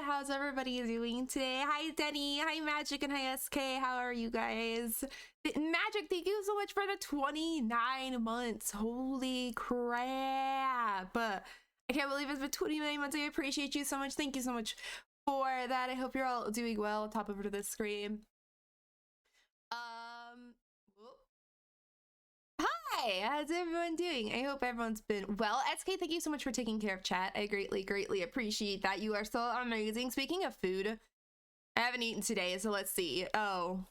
How's everybody doing today? Hi, Denny. Hi, Magic, and hi, SK. How are you guys? Magic, thank you so much for the 29 months. Holy crap. I can't believe it's been 29 months. I appreciate you so much. Thank you so much for that. I hope you're all doing well. I'll pop over to the screen. Hi, how's everyone doing? I hope everyone's been well. SK, thank you so much for taking care of chat. I greatly appreciate that. You are so amazing. Speaking of food, I haven't eaten today, so let's see. Oh,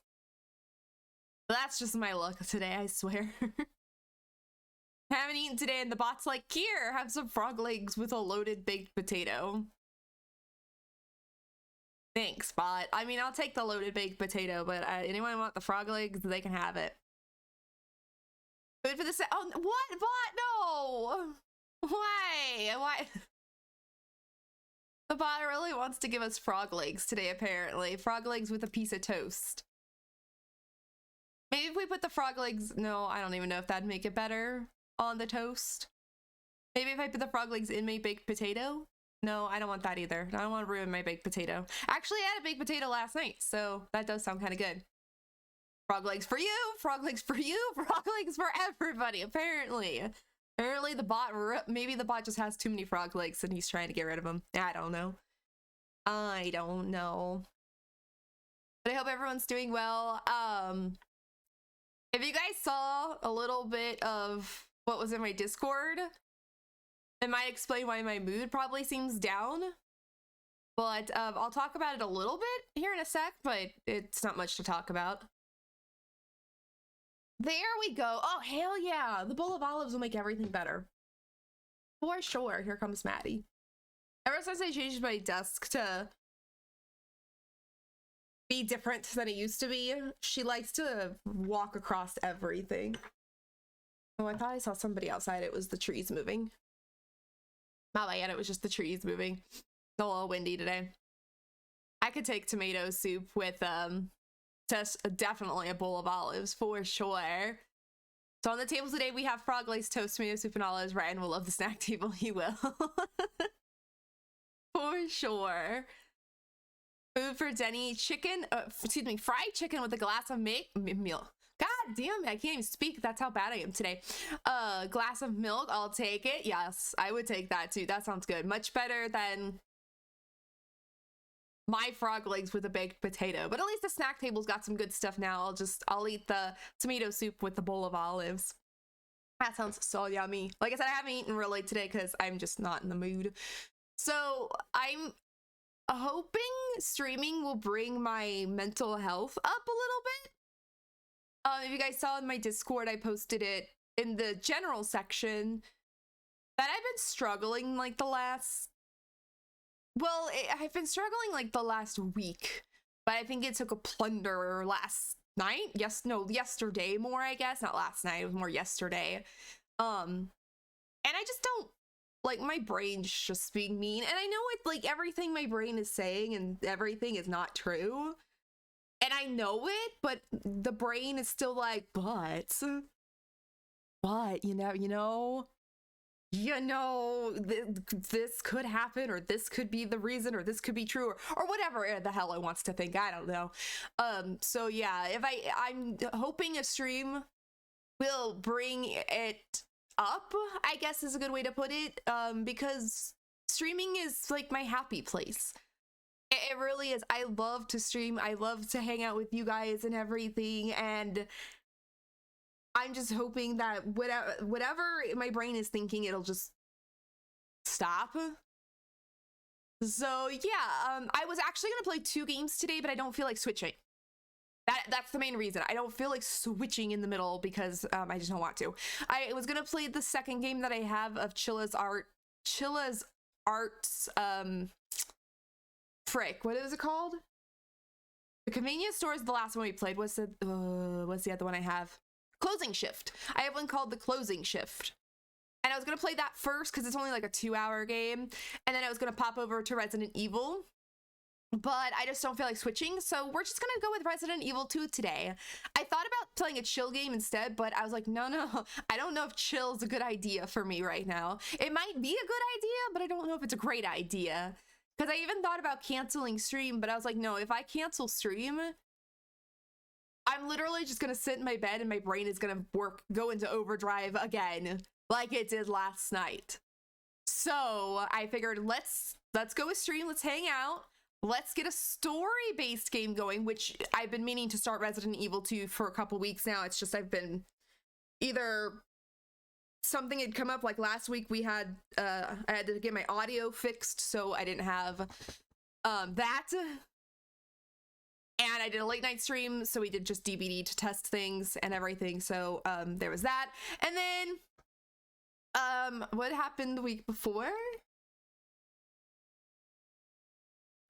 that's just my luck today, I swear. Haven't eaten today, and the bot's like, here, have some frog legs with a loaded baked potato. Thanks, bot. I mean, I'll take the loaded baked potato, but anyone want the frog legs, they can have it. Food for the set. Oh, what? Bot? No! Why? The bot really wants to give us frog legs today, apparently. Frog legs with a piece of toast. Maybe if we put the frog legs... No, I don't even know if that'd make it better on the toast. Maybe if I put the frog legs in my baked potato? No, I don't want that either. I don't want to ruin my baked potato. Actually, I had a baked potato last night, so that does sound kind of good. Frog legs for you, frog legs for you, frog legs for everybody, apparently. Apparently the bot, maybe the bot just has too many frog legs and he's trying to get rid of them. I don't know. I don't know. But I hope everyone's doing well. If you guys saw a little bit of what was in my Discord, it might explain why my mood probably seems down. But I'll talk about it a little bit here in a sec, but it's not much to talk about. There we go. Oh, hell yeah. The bowl of olives will make everything better. For sure. Here comes Maddie. Ever since I changed my desk to be different than it used to be, she likes to walk across everything. Oh, I thought I saw somebody outside. It was the trees moving. Not bad, it was just the trees moving. It's a little windy today. I could take tomato soup with just definitely a bowl of olives for sure. So on the table today we have frog legs, toast, tomato soup, and olives. Ryan will love the snack table. He will. For sure. Food for Denny. Chicken, excuse me, fried chicken with a glass of milk. God damn it, I can't even speak. That's how bad I am today. Glass of milk, I'll take it. Yes, I would take that too. That sounds good. Much better than my frog legs with a baked potato. But at least the snack table's got some good stuff now. I'll eat the tomato soup with the bowl of olives. That sounds so yummy. Like I said, I haven't eaten really today because I'm just not in the mood. So I'm hoping streaming will bring my mental health up a little bit. If you guys saw in my Discord, I posted it in the general section that I've been struggling like the last... Well, I've been struggling like the last week, but I think it took a plunder last night. Yesterday more, I guess. Not last night, it was more yesterday. And I just don't, like, my brain's just being mean. And I know it's like everything my brain is saying and everything is not true. And I know it, but the brain is still like, but, this could happen, or this could be the reason, or this could be true, or whatever the hell it wants to think. I don't know. So yeah, if I'm hoping a stream will bring it up, I guess is a good way to put it, because streaming is like my happy place. It really is. I love to stream. I love to hang out with you guys and everything, and I'm just hoping that whatever my brain is thinking, it'll just stop. So yeah, I was actually gonna play 2 games today, but I don't feel like switching. That's the main reason. I don't feel like switching in the middle because I just don't want to. I was gonna play the second game that I have of Chilla's Arts. Frick, what is it called? The convenience store is the last one we played. What's the other one I have? Closing Shift. I have one called The Closing Shift. And I was going to play that first because it's only like a 2-hour game. And then I was going to pop over to Resident Evil. But I just don't feel like switching. So we're just going to go with Resident Evil 2 today. I thought about playing a chill game instead, but I was like, no. I don't know if chill is a good idea for me right now. It might be a good idea, but I don't know if it's a great idea. Because I even thought about canceling stream, but I was like, no, if I cancel stream, I'm literally just gonna sit in my bed and my brain is gonna go into overdrive again, like it did last night. So I figured let's go with stream, let's hang out, let's get a story-based game going, which I've been meaning to start Resident Evil 2 for a couple weeks now. It's just I've been either something had come up, like last week we had I had to get my audio fixed, so I didn't have that, and I did a late night stream, so we did just DBD to test things and everything. So there was that, and then what happened the week before?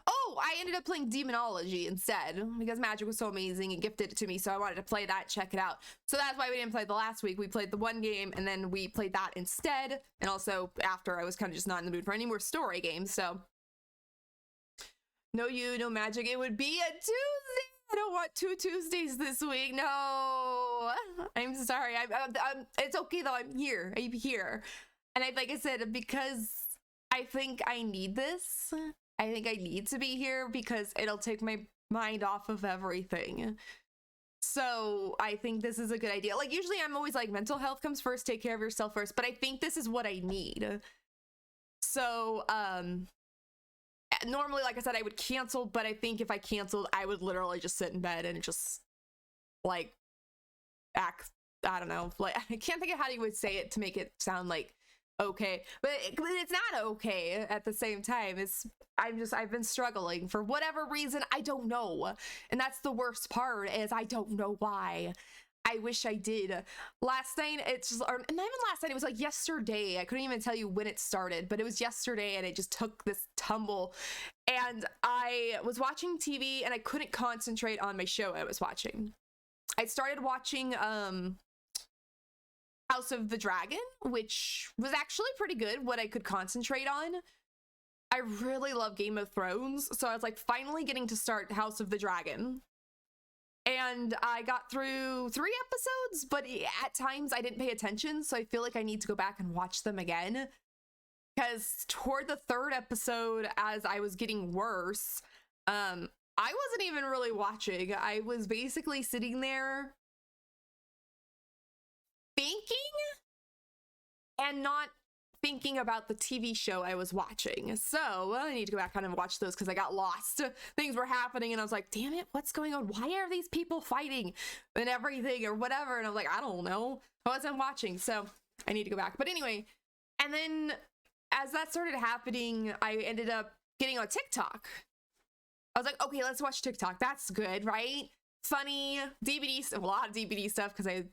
Oh, I ended up playing Demonology instead because Magic was so amazing and gifted it to me, so I wanted to play that, check it out. So that's why we didn't play the last week. We played the one game and then we played that instead. And also after, I was kind of just not in the mood for any more story games. So no you, no Magic. It would be a Tuesday. I don't want 2 Tuesdays this week. No, I'm sorry. It's okay though. I'm here. And like I said, because I think I need this. I think I need to be here because it'll take my mind off of everything. So I think this is a good idea. Like usually I'm always like mental health comes first, take care of yourself first, but I think this is what I need. So normally, like I said, I would cancel, but I think if I canceled, I would literally just sit in bed and just like act, I don't know, like I can't think of how you would say it to make it sound like okay, but it's not okay at the same time. I've been struggling for whatever reason. I don't know. And that's the worst part, is I don't know why. I wish I did. Last night, not even last night, it was like yesterday. I couldn't even tell you when it started, but it was yesterday and it just took this tumble. And I was watching TV and I couldn't concentrate on my show I was watching. I started watching, House of the Dragon, which was actually pretty good, what I could concentrate on. I really love Game of Thrones, so I was like finally getting to start House of the Dragon. And I got through 3 episodes, but at times I didn't pay attention, so I feel like I need to go back and watch them again. Because toward the 3rd episode, as I was getting worse, I wasn't even really watching. I was basically sitting there thinking and not thinking about the TV show I was watching. So I need to go back on and watch those because I got lost. Things were happening and I was like, damn it, what's going on? Why are these people fighting and everything or whatever? And I'm like, I don't know. I wasn't watching, so I need to go back. But anyway, and then as that started happening, I ended up getting on TikTok. I was like, okay, let's watch TikTok. That's good, right? Funny, DVD, a lot of DVD stuff because I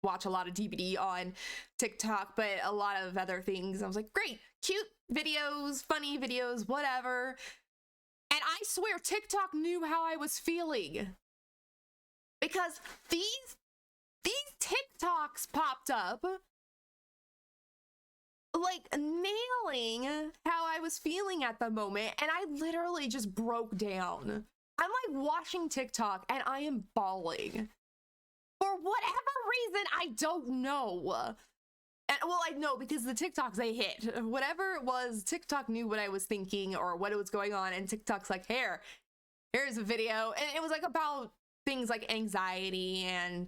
watch a lot of DVD on TikTok, but a lot of other things. I was like, great, cute videos, funny videos, whatever. And I swear TikTok knew how I was feeling because these TikToks popped up like nailing how I was feeling at the moment, and I literally just broke down. I'm like watching TikTok and I am bawling. For whatever reason, I don't know. And well, I know because the TikToks they hit. Whatever it was, TikTok knew what I was thinking or what was going on, and TikTok's like, here's a video. And it was like about things like anxiety and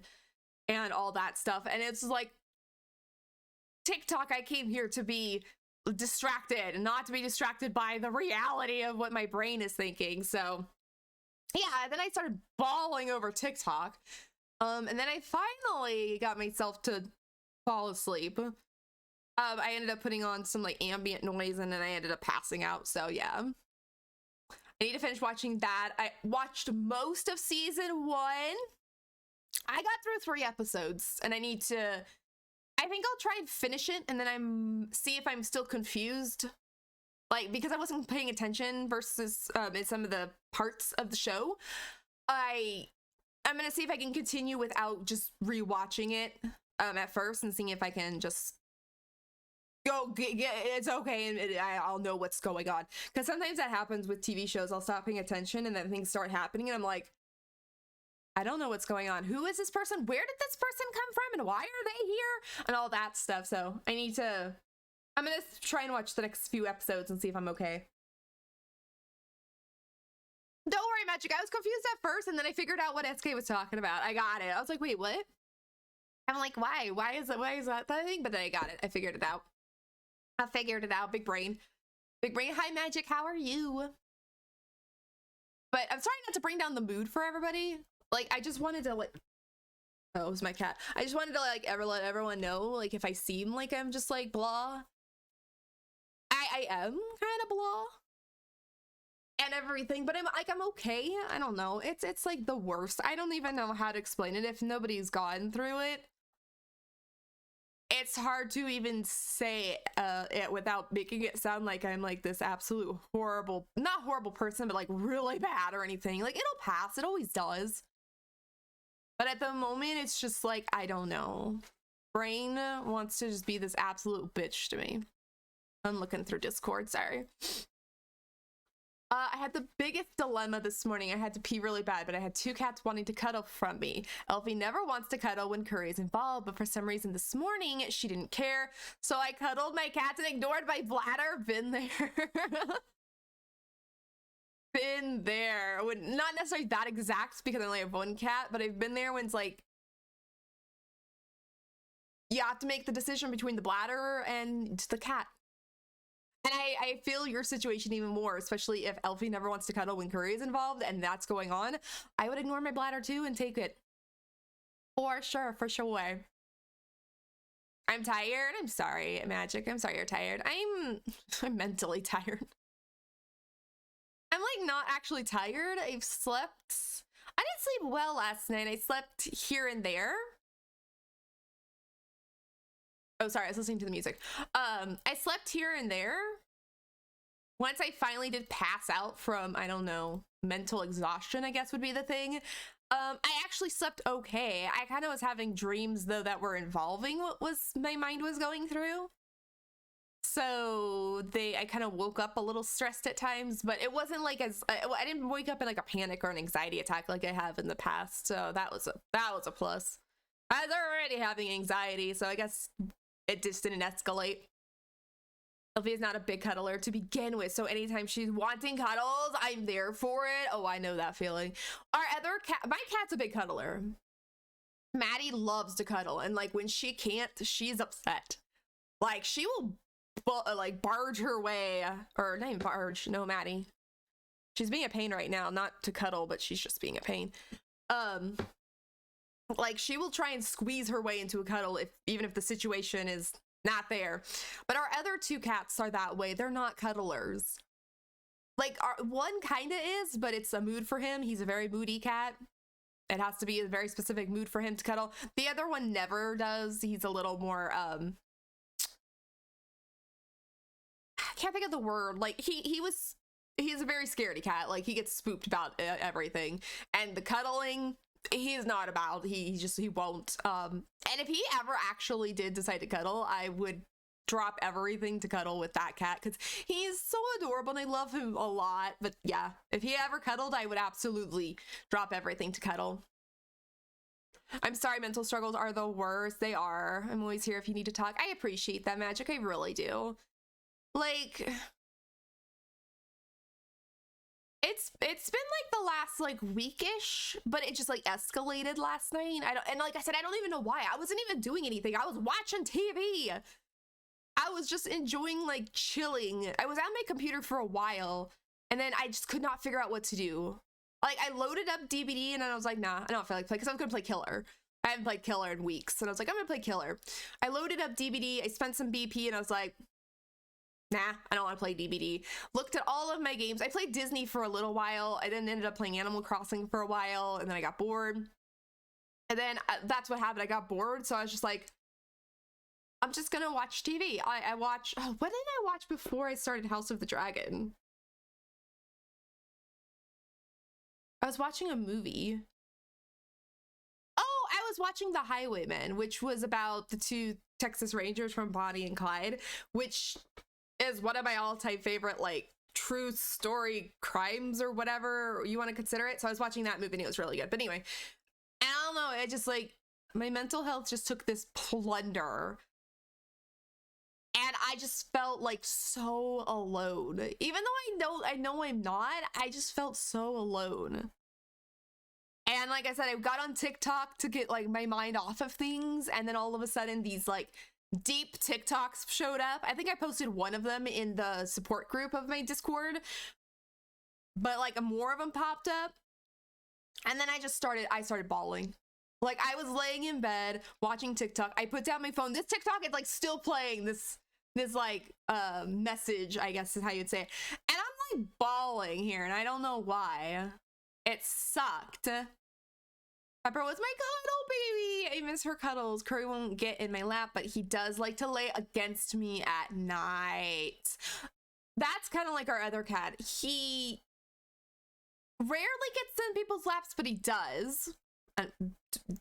all that stuff. And it's like, TikTok, I came here to be distracted, not to be distracted by the reality of what my brain is thinking. So yeah, then I started bawling over TikTok. And then I finally got myself to fall asleep. I ended up putting on some like ambient noise and then I ended up passing out. So yeah, I need to finish watching that. I watched most of season 1. I got through 3 episodes and I think I'll try and finish it and then see if I'm still confused. Like, because I wasn't paying attention versus in some of the parts of the show. I'm gonna see if I can continue without just rewatching it at first and seeing if I can just go get it's okay and I'll know what's going on. Because sometimes that happens with TV shows. I'll stop paying attention and then things start happening and I'm like, I don't know what's going on. Who is this person? Where did this person come from? And why are they here? And all that stuff. So I'm gonna try and watch the next few episodes and see if I'm okay. Don't worry, Magic. I was confused at first, and then I figured out what SK was talking about. I got it. I was like, wait, what? I'm like, why? Why is that thing? But then I got it. I figured it out. Big brain. Big brain. Hi, Magic. How are you? But I'm sorry not to bring down the mood for everybody. Like, I just wanted to, like... Oh, it was my cat. I just wanted to, like, let everyone know, like, if I seem like I'm just, like, blah. I am kind of blah. And everything, but I'm okay. I don't know. It's like the worst. I don't even know how to explain it if nobody's gone through it. It's hard to even say it without making it sound like I'm like this absolute horrible, not horrible person, but like really bad or anything. Like, it'll pass. It always does. But at the moment, it's just like, I don't know. Brain wants to just be this absolute bitch to me. I'm looking through Discord, sorry. I had the biggest dilemma this morning. I had to pee really bad, but I had 2 cats wanting to cuddle from me. Elfie never wants to cuddle when Curry is involved, but for some reason this morning, she didn't care. So I cuddled my cats and ignored my bladder. Been there. Been there. Not necessarily that exact because I only have 1 cat, but I've been there when it's like, you have to make the decision between the bladder and the cat. And I feel your situation even more, especially if Elfie never wants to cuddle when Curry is involved and that's going on. I would ignore my bladder too and take it. For sure. I'm tired. I'm sorry, Magic. I'm sorry you're tired. I'm mentally tired. I'm like not actually tired. I've slept. I didn't sleep well last night. I slept here and there. Oh, sorry, I was listening to the music. I slept here and there. Once I finally did pass out from, I don't know, mental exhaustion, I guess would be the thing. I actually slept okay. I kind of was having dreams, though, that were involving what my mind was going through. So I kind of woke up a little stressed at times, but it wasn't like I didn't wake up in like a panic or an anxiety attack like I have in the past. So that was a plus. I was already having anxiety, so I guess it just didn't escalate. Sylvia's not a big cuddler to begin with, so anytime she's wanting cuddles, I'm there for it. Oh, I know that feeling. Our other cat, my cat's a big cuddler. Maddie loves to cuddle, and like when she can't, she's upset. Like she will like barge her way, or not even barge, no, Maddie. She's being a pain right now, not to cuddle, but she's just being a pain. Like she will try and squeeze her way into a cuddle even if the situation is not there. But our other 2 cats are that way. They're not cuddlers. Like our one kind of is, but it's a mood for him. He's a very moody cat. It has to be a very specific mood for him to cuddle. The other one never does. He's a little more I can't think of the word. Like he's a very scaredy cat. Like he gets spooked about everything. And the cuddling, he's not about. He won't. And if he ever actually did decide to cuddle, I would drop everything to cuddle with that cat because he's so adorable and I love him a lot. But yeah, if he ever cuddled, I would absolutely drop everything to cuddle. I'm sorry, mental struggles are the worst. They are. I'm always here if you need to talk. I appreciate that, Magic. I really do. Like, it's been like the last like weekish, but it just like escalated last night. And like I said, I don't even know why. I wasn't even doing anything. I was watching TV. I was just enjoying like chilling. I was on my computer for a while and then I just could not figure out what to do. Like I loaded up DBD and then I was like, nah, I don't feel like playing because I was gonna play Killer. I haven't played Killer in weeks. And I was like, I'm gonna play Killer. I loaded up DBD, I spent some BP and I was like, nah, I don't want to play DBD. Looked at all of my games. I played Disney for a little while. I then ended up playing Animal Crossing for a while, and then I got bored. And then that's what happened. I got bored, so I was just like, I'm just gonna watch TV. I watch. Oh, what did I watch before I started House of the Dragon? I was watching a movie. Oh, I was watching The Highwaymen, which was about the 2 Texas Rangers from Bonnie and Clyde, which is one of my all-time favorite like true story crimes or whatever you want to consider it. So I was watching that movie and it was really good. But anyway, I don't know, I just like my mental health just took this plunder And I just felt like so alone. Even though I know I'm not, I just felt so alone. And like I said, I got on TikTok to get like my mind off of things, and then all of a sudden these like deep TikToks showed up. I think I posted one of them in the support group of my Discord, but like more of them popped up. And then I started bawling. Like I was laying in bed watching TikTok. I put down my phone. This TikTok is like still playing this like message, I guess is how you'd say it. And I'm like bawling here, and I don't know why. It sucked. Pepper was my cuddle baby. I miss her cuddles. Curry won't get in my lap, but he does like to lay against me at night. That's kind of like our other cat. He rarely gets in people's laps, but he does.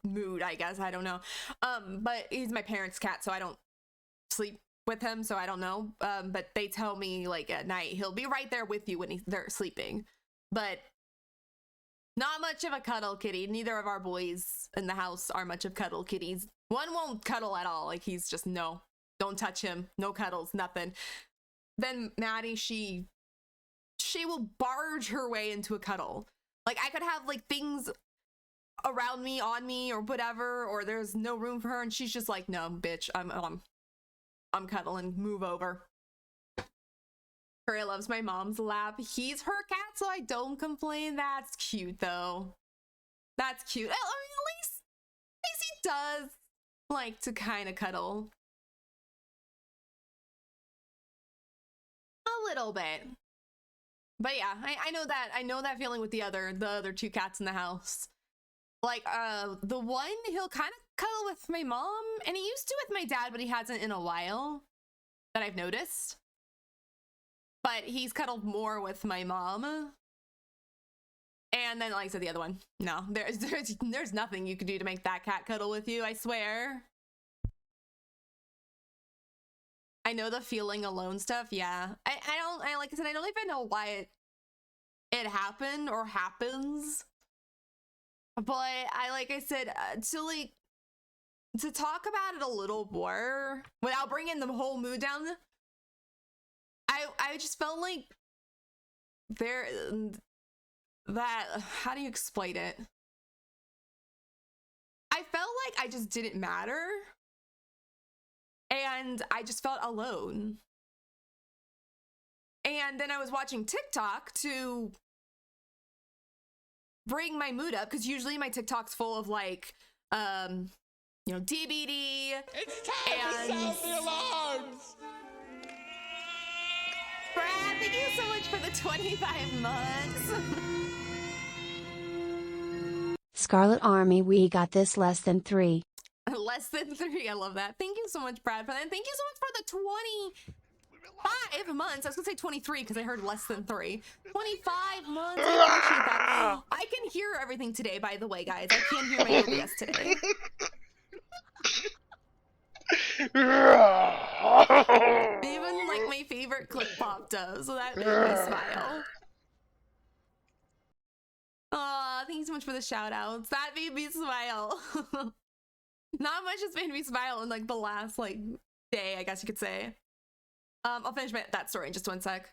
Mood, I guess. I don't know. But he's my parents' cat, so I don't sleep with him, so I don't know. But they tell me like at night he'll be right there with you when they're sleeping. But not much of a cuddle kitty. Neither of our boys in the house are much of cuddle kitties. One won't cuddle at all. Like he's just no, don't touch him. No cuddles, nothing. Then Maddie, she will barge her way into a cuddle. Like I could have like things around me, on me, or whatever, or there's no room for her, and she's just like, no, bitch, I'm cuddling. Move over. Curry loves my mom's lap. He's her cat, so I don't complain. That's cute, though. That's cute. I mean, at least he does like to kind of cuddle. A little bit. But yeah, I know that. I know that feeling with the other two cats in the house. Like, the one, he'll kind of cuddle with my mom, and he used to with my dad, but he hasn't in a while that I've noticed. But he's cuddled more with my mom. And then, like I said, the other one, no, there's nothing you could do to make that cat cuddle with you, I swear. I know the feeling alone stuff, yeah. I like I said, I don't even know why it happened or happens. But like I said, to talk about it a little more without bringing the whole mood down, I just felt like how do you explain it? I felt like I just didn't matter, and I just felt alone. And then I was watching TikTok to bring my mood up, because usually my TikTok's full of like you know, DBD. It's time to sound the alarms. Brad, thank you so much for the 25 months. Scarlet Army, we got this less than 3. Less than 3, I love that. Thank you so much, Brad, for that. And thank you so much for the 25 months. I was gonna say 23 because I heard less than 3. 25 months, I appreciate that. I can hear everything today, by the way, guys. I can hear my OBS today. Even like my favorite clip pop does, so that made me smile. Aw, thank you so much for the shout outs. That made me smile. Not much has made me smile in like the last like day, I guess you could say. I'll finish that story in just one sec.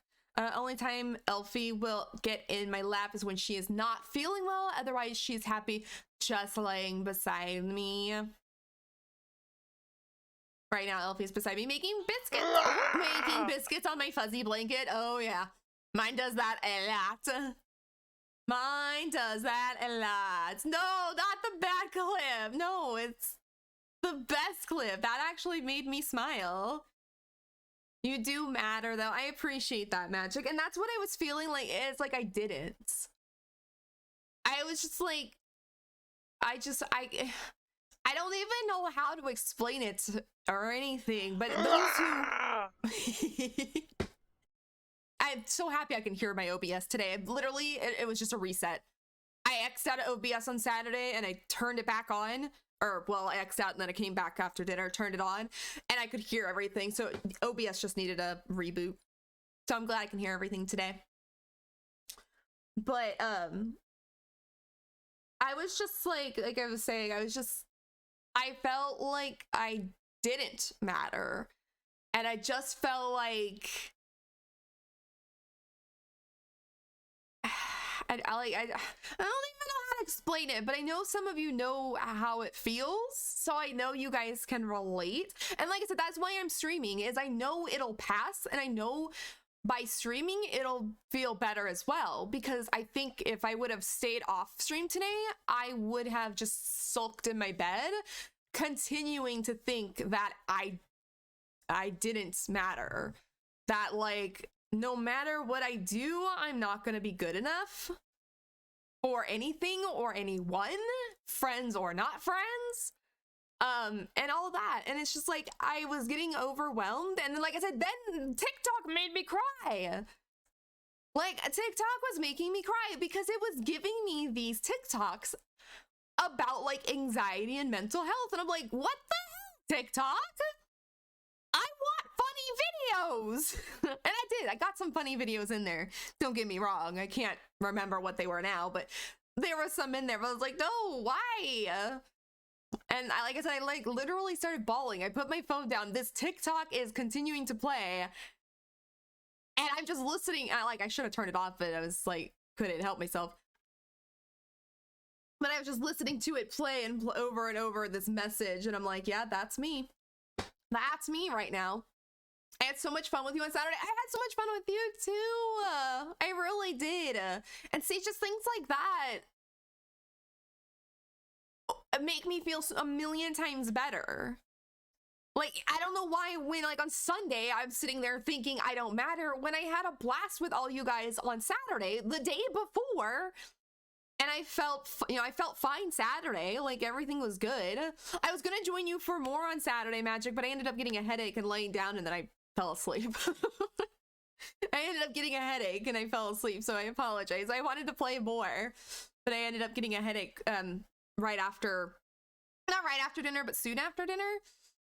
Only time Elfie will get in my lap is when she is not feeling well. Otherwise, she's happy just laying beside me. Right now, Elfie's beside me making biscuits. Making biscuits on my fuzzy blanket. Oh, yeah. Mine does that a lot. Mine does that a lot. No, not the bad clip. No, it's the best clip. That actually made me smile. You do matter, though. I appreciate that, Magic. And that's what I was feeling like. It's like I didn't. I was just like, I don't even know how to explain it or anything, but those who... I'm so happy I can hear my OBS today. It was just a reset. I X'd out of OBS on Saturday and I turned it back on. Or, well, I X'd out and then I came back after dinner, turned it on, and I could hear everything. So OBS just needed a reboot. So I'm glad I can hear everything today. But, I was just like I was saying, I felt like I didn't matter. And I just felt like I don't even know how to explain it, but I know some of you know how it feels, so I know you guys can relate. And like I said, that's why I'm streaming, is I know it'll pass, and I know by streaming it'll feel better as well, because I think if I would have stayed off stream today, I would have just sulked in my bed, continuing to think that I didn't matter, that like no matter what I do, I'm not gonna be good enough for anything or anyone, friends or not friends, and all that. And it's just like I was getting overwhelmed, and then like I said, then TikTok made me cry. Like TikTok was making me cry because it was giving me these TikToks about like anxiety and mental health, and I'm like, what the hell, TikTok? I want funny videos. And I did. I got some funny videos in there. Don't get me wrong. I can't remember what they were now, but there was some in there. But I was like, no, why? And like I said, I like literally started bawling. I put my phone down. This TikTok is continuing to play. And I'm just listening. I should have turned it off, but I was like, couldn't help myself. But I was just listening to it play and over and over this message. And I'm like, yeah, that's me. That's me right now. I had so much fun with you on Saturday. I had so much fun with you too. I really did. And see, just things like that make me feel a million times better. Like, I don't know why when like on Sunday, I'm sitting there thinking I don't matter, when I had a blast with all you guys on Saturday, the day before. And I felt fine Saturday. Like, everything was good. I was gonna join you for more on Saturday, Magic, but I ended up getting a headache and laying down, and then I fell asleep. I ended up getting a headache and I fell asleep, so I apologize. I wanted to play more, but I ended up getting a headache not right after dinner, but soon after dinner,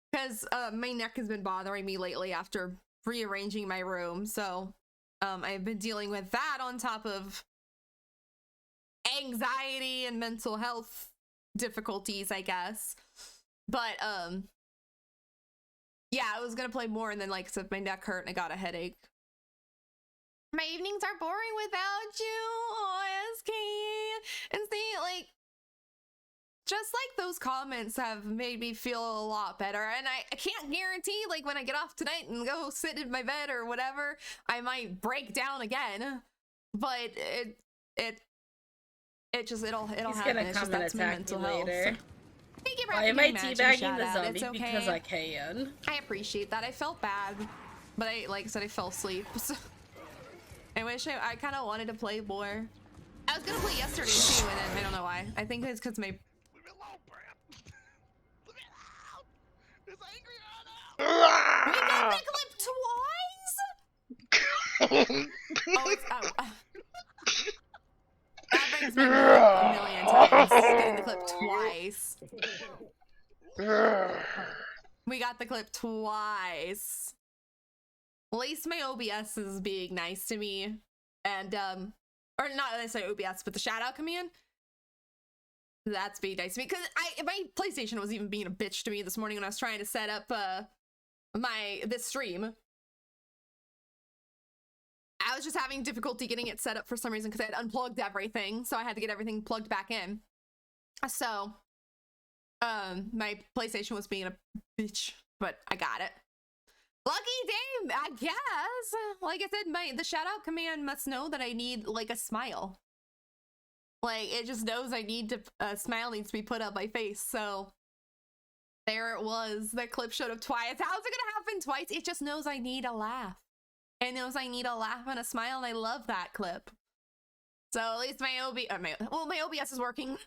because my neck has been bothering me lately after rearranging my room. So I've been dealing with that on top of anxiety and mental health difficulties, I guess. But yeah, I was gonna play more, and then like I said, my neck hurt and I got a headache. My evenings are boring without you, OSK. And see, like, just like those comments have made me feel a lot better. And I can't guarantee, like, when I get off tonight and go sit in my bed or whatever, I might break down again. But it'll happen. It's just that's my mental health. Later. Thank you for Why am I teabagging the zombie? Okay. Because I can. I appreciate that. I felt bad, but like I said, I fell asleep. So I wish I kind of wanted to play more. I was gonna play yesterday too, and then I don't know why. I think it's because my. Leave me alone, Brad. Leave me alone. It's angry Anna. We got the clip twice. That brings me up a million times. Getting the clip twice. We got the clip twice. At least my OBS is being nice to me. And, or not necessarily OBS, but the shout out command. That's being nice to me. Because my PlayStation was even being a bitch to me this morning when I was trying to set up, this stream. I was just having difficulty getting it set up for some reason because I had unplugged everything, so I had to get everything plugged back in. So, my PlayStation was being a bitch, but I got it. Lucky day, I guess. Like I said, the shout out command must know that I need like a smile. Like, it just knows I need to, a smile needs to be put up my face. So there it was. That clip showed up twice. How's it gonna happen twice? It just knows I need a laugh. It knows I need a laugh and a smile, and I love that clip. So at least my OBS is working,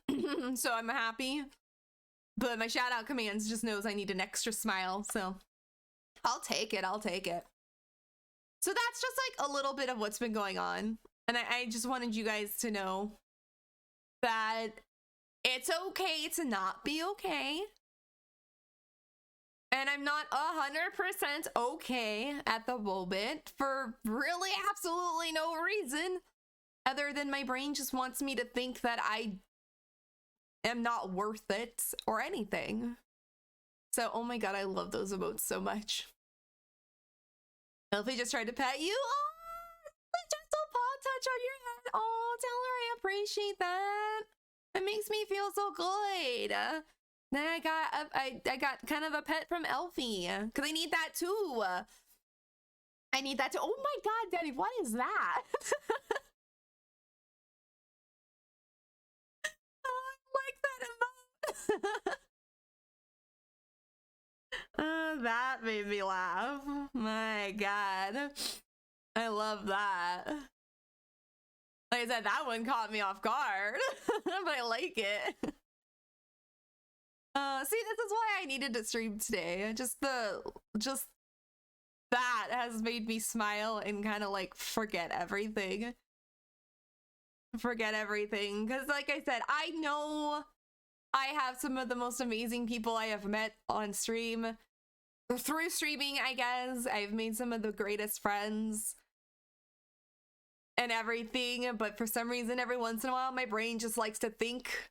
so I'm happy. But my shout out commands just knows I need an extra smile, so I'll take it. So that's just like a little bit of what's been going on. And I just wanted you guys to know that it's okay to not be okay. And I'm not 100% okay at the moment for really absolutely no reason other than my brain just wants me to think that I am not worth it or anything. So, oh my god, I love those emotes so much. Elfie just tried to pet you. Oh, just a paw touch on your head. Oh, tell her I appreciate that. It makes me feel so good. Then I got kind of a pet from Elfie because I need that too. I need that too. Oh my God, Danny, what is that? Oh, I like that emote. That made me laugh. My God, I love that. Like I said, that one caught me off guard, but I like it. See, this is why I needed to stream today. Just that has made me smile and kind of like forget everything. Forget everything. Because like I said, I know I have some of the most amazing people I have met on stream. Through streaming, I guess. I've made some of the greatest friends and everything. But for some reason, every once in a while, my brain just likes to think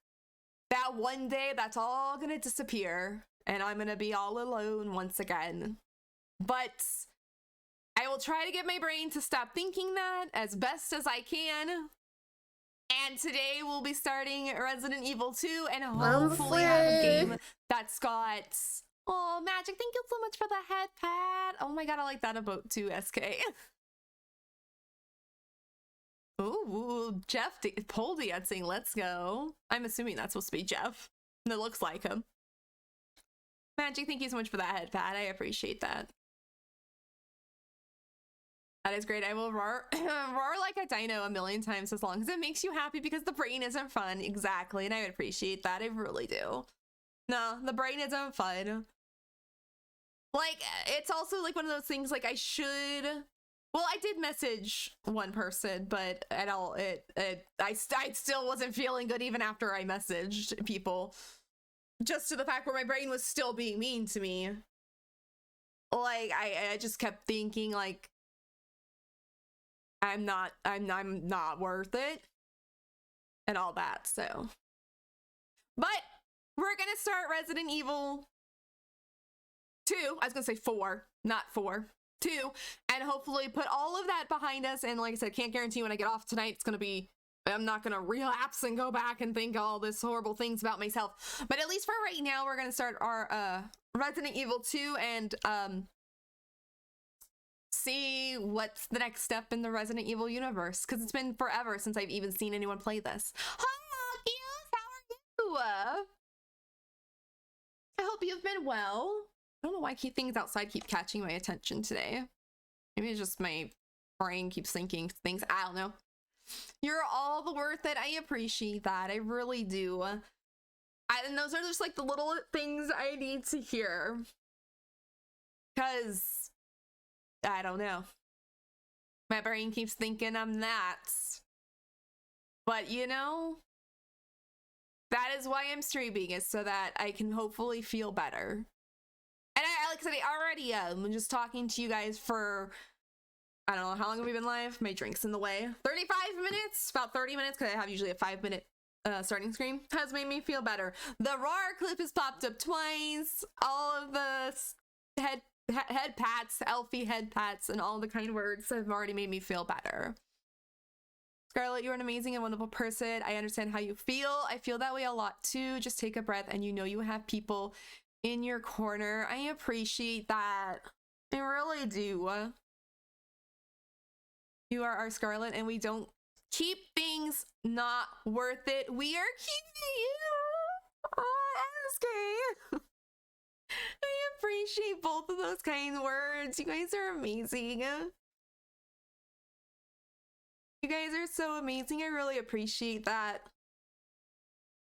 that one day that's all gonna disappear and I'm gonna be all alone once again. But I will try to get my brain to stop thinking that as best as I can. And today we'll be starting Resident Evil 2 and hopefully have a game that's got... Oh, Magic, thank you so much for the head pat. Oh my God, I like that about too, SK. Ooh, Jeff pole dancing, let's go. I'm assuming that's supposed to be Jeff. It looks like him. Magic, thank you so much for that head pat. I appreciate that. That is great. I will roar, roar like a dino a million times as long as it makes you happy because the brain isn't fun. Exactly. And I would appreciate that. I really do. No, the brain isn't fun. Like, it's also like one of those things like I should... Well, I did message one person, but I still wasn't feeling good even after I messaged people. Just to the fact where my brain was still being mean to me. Like, I just kept thinking like, I'm not worth it. And all that, so. But we're gonna start Resident Evil 2. I was gonna say 4, not 4. 2, and hopefully put all of that behind us. And like I said, can't guarantee when I get off tonight it's gonna be, I'm not gonna relapse and go back and think all this horrible things about myself. But at least for right now, we're gonna start our Resident Evil 2 and see what's the next step in the Resident Evil universe, because it's been forever since I've even seen anyone play this. Hi, Marcus, how are you? I hope you've been well. I don't know why things outside keep catching my attention today. Maybe it's just my brain keeps thinking things. I don't know. You're all the worth it. I appreciate that. I really do. And those are just like the little things I need to hear. Because, I don't know. My brain keeps thinking I'm that. But you know, that is why I'm streaming, is so that I can hopefully feel better. And like I said, I already am just talking to you guys for, I don't know, how long have we been live? My drink's in the way. 35 minutes, about 30 minutes, because I have usually a 5-minute starting screen, has made me feel better. The roar clip has popped up twice. All of the head pats, Elfie head pats, and all the kind words have already made me feel better. Scarlett, you're an amazing and wonderful person. I understand how you feel. I feel that way a lot too. Just take a breath and you know you have people in your corner. I appreciate that. I really do. You are our Scarlett, and we don't keep things not worth it. We are keeping you. Oh, SK. I appreciate both of those kind words. You guys are amazing. You guys are so amazing. I really appreciate that.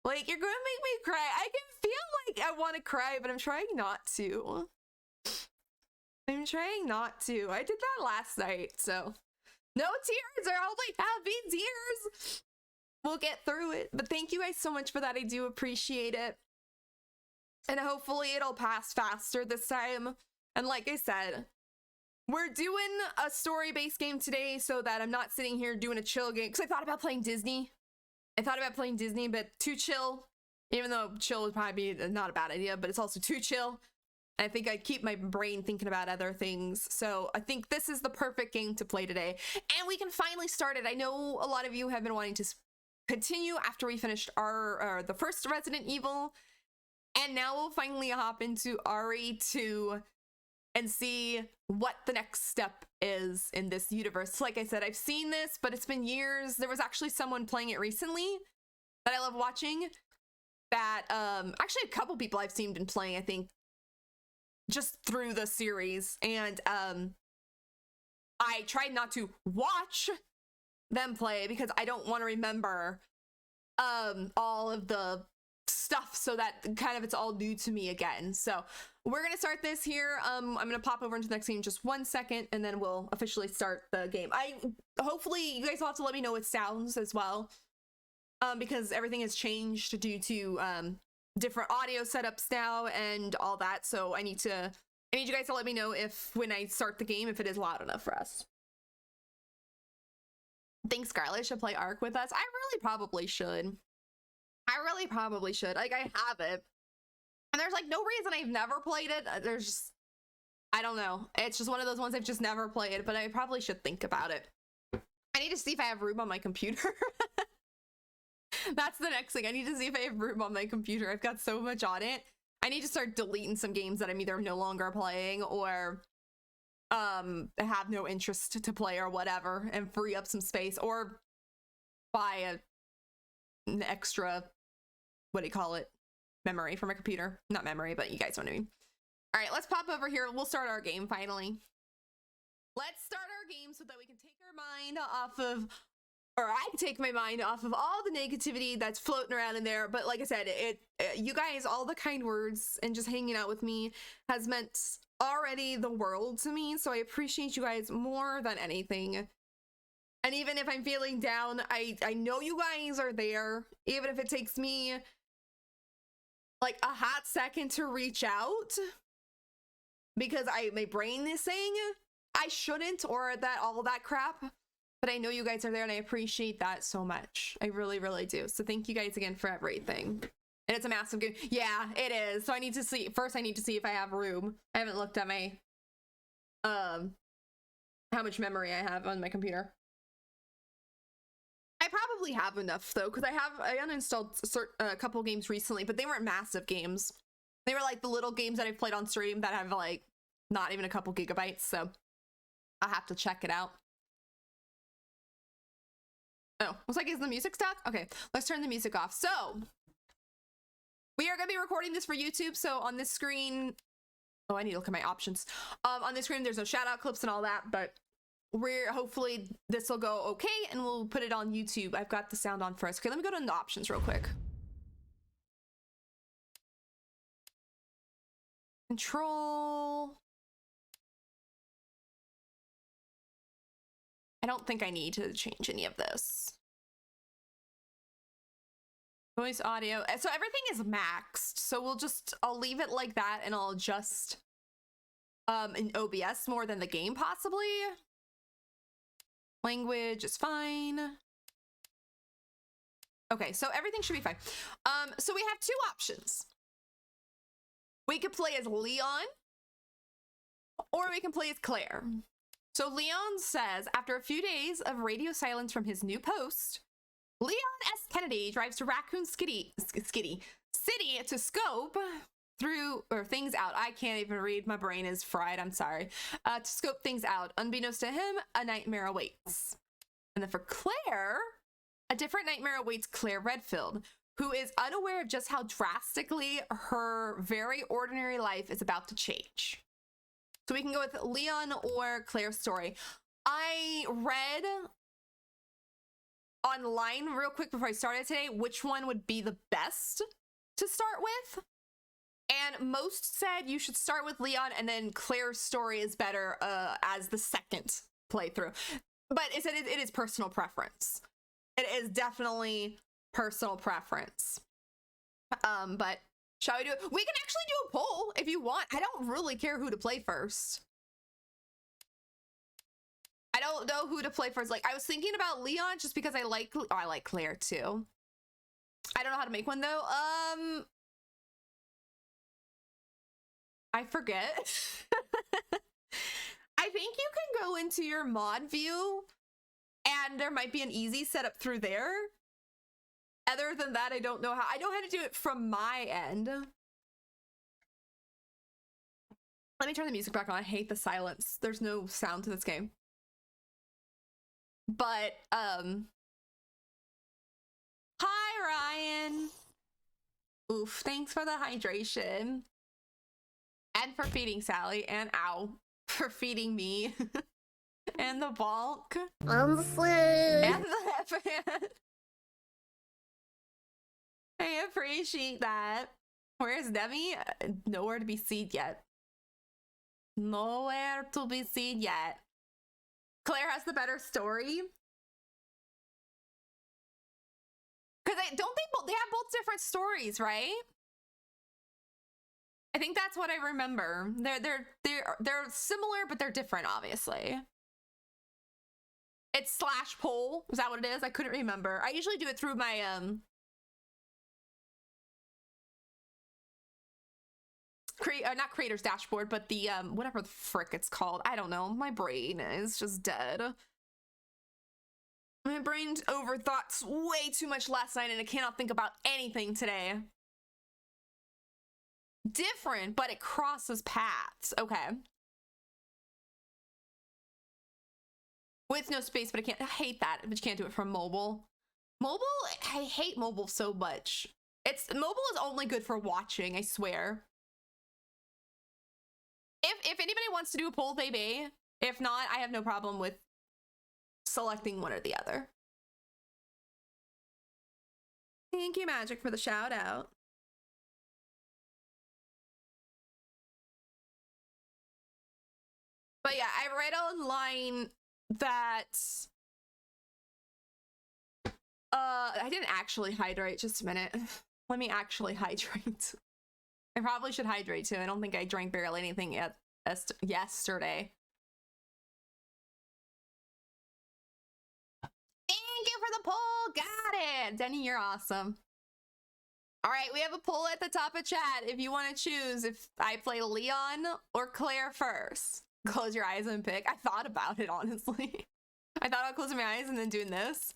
Like, you're gonna make me cry. I can feel like I want to cry, but I'm trying not to. I'm trying not to. I did that last night, so no tears are only happy tears. We'll get through it. But thank you guys so much for that. I do appreciate it. And hopefully it'll pass faster this time. And like I said, we're doing a story-based game today so that I'm not sitting here doing a chill game. Because I thought about playing Disney. But too chill. Even though chill would probably be not a bad idea, but it's also too chill. I think I keep my brain thinking about other things. So I think this is the perfect game to play today. And we can finally start it. I know a lot of you have been wanting to continue after we finished the first Resident Evil. And now we'll finally hop into RE2 and see what the next step is in this universe. Like I said, I've seen this, but it's been years. There was actually someone playing it recently that I love watching that, actually a couple people I've seen been playing, I think, just through the series. And I tried not to watch them play because I don't want to remember all of the stuff, so that kind of it's all new to me again. So we're gonna start this here. I'm gonna pop over into the next game just 1 second, and then we'll officially start the game. Hopefully you guys will have to let me know it sounds as well, because everything has changed due to different audio setups now and all that. So I need you guys to let me know if when I start the game, if it is loud enough for us. Think Scarlett should play Ark with us. I really probably should. Like, I have it. And there's like no reason I've never played it. There's just, I don't know. It's just one of those ones I've just never played, but I probably should think about it. I need to see if I have room on my computer. That's the next thing. I need to see if I have room on my computer. I've got so much on it. I need to start deleting some games that I'm either no longer playing or have no interest to play or whatever, and free up some space, or buy an extra, what do you call it, memory for my computer. Not memory, but you guys know what I mean. All right, let's pop over here. We'll start our game finally. Let's start our game so that we can take our mind off of, or I can take my mind off of all the negativity that's floating around in there. But like I said, you guys, all the kind words and just hanging out with me has meant already the world to me. So I appreciate you guys more than anything. And even if I'm feeling down, I know you guys are there, even if it takes me like a hot second to reach out, because my brain is saying I shouldn't, or that all that crap. But I know you guys are there, and I appreciate that so much. I really, really do. So thank you guys again for everything. And it's a massive game. Yeah, it is. So I need to see, first I need to see if I have room. I haven't looked at my, how much memory I have on my computer. I probably have enough though, because I uninstalled a couple games recently, but they weren't massive games. They were like the little games that I've played on stream that have like not even a couple gigabytes. So I'll have to check it out. Oh, looks like, is the music stuck? Okay, let's turn the music off. So we are gonna be recording this for YouTube. So on this screen, oh, I need to look at my options. On this screen, there's no shout out clips and all that, but hopefully this will go okay, and we'll put it on YouTube. I've got the sound on first. Okay, let me go to the options real quick. Control. I don't think I need to change any of this. Voice, audio. So everything is maxed. So I'll leave it like that, and I'll adjust in OBS more than the game possibly. Language is fine. Okay, so everything should be fine. So we have two options. We could play as Leon, or we can play as Claire. So Leon says, after a few days of radio silence from his new post, Leon S. Kennedy drives to Raccoon City to scope things out. I can't even read. My brain is fried. I'm sorry. To scope things out. Unbeknownst to him, a nightmare awaits. And then for Claire, a different nightmare awaits Claire Redfield, who is unaware of just how drastically her very ordinary life is about to change. So we can go with Leon or Claire's story. I read online real quick before I started today which one would be the best to start with. And most said you should start with Leon, and then Claire's story is better as the second playthrough. But it is personal preference. It is definitely personal preference. But shall we do it? We can actually do a poll if you want. I don't really care who to play first. I don't know who to play first. Like, I was thinking about Leon just because I like Claire too. I don't know how to make one though. I forget. I think you can go into your mod view and there might be an easy setup through there. Other than that, I don't know how. I know how to do it from my end. Let me turn the music back on. I hate the silence. There's no sound to this game. But, hi, Ryan. Oof, thanks for the hydration. And for feeding Sally. And ow, for feeding me. And the bonk. I'm free. And the headband. I appreciate that. Where's Demi? Nowhere to be seen yet. Nowhere to be seen yet. Claire has the better story. Because they have both different stories, right? I think that's what I remember. They're similar, but they're different, obviously. It's slash poll. Is that what it is? I couldn't remember. I usually do it through my not creator's dashboard, but the whatever the frick it's called. I don't know. My brain is just dead. My brain overthought way too much last night and I cannot think about anything today. Different, but it crosses paths. Okay. With no space, but I hate that, but you can't do it from mobile. Mobile, I hate mobile so much. Mobile is only good for watching, I swear. If anybody wants to do a poll, they may. If not, I have no problem with selecting one or the other. Thank you, Magic, for the shout out. But yeah, I read online that I didn't actually hydrate. Just a minute. Let me actually hydrate. I probably should hydrate too. I don't think I drank barely anything yesterday. Thank you for the poll. Got it. Denny, you're awesome. All right, we have a poll at the top of chat. If you want to choose if I play Leon or Claire first. Close your eyes and pick. I thought about it, honestly. I thought about closing my eyes and then doing this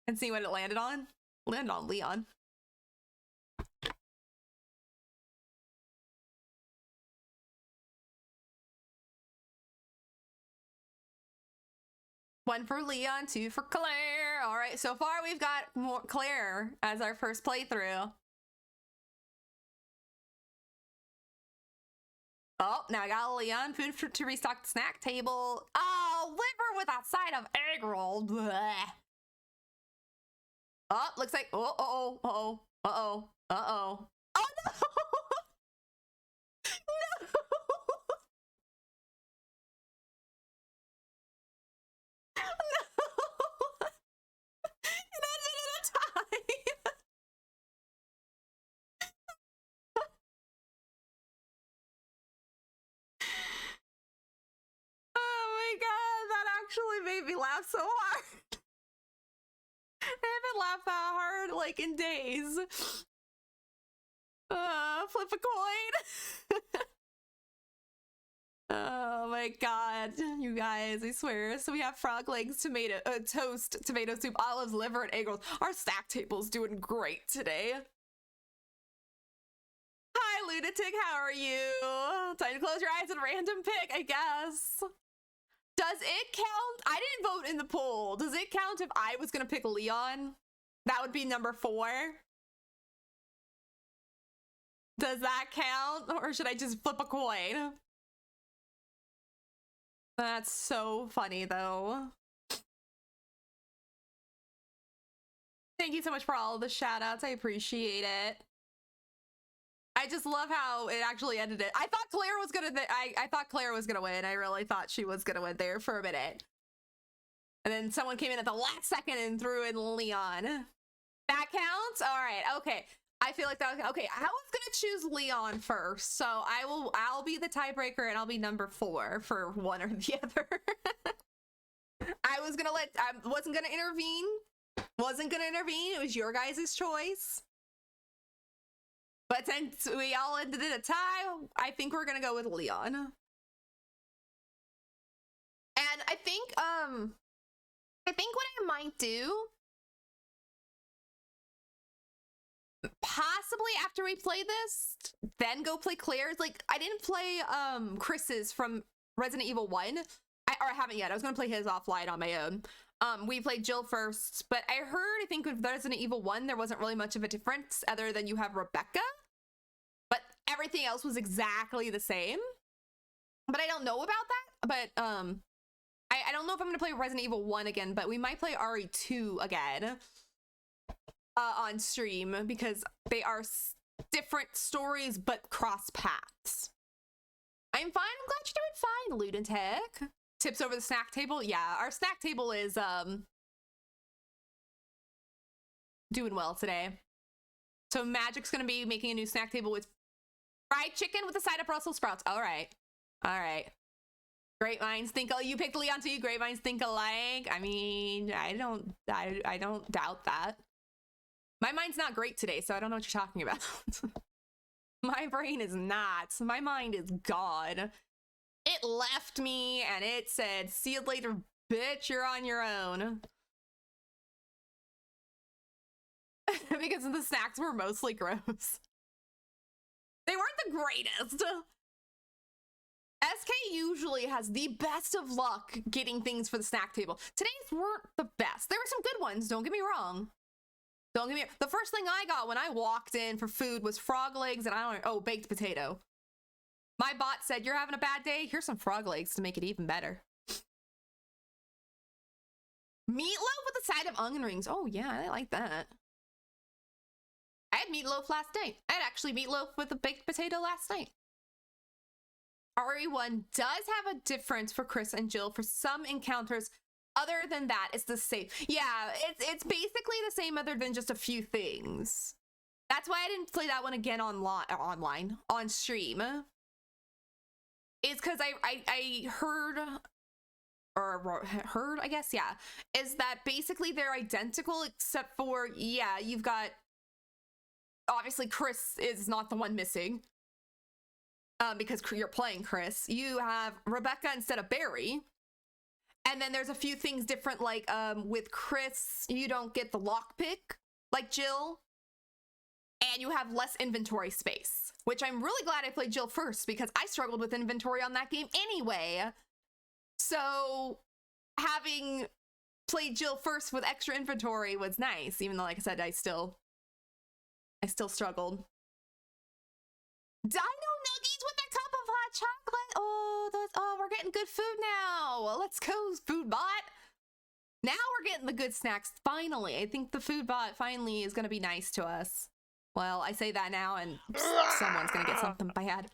and see what it landed on. Landed on Leon. One for Leon, two for Claire. All right, so far we've got more Claire as our first playthrough. Oh, now I got Leon. Food to restock the snack table. Oh, liver with a side of egg roll. Blech. Oh, looks like, uh-oh. Oh, no! No! No! That did it a time! Oh my god, that actually made me laugh so hard. I haven't laughed that hard like in days. Flip a coin. Oh my god, you guys, I swear. So we have frog legs, toast, tomato soup, olives, liver, and egg rolls. Our stack table's doing great today. Hi, Lunatic, how are you? Time to close your eyes and random pick, I guess. Does it count? I didn't vote in the poll. Does it count if I was gonna pick Leon? That would be number 4. Does that count? Or should I just flip a coin? That's so funny, though. Thank you so much for all of the shout outs. I appreciate it. I just love how it actually ended it. I thought Claire was gonna I thought Claire was gonna win. I really thought she was gonna win there for a minute. And then someone came in at the last second and threw in Leon. That counts? All right, okay. I feel like that was okay. I was gonna choose Leon first, so I'll be the tiebreaker and I'll be number 4 for one or the other. I wasn't gonna intervene. Wasn't gonna intervene. It was your guys' choice. But since we all ended in a tie, I think we're gonna go with Leon. And I think what I might do, possibly after we play this, then go play Claire's. Like, I didn't play Chris's from Resident Evil 1. I haven't yet. I was gonna play his offline on my own. We played Jill first, but I think with Resident Evil 1, there wasn't really much of a difference other than you have Rebecca, but everything else was exactly the same. But I don't know about that. But I don't know if I'm gonna play Resident Evil 1 again, but we might play RE2 again on stream because they are different stories but cross paths. I'm fine. I'm glad you're doing fine, Lunatic. Tips over the snack table? Yeah, our snack table is doing well today. So Magic's gonna be making a new snack table with fried chicken with a side of Brussels sprouts. All right. Great minds think. You picked Leon too. Great minds think alike. I mean, I don't doubt that. My mind's not great today, so I don't know what you're talking about. My brain is not. My mind is gone. It left me and it said, "See you later, bitch. You're on your own." Because the snacks were mostly gross. They weren't the greatest. SK usually has the best of luck getting things for the snack table. Today's weren't the best. There were some good ones, don't get me wrong. The first thing I got when I walked in for food was frog legs and baked potato. My bot said, "You're having a bad day? Here's some frog legs to make it even better." Meatloaf with a side of onion rings. Oh yeah, I like that. I had meatloaf last night. I had actually meatloaf with a baked potato last night. RE1 does have a difference for Chris and Jill for some encounters. Other than that, it's the same. Yeah, it's basically the same other than just a few things. That's why I didn't play that one again on stream. It's because I heard, I guess, yeah, is that basically they're identical except for, yeah, you've got, obviously Chris is not the one missing. Because you're playing Chris. You have Rebecca instead of Barry. And then there's a few things different, like with Chris, you don't get the lockpick like Jill. And you have less inventory space, which I'm really glad I played Jill first because I struggled with inventory on that game anyway. So having played Jill first with extra inventory was nice, even though, like I said, I still struggled. Dino nuggies with their cup of hot chocolate. Oh, we're getting good food now. Well, let's go, food bot. Now we're getting the good snacks. Finally, I think the food bot finally is going to be nice to us. Well, I say that now, and someone's going to get something bad.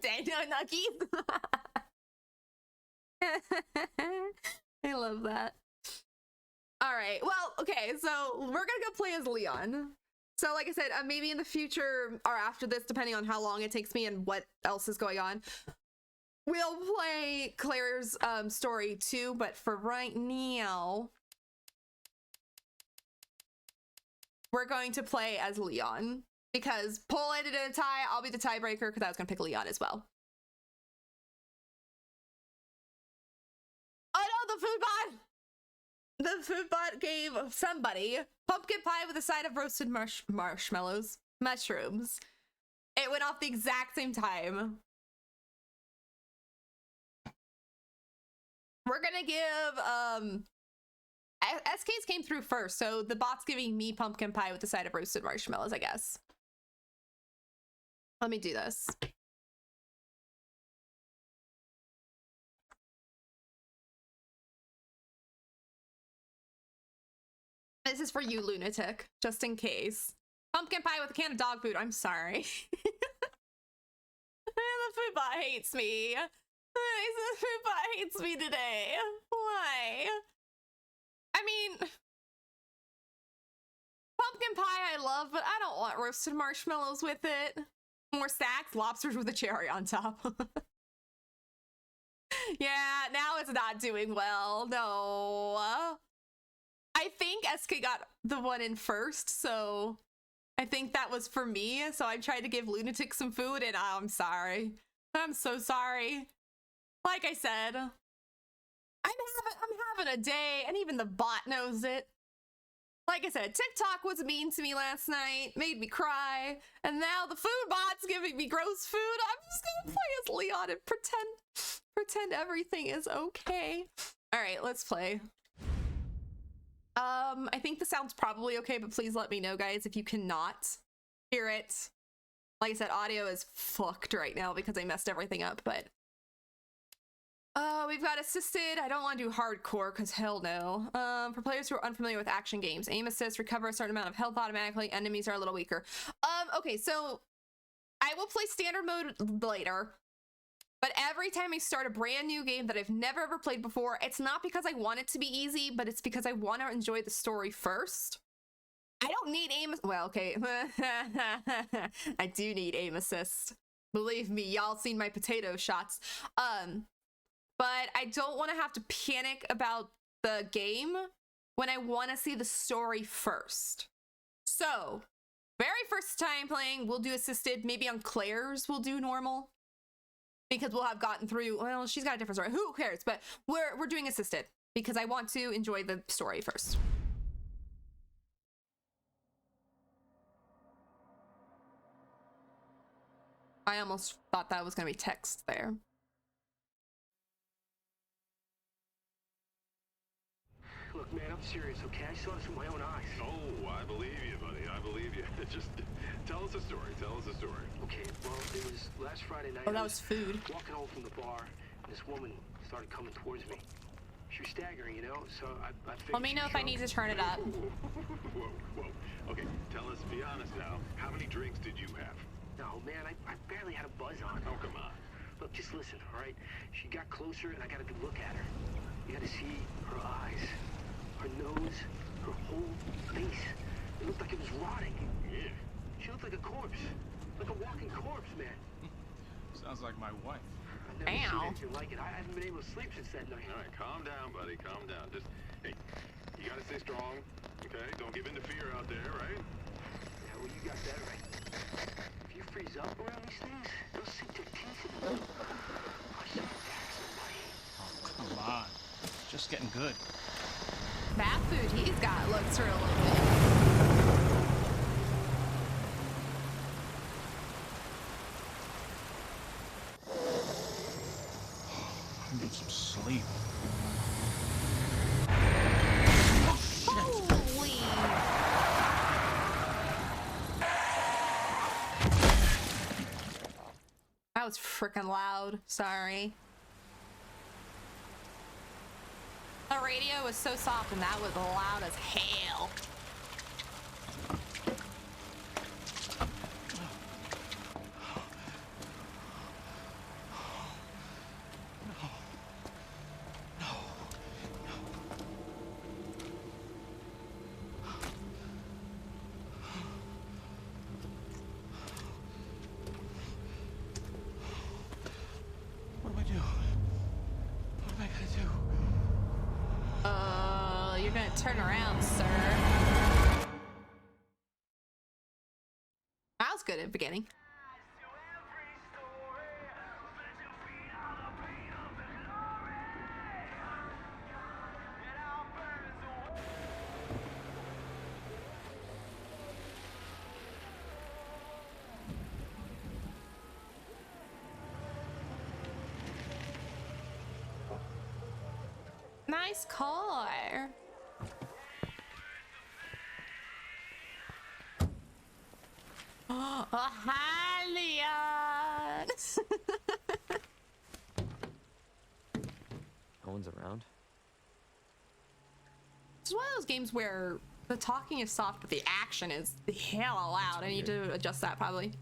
Dino nuggies. I love that. All right. Well, okay. So we're going to go play as Leon. So like I said, maybe in the future or after this, depending on how long it takes me and what else is going on, we'll play Claire's story too. But for right now, we're going to play as Leon because Paul ended in a tie. I'll be the tiebreaker because I was going to pick Leon as well. Oh no, the food bot! The food bot gave somebody pumpkin pie with a side of roasted mushrooms. It went off the exact same time. We're gonna give, SK's came through first, so the bot's giving me pumpkin pie with a side of roasted marshmallows, I guess. Let me do this. This is for you, Lunatic, just in case. Pumpkin pie with a can of dog food. I'm sorry. The food bot hates me. The food bot hates me today. Why? I mean, pumpkin pie I love, but I don't want roasted marshmallows with it. More stacks, lobsters with a cherry on top. Yeah, now it's not doing well. No. I think SK got the one in first, so I think that was for me, so I tried to give Lunatic some food, and I'm sorry. I'm so sorry. Like I said, I'm having a day, and even the bot knows it. Like I said, TikTok was mean to me last night, made me cry, and now the food bot's giving me gross food. I'm just gonna play as Leon and pretend everything is okay. All right, let's play. I think the sound's probably okay, but please let me know, guys, if you cannot hear it. Like I said, audio is fucked right now because I messed everything up, but we've got assisted. I don't want to do hardcore because hell no. For players who are unfamiliar with action games, aim assist, recover a certain amount of health automatically. Enemies are a little weaker. Okay, so I will play standard mode later. But every time I start a brand new game that I've never ever played before, it's not because I want it to be easy, but it's because I want to enjoy the story first. I don't need aim. Well, okay. I do need aim assist. Believe me, y'all seen my potato shots. But I don't want to have to panic about the game when I want to see the story first. So, very first time playing, we'll do assisted. Maybe on Claire's, we'll do normal. Because we'll have gotten through, well, she's got a different story. Who cares? But we're doing assisted because I want to enjoy the story first. I almost thought that was going to be text there. Look, man, I'm serious, okay? I saw this with my own eyes. Oh, I believe you, buddy. I believe you. Just tell us a story. Tell us a story. Okay, well, it was last Friday night. Oh, that was food. Walking home from the bar, and this woman started coming towards me. She was staggering, you know, so I figured. Let me know if I need to turn it up. Whoa. Okay, tell us, be honest now. How many drinks did you have? No, man, I barely had a buzz on. Oh, come on. Look, just listen, all right? She got closer, and I got a good look at her. You got to see her eyes, her nose, her whole face. It looked like it was rotting. Yeah. She looked like a corpse. Like a walking corpse, man. Sounds like my wife. I've never seen anything like it. I haven't been able to sleep since that night. All right, calm down, buddy. Calm down. Just, hey, you gotta stay strong, okay? Don't give in to fear out there, right? Yeah, well, you got that right. If you freeze up around these things, they'll sink their teeth in you. I should attack somebody. Oh, come on. It's just getting good. That food he's got looks really good. I need some sleep. Holy! That was freaking loud. Sorry. The radio was so soft and that was loud as hell. What do I do? What am I gonna do? You're gonna turn around, sir. That was good at the beginning. Nice car. Oh, hi, Leon. No one's around. It's one of those games where the talking is soft, but the action is hella loud. I need to adjust that probably.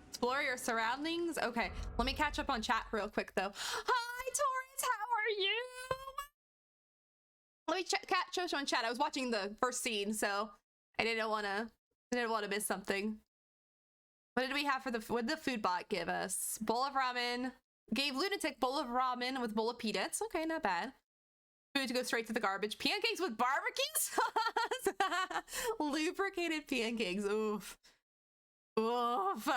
Explore your surroundings. Okay, let me catch up on chat real quick though. Hi, Taurus, how are you? Let me show in chat. I was watching the first scene, so I didn't want to miss something. What did we have for what did the food bot give us? Bowl of ramen. Gave Lunatic bowl of ramen with bowl of peanuts. Okay, not bad. Food to go straight to the garbage. Pancakes with barbecue sauce. Lubricated pancakes. Oof. Oof.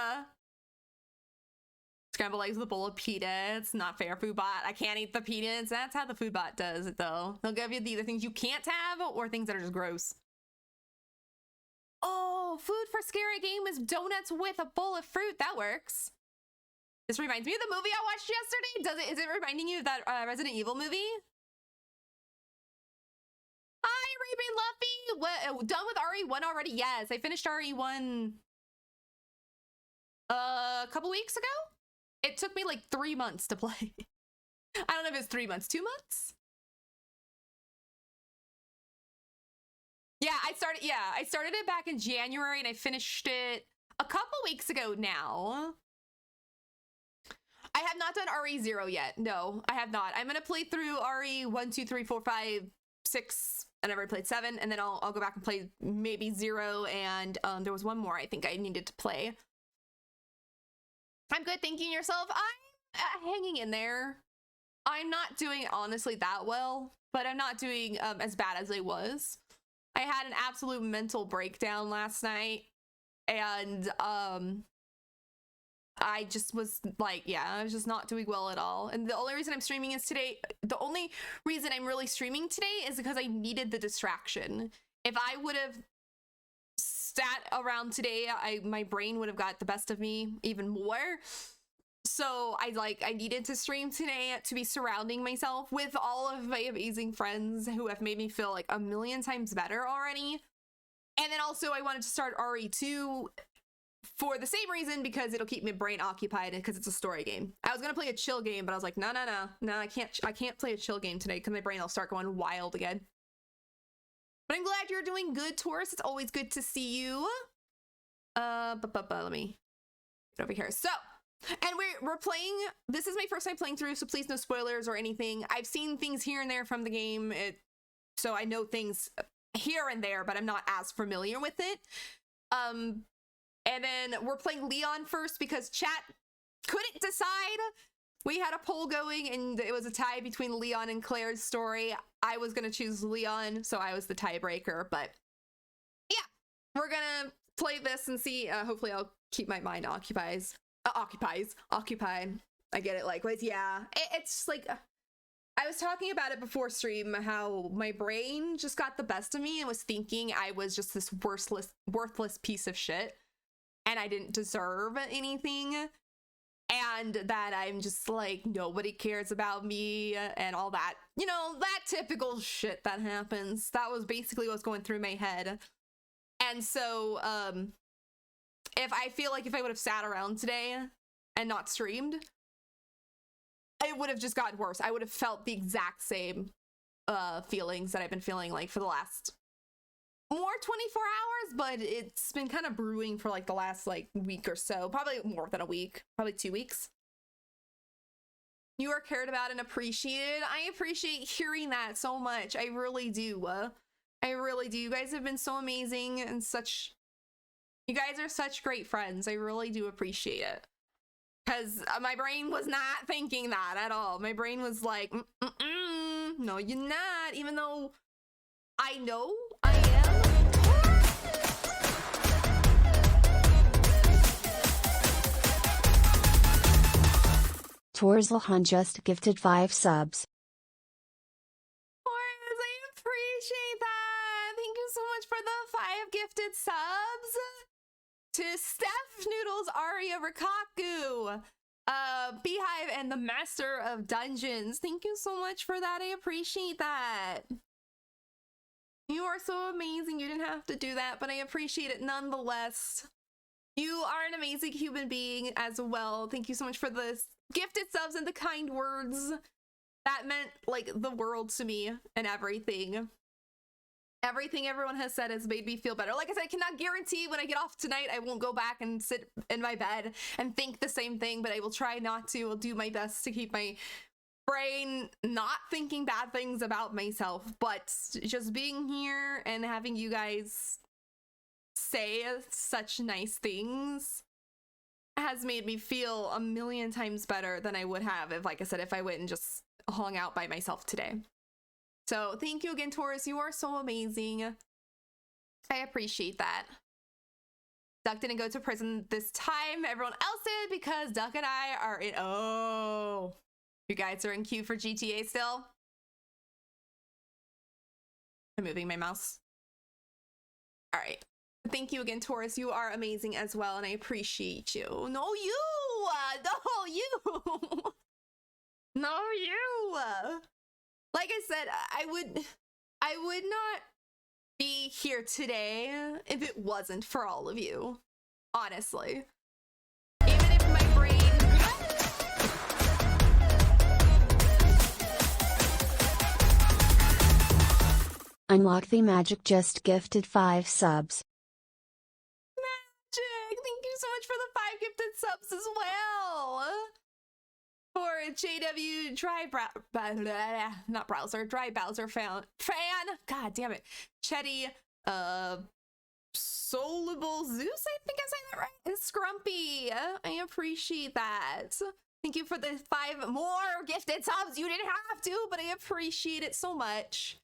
Scrambled eggs with a bowl of peanuts. Not fair, food bot. I can't eat the peanuts. That's how the food bot does it, though. They'll give you either things you can't have or things that are just gross. Oh, food for scary game is donuts with a bowl of fruit. That works. This reminds me of the movie I watched yesterday. Is it reminding you of that Resident Evil movie? Hi, Raven Luffy. What, done with RE1 already? Yes, I finished RE1 a couple weeks ago. It took me like 3 months to play. I don't know if it's 3 months, 2 months. Yeah, I started it back in January and I finished it a couple weeks ago now. I have not done RE0 yet. No, I have not. I'm gonna play through RE1, 2, 3, 4, 5, 6. I never played 7, and then I'll go back and play maybe 0, and there was one more I think I needed to play. I'm good, thanking yourself. I'm hanging in there. I'm not doing honestly that well, but I'm not doing as bad as I was. I had an absolute mental breakdown last night, and I just was like, yeah, I was just not doing well at all. And the only reason I'm streaming is today. The only reason I'm really streaming today is because I needed the distraction. If I would have sat around today, my brain would have got the best of me even more. So I needed to stream today to be surrounding myself with all of my amazing friends who have made me feel like a million times better already. And then also I wanted to start RE2 for the same reason, because it'll keep my brain occupied because it's a story game. I was gonna play a chill game, but I was like, no, I can't play a chill game today because my brain will start going wild again. But I'm glad you're doing good, Taurus. It's always good to see you. Let me get over here. So, and we're playing, this is my first time playing through, so please no spoilers or anything. I've seen things here and there from the game, so I know things here and there, but I'm not as familiar with it. And then we're playing Leon first because chat couldn't decide. We had a poll going and it was a tie between Leon and Claire's story. I was going to choose Leon, so I was the tiebreaker. But yeah, we're going to play this and see. Hopefully I'll keep my mind occupied. I get it. Likewise. Yeah, it's like, I was talking about it before stream, how my brain just got the best of me and was thinking I was just this worthless piece of shit. And I didn't deserve anything, and that I'm just like, nobody cares about me and all that, you know, that typical shit that happens. That was basically what's going through my head. And so if I feel like if I would have sat around today and not streamed, it would have just gotten worse. I would have felt the exact same feelings that I've been feeling like for the last more 24 hours, but it's been kind of brewing for like the last like week or so, probably more than a week, probably 2 weeks. You are cared about and appreciated. I appreciate hearing that so much. I really do. I really do. You guys have been so amazing and you guys are such great friends. I really do appreciate it. Because my brain was not thinking that at all. My brain was like, no, you're not, even though I know I am. Torzlahan just gifted 5 subs. Torres, I appreciate that. Thank you so much for the 5 gifted subs. To Steph Noodles, Aria Rikaku, Beehive, and the Master of Dungeons. Thank you so much for that. I appreciate that. You are so amazing. You didn't have to do that, but I appreciate it nonetheless. You are an amazing human being as well. Thank you so much for the gifted subs and the kind words. That meant like the world to me, and everything. Everything everyone has said has made me feel better. Like I said, I cannot guarantee when I get off tonight I won't go back and sit in my bed and think the same thing, but I will try not to. I'll do my best to keep my brain not thinking bad things about myself, but just being here and having you guys say such nice things has made me feel a million times better than I would have if, like I said, if I went and just hung out by myself today. So thank you again, Taurus. You are so amazing. I appreciate that. Duck didn't go to prison this time. Everyone else did because Duck and I are in... Oh, you guys are in queue for GTA still? I'm moving my mouse. All right. Thank you again, Taurus. You are amazing as well, and I appreciate you. No, you! No, you! No, you! Like I said, I would not be here today if it wasn't for all of you. Honestly. Even if my brain... Unlock the Magic just gifted 5 subs. Magic! Thank you so much for the 5 gifted subs as well! For JW Dry Bowser fan. God damn it. Chetty, Soulable Zeus, I think I say that right. And Scrumpy. I appreciate that. Thank you for the 5 more gifted subs. You didn't have to, but I appreciate it so much.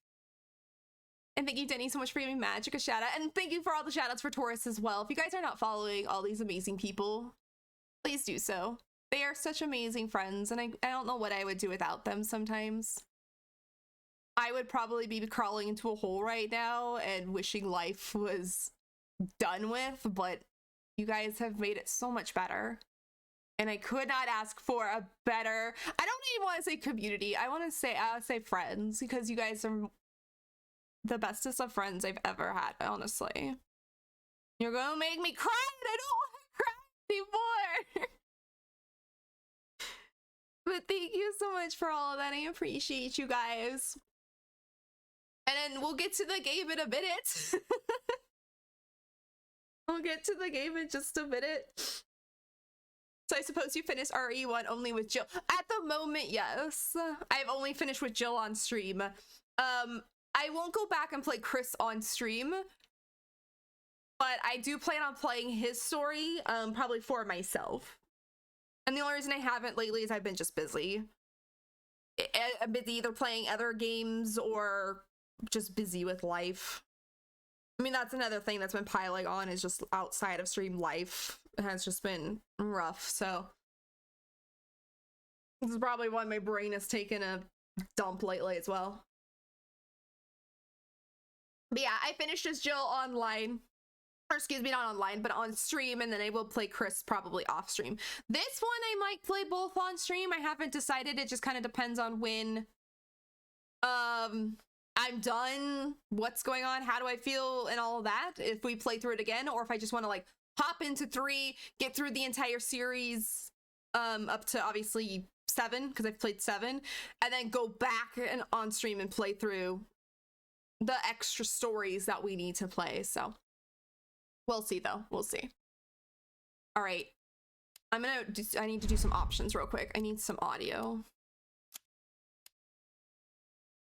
And thank you, Denny, so much for giving Magic a shout out. And thank you for all the shout outs for Taurus as well. If you guys are not following all these amazing people, please do so. They are such amazing friends, and I don't know what I would do without them sometimes. I would probably be crawling into a hole right now and wishing life was done with, but you guys have made it so much better. And I could not ask for a better... I don't even want to say community. I want to say friends, because you guys are the bestest of friends I've ever had, honestly. You're gonna make me cry, and I don't want to cry anymore. But thank you so much for all of that. I appreciate you guys. And then we'll get to the game in a minute. We'll get to the game in just a minute. So I suppose you finished RE1 only with Jill. At the moment, yes. I've only finished with Jill on stream. I won't go back and play Chris on stream. But I do plan on playing his story, probably for myself. And the only reason I haven't lately is I've been just busy. I'm busy either playing other games or just busy with life. I mean, that's another thing that's been piling on, is just outside of stream life. It has just been rough, so. This is probably why my brain has taken a dump lately as well. But yeah, I finished as Jill online. Or excuse me, not online, but on stream, and then I will play Chris probably off stream. This one I might play both on stream. I haven't decided. It just kind of depends on when I'm done, what's going on, how do I feel, and all of that. If we play through it again, or if I just want to like hop into 3, get through the entire series up to obviously 7, because I've played 7, and then go back and on stream and play through the extra stories that we need to play. So we'll see, though. We'll see. All right. I need to do some options real quick. I need some audio.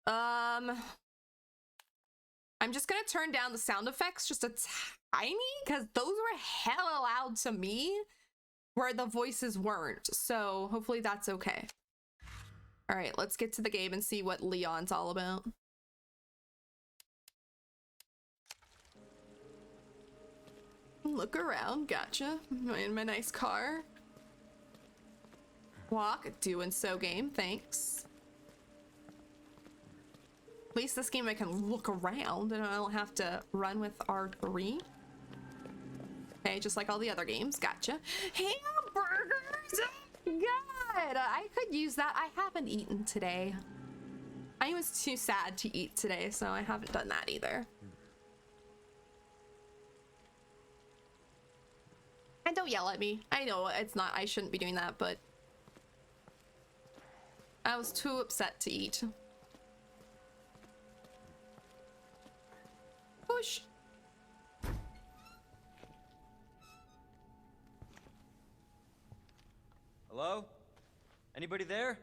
I'm just gonna turn down the sound effects just a tiny, because those were hella loud to me, where the voices weren't. So hopefully that's okay. All right, let's get to the game and see what Leon's all about. Look around, gotcha. In my nice car. Walk, doing so game, thanks. At least this game I can look around and I don't have to run with R3. Okay, just like all the other games, gotcha. Hamburgers! God, I could use that. I haven't eaten today. I was too sad to eat today, so I haven't done that either. And don't yell at me. I know it's not, I shouldn't be doing that, but I was too upset to eat. Push. Hello? Anybody there?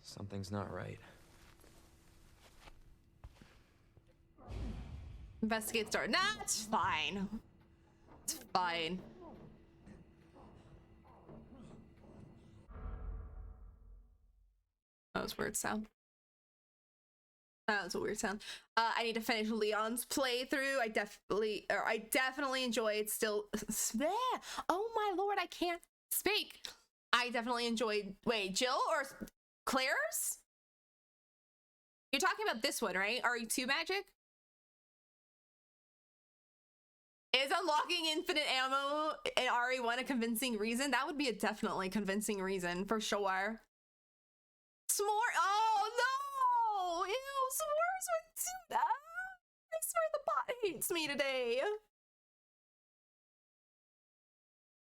Something's not right. Investigate start. Nah, it's fine. It's fine. That was a weird sound. That was a weird sound. I need to finish Leon's playthrough. I definitely enjoy it still. Oh my lord, I can't speak. I definitely enjoyed. Wait, Jill or Claire's? You're talking about this one, right? RE2 Magic? Is unlocking infinite ammo in RE1 a convincing reason? That would be a definitely convincing reason for sure. S'more. Oh no! Ew, s'mores with tuna. I swear the bot hates me today.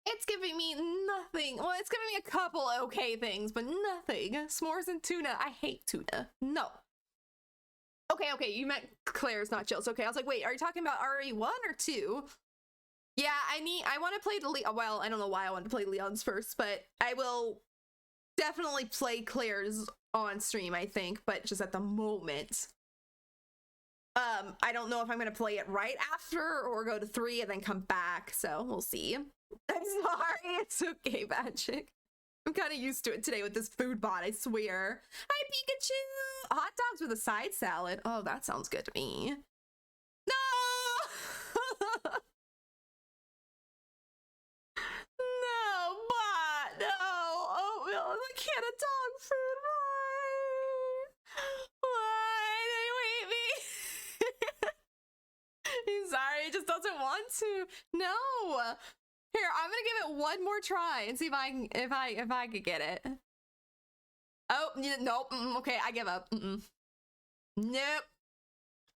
It's giving me nothing. Well, it's giving me a couple okay things, but nothing. S'mores and tuna. I hate tuna. No. Okay, you meant Claire's, not Jill's. Okay, I was like, wait, are you talking about RE1 or 2? Yeah, I want to play the well, I don't know why I want to play Leon's first, but I will definitely play Claire's on stream, I think, but just at the moment. I don't know if I'm going to play it right after or go to 3 and then come back, so we'll see. I'm sorry, it's okay, Magic. I'm kind of used to it today with this food bot, I swear. Hi, Pikachu! Hot dogs with a side salad. Oh, that sounds good to me. No! No, bot! No! Oh, no, I can't have dog food. Why? Why? They hate me. I'm sorry, it just doesn't want to. No! Here, I'm gonna give it one more try and see if I could get it. Oh, nope. Okay, I give up. Nope.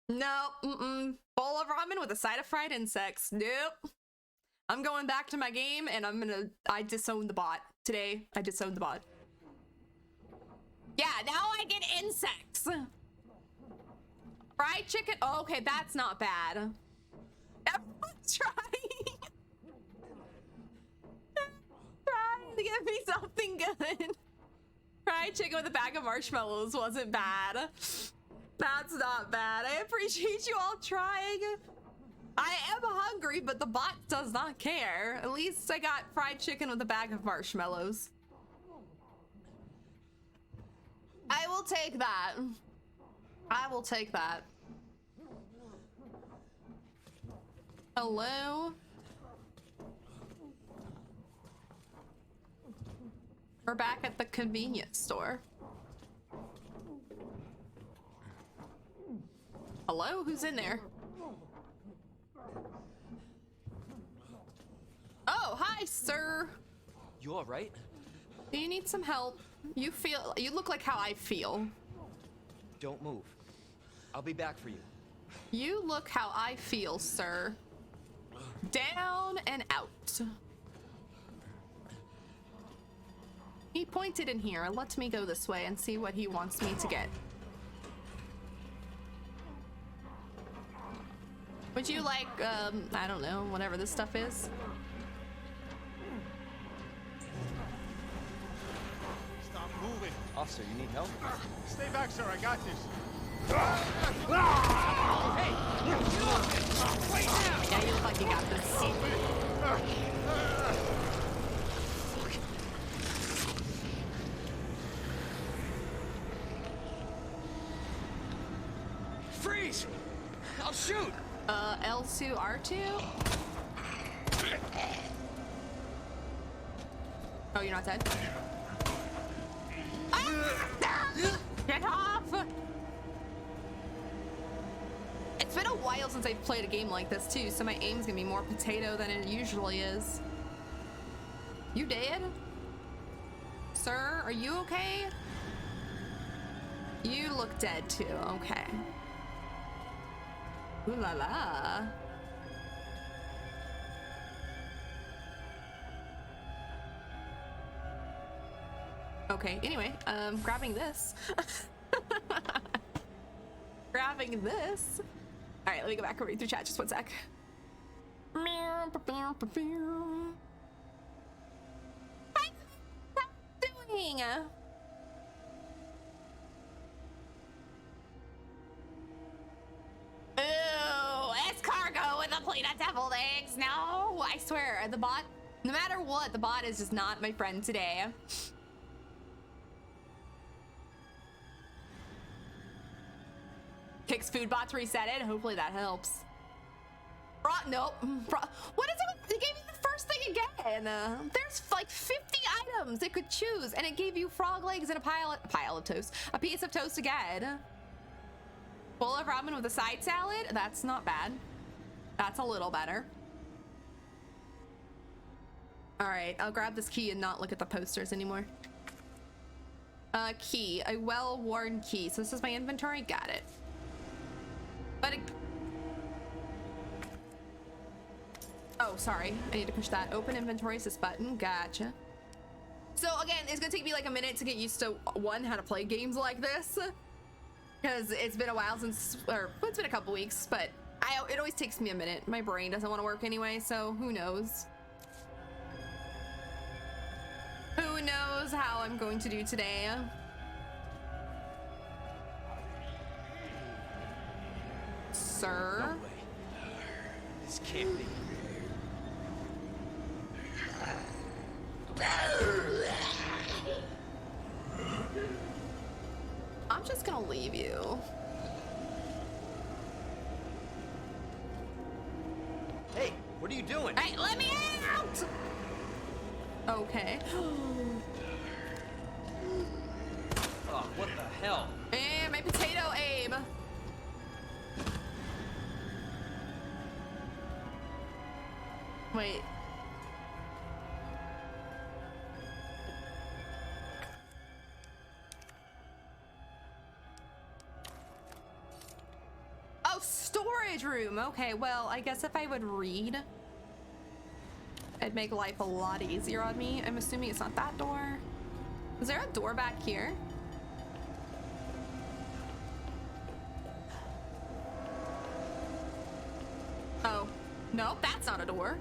Nope. Bowl of ramen with a side of fried insects. Nope. I'm going back to my game and I disowned the bot. Today, I disowned the bot. Yeah, now I get insects. Fried chicken. Oh, okay, that's not bad. Everyone's trying. Trying to give me something good. Fried chicken with a bag of marshmallows wasn't bad. That's not bad. I appreciate you all trying. I am hungry, but the bot does not care. At least I got fried chicken with a bag of marshmallows. I will take that. I will take that. Hello? We're back at the convenience store. Hello? Who's in there? Oh, hi, sir. You all right? Do you need some help? You look like how I feel. Don't move. I'll be back for you. You look how I feel, sir. Down and out. He pointed in here. Let me go this way and see what he wants me to get. Would you like, I don't know, whatever this stuff is? Stop moving. Officer, you need help? Stay back, sir. I got this. Hey! Wait now! Yeah, you look like you got this. Freeze! I'll shoot! L2, R2? Oh, you're not dead? Ah! Get off! It's been a while since I've played a game like this too, so my aim's gonna be more potato than it usually is. You dead? Sir, are you okay? You look dead too, okay. Ooh la la. Okay, anyway, grabbing this. Grabbing this. All right, let me go back and read through chat just one sec. Meow. doing? Ooh, it's cargo with a plate of deviled eggs. No, I swear, the bot, no matter what, the bot is just not my friend today. Kicks food bot to reset it. Hopefully that helps. Nope. What is it? It gave me the first thing again. There's like 50 items it could choose, and it gave you frog legs and a pile of toast. A piece of toast again. Bowl of ramen with a side salad. That's not bad. That's a little better. All right, I'll grab this key and not look at the posters anymore. Key, a well-worn key. So this is my inventory. Got it. But it... Oh, sorry. I need to push that. Open inventory is this button. Gotcha. So again, it's gonna take me like a minute to get used to how to play games like this, because it's been a while since, or it's been a couple weeks, but it always takes me a minute. My brain doesn't want to work anyway, so who knows? Who knows how I'm going to do today? Sir? No way. This can't be. I'm just gonna leave you. Hey, what are you doing? Hey, let me out! Okay. Oh, what the hell? And my potato, Abe. Wait. Oh, storage room. Okay, well, I guess if I would read, it'd make life a lot easier on me. I'm assuming it's not that door. Is there a door back here? Oh, no, that's not a door.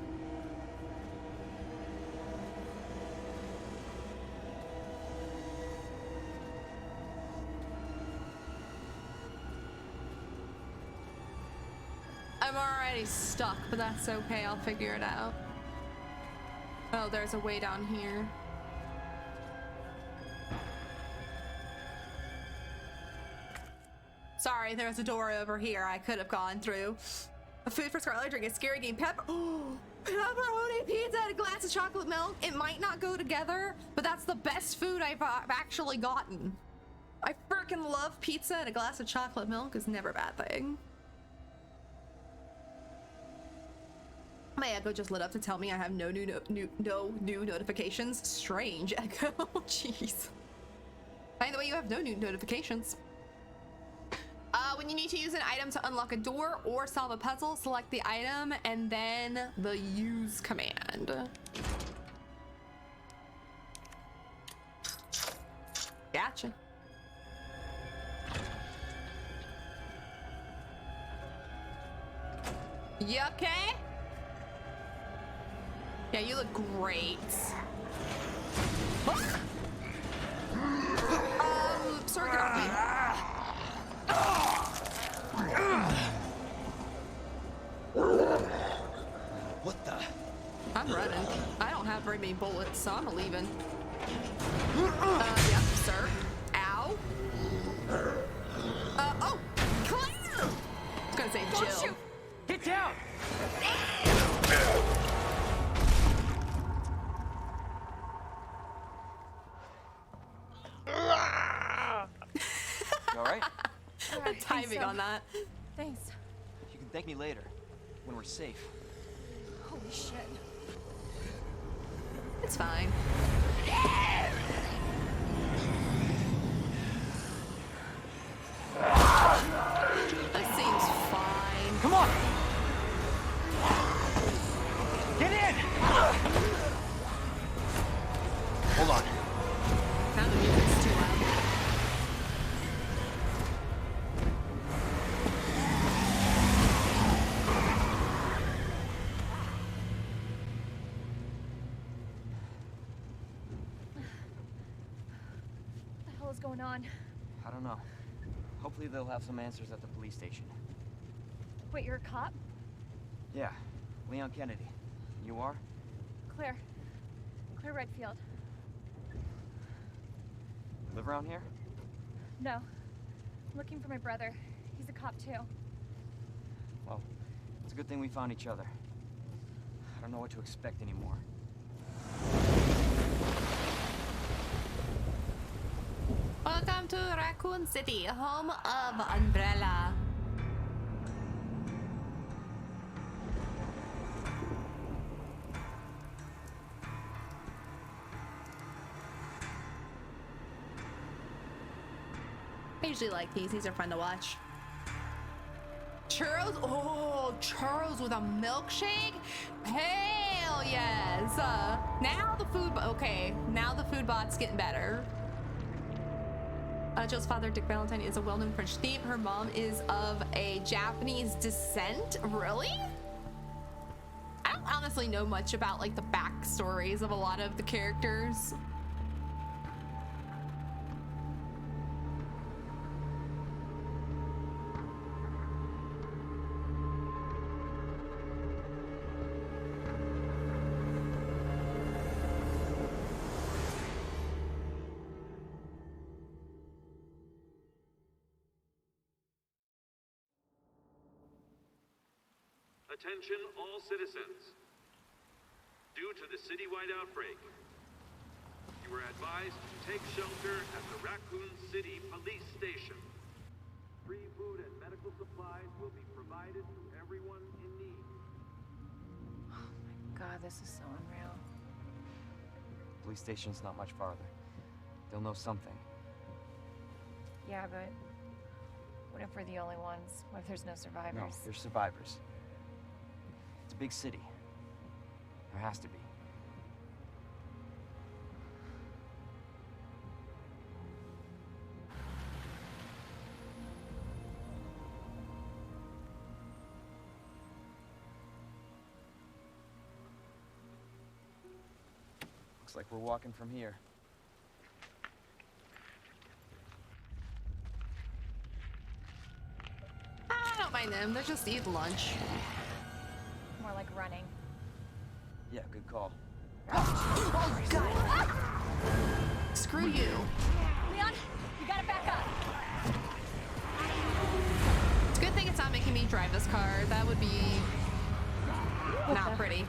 I'm already stuck, but that's okay. I'll figure it out. Oh, there's a way down here. Sorry, there's a door over here I could have gone through. A food for Scarlet, drink a scary game. Pepperoni pizza and a glass of chocolate milk. It might not go together, but that's the best food I've actually gotten. I freaking love pizza, and a glass of chocolate milk is never a bad thing. My Echo just lit up to tell me I have no new notifications. Strange, Echo. Jeez. By the way, you have no new notifications. When you need to use an item to unlock a door or solve a puzzle, select the item and then the use command. Gotcha. You okay? Yeah, you look great. Sir, get off me. What the? I'm running. I don't have very many bullets, so I'm leaving. Yep, sir. Ow. Oh, Claire! I was gonna say Jill. Don't shoot! Get down! You all right? The timing on that. Thanks. You can thank me later, when we're safe. Holy shit. It's fine. This seems fine. Come on! Get in! Hold on. Now the music's too loud. hell is going on? I don't know. Hopefully they'll have some answers at the police station. Wait, you're a cop? Yeah, Leon Kennedy. You are? Claire. Claire Redfield. Live around here? No. I'm looking for my brother. He's a cop too. Well, it's a good thing we found each other. I don't know what to expect anymore. Welcome to Raccoon City, home of Umbrella. I usually like these. These are fun to watch. Churros? Oh, churros with a milkshake? Hell yes. Now the food, okay, now the food bot's getting better. Joe's father, Dick Valentine, is a well-known French thief. Her mom is of a Japanese descent. Really? I don't honestly know much about like the backstories of a lot of the characters. Attention all citizens. Due to the citywide outbreak, you are advised to take shelter at the Raccoon City Police Station. Free food and medical supplies will be provided to everyone in need. Oh my god, this is so unreal. Police station's not much farther. They'll know something. Yeah, but what if we're the only ones? What if there's no survivors? No, there's survivors. It's a big city. There has to be. Looks like we're walking from here. I don't mind them. They're just eating lunch. More like running. Yeah, good call. Oh, God. Screw you. Leon, you gotta back up. It's a good thing it's not making me drive this car. That would be not pretty.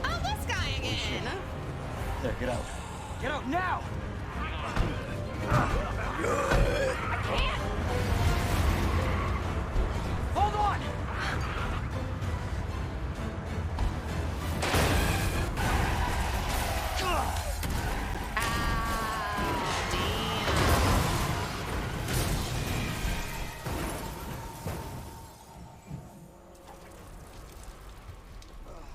Oh, this guy again. There, get out. Get out now! I can't! Hold on!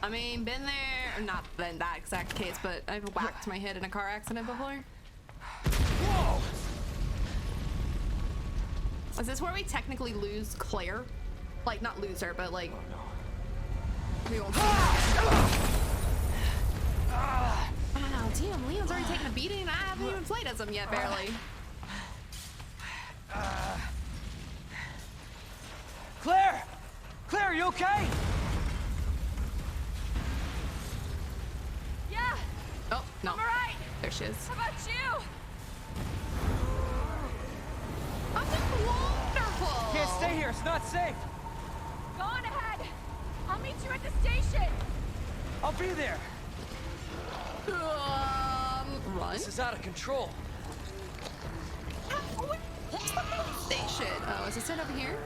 I mean, been there, or not in that exact case, but I've whacked my head in a car accident before. Whoa! Is this where we technically lose Claire? Like, not lose her, but like... We won't see her again. Wow, damn, Leon's already taken a beating and I haven't even played as him yet, barely. Claire! Claire, are you okay? Yeah! Oh, no. I'm alright! There she is. How about you? I'm doing wonderful! Can't stay here, it's not safe! Go on ahead! I'll meet you at the station! I'll be there! Run? This is out of control. What's the main station? Oh, is this it over here?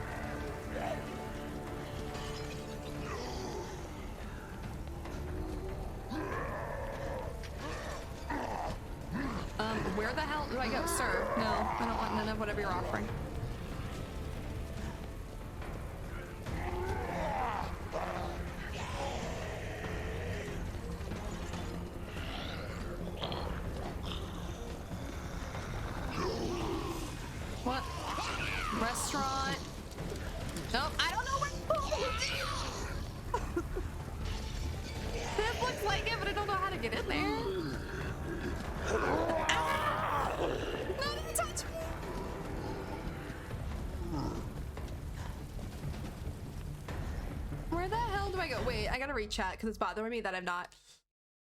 Where the hell do I go? Sir, no, I don't want none of whatever you're offering. What? Restaurant? Nope, I don't know where. This It looks like it, but I don't know how to get in there. Ah! No, don't touch me. Where the hell do I go? Wait, I gotta read chat because it's bothering me that I'm not.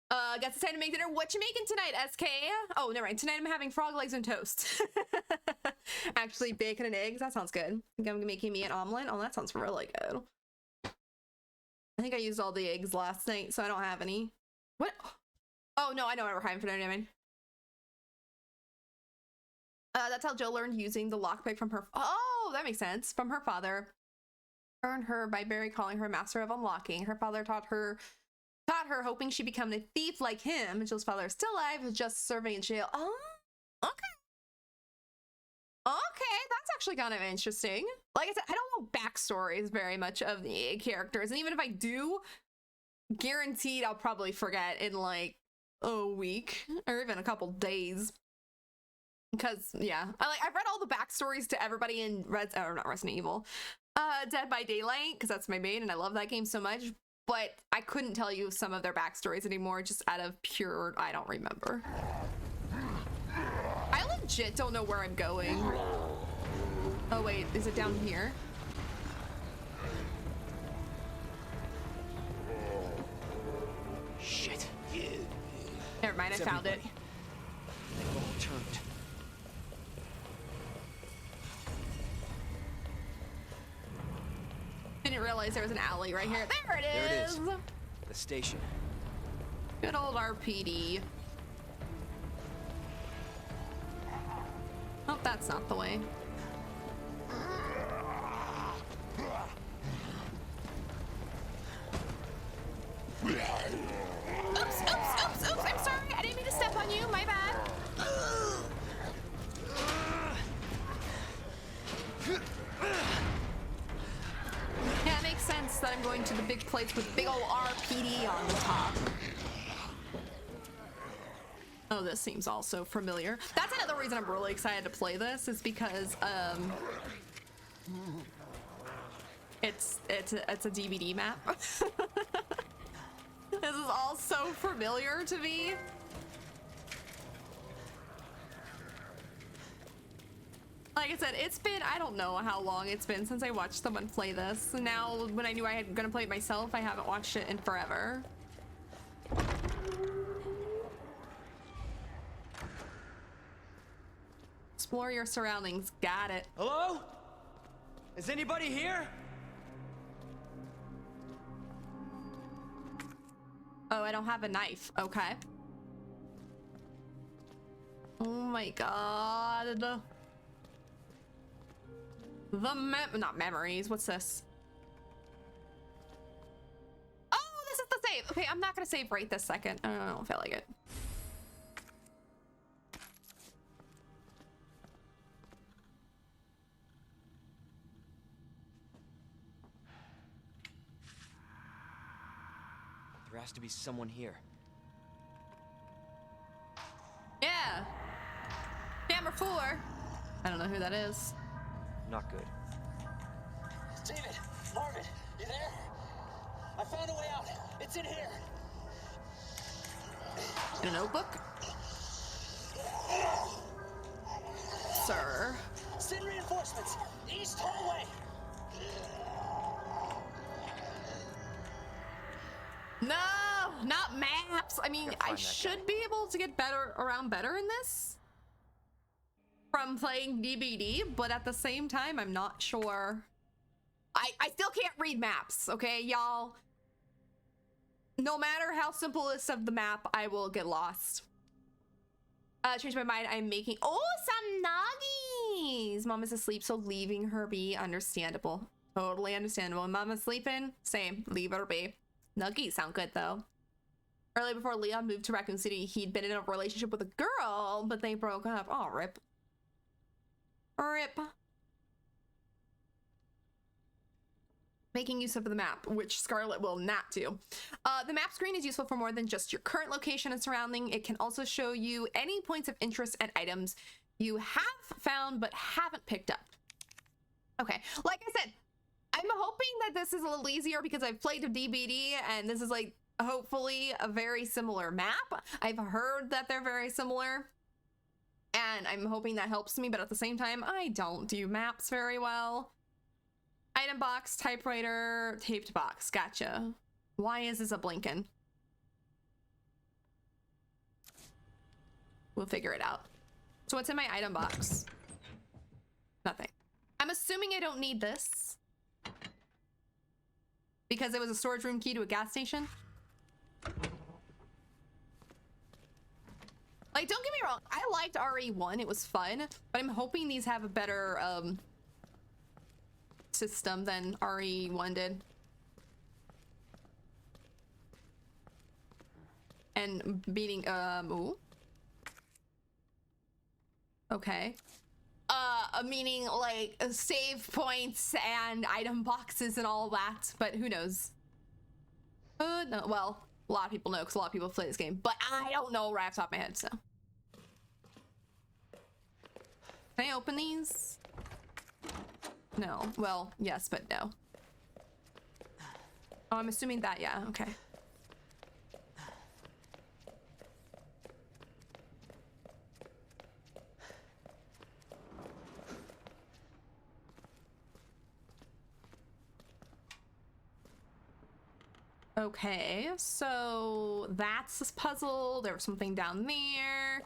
Got to say to make dinner. What you making tonight, SK? Oh, never mind. Tonight I'm having frog legs and toast. Actually, bacon and eggs. That sounds good. I'm gonna be making me an omelet. Oh, that sounds really good. I think I used all the eggs last night, so I don't have any. What? Oh, no, I know what we're having for dinner, I mean. That's how Jill learned using the lockpick from her. Oh, that makes sense. From her father. Earned her by Barry calling her master of unlocking. Her father taught her, hoping she become a thief like him. Jill's father is still alive, just serving in jail. Oh, okay. Okay, that's actually kind of interesting. Like I said, I don't know backstories very much of the characters, and even if I do, guaranteed I'll probably forget in like a week or even a couple days. Because yeah, I've read all the backstories to everybody in not Resident Evil, Dead by Daylight, because that's my main, and I love that game so much. But I couldn't tell you some of their backstories anymore, just out of pure I don't remember. I legit don't know where I'm going. Oh wait, is it down here? Shit. Never mind, I found it. They've all turned. Didn't realize there was an alley right here. There it is. The station. Good old RPD. Oh, that's not the way. Oops, I'm sorry. I didn't mean to step on you. My bad. Yeah, it makes sense that I'm going to the big place with big old RPD on the top. Oh, this seems also familiar. That's another reason I'm really excited to play this, is because it's a DVD map. This is all so familiar to me. Like I said, it's been, I don't know how long it's been since I watched someone play this. Now, when I knew I was gonna play it myself, I haven't watched it in forever. Explore your surroundings. Got it. Hello? Is anybody here? Oh, I don't have a knife. Okay. Oh my god. Not memories. What's this? Oh, this is the save. Okay, I'm not gonna save right this second. I don't feel like it. There has to be someone here. Yeah. Camera 4. I don't know who that is. Not good. David, Marvin, you there? I found a way out. It's in here. In a notebook? Sir. Send reinforcements. East hallway. No, not maps. I mean, I should be able to get around better in this from playing DBD, but at the same time, I'm not sure. I still can't read maps, okay, y'all? No matter how simple this of the map, I will get lost. Change my mind. I'm making some nuggies. Mom is asleep, so leaving her be. Understandable. Totally understandable. When Mama's sleeping, same. Leave her be. Nuggies sound good though. Early before Leon moved to Raccoon City, he'd been in a relationship with a girl, but they broke up. Oh, rip. Rip. Making use of the map, which Scarlet will not do. The map screen is useful for more than just your current location and surrounding. It can also show you any points of interest and items you have found but haven't picked up. Okay, like I said, I'm hoping that this is a little easier because I've played a DBD and this is like hopefully a very similar map. I've heard that they're very similar, and I'm hoping that helps me, but at the same time, I don't do maps very well. Item box, typewriter, taped box. Gotcha. Why is this a blinking? We'll figure it out. So what's in my item box? Nothing. I'm assuming I don't need this because it was a storage room key to a gas station. Like, don't get me wrong, I liked RE1, it was fun, but I'm hoping these have a better system than RE1 did. And beating, ooh. Okay. Meaning like save points and item boxes and all that, but who knows? No, well, a lot of people know because a lot of people play this game, but I don't know right off the top of my head, so. Can I open these? No. Well, yes, but no. Oh, I'm assuming that, yeah, okay. Okay, so that's this puzzle. There was something down there.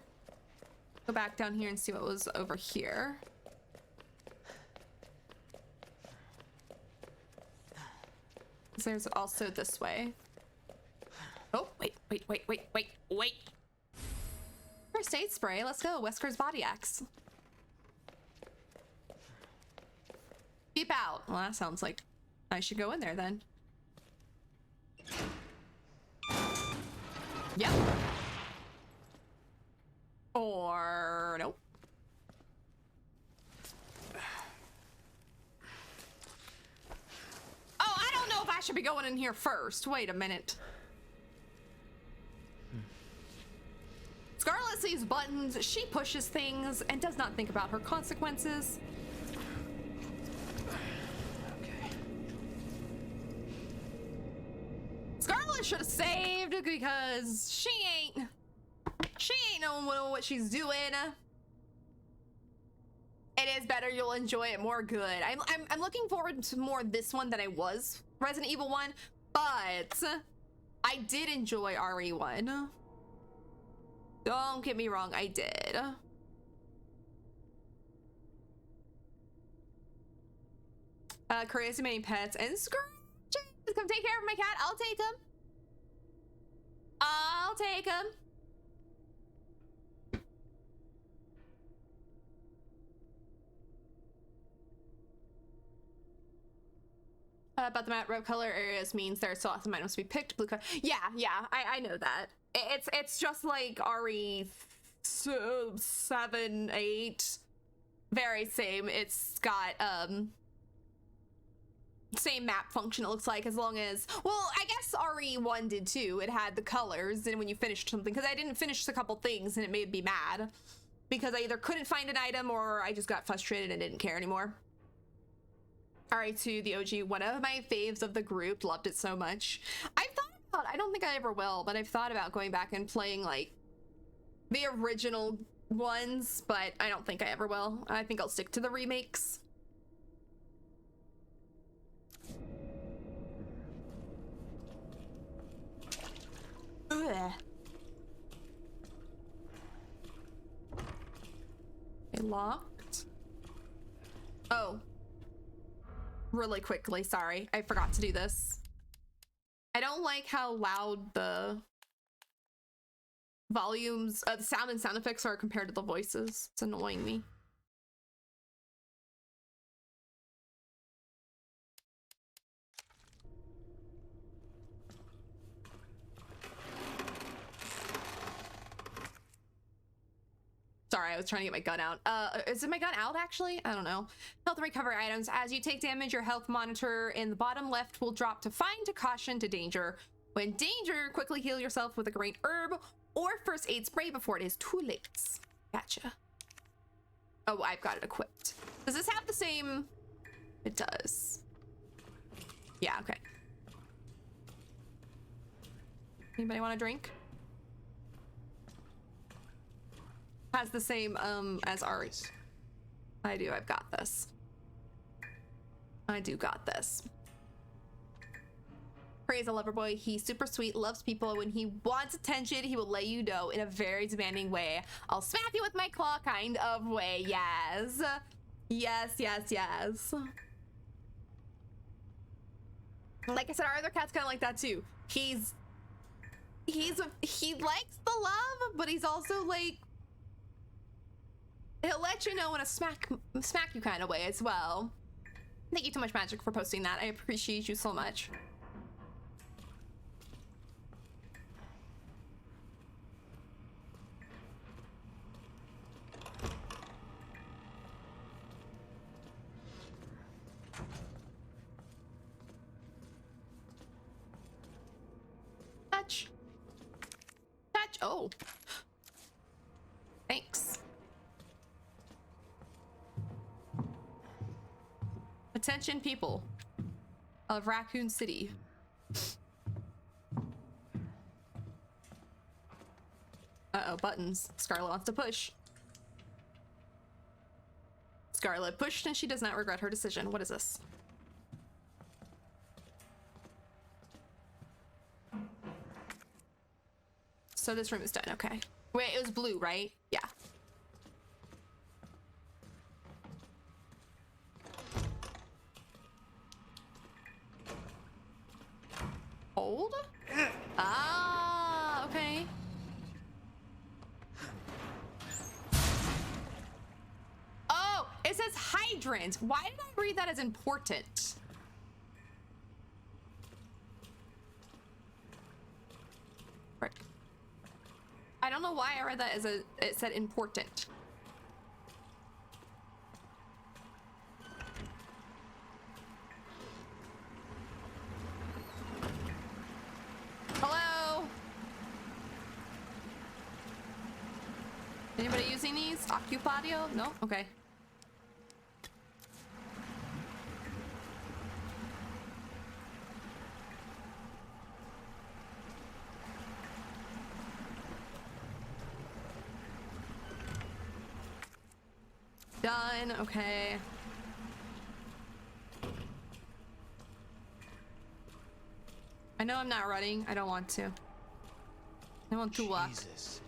Go back down here and see what was over here. There's also this way. Oh, wait. First aid spray, let's go. Wesker's body axe. Keep out. Well, that sounds like I should go in there then. Yep. Or nope. Oh, I don't know if I should be going in here first. Wait a minute. Scarlet sees buttons, she pushes things, and does not think about her consequences. Scarlet should have saved because she ain't knowing what she's doing. It is better, you'll enjoy it more. Good. I'm looking forward to more this one than I was Resident Evil 1, but I did enjoy RE1. Don't get me wrong, I did. Crazy many pets and scratches. Come take care of my cat. I'll take him. I'll take him. About the map, red color areas means there are still some items to be picked. Blue color. Yeah, I know that. It's just like RE 7, 8. Very same. It's got same map function, it looks like, as long as, well, I guess RE1 did too. It had the colors, and when you finished something, because I didn't finish a couple things and it made me mad because I either couldn't find an item or I just got frustrated and didn't care anymore. RE2, the OG, one of my faves of the group, loved it so much. I've thought about, I don't think I ever will, but I've thought about going back and playing like the original ones, but I don't think I ever will. I think I'll stick to the remakes. Ugh. Okay, locked. Oh. Really quickly, sorry. I forgot to do this. I don't like how loud the volumes, the sound and sound effects are compared to the voices. It's annoying me. Sorry, I was trying to get my gun out. Is it my gun out, actually? I don't know. Health and recovery items. As you take damage, your health monitor in the bottom left will drop to fine, to caution, to danger. When danger, quickly heal yourself with a green herb or first aid spray before it is too late. Gotcha. Oh, I've got it equipped. Does this have the same? It does. Yeah, okay. Anybody want a drink? Has the same as Ari's. I do. I've got this. I do got this. Praise a lover boy. He's super sweet, loves people. When he wants attention, he will let you know in a very demanding way. I'll smack you with my claw kind of way. Yes. Yes, yes, yes. Like I said, our other cat's kind of like that too. He likes the love, but he's also like, he'll let you know in a smack you kind of way as well. Thank you so much, Magic, for posting that. I appreciate you so much. Touch. Touch. Oh. Thanks. Attention people of Raccoon City. Uh-oh, buttons. Scarlet wants to push. Scarlet pushed and she does not regret her decision. What is this? So this room is done, okay. Wait, it was blue, right? Yeah. Hold? Ah, okay. Oh, it says hydrant. Why did I read that as important? Frick. I don't know why I read that as it said important. Hello? Anybody using these? Occupadio? No? Okay. Done. Okay. I know I'm not running. I don't want to. I want to walk. Jesus.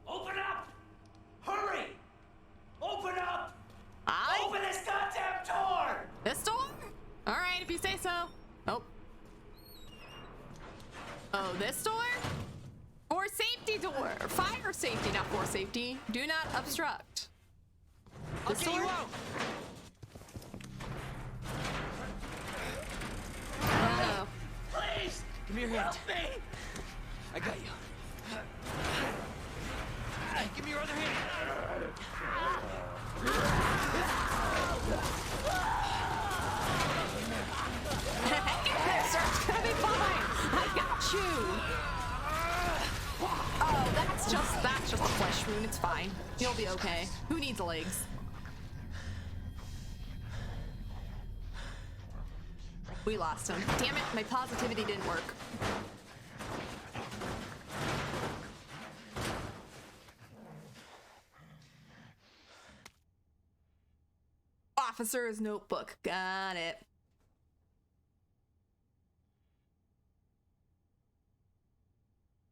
Open up! Hurry! Open up! I? Open this goddamn door! This door? All right, if you say so. Oh. Oh, this door? For safety door. Fire safety, not for safety. Do not obstruct. I'll get you out. Oh. Please! Give me your hand. Help me! I got you. Hey, give me your other hand. It's gonna be fine. I got you. Oh, that's just a flesh wound. It's fine. You'll be okay. Who needs legs? We lost him. Damn it, my positivity didn't work. Officer's notebook. Got it.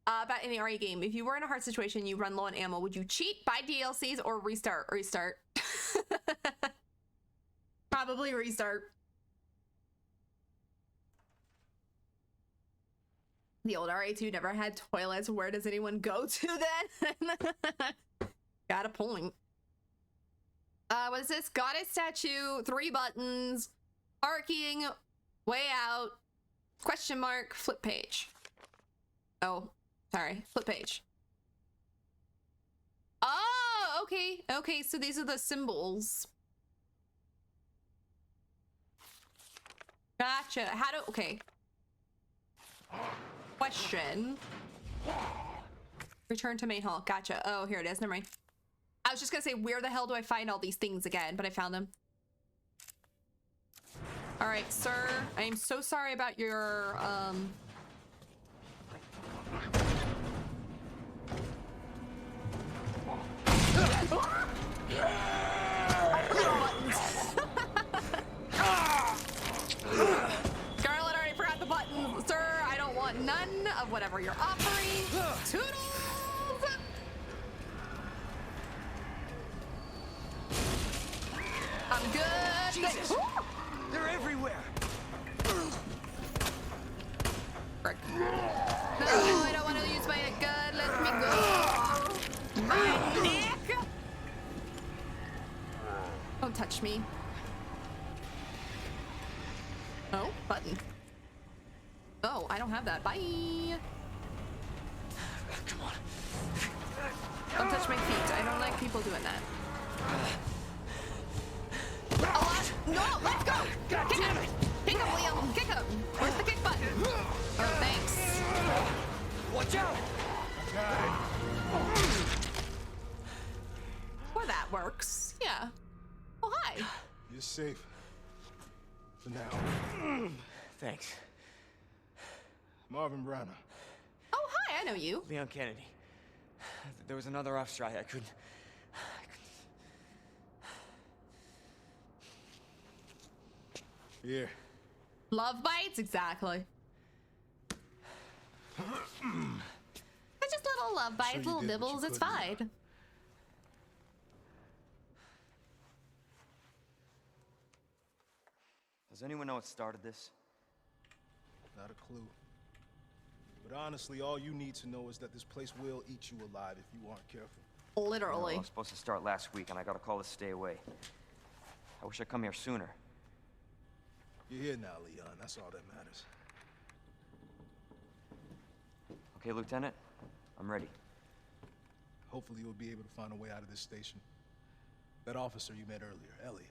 About any RE game, if you were in a hard situation, you run low on ammo, would you cheat, buy DLCs, or restart? Restart. Probably restart. The old RA2 never had toilets. Where does anyone go to then? Got a point. What is this? Goddess statue, 3 buttons, arcing, way out, question mark, flip page. Oh, sorry, flip page. Oh, okay. Okay, so these are the symbols. Gotcha. How do, okay. Question. Return to main hall. Gotcha. Oh, here it is. Never mind. I was just gonna say, where the hell do I find all these things again? But I found them. All right, sir. I am so sorry about your Scarlet already forgot the button. Sir, I don't want none of whatever you're offering. Toodles! I'm good. Jesus. They're everywhere. Frick. No, I don't want to use my gun. Let me go. My neck. Don't touch me. Oh, button. Oh, I don't have that. Bye. Come on. Don't touch my feet. I don't like people doing that. No, let's go! Kick him! Kick him, Liam! Kick him! Where's the kick button? Oh, thanks. Watch out! Well, that works. Yeah. Oh, hi. You're safe. For now. Thanks. Marvin Browner. Oh, hi, I know you. Leon Kennedy. There was another off strike. I couldn't... Here. Love bites? Exactly. They're just little love bites, you little did what nibbles. you It's could, fine. Does anyone know what started this? Not a clue. But honestly, all you need to know is that this place will eat you alive if you aren't careful. Literally. I was supposed to start last week, and I got a call to stay away. I wish I'd come here sooner. You're here now, Leon. That's all that matters. Okay, Lieutenant? I'm ready. Hopefully you'll be able to find a way out of this station. That officer you met earlier, Elliot.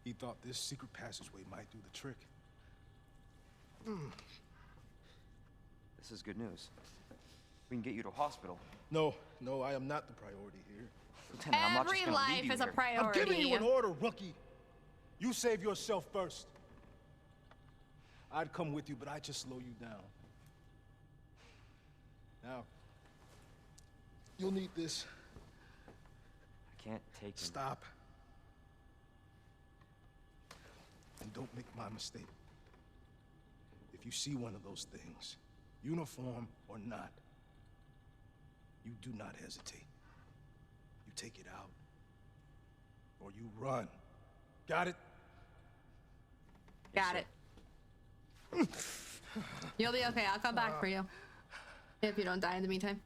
He thought this secret passageway might do the trick. This is good news. We can get you to a hospital. No, I am not the priority here. Lieutenant, I'm not just Every gonna leave life you is a here. priority. I'm giving you an order, rookie. You save yourself first. I'd come with you, but I'd just slow you down. Now, you'll need this. I can't take him. Stop. And don't make my mistake. If you see one of those things, uniform or not, you do not hesitate. You take it out, or you run. Got it? Got it. You'll be okay. I'll come back for you. If you don't die in the meantime.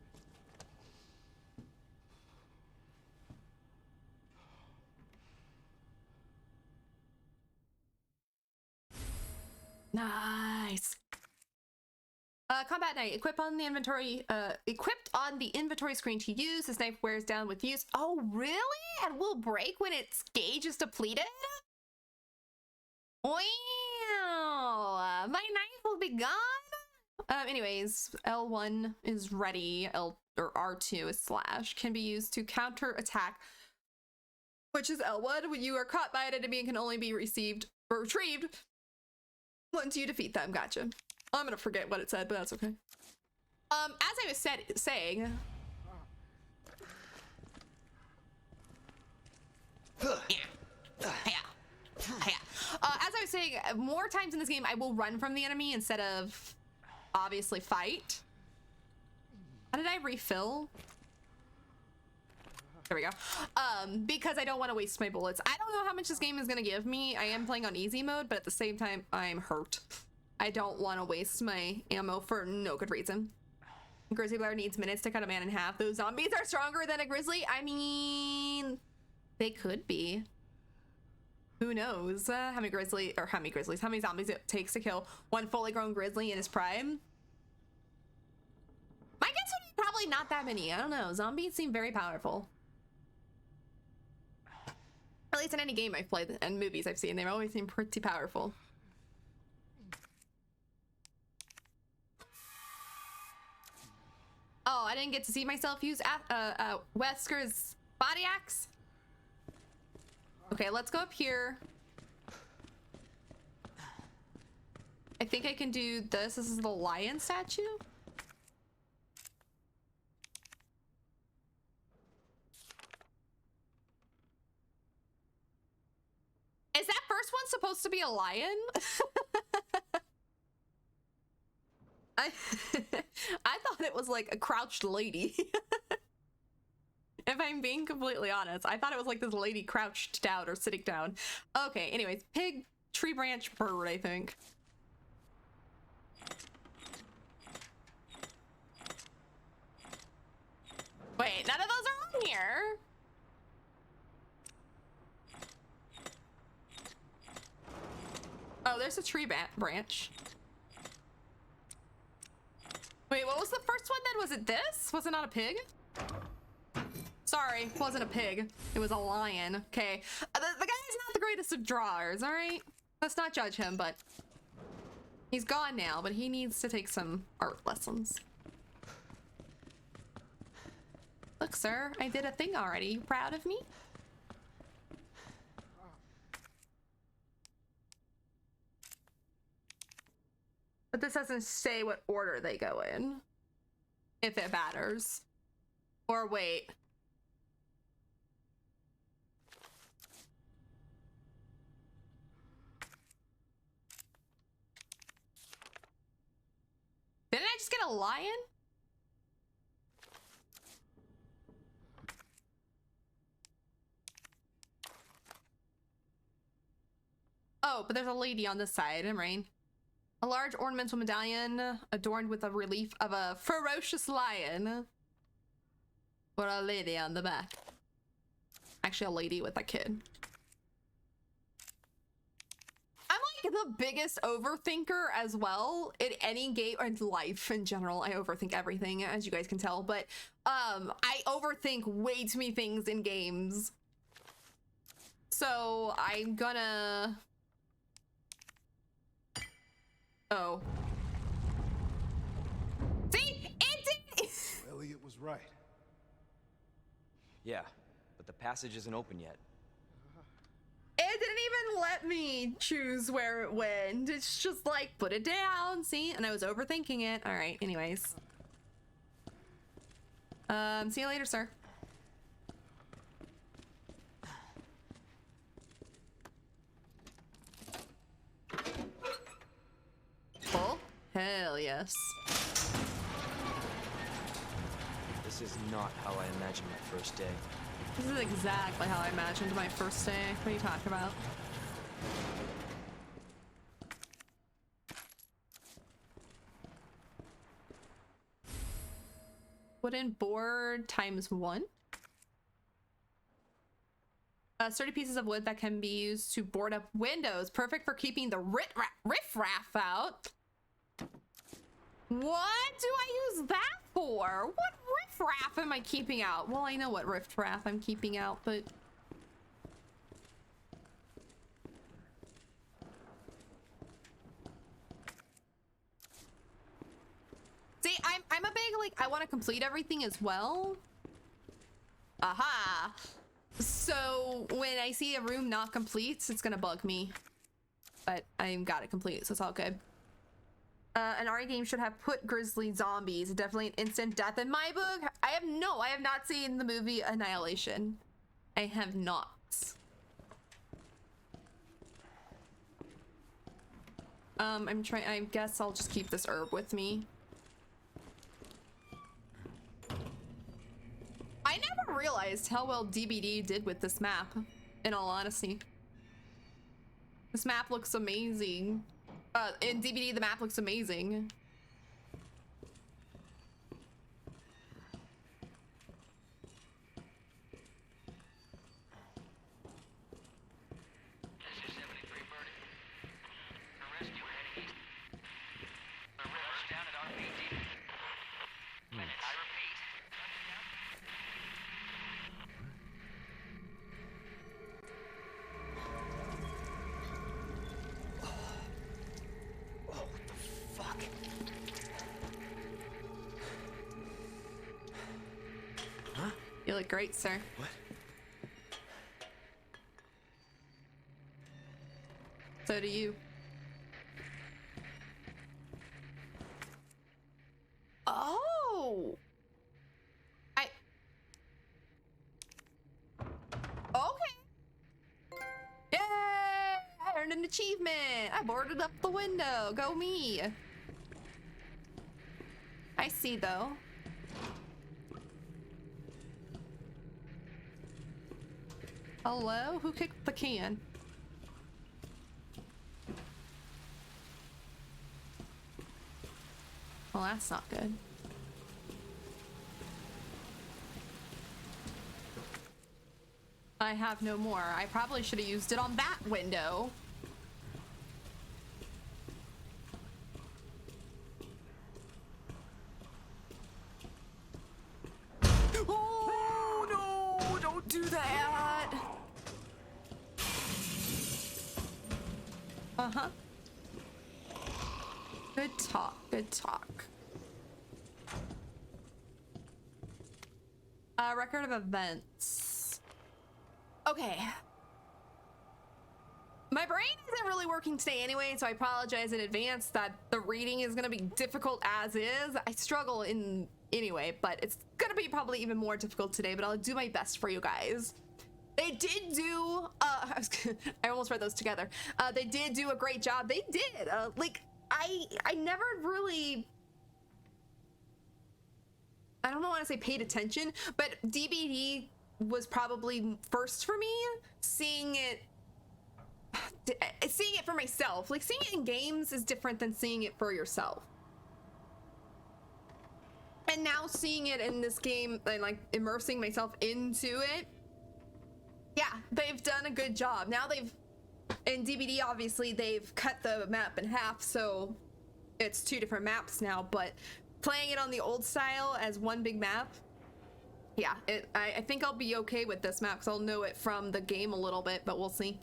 Nice. Combat knight. Equipped on the inventory screen to use. This knife wears down with use. Oh, really? And will break when its gauge is depleted? Wow. My knife will be gone. Anyways, L1 is ready. R2 is slash. Can be used to counter attack, which is L1. When you are caught by an enemy and can only be received or retrieved once you defeat them. Gotcha. I'm gonna forget what it said, but that's okay. As I was saying. As I was saying, more times in this game, I will run from the enemy instead of obviously fight. How did I refill? There we go. Because I don't want to waste my bullets. I don't know how much this game is going to give me. I am playing on easy mode, but at the same time, I'm hurt. I don't want to waste my ammo for no good reason. Grizzly Bear needs minutes to cut a man in half. Those zombies are stronger than a grizzly. I mean, they could be. Who knows? How many zombies it takes to kill one fully grown grizzly in his prime? My guess would be probably not that many. I don't know. Zombies seem very powerful. At least in any game I've played and movies I've seen, they've always seemed pretty powerful. Oh, I didn't get to see myself use Wesker's body axe. Okay, let's go up here. I think I can do this. This is the lion statue. Is that first one supposed to be a lion? I thought it was like a crouched lady. If I'm being completely honest, I thought it was like this lady crouched down or sitting down. Okay, anyways, pig, tree branch, bird, I think. Wait, none of those are on here. Oh, there's a tree branch. Wait, what was the first one then? Was it this? Was it not a pig? Sorry, it wasn't a pig. It was a lion. Okay. The guy is not the greatest of drawers, all right? Let's not judge him, but he's gone now, but he needs to take some art lessons. Look, sir, I did a thing already. You proud of me? But this doesn't say what order they go in, if it matters. Or wait. Didn't I just get a lion? Oh, but there's a lady on this side, am I right? A large ornamental medallion adorned with a relief of a ferocious lion. Or a lady on the back. Actually, a lady with a kid. I'm like the biggest overthinker as well in any game or in life in general. I overthink everything, as you guys can tell, but I overthink way too many things in games. So I'm gonna... Oh. See? It did! Elliot was right. Yeah, but the passage isn't open yet. It didn't even let me choose where it went. It's just like, put it down, see? And I was overthinking it. All right, anyways. See you later, sir. Full? Hell yes. This is not how I imagined my first day. This is exactly how I imagined my first day. What are you talking about? Wooden board ×1. 30 pieces of wood that can be used to board up windows. Perfect for keeping the riffraff out. What do I use that for? What riffraff am I keeping out? Well, I know what riffraff I'm keeping out, but... See, I'm a big, like, I want to complete everything as well. Aha! So, when I see a room not complete, it's gonna bug me. But I got it complete, so it's all good. An RE game should have put grizzly zombies. Definitely an instant death in my book. I have not seen the movie Annihilation. I have not. I guess I'll just keep this herb with me. I never realized how well DBD did with this map, in all honesty. This map looks amazing. In DBD, the map looks amazing. You look great, sir. What? So do you. an achievement. I boarded up the window. Go me. I see though. Hello? Who kicked the can? Well, that's not good. I have no more. I probably should have used it on that window. Oh, no, don't do that. Uh-huh. Good talk, good talk. Record of events. Okay. My brain isn't really working today anyway, so I apologize in advance that the reading is gonna be difficult as is. I struggle in anyway, but it's gonna be probably even more difficult today, but I'll do my best for you guys. They did do, I almost read those together. They did do a great job. They did, like, I never really, I don't know want to say paid attention, but DBD was probably first for me, seeing it for myself. Like, seeing it in games is different than seeing it for yourself. And now seeing it in this game and like immersing myself into it, yeah, they've done a good job. Now in DBD, obviously, they've cut the map in half, so it's 2 different maps now, but playing it on the old style as one big map, yeah, I think I'll be okay with this map because I'll know it from the game a little bit, but we'll see.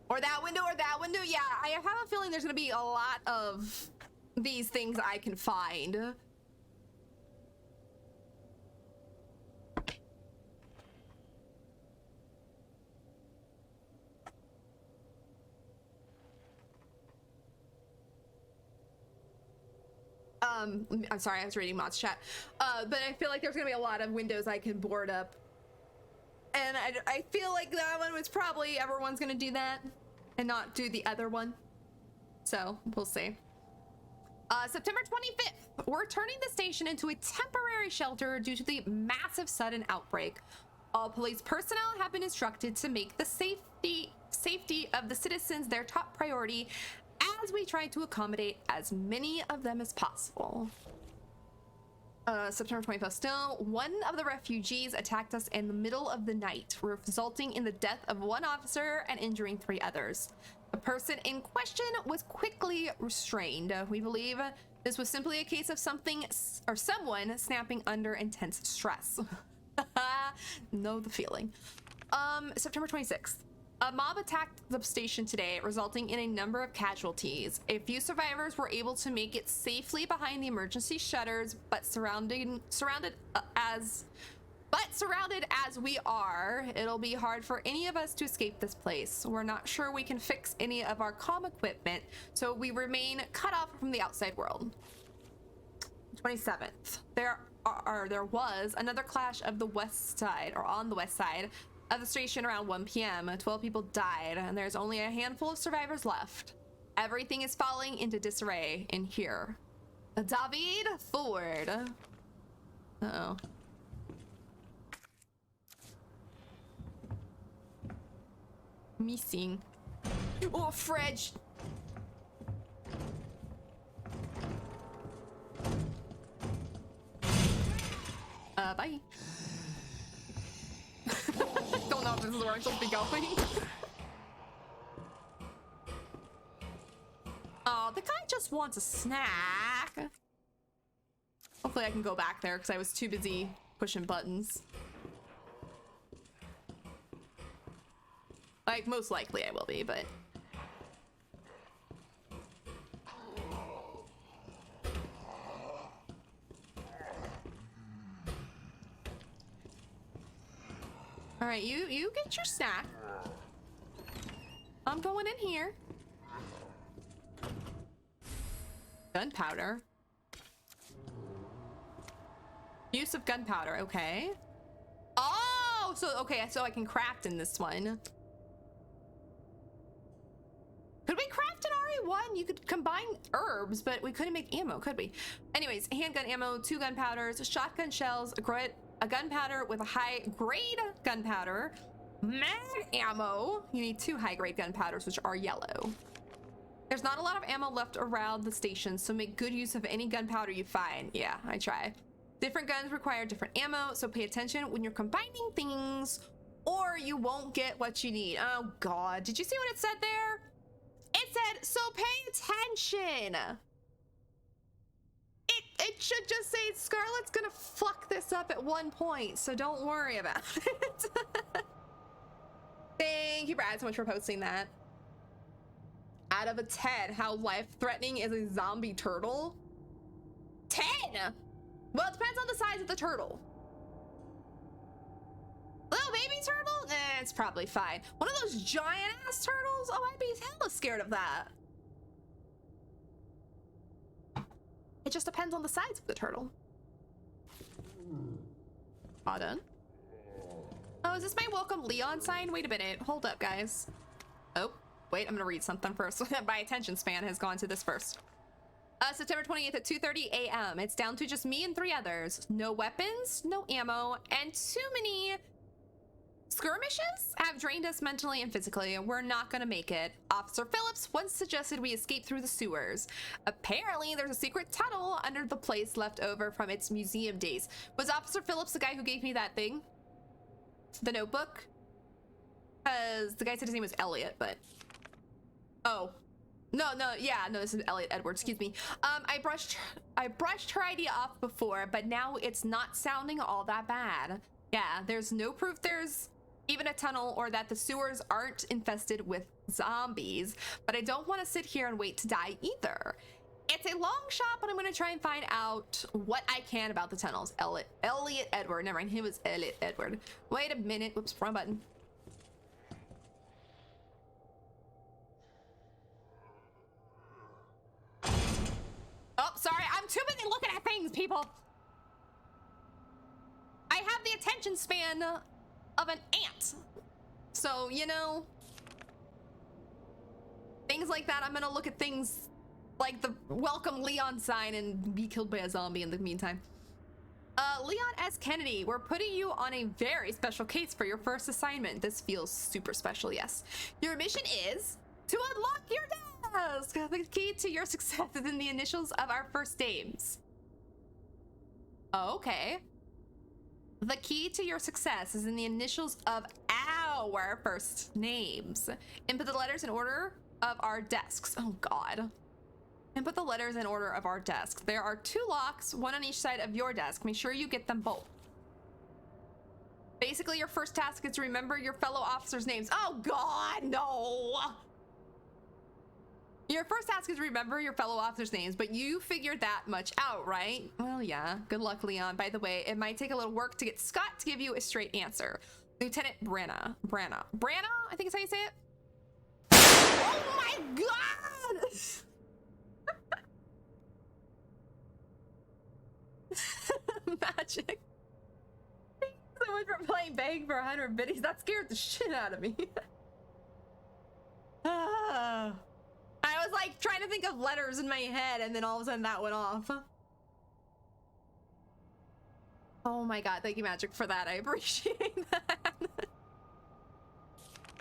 Or that window, yeah, I have a feeling there's gonna be a lot of these things I can find. I'm sorry, I was reading Mod's chat. But I feel like there's gonna be a lot of windows I can board up. And I feel like that one was probably everyone's gonna do that and not do the other one. So we'll see. September 25th, we're turning the station into a temporary shelter due to the massive sudden outbreak. All police personnel have been instructed to make the safety of the citizens their top priority as we try to accommodate as many of them as possible. September 25th, still, one of the refugees attacked us in the middle of the night, resulting in the death of 1 officer and injuring 3 others. The person in question was quickly restrained. We believe this was simply a case of someone snapping under intense stress. Know the feeling. September 26th. A mob attacked the station today, resulting in a number of casualties. A few survivors were able to make it safely behind the emergency shutters, but surrounded as we are, it'll be hard for any of us to escape this place. We're not sure we can fix any of our comm equipment, so we remain cut off from the outside world. 27th. There was another clash of the west side, or on the west side, of the station around 1 p.m. 12 people died, and there's only a handful of survivors left. Everything is falling into disarray in here. David, forward. Uh-oh. Missing. Oh, fridge. Bye. Don't know if this is where I'm supposed to be going. Oh, the guy just wants a snack. Hopefully I can go back there because I was too busy pushing buttons. Like, most likely I will be, but... All right, you get your snack. I'm going in here. Gunpowder. Use of gunpowder, okay. Oh, so, okay, so I can craft in this one. one, you could combine herbs, but we couldn't make ammo, could we? Anyways, handgun ammo, 2 gunpowders, shotgun shells, a gunpowder with a high-grade gunpowder, mag ammo. You need 2 high-grade gunpowders, which are yellow. There's not a lot of ammo left around the station, so make good use of any gunpowder you find. Yeah, I try. Different guns require different ammo, so pay attention when you're combining things, or you won't get what you need. Oh God, did you see what it said there? It said, so pay attention. It should just say Scarlett's gonna fuck this up at one point, so don't worry about it. Thank you, Brad, so much for posting that. Out of a 10, how life-threatening is a zombie turtle? 10! Well, it depends on the size of the turtle. Little baby turtle? Eh, it's probably fine. One of those giant-ass turtles? Oh, I'd be hella scared of that. It just depends on the size of the turtle. All done. Oh, is this my welcome Leon sign? Wait a minute. Hold up, guys. Oh, wait, I'm gonna read something first. My attention span has gone to this first. September 28th at 2:30 a.m. It's down to just me and 3 others. No weapons, no ammo, and too many skirmishes have drained us mentally and physically. We're not gonna make it. Officer Phillips once suggested we escape through the sewers. Apparently, there's a secret tunnel under the place left over from its museum days. Was Officer Phillips the guy who gave me that thing? The notebook? Because the guy said his name was Elliot, but... Oh. No, this is Elliot Edwards, excuse me. I brushed her idea off before, but now it's not sounding all that bad. Yeah, there's no proof there's even a tunnel or that the sewers aren't infested with zombies, but I don't want to sit here and wait to die either. It's a long shot, but I'm going to try and find out what I can about the tunnels. Elliot Edward, never mind, he was Elliot Edward. Wait a minute, whoops, wrong button. Oh, sorry, I'm too busy looking at things, people. I have the attention span of an ant. So, you know, things like that, I'm gonna look at things like the welcome Leon sign and be killed by a zombie in the meantime. Leon S. Kennedy, we're putting you on a very special case for your first assignment. This feels super special, yes. Your mission is to unlock your desk. The key to your success is in the initials of our first names. Oh, okay. The key to your success is in the initials of our first names. Input the letters in order of our desks. Oh, God. Input the letters in order of our desks. There are 2 locks, 1 on each side of your desk. Make sure you get them both. Basically, your first task is to remember your fellow officers' names. Oh, God, no. Your first task is to remember your fellow officers' names, but you figured that much out, right? Well, yeah. Good luck, Leon. By the way, it might take a little work to get Scott to give you a straight answer. Lieutenant Branna, I think is how you say it. Oh my God! Magic. Thank you so much for playing Bang for 100 biddies. That scared the shit out of me. I was like trying to think of letters in my head, and then all of a sudden that went off. Oh my God, thank you, Magic, for that. I appreciate that.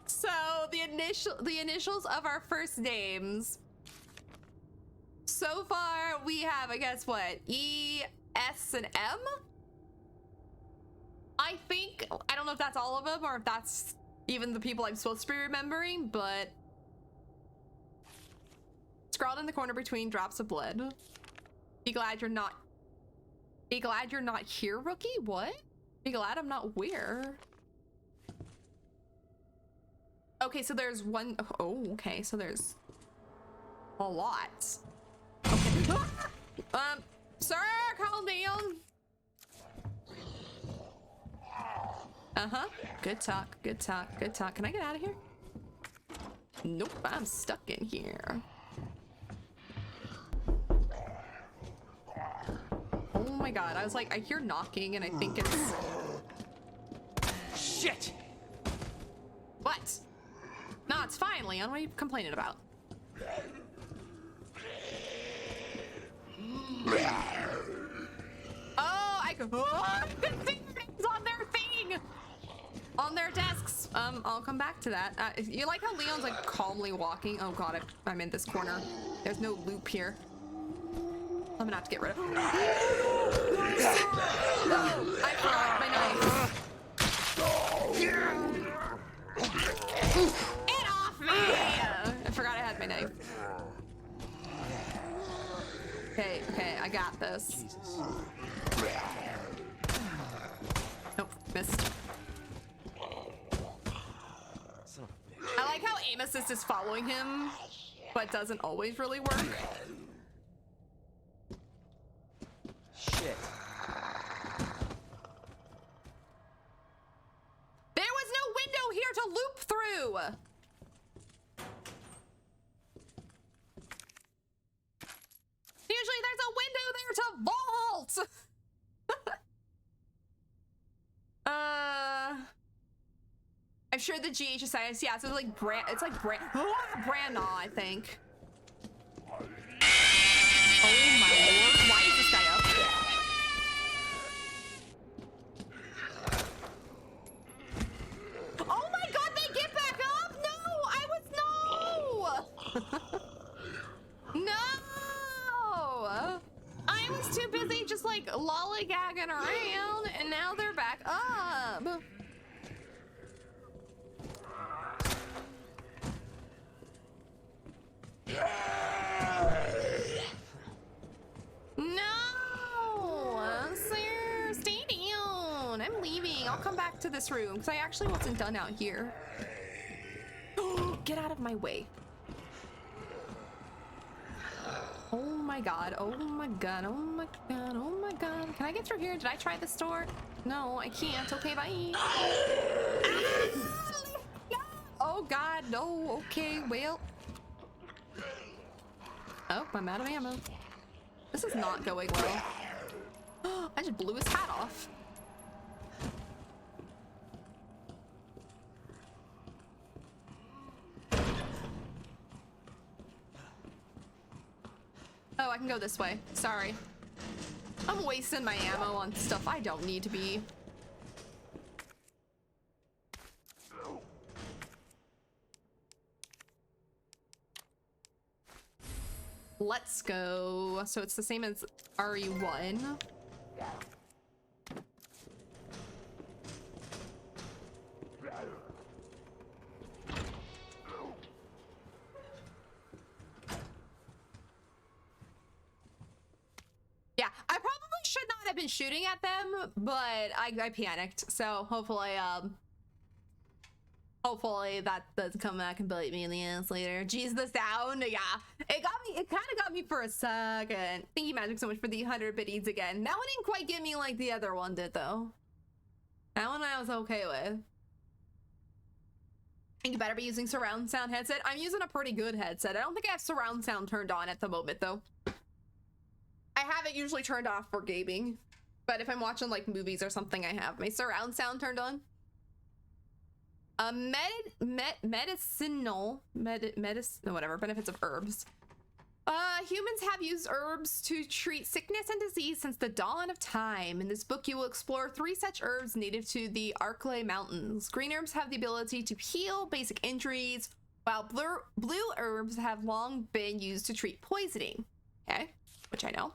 So the initials of our first names. So far we have, I guess, what, E, S, and M? I think, I don't know if that's all of them or if that's even the people I'm supposed to be remembering, but scrawled in the corner between drops of blood. Be glad you're not here, rookie? What? Be glad I'm not where? Okay, so there's one. Oh, okay, so there's a lot. Okay. Sir, calm down. Uh-huh. Good talk, good talk, good talk. Can I get out of here? Nope, I'm stuck in here. Oh my God, I was like, I hear knocking and I think it's... Shit! What? No, it's fine, Leon. What are you complaining about? oh, you can see their names on their thing, on their desks. I'll come back to that. You like how Leon's like calmly walking? Oh god, I'm in this corner. There's no loop here. I'm gonna have to get rid of it. No, I forgot my knife. Get off me! I forgot I had my knife. Okay, I got this. Jesus. Nope, missed. I like how aim assist is following him, but doesn't always really work. Shit. There was no window here to loop through! Usually there's a window there to vault! I'm sure the GHSIS, yeah, so it's like Brandon, I think. Oh my lord, why is this guy up? Oh my god, they get back up? No, no! I was too busy just like lollygagging around, and now they're back up. No! Sir, stay down. I'm leaving. I'll come back to this room because I actually wasn't done out here. Get out of my way. Oh my god. Oh my god. Oh my god. Oh my god. Can I get through here? Did I try this door? No, I can't. Okay, bye. Oh god, no. Okay, well. Oh, I'm out of ammo. This is not going well. I just blew his hat off. Oh, I can go this way. Sorry. I'm wasting my ammo on stuff I don't need to be. Let's go. So it's the same as RE1. Yeah, I probably should not have been shooting at them, but I panicked. So hopefully that doesn't come back and bite me in the ass later. Jeez, the sound, yeah. It kind of got me for a second. Thank you, Magic, so much for the 100 biddies again. That one didn't quite get me like the other one did, though. That one I was okay with. You better be using surround sound headset. I'm using a pretty good headset. I don't think I have surround sound turned on at the moment, though. I have it usually turned off for gaming. But if I'm watching, like, movies or something, I have my surround sound turned on. Medicinal, whatever, benefits of herbs. Humans have used herbs to treat sickness and disease since the dawn of time. In this book, you will explore 3 such herbs native to the Arklay Mountains. Green herbs have the ability to heal basic injuries, while blue herbs have long been used to treat poisoning. Okay, which I know.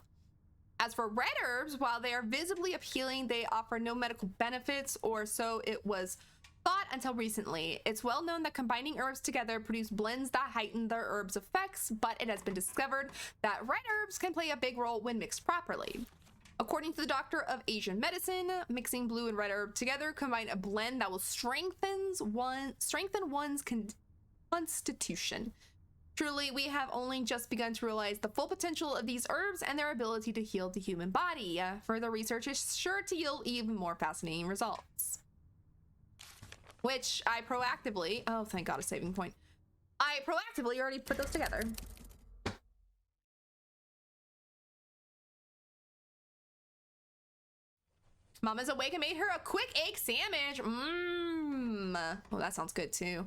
As for red herbs, while they are visibly appealing, they offer no medical benefits, or so it was thought until recently. It's well known that combining herbs together produce blends that heighten their herbs' effects, but it has been discovered that red herbs can play a big role when mixed properly. According to the Doctor of Asian Medicine, mixing blue and red herb together combine a blend that will strengthen one's constitution. Truly, we have only just begun to realize the full potential of these herbs and their ability to heal the human body. Further research is sure to yield even more fascinating results. Which I proactively, oh thank god, a saving point. I proactively already put those together. Mama's awake and made her a quick egg sandwich. Oh, that sounds good too.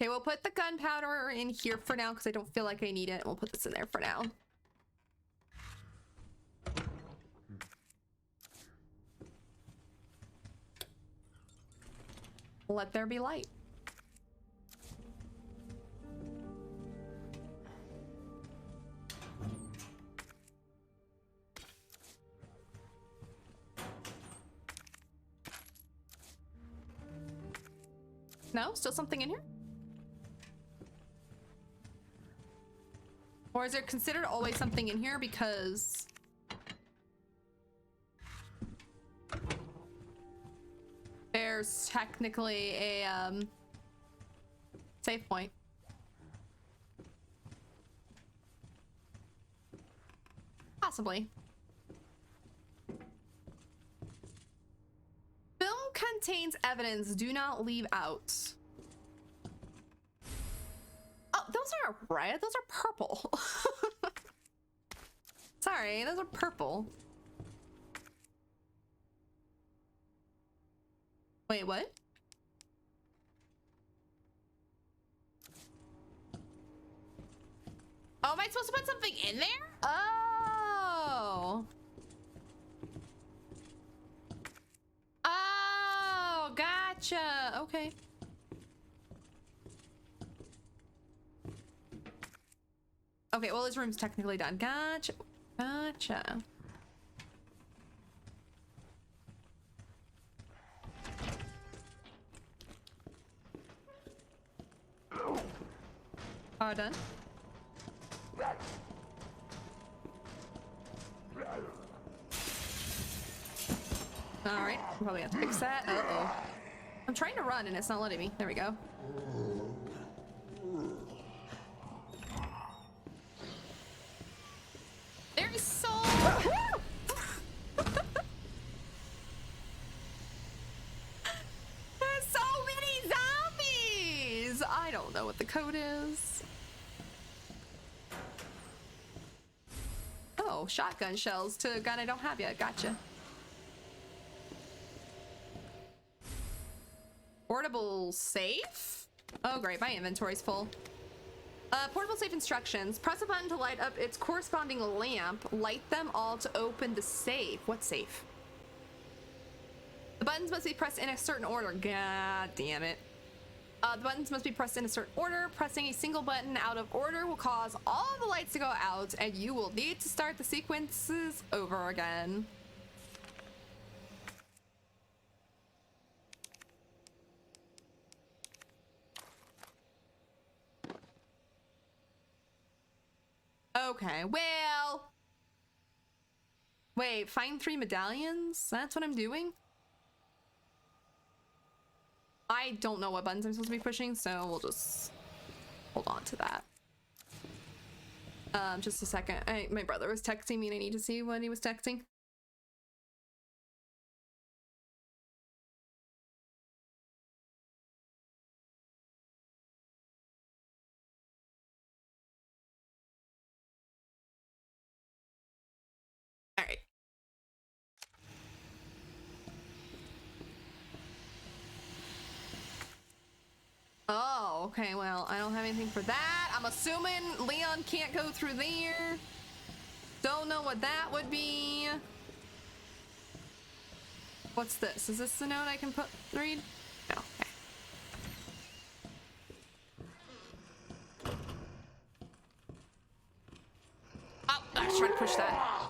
Okay, we'll put the gunpowder in here for now because I don't feel like I need it. We'll put this in there for now. Let there be light. No? Still something in here? Or is there considered always something in here because... there's technically a, save point. Possibly. Film contains evidence. Do not leave out. Oh, those aren't red. Those are purple. Sorry, those are purple. Wait, what? Oh, am I supposed to put something in there? Oh. Oh, gotcha. Okay. Okay, well, this room's technically done. Gotcha. Gotcha. All done. All right, we'll probably have to fix that. Uh-oh. I'm trying to run and it's not letting me. There we go. There's so... There's so many zombies! I don't know what the code is. Oh, shotgun shells to a gun I don't have yet. Gotcha. Portable safe? Oh great, my inventory's full. Portable safe instructions. Press a button to light up its corresponding lamp. Light them all to open the safe. What safe? The buttons must be pressed in a certain order. God damn it. The buttons must be pressed in a certain order. Pressing a single button out of order will cause all the lights to go out, and you will need to start the sequences over again. Okay, well... Wait, find 3 medallions? That's what I'm doing? I don't know what buttons I'm supposed to be pushing, so we'll just hold on to that. Just a second. My brother was texting me and I need to see what he was texting. All right. Oh, okay, well, I don't have anything for that. I'm assuming Leon can't go through there. Don't know what that would be. What's this? Is this the note I can read? No, okay. Oh, I was trying to push that.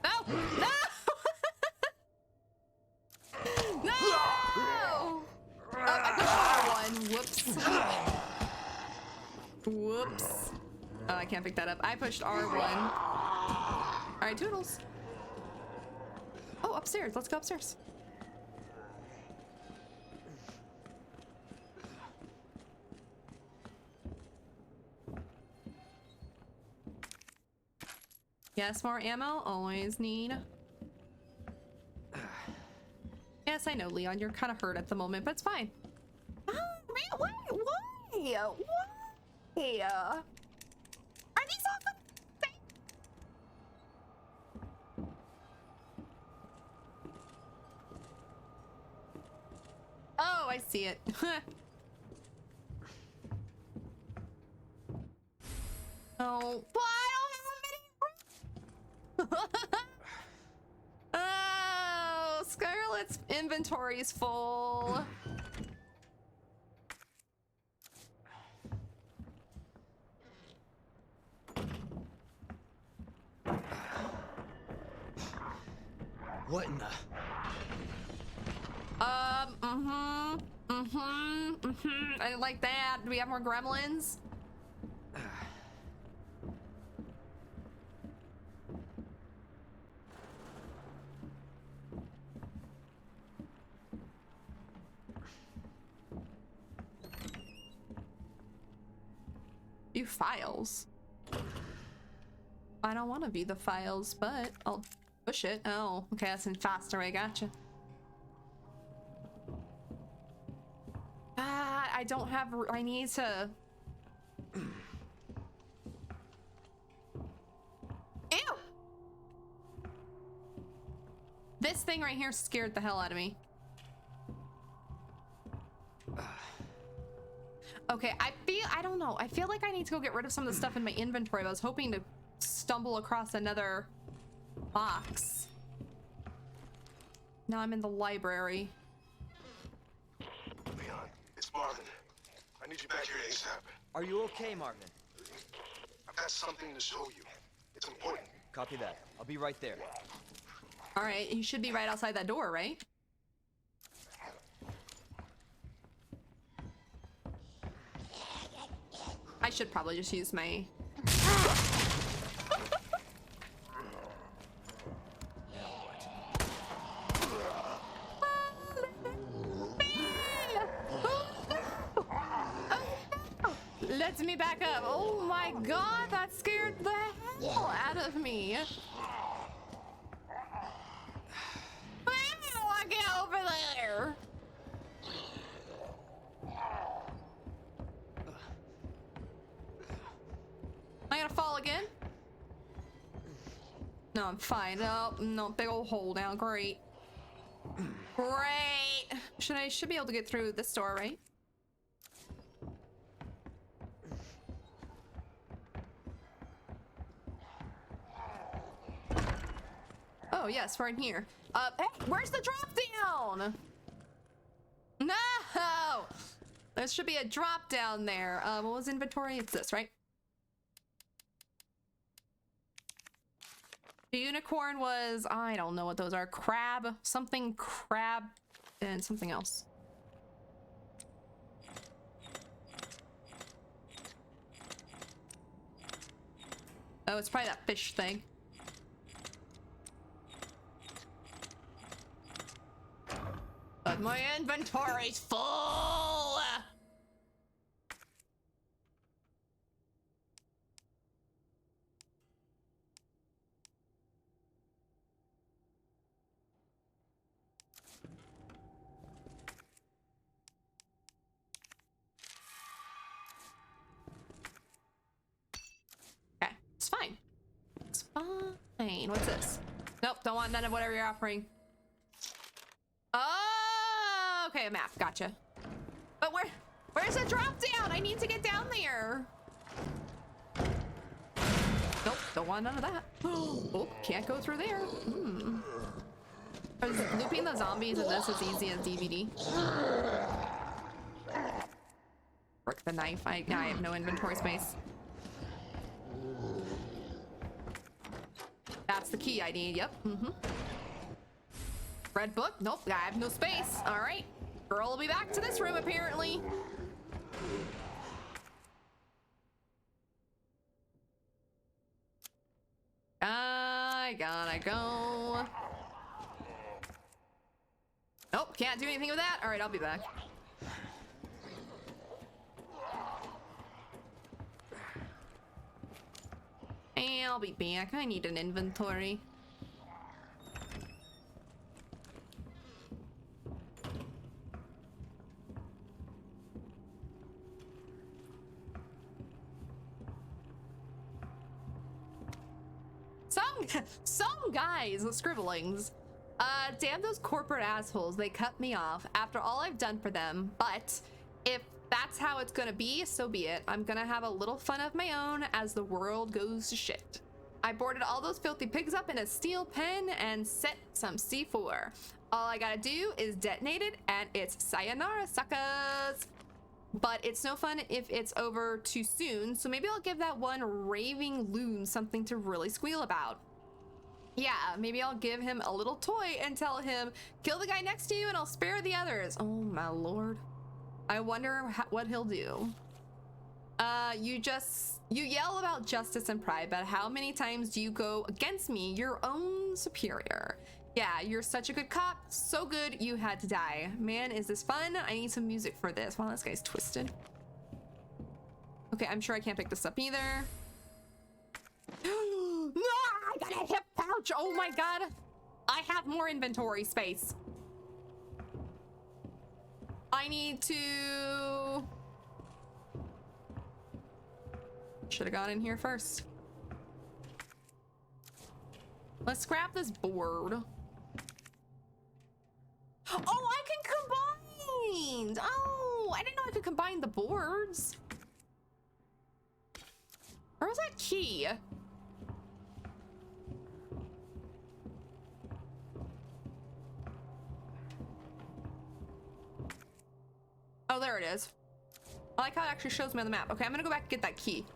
No! No! No! Oh, I pushed R1. Whoops. Whoops. Oh, I can't pick that up. I pushed R1. All right, toodles. Oh, upstairs. Let's go upstairs. Yes, more ammo. Always need. Yes, I know, Leon. You're kind of hurt at the moment, but it's fine. Oh, man, why? Why? Why? Are these all the same? Oh, I I see it. Oh, but I don't have any. Oh, Scarlett's inventory's full. What in the? I didn't like that. Do we have more gremlins? View files. I don't want to view the files, but I'll push it. Oh, okay, that's in faster way. Gotcha. I don't have. I need to. Ew! This thing right here scared the hell out of me. Okay, I don't know. I feel like I need to go get rid of some of the stuff in my inventory. I was hoping to stumble across another box. Now I'm in the library. Leon, it's Marvin. I need you back here ASAP. Are you okay, Marvin? I've got something to show you. It's important. Copy that. I'll be right there. All right, you should be right outside that door, right? I should probably just use my... Let me back up. Oh my god, that scared the hell out of me. I want to get over there. Am I gonna fall again? No, I'm fine. Oh, no, big old hole now. Great. Great. Should be able to get through this door, right? Oh, yes, we're in here. Hey, where's the drop down? No! There should be a drop down there. What was inventory? It's this, right? The unicorn was, I don't know what those are. Crab, something crab, and something else. Oh, it's probably that fish thing. But my inventory's full! Okay, it's fine. It's fine. What's this? Nope, don't want none of whatever you're offering. Oh, okay, a map. Gotcha. But where's the drop down? I need to get down there. Nope, don't want none of that. Oh, can't go through there. Is looping the zombies in this as easy as DVD? Work the knife. I have no inventory space. That's the key I need. Yep. Red book? Nope, I have no space. All right. Girl will be back to this room, apparently. I gotta go. Nope, can't do anything with that. All right, I'll be back. I'll be back. I need an inventory. Some guys with scribblings. Damn those corporate assholes. They cut me off after all I've done for them. But if that's how it's gonna be, so be it. I'm gonna have a little fun of my own as the world goes to shit. I boarded all those filthy pigs up in a steel pen and set some C4. All I gotta do is detonate it and it's sayonara, suckers. But it's no fun if it's over too soon, so maybe I'll give that one raving loon something to really squeal about. Yeah, maybe I'll give him a little toy and tell him, kill the guy next to you and I'll spare the others. Oh my lord. I wonder what he'll do. You yell about justice and pride, but how many times do you go against me, your own superior? Yeah, you're such a good cop. So good you had to die. Man, is this fun? I need some music for this. Wow, this guy's twisted. Okay, I'm sure I can't pick this up either. No, I got a hip pouch. Oh my god. I have more inventory space. I need to... Should have gone in here first. Let's scrap this board. Oh, I can combine! Oh, I didn't know I could combine the boards. Where was that key? Oh, there it is. I like how it actually shows me on the map. Okay, I'm gonna go back and get that key.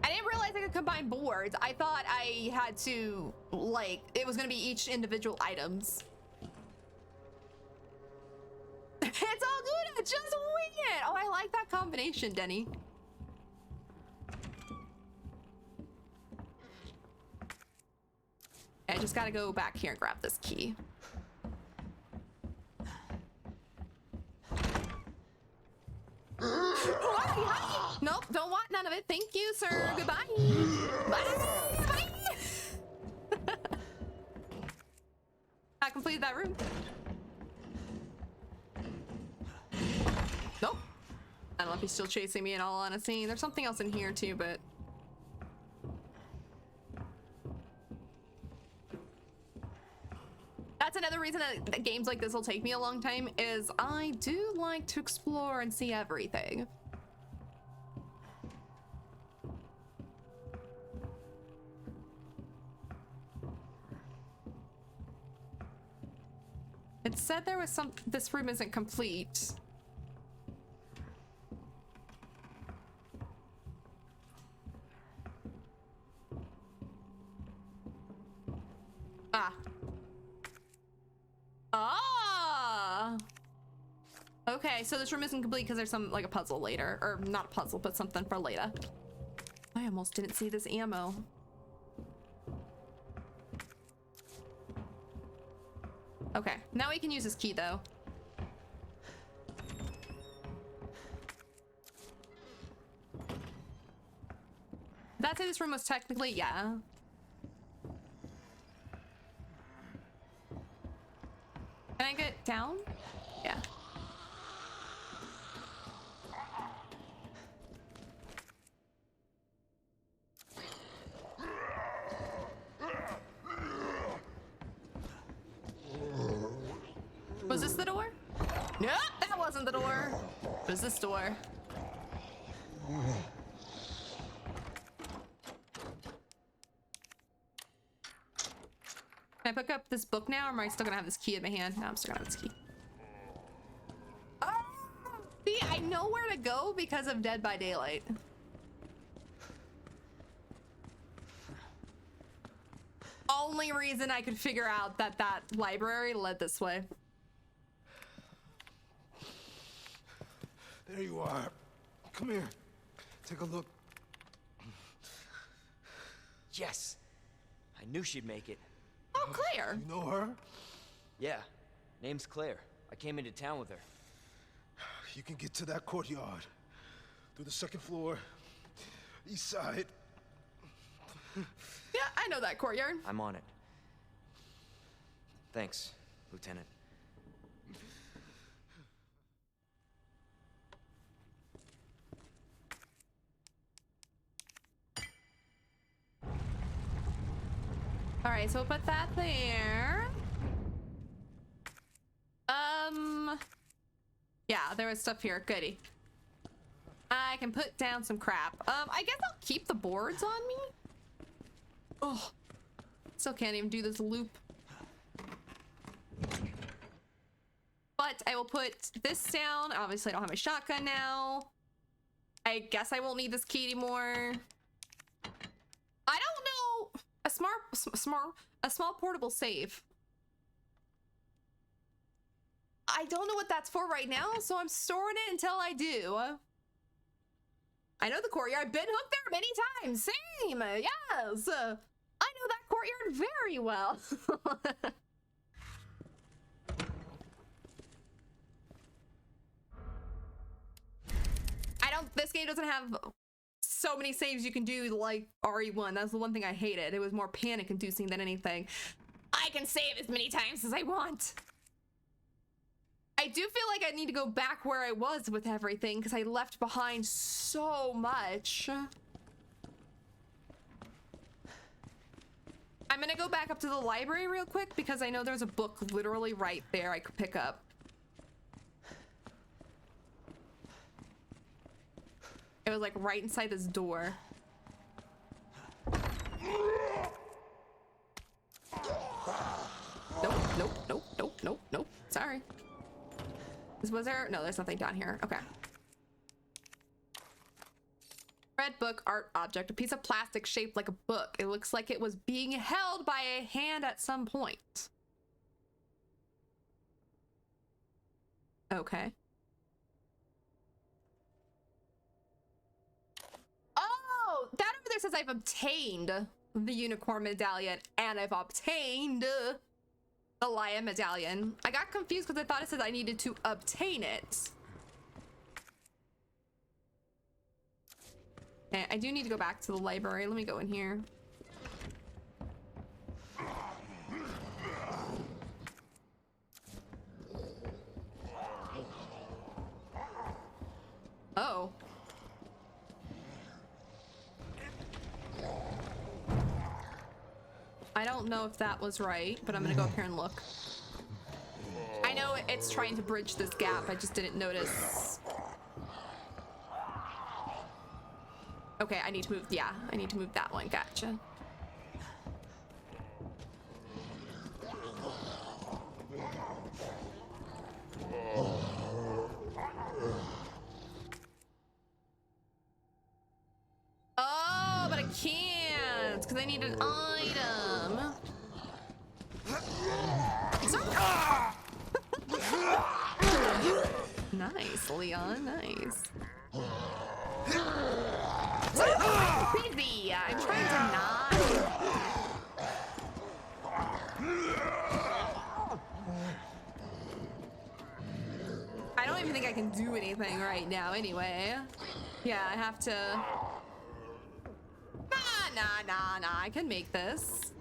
I didn't realize I could combine boards. I thought I had to, like, it was gonna be each individual items. It's all good, just wing it. Oh, I like that combination, Denny. I just gotta go back here and grab this key. Hi. Nope, don't want none of it. Thank you, sir. Goodbye. Bye. Bye. I completed that room. Nope. I don't know if he's still chasing me in all honesty. There's something else in here too, but... That's another reason that games like this will take me a long time, is I do like to explore and see everything. It said there was some... This room isn't complete. Ah. Ah! Okay, so this room isn't complete because there's some, like, a puzzle later. Or not a puzzle, but something for later. I almost didn't see this ammo. Okay, now we can use this key, though. Did that say this room was technically? Yeah. Can I get down? Yeah. Was this the door? Nope, that wasn't the door. It was this door. Can I pick up this book now, or am I still gonna have this key in my hand? No, I'm still gonna have this key. Oh! See, I know where to go because of Dead by Daylight. Only reason I could figure out that that library led this way. There you are. Come here. Take a look. Yes. I knew she'd make it. Oh, Claire. You know her? Yeah. Name's Claire. I came into town with her. You can get to that courtyard. Through the second floor. East side. Yeah, I know that courtyard. I'm on it. Thanks, Lieutenant. All right, so we'll put that there. there was stuff here. Goody. I can put down some crap. I guess I'll keep the boards on me. Oh, still can't even do this loop. But I will put this down. Obviously, I don't have my shotgun now. I guess I won't need this key anymore. I don't know. A small portable save. I don't know what that's for right now, so I'm storing it until I do. I know the courtyard. I've been hooked there many times. Same. Yes. I know that courtyard very well. This game doesn't have so many saves you can do like RE1. That's the one thing I hated. It was more panic inducing than anything. I can save as many times as I want. I do feel like I need to go back where I was with everything because I left behind so much. I'm gonna go back up to the library real quick because I know there's a book literally right there I could pick up. It was like right inside this door. Nope. Sorry. Was there? No, there's nothing down here. Okay. Red book, art object, a piece of plastic shaped like a book. It looks like it was being held by a hand at some point. Okay. Oh, that over there says I've obtained the unicorn medallion and I've obtained the lion medallion. I got confused because I thought it said I needed to obtain it. Okay, I do need to go back to the library. Let me go in here. Oh. I don't know if that was right, but I'm gonna go up here and look. I know it's trying to bridge this gap. I just didn't notice. Okay, I need to move. Yeah, I need to move that one. Gotcha. Oh, but I can't because I need an item. Nice, Leon. Nice. Busy. I'm trying to not. I don't even think I can do anything right now anyway. Yeah, I have to. Nah. I can make this.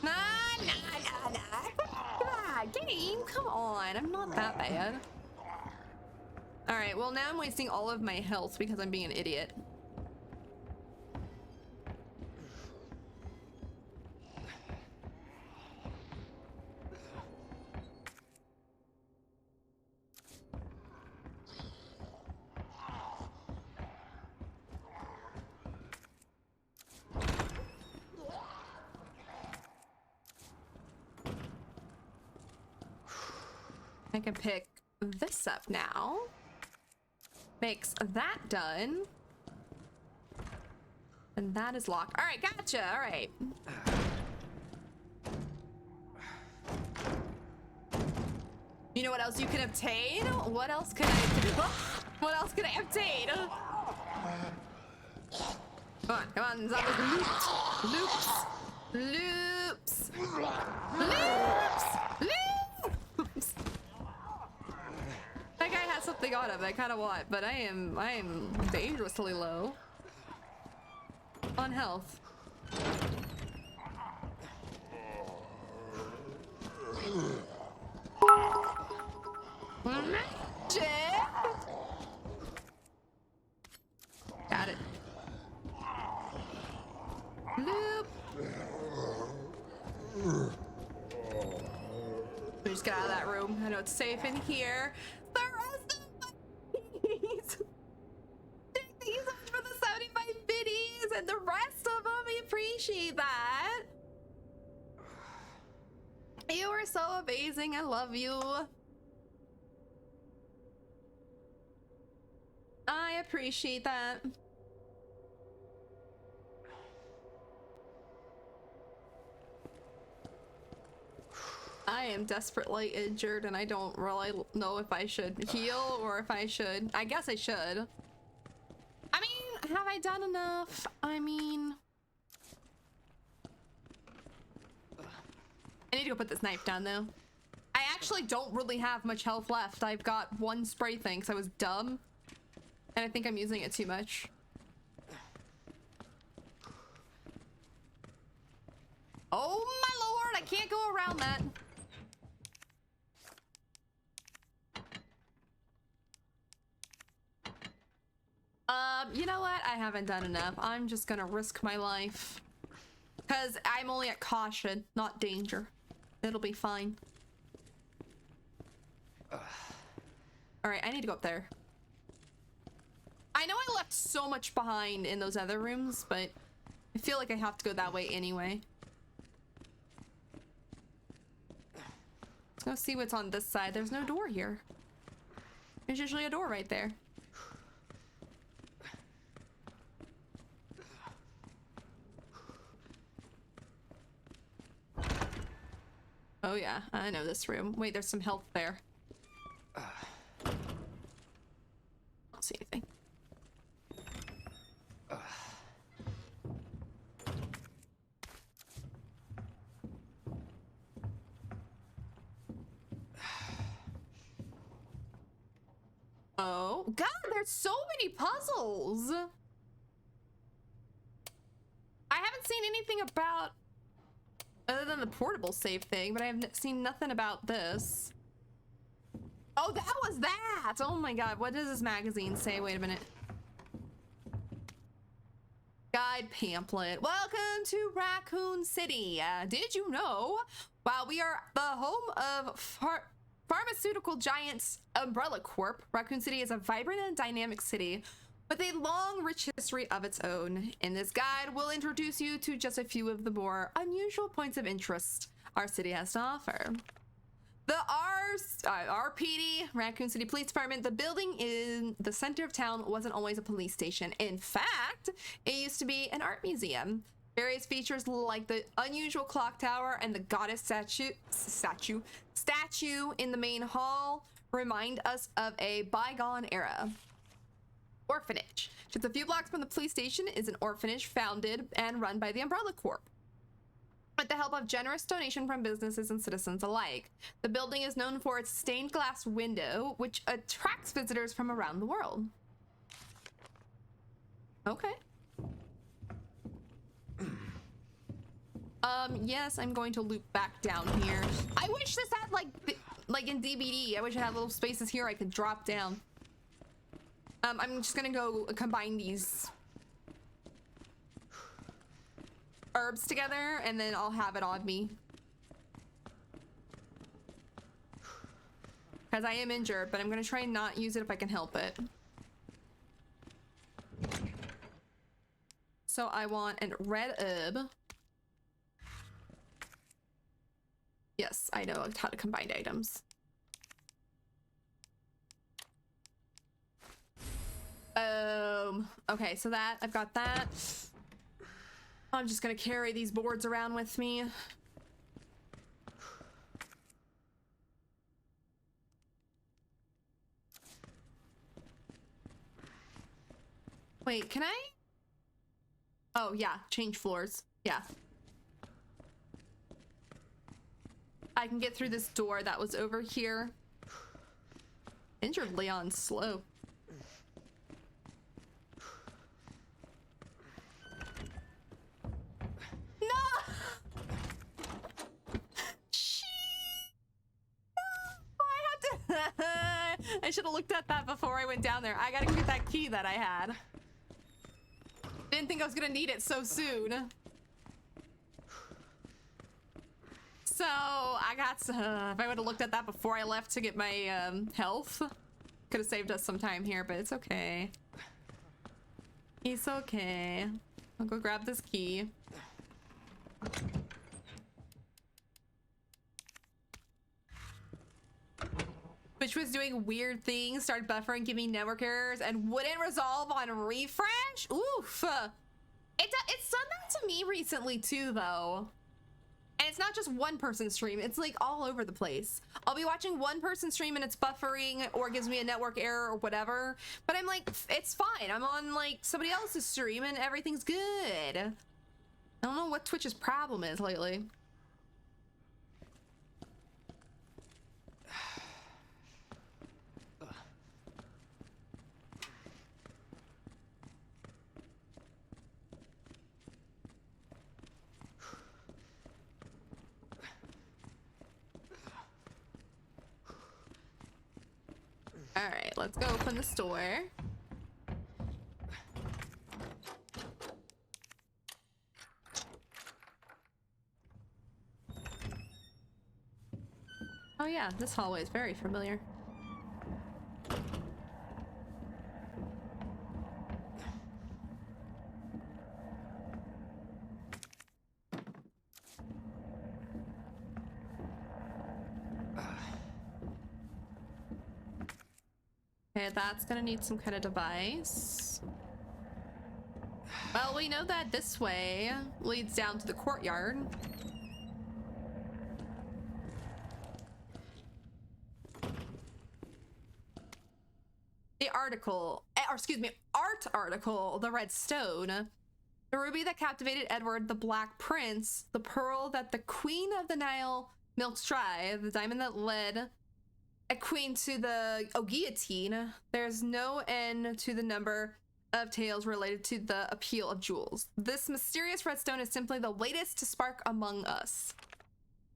Nah. Game, come on. I'm not that bad. All right, well, now I'm wasting all of my health because I'm being an idiot. I can pick this up now. Makes that done. And that is locked. All right, gotcha. All right. You know what else you can obtain? What else can I? What else can I obtain? Come on, zombies. Loops. That guy has something on him I kind of want, but I am dangerously low on health. Magic! Got it. Loop. Let me just get out of that room. I know it's safe in here. The rest of so amazing. I love you. I appreciate that. I am desperately injured and I don't really know if I should heal or if I should. I guess I should. I mean, have I done enough? I mean... I need to go put this knife down though. I actually don't really have much health left. I've got one spray thing because I was dumb. And I think I'm using it too much. Oh my lord, I can't go around that. You know what? I haven't done enough. I'm just gonna risk my life. Because I'm only at caution, not danger. It'll be fine. Alright, I need to go up there. I know I left so much behind in those other rooms, but I feel like I have to go that way anyway. Let's go see what's on this side. There's no door here. There's usually a door right there. Oh yeah, I know this room. Wait, there's some health there. I don't see anything. Oh, God, there's so many puzzles. I haven't seen anything about, other than the portable save thing, but I have seen nothing about this. Oh, that was that! Oh my God, what does this magazine say? Wait a minute. Guide pamphlet. Welcome to Raccoon City. Did you know? While we are the home of pharmaceutical giants Umbrella Corp, Raccoon City is a vibrant and dynamic city with a long, rich history of its own. In this guide, we'll introduce you to just a few of the more unusual points of interest our city has to offer. The RPD, Raccoon City Police Department, the building in the center of town wasn't always a police station. In fact, it used to be an art museum. Various features like the unusual clock tower and the goddess statue in the main hall remind us of a bygone era. Orphanage. Just a few blocks from the police station is an orphanage founded and run by the Umbrella Corp, with the help of generous donation from businesses and citizens alike. The building is known for its stained glass window, which attracts visitors from around the world. Okay. Yes, I'm going to loop back down here. I wish this had like in DBD, I wish it had little spaces here I could drop down. I'm just gonna go combine these herbs together and then I'll have it on me. Because I am injured, but I'm gonna try and not use it if I can help it. So I want a red herb. Yes, I know how to combine items. Okay, so that, I've got that. I'm just gonna carry these boards around with me. Wait, can I? Oh yeah, change floors. Yeah. I can get through this door that was over here. Injured Leon's slow. I should have looked at that before I went down there. I gotta get that key that I had. Didn't think I was gonna need it so soon. So I got if I would have looked at that before I left to get my health, could have saved us some time here, but it's okay. It's okay. I'll go grab this key. Twitch was doing weird things, started buffering, giving network errors, and wouldn't resolve on refresh. Oof. It's done that to me recently too, though. And it's not just one person stream, it's like all over the place. I'll be watching one person stream and it's buffering or gives me a network error or whatever, but I'm like, it's fine. I'm on like somebody else's stream and everything's good. I don't know what Twitch's problem is lately. All right, let's go open the store. Oh yeah, this hallway is very familiar. Okay, that's gonna need some kind of device. Well, we know that this way leads down to the courtyard. The article, or excuse me, art article, the red stone. The ruby that captivated Edward, the Black Prince, the pearl that the Queen of the Nile milked dry, the diamond that led a queen to the guillotine. There's no end to the number of tales related to the appeal of jewels. This mysterious redstone is simply the latest to spark among us.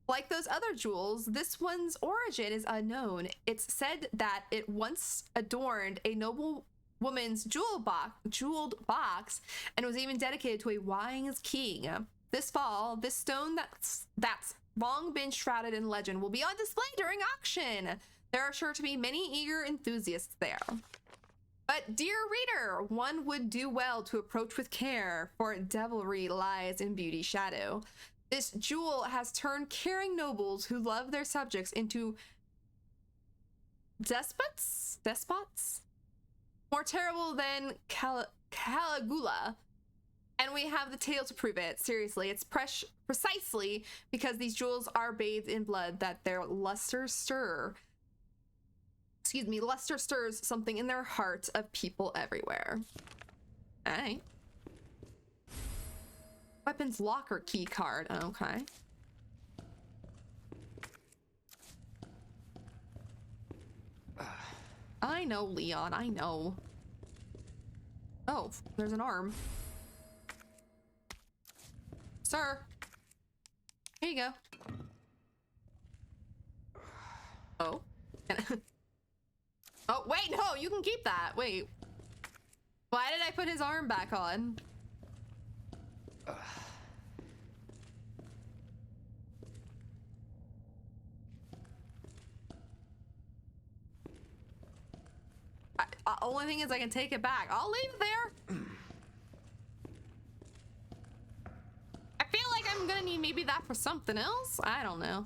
Like those other jewels, this one's origin is unknown. It's said that it once adorned a noble woman's jeweled box and was even dedicated to a wise king. This fall, this stone that's long been shrouded in legend will be on display during auction. There are sure to be many eager enthusiasts there. But dear reader, one would do well to approach with care, for devilry lies in beauty's shadow. This jewel has turned caring nobles who love their subjects into despots? More terrible than Caligula. And we have the tale to prove it. Seriously, it's precisely because these jewels are bathed in blood that their luster stirs something in their heart of people everywhere. All right. Weapons locker key card. Okay. I know, Leon. I know. Oh, there's an arm. Sir. Here you go. Oh. Oh, wait, no, you can keep that. Wait. Why did I put his arm back on? Only thing is I can take it back. I'll leave it there. I feel like I'm gonna need maybe that for something else. I don't know.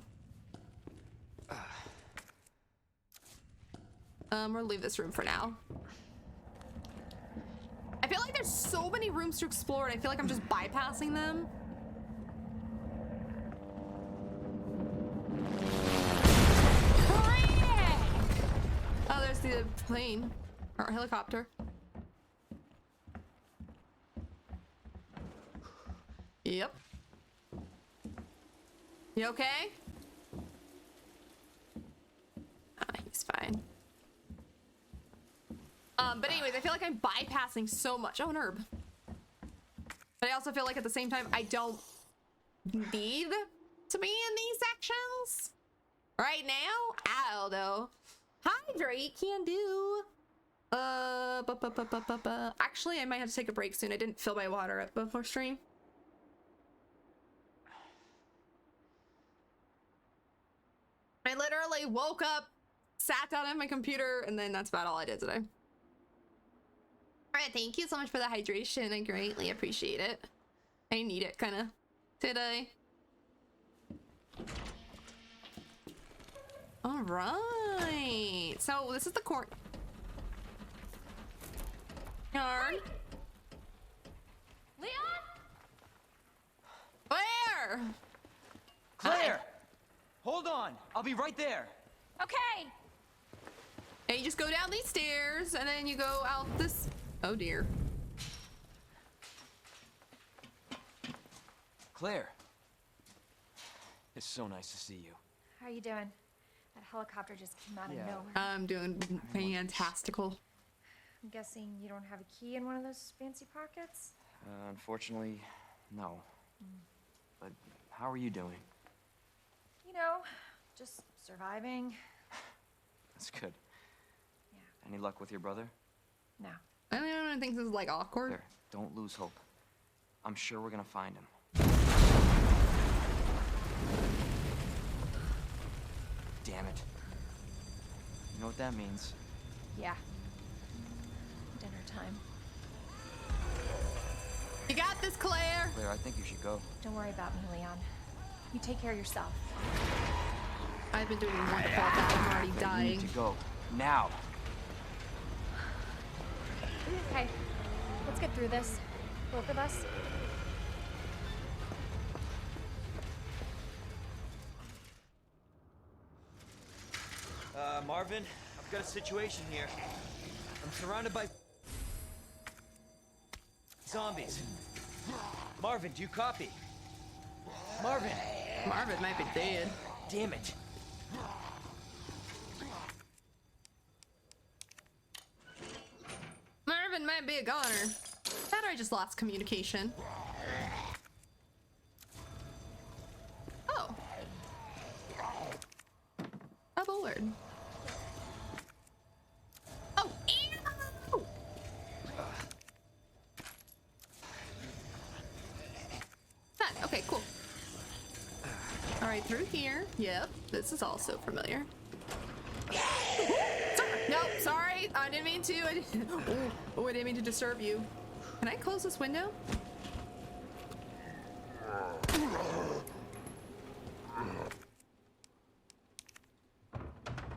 We'll leave this room for now. I feel like there's so many rooms to explore and I feel like I'm just bypassing them. Oh, there's the plane or helicopter. Yep. You okay? He's fine. But anyways, I feel like I'm bypassing so much. Oh, an herb. But I also feel like at the same time, I don't need to be in these sections right now. Ow, though. Hydrate can do. Actually, I might have to take a break soon. I didn't fill my water up before stream. I literally woke up, sat down at my computer, and then that's about all I did today. All right, thank you so much for the hydration. I greatly appreciate it. I need it, kind of, today. All right. So this is the court yard. Leon? Where? Claire! Hold on. I'll be right there. Okay. And you just go down these stairs and then you go out this. Oh dear. Claire. It's so nice to see you. How are you doing? That helicopter just came out of nowhere. I'm doing fantastical. I'm guessing you don't have a key in one of those fancy pockets? Unfortunately, no. But how are you doing? You know, just surviving. That's good. Yeah. Any luck with your brother? No. I don't think this is like awkward. Claire, don't lose hope. I'm sure we're gonna find him. Damn it. You know what that means? Yeah. Dinner time. You got this, Claire. Claire, I think you should go. Don't worry about me, Leon. You take care of yourself. I've been doing wonderful at that. I'm already Claire, dying. you need to go. Now. Okay. Let's get through this. Both of us. Marvin, I've got a situation here. I'm surrounded by zombies. Marvin, do you copy? Marvin! Marvin might be dead. Damn it. Marvin might be a goner. That or I just lost communication. Oh. A board. Oh, ew! Okay, cool. All right, through here. Yep, this is also familiar. Nope, sorry. I didn't mean to. I didn't mean to disturb you. Can I close this window?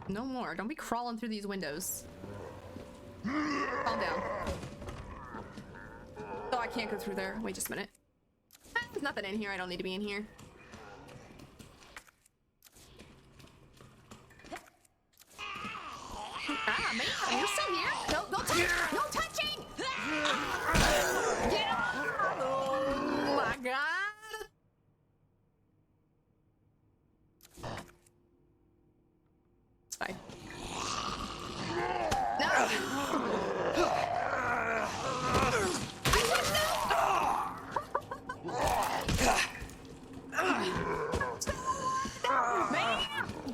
No more. Don't be crawling through these windows. Calm down. Oh, I can't go through there. Wait just a minute. There's nothing in here. I don't need to be in here. Ah, man, are you still here? No, don't touch! No touching! Get off! Oh my god! It's fine. No!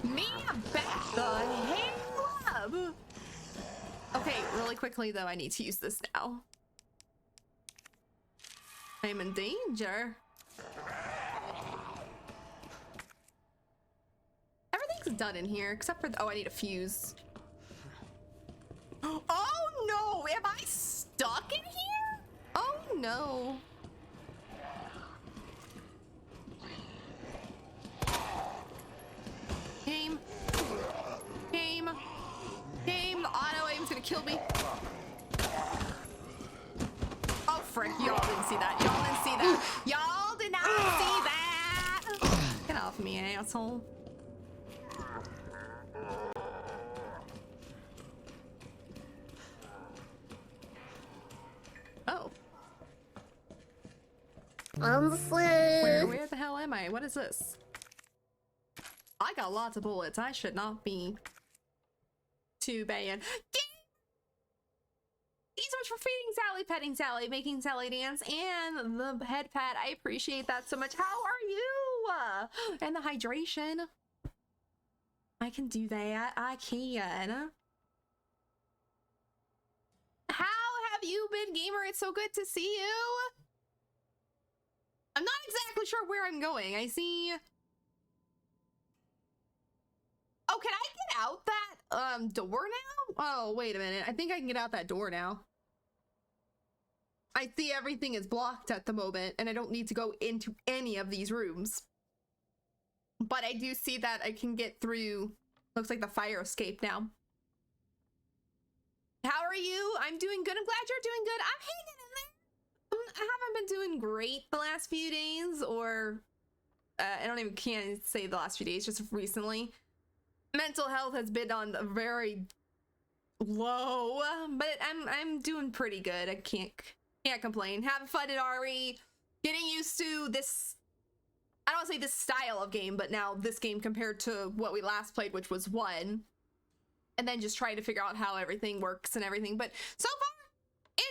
Man, back the hell up! Okay, really quickly though, I need to use this now. I'm in danger. Everything's done in here except for oh, I need a fuse. Oh no! Am I stuck in here? Oh no! Game. Game. Game. The auto aim's gonna kill me. Oh frick! Y'all didn't see that. Y'all didn't see that. Y'all did not see that. Get off me, asshole. Oh. Where the hell am I? What is this? I got lots of bullets. I should not be too bad. These are for feeding Sally, petting Sally, making Sally dance, and the head pat. I appreciate that so much. How are you? And the hydration. I can do that. I can. How have you been, gamer? It's so good to see you. I'm not exactly sure where I'm going. I see... Oh, can I get out that door now? Oh, wait a minute. I think I can get out that door now. I see everything is blocked at the moment, and I don't need to go into any of these rooms. But I do see that I can get through Looks like the fire escape now. How are you? I'm doing good. I'm glad you're doing good. I'm hanging in there. I haven't been doing great the last few days, or I don't even can't say the last few days, just recently. Mental health has been on a very low, but I'm doing pretty good. I can't complain. Having fun at RE, getting used to this. I don't want to say this style of game, but now this game compared to what we last played, which was 1. And then just trying to figure out how everything works and everything. But so far,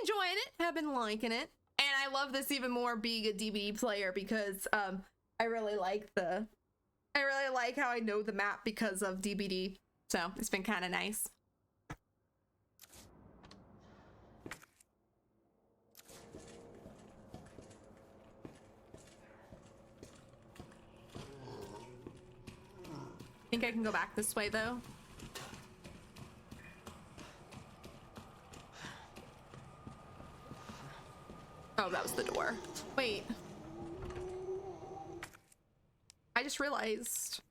enjoying it. Have been liking it. And I love this even more being a DBD player because I really like how I know the map because of DBD. So it's been kind of nice. I think I can go back this way though. Oh, that was the door. Wait. I just realized.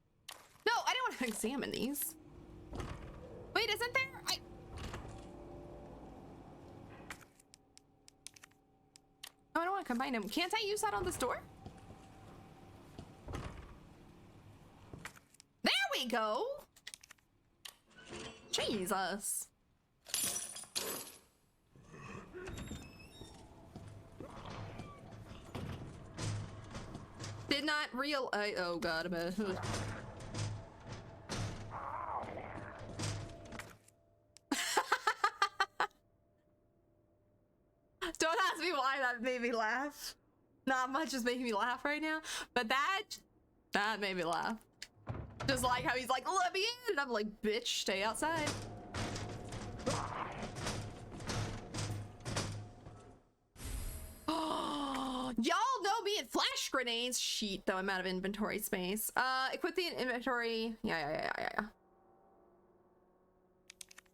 No, I didn't want to examine these. Wait, isn't there? Oh, I don't want to combine them. Can't I use that on this door? There we go. Jesus. Did not oh god, I'm a Don't ask me why that made me laugh. Not much is making me laugh right now, but that made me laugh. Just like how he's like, let me in, and I'm like, bitch, stay outside. Y'all know me at flash grenades. Sheet, though, I'm out of inventory space. Equip the inventory. Yeah.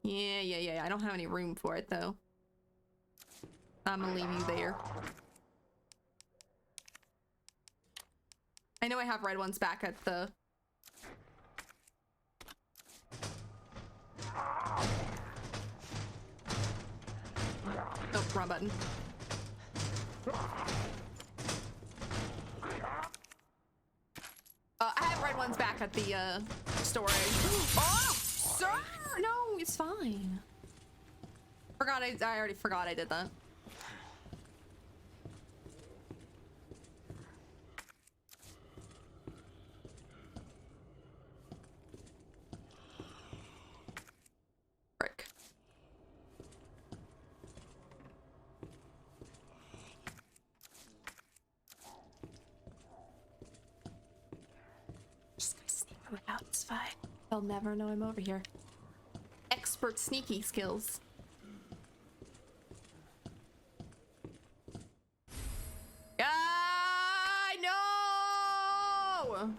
Yeah. I don't have any room for it, though. I'm gonna leave you there. I know I have red ones back at the... Oh, wrong button. I have red ones back at the storage. Oh, sir! No, it's fine. I already forgot I did that. Frick. Just gonna sneak out, it's fine. They'll never know I'm over here. Expert sneaky skills. No!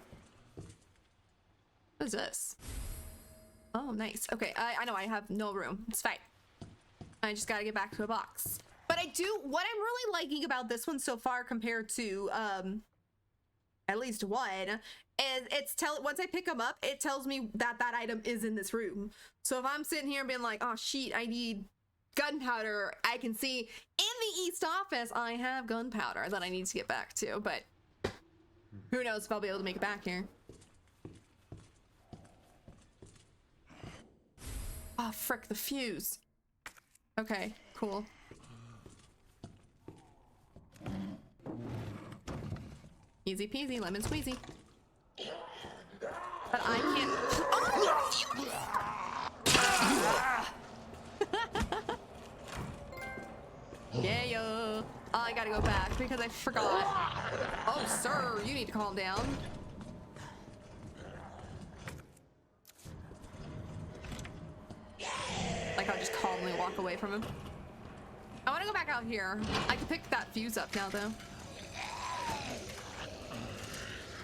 What is this? Oh, nice. Okay, I know I have no room. It's fine. I just gotta get back to a box. But what I'm really liking about this one so far compared to, at least 1, is once I pick them up, it tells me that that item is in this room. So if I'm sitting here and being like, oh, shit, I need gunpowder, I can see in the East office, I have gunpowder that I need to get back to, but who knows if I'll be able to make it back here. Oh, frick, the fuse. Okay, cool. Easy peasy, lemon squeezy. But I can't. Oh, yeah, yo. Oh, I gotta go back because I forgot. Oh, sir, you need to calm down. Like, I'll just calmly walk away from him. I want to go back out here. I can pick that fuse up now, though.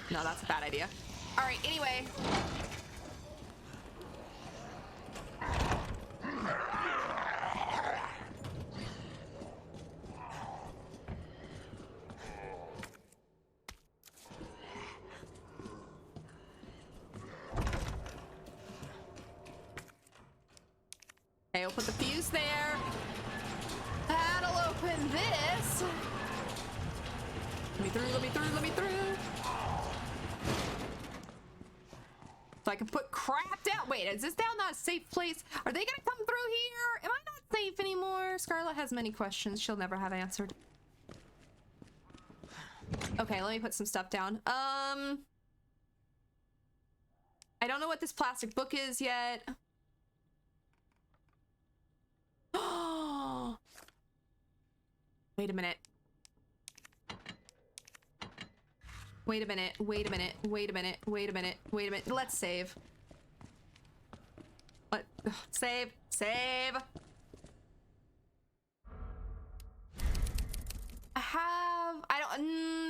No, that's a bad idea. All right, anyway. Okay, we'll put the fuse there. That'll open this. Let me through, let me through, let me through. So I can put crap down. Wait, is this down not a safe place? Are they gonna come through here? Am I not safe anymore? Scarlet has many questions she'll never have answered. Okay, let me put some stuff down. I don't know what this plastic book is yet. Oh, wait a minute. Wait a minute, wait a minute, wait a minute, wait a minute, wait a minute. Let's save. What? Save, save.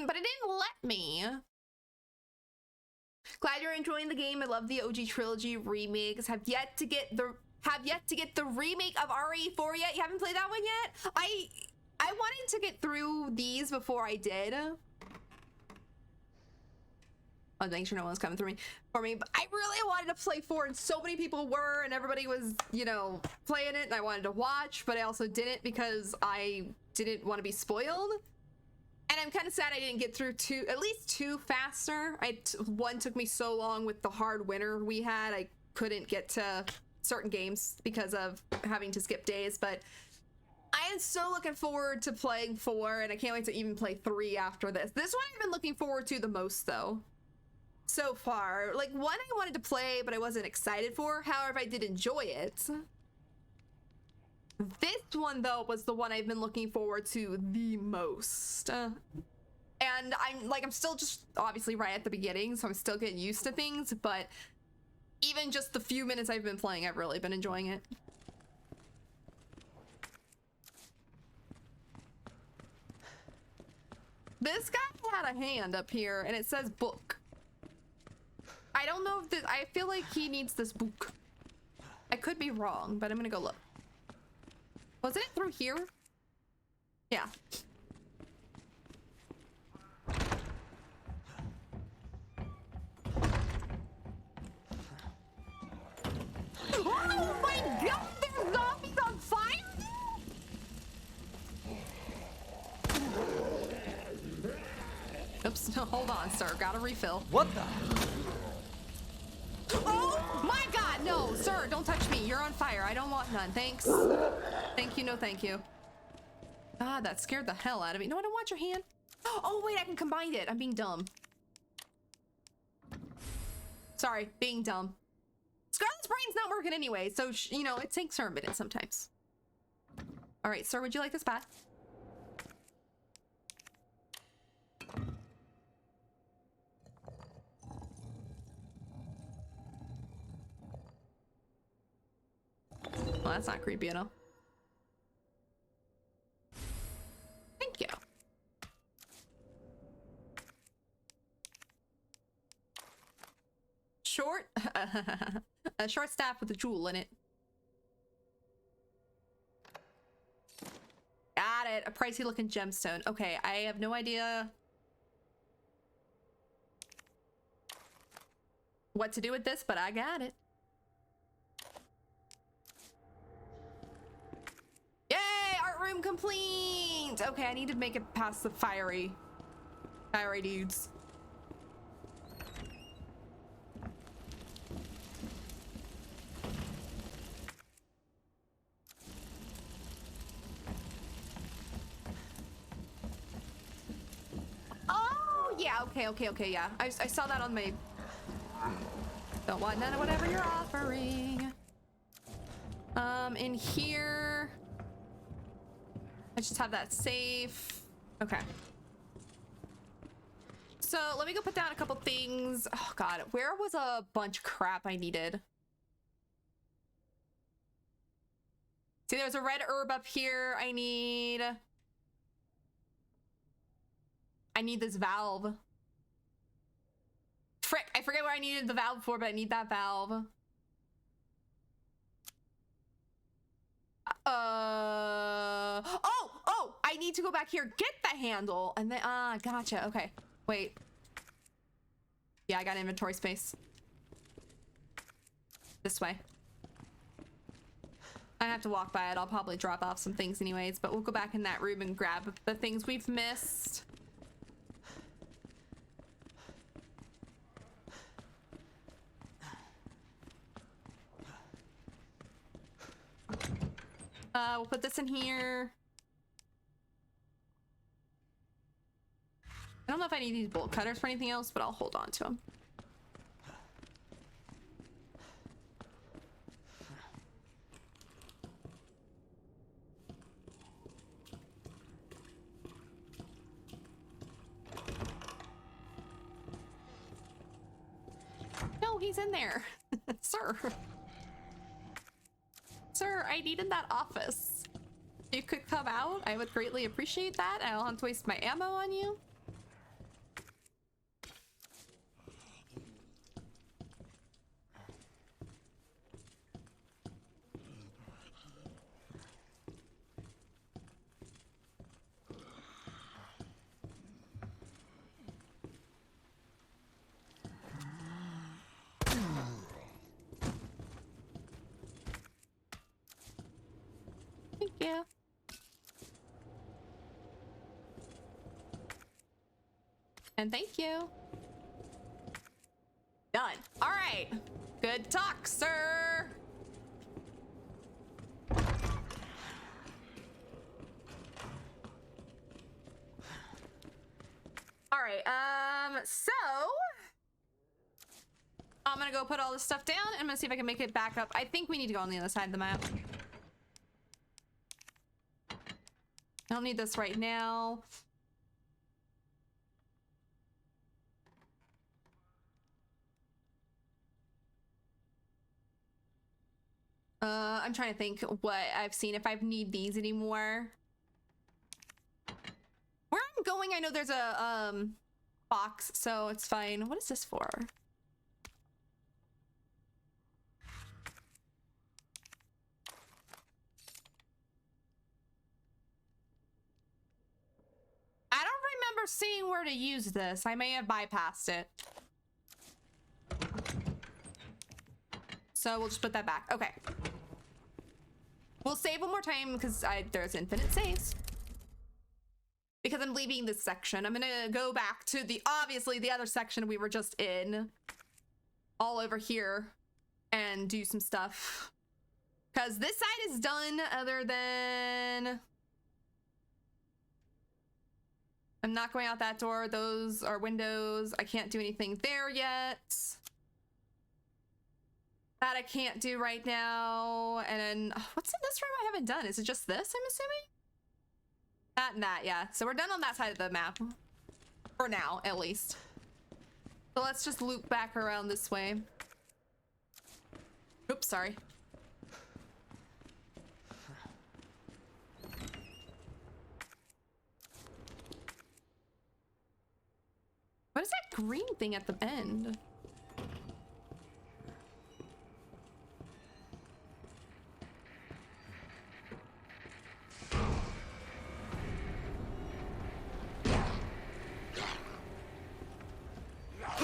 But it didn't let me. Glad you're enjoying the game. I love the OG trilogy remakes. Have yet to get the remake of RE4 yet. You haven't played that one yet? I wanted to get through these before I did. I'll make sure no one's coming through for me, but I really wanted to play 4, and so many people were, and everybody was, you know, playing it, and I wanted to watch, but I also didn't because I didn't want to be spoiled. And I'm kind of sad I didn't get through at least two faster. One took me so long with the hard winter we had, I couldn't get to certain games because of having to skip days, but I am so looking forward to playing 4, and I can't wait to even play 3 after this. This one I've been looking forward to the most, though. So far. Like, 1 I wanted to play, but I wasn't excited for. However, I did enjoy it. This one, though, was the one I've been looking forward to the most. And I'm still just obviously right at the beginning, so I'm still getting used to things, but even just the few minutes I've been playing, I've really been enjoying it. This guy had a hand up here, and it says book. I don't know if this, I feel like he needs this book. I could be wrong, but I'm gonna go look. Wasn't it through here? Yeah. Oh my god, there's zombies on fire? Oops, no, hold on, sir. Gotta refill. What the? Oh my god, no, sir, don't touch me. You're on fire. I don't want none. Thanks. Thank you, no thank you. God, that scared the hell out of me. No, I don't want your hand. Oh, wait, I can combine it. I'm being dumb. Sorry, being dumb. Scarlett's brain's not working anyway, so, you know, it takes her a minute sometimes. All right, sir, would you like this bat? Well, that's not creepy at all. Thank you. Short, a short staff with a jewel in it. Got it, a pricey looking gemstone. Okay, I have no idea what to do with this, but I got it. Yay, art room complete. Okay, I need to make it past the fiery dudes. Oh, yeah, okay, yeah. I saw that on my... Don't want none of whatever you're offering. In here... I just have that safe. Okay. So let me go put down a couple things. Oh god, where was a bunch of crap I needed? See, there's a red herb up here. I need this valve. Frick, I forget where I needed the valve for, but I need that valve. Oh, I need to go back here, get the handle, and then, gotcha, okay. Wait. Yeah, I got inventory space. This way. I have to walk by it. I'll probably drop off some things anyways, but we'll go back in that room and grab the things we've missed. We'll put this in here. I don't know if I need these bolt cutters for anything else, but I'll hold on to them. No, he's in there. Sir. Sir, I needed that office. If you could come out, I would greatly appreciate that. I don't have to waste my ammo on you. Thank you. And thank you. Done. All right. Good talk, sir. All right. So I'm gonna go put all this stuff down. I'm gonna see if I can make it back up. I think we need to go on the other side of the map. I don't need this right now. I'm trying to think what I've seen, if I need these anymore. Where I'm going, I know there's a box, so it's fine. What is this for? I don't remember seeing where to use this. I may have bypassed it. So we'll just put that back. Okay. We'll save one more time because there's infinite saves. Because I'm leaving this section. I'm gonna go back to obviously the other section we were just in. All over here. And do some stuff. Because this side is done other than... I'm not going out that door. Those are windows. I can't do anything there yet. That I can't do right now. And then, what's in this room I haven't done? Is it just this, I'm assuming? That and that, yeah. So we're done on that side of the map. For now, at least. So let's just loop back around this way. Oops, sorry. What is that green thing at the end?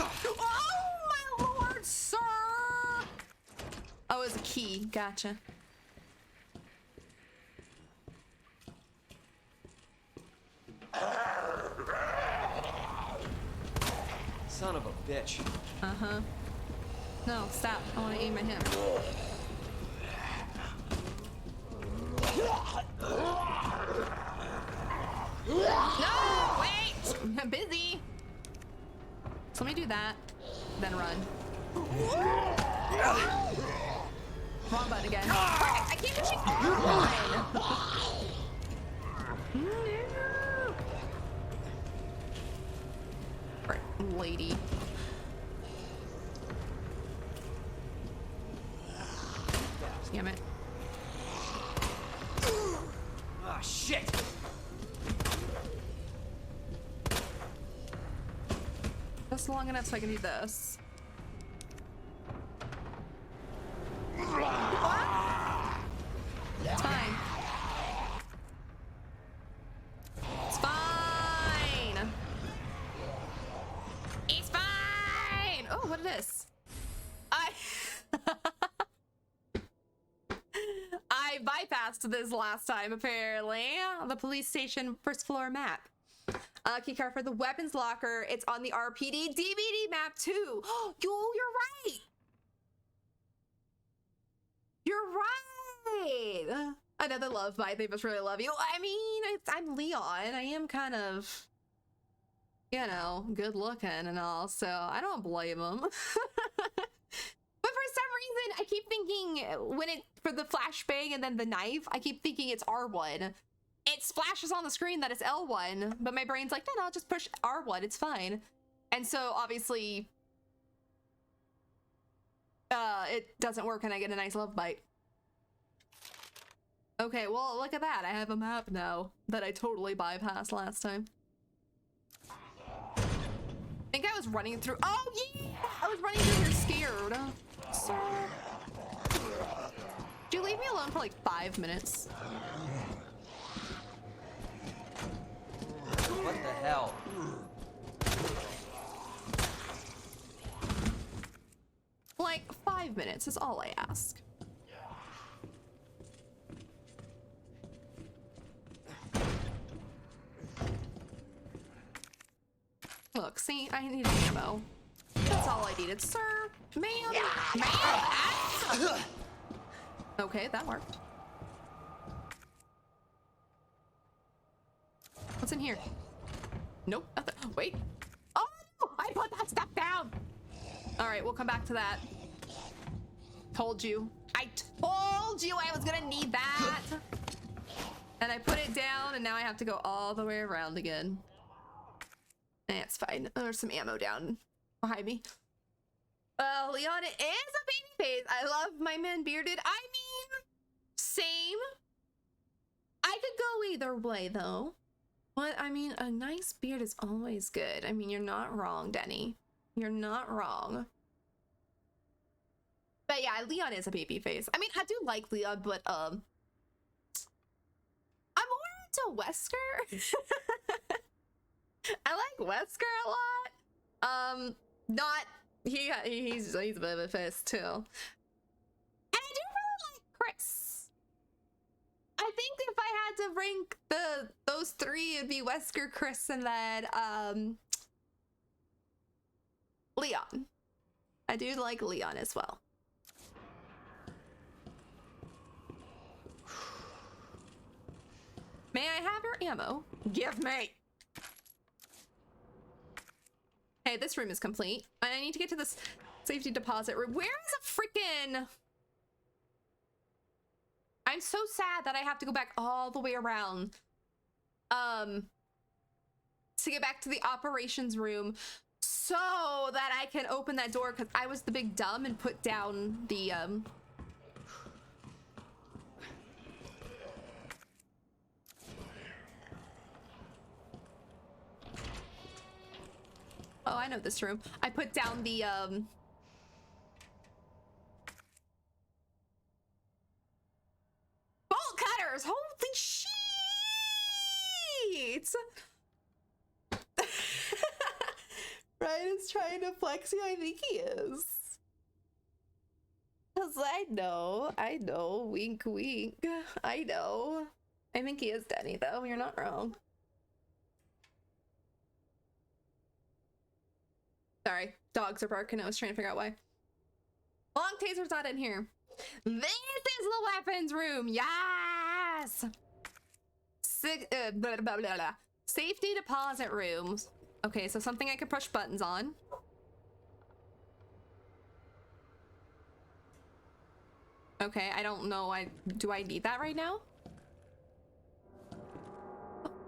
Oh my lord, sir! Oh, it was a key. Gotcha. Son of a bitch. Uh-huh. No, stop. I want to aim at him. No! Wait! I'm busy. So let me do that. Then run. Wrong button again. Perfect! I can't even shoot one! Right, lady. Damn it. Ah, shit! Just long enough so I can do this. What? It's fine. It's fine. It's fine. Oh, what is this? I passed this last time, apparently. The police station first floor map. Key card for the weapons locker. It's on the RPD DVD map too. Oh, you're right. You're right. Another love bite. They must really love you. I mean, I'm Leon. I am kind of, you know, good looking and all, so I don't blame them. But for some reason, I keep thinking when it, for the flashbang and then the knife, I keep thinking it's R1. It splashes on the screen that it's L1, but my brain's like, no, I'll just push R1, it's fine. And so obviously, it doesn't work and I get a nice love bite. Okay, well, look at that. I have a map now that I totally bypassed last time. I think I was running through, oh yeah! I was running through here scared. So, did you leave me alone for like 5 minutes? What the hell? Like 5 minutes is all I ask. Look, see, I needed ammo. That's all I needed, sir. Ma'am. Ma'am. Ah! Okay, that worked. What's in here? Nope, nothing. Wait. Oh, I put that stuff down. All right, we'll come back to that. Told you. I told you I was gonna need that. And I put it down, and now I have to go all the way around again. It's fine. There's some ammo down behind me. Leon is a baby face. I love my man bearded. I mean, same. I could go either way, though. But, I mean, a nice beard is always good. I mean, you're not wrong, Denny. You're not wrong. But yeah, Leon is a baby face. I mean, I do like Leon, but, I'm more into Wesker. I like Wesker a lot. Not, he's a bit of a face, too. And I do really like Chris. I think if I had to rank those three, it'd be Wesker, Chris, and then Leon. I do like Leon as well. May I have your ammo? Give me. Hey, this room is complete. I need to get to this safety deposit room. Where is a freaking... I'm so sad that I have to go back all the way around to get back to the operations room so that I can open that door, because I was the big dumb and put down the oh, I know this room. I put down the bolt cutters. Holy shit! Ryan is trying to flex you. I think he is. Cause I know. Wink, wink. I know. I think he is Denny, though. You're not wrong. Sorry, dogs are barking. I was trying to figure out why. Long taser's not in here. This is the weapons room. Yes. Blah, blah, blah, blah. Safety deposit rooms. Okay, so something I could push buttons on. Okay, I don't know. Do I need that right now?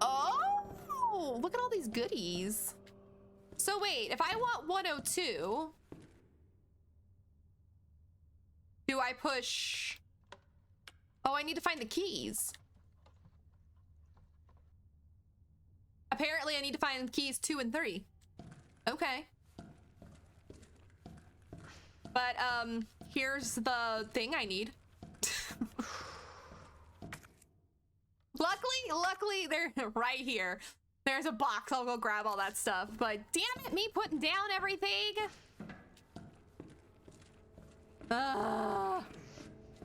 Oh, look at all these goodies. So wait, if I want 102, do I push? Oh, I need to find the keys. Apparently I need to find keys 2 and 3. Okay. But here's the thing I need. Luckily they're right here. There's a box. I'll go grab all that stuff. But damn it, me putting down everything.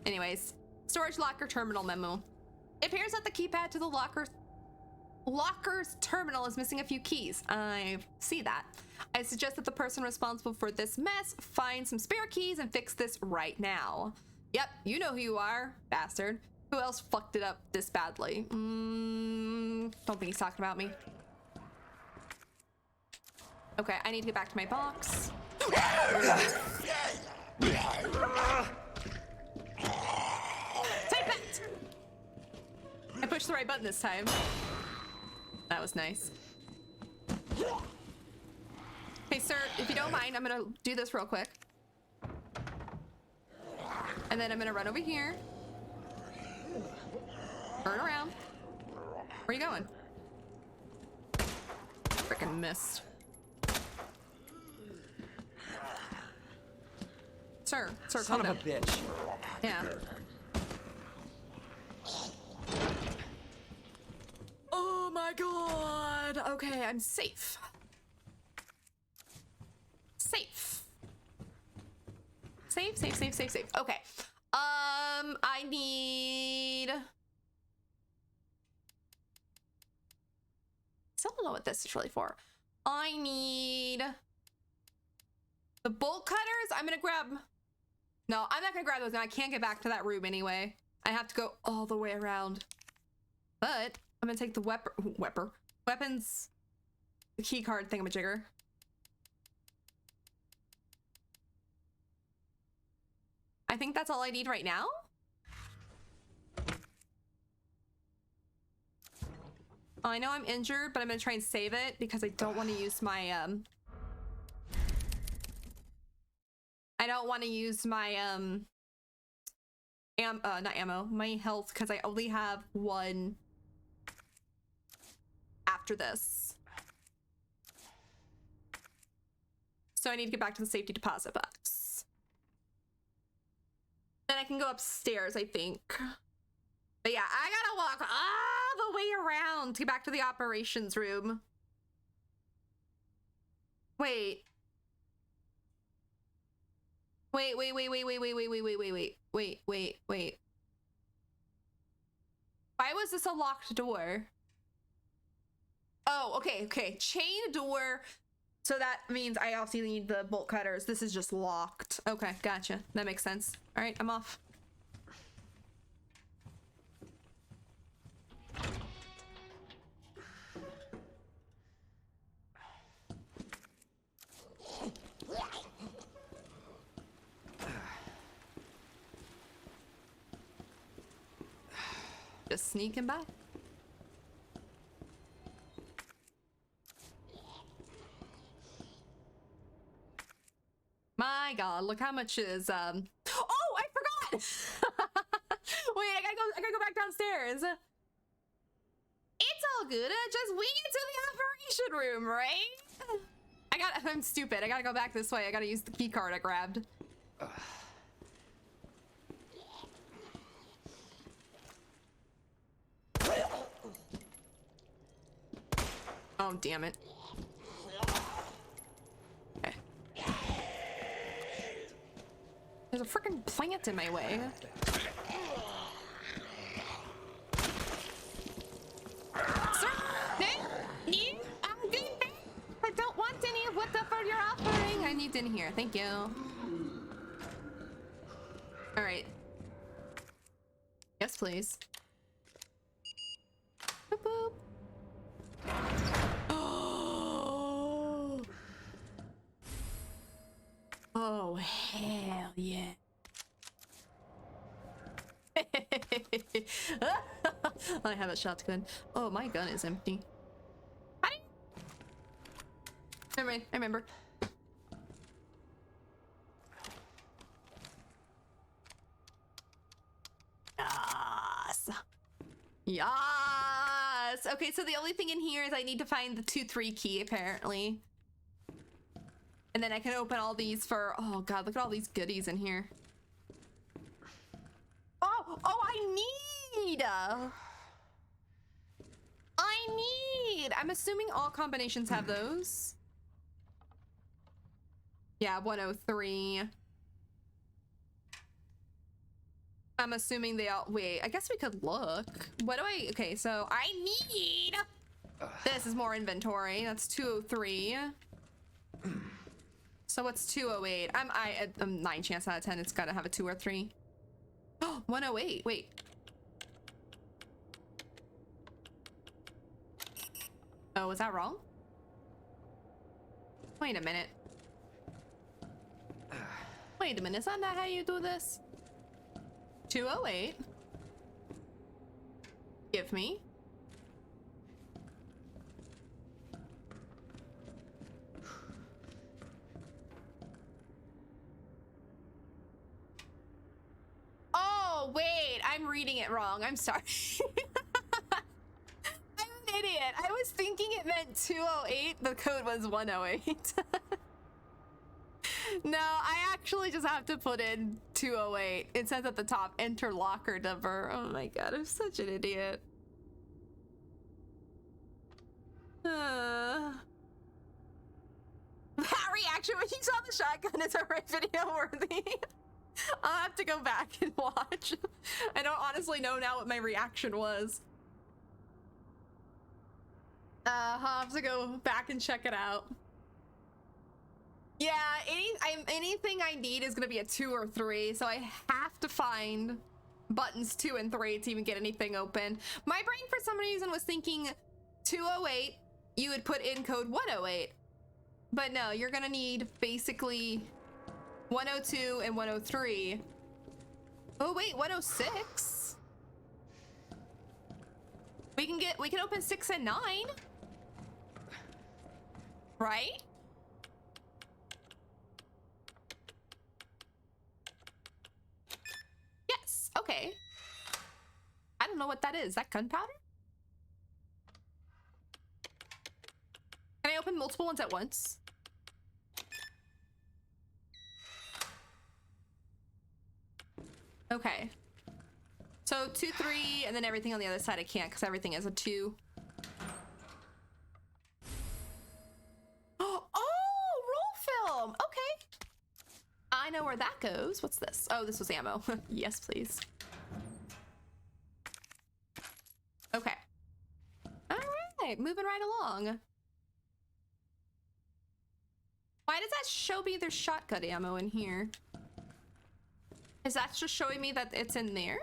Anyways, let's storage locker terminal memo. It appears that the keypad to the locker's terminal is missing a few keys. I see that. I suggest that the person responsible for this mess find some spare keys and fix this right now. Yep, you know who you are, bastard. Who else fucked it up this badly? Don't think he's talking about me. Okay, I need to get back to my box. Take that! I pushed the right button this time. That was nice. Hey, sir, if you don't mind, I'm gonna do this real quick. And then I'm gonna run over here. Turn around. Where are you going? Frickin' missed. Sir, Son of a bitch. Yeah. Oh my god. Okay, I'm safe. Safe. Safe. Okay. I need... Still don't know what this is really for. I need... the bolt cutters? I'm gonna grab... No, I'm not gonna grab those now. I can't get back to that room anyway. I have to go all the way around. But I'm gonna take the weapons, the key card thingamajigger. I think that's all I need right now. I know I'm injured, but I'm gonna try and save it because I don't want to use my I don't want to use my not ammo, my health, because I only have one after this. So I need to get back to the safety deposit box. Then I can go upstairs, I think. But yeah, I gotta walk all the way around to get back to the operations room. Wait. Wait. Why was this a locked door? Oh, okay. Chain door. So that means I also need the bolt cutters. This is just locked. Okay, gotcha. That makes sense. All right, I'm off. Just sneaking by. My god, look how much is oh, I forgot. Wait, I gotta go back downstairs. It's all good. Just wing it to the operation room, right? I'm stupid. I gotta go back this way. I gotta use the key card I grabbed. Oh, damn it. Okay. There's a freaking plant in my way. Sir, you? I'm good. I don't want any of what the fuck you're offering. I need in here. Thank you. All right. Yes, please. Boop, boop. Oh, hell yeah. I have a shotgun. Oh, my gun is empty. Hi. Never mind, I remember. Yes. Yes. Okay, so the only thing in here is I need to find the 2-3 key, apparently. And then I can open all these for... Oh, God, look at all these goodies in here. Oh, I need... I'm assuming all combinations have those. Yeah, 103. I'm assuming they all, wait, I guess we could look. What do I, okay, so I need, this is more inventory. That's 203. So what's 208? I'm 9 chance out of 10 it's gotta have a 2 or 3. Oh, 108, wait. Oh, is that wrong? Wait a minute. Wait a minute, is that not how you do this? 208. Give me. Oh, wait, I'm reading it wrong. I'm sorry. I'm an idiot. I was thinking it meant 208. The code was 108. No, I actually just have to put in 208. It says at the top, enter locker number. Oh my god, I'm such an idiot. That reaction when you saw the shotgun is alright video worthy. I'll have to go back and watch. I don't honestly know now what my reaction was. I'll have to go back and check it out. Yeah, anything I need is gonna be a 2 or 3, so I have to find buttons 2 and 3 to even get anything open. My brain for some reason was thinking 208, you would put in code 108. But no, you're gonna need basically 102 and 103. Oh wait, 106. We can open 6 and 9. Right? Yes, okay. I don't know what that is. Is that gunpowder? Can I open multiple ones at once? Okay. So 2, 3, and then everything on the other side I can't because everything is a 2. Oh, roll film. Okay. I know where that goes. What's this? Oh, this was ammo. Yes, please. Okay. All right, moving right along. Why does that show me there's shotgun ammo in here? Is that just showing me that it's in there?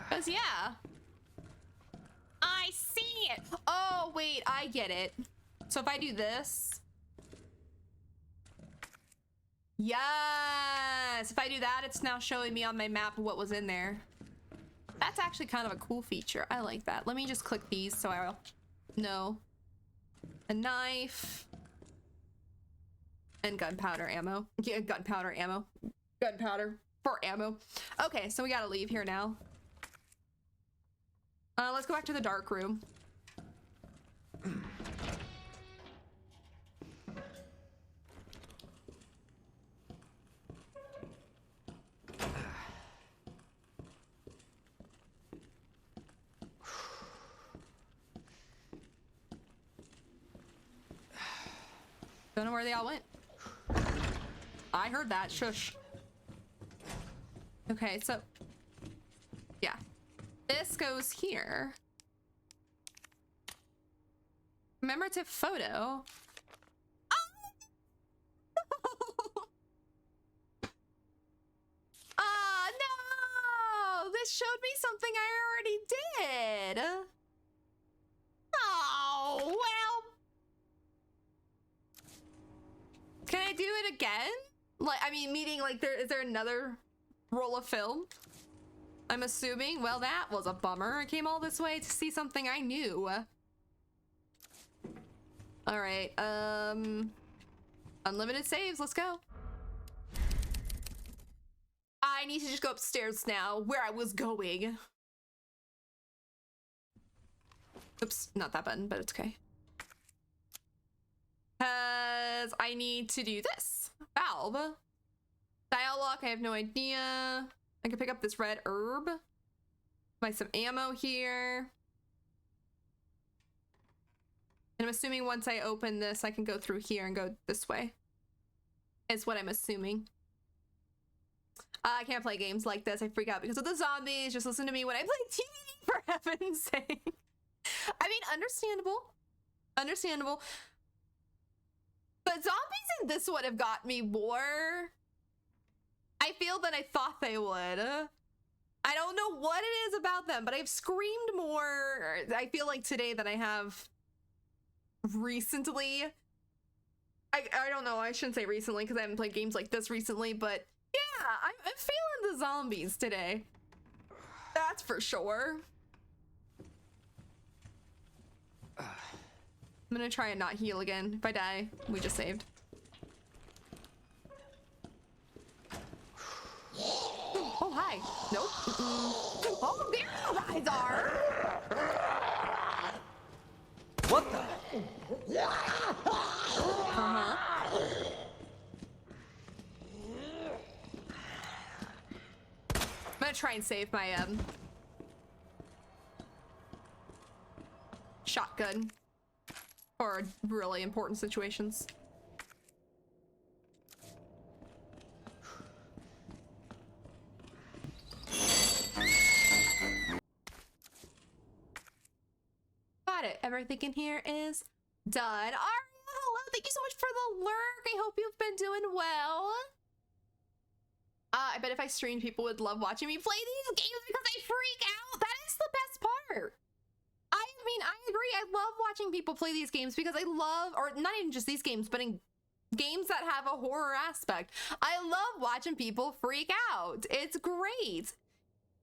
Cause yeah. I see it. Oh, wait, I get it. So if I do this. Yes, if I do that, it's now showing me on my map what was in there. That's actually kind of a cool feature. I like that. Let me just click these so I'll know. A knife. And gunpowder ammo. Yeah, gunpowder ammo. Gunpowder for ammo. Okay, so we gotta leave here now. Let's go back to the dark room. Don't know where they all went. I heard that. Shush. Okay, so yeah. This goes here. Commemorative photo. Oh! No! This showed me something I already did. Oh, well. Can I do it again? Like, I mean, meaning like is there another roll of film? I'm assuming. Well, that was a bummer. I came all this way to see something I knew. All right. Unlimited saves. Let's go. I need to just go upstairs now, where I was going. Oops, not that button, but it's okay. Because I need to do this. Valve. Dial lock, I have no idea. I can pick up this red herb. Buy some ammo here. And I'm assuming once I open this, I can go through here and go this way. Is what I'm assuming. I can't play games like this. I freak out because of the zombies. Just listen to me when I play TV, for heaven's sake. I mean, understandable. Understandable. But zombies in this would have got me more, I feel, than I thought they would. I don't know what it is about them, but I've screamed more, I feel like, today than I have recently. I don't know. I shouldn't say recently because I haven't played games like this recently, but yeah, I'm feeling the zombies today. That's for sure. I'm gonna try and not heal again. If I die, we just saved. Oh, hi. Nope. Oh, there you guys are. What the? Uh-huh. I'm gonna try and save my shotgun for really important situations. Got it. Everything in here is done. Aria, hello. Thank you so much for the lurk. I hope you've been doing well. I bet if I streamed, people would love watching me play these games because I freak out. That is the best part. I mean, I agree. I love watching people play these games because I love, or not even just these games, but in games that have a horror aspect. I love watching people freak out. It's great.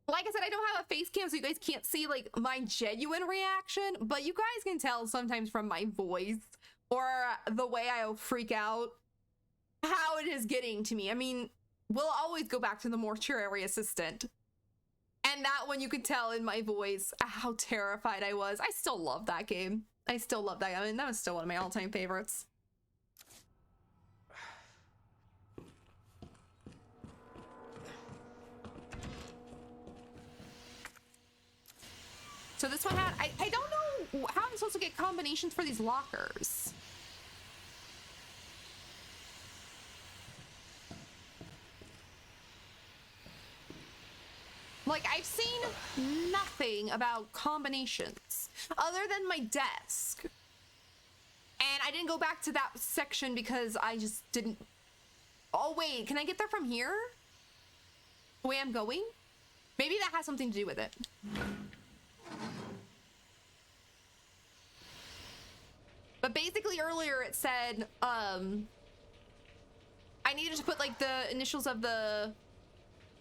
Like I said, I don't have a face cam, so you guys can't see like my genuine reaction, but you guys can tell sometimes from my voice or the way I freak out how it is getting to me. I mean, we'll always go back to the mortuary assistant. And that one you could tell in my voice how terrified I was. I still love that game. I still love that. I mean, that was still one of my all-time favorites. So this one had, I don't know how I'm supposed to get combinations for these lockers. Like, I've seen nothing about combinations other than my desk. And I didn't go back to that section because I just didn't. Oh, wait, can I get there from here? The way I'm going? Maybe that has something to do with it. But basically earlier it said, I needed to put like the initials of the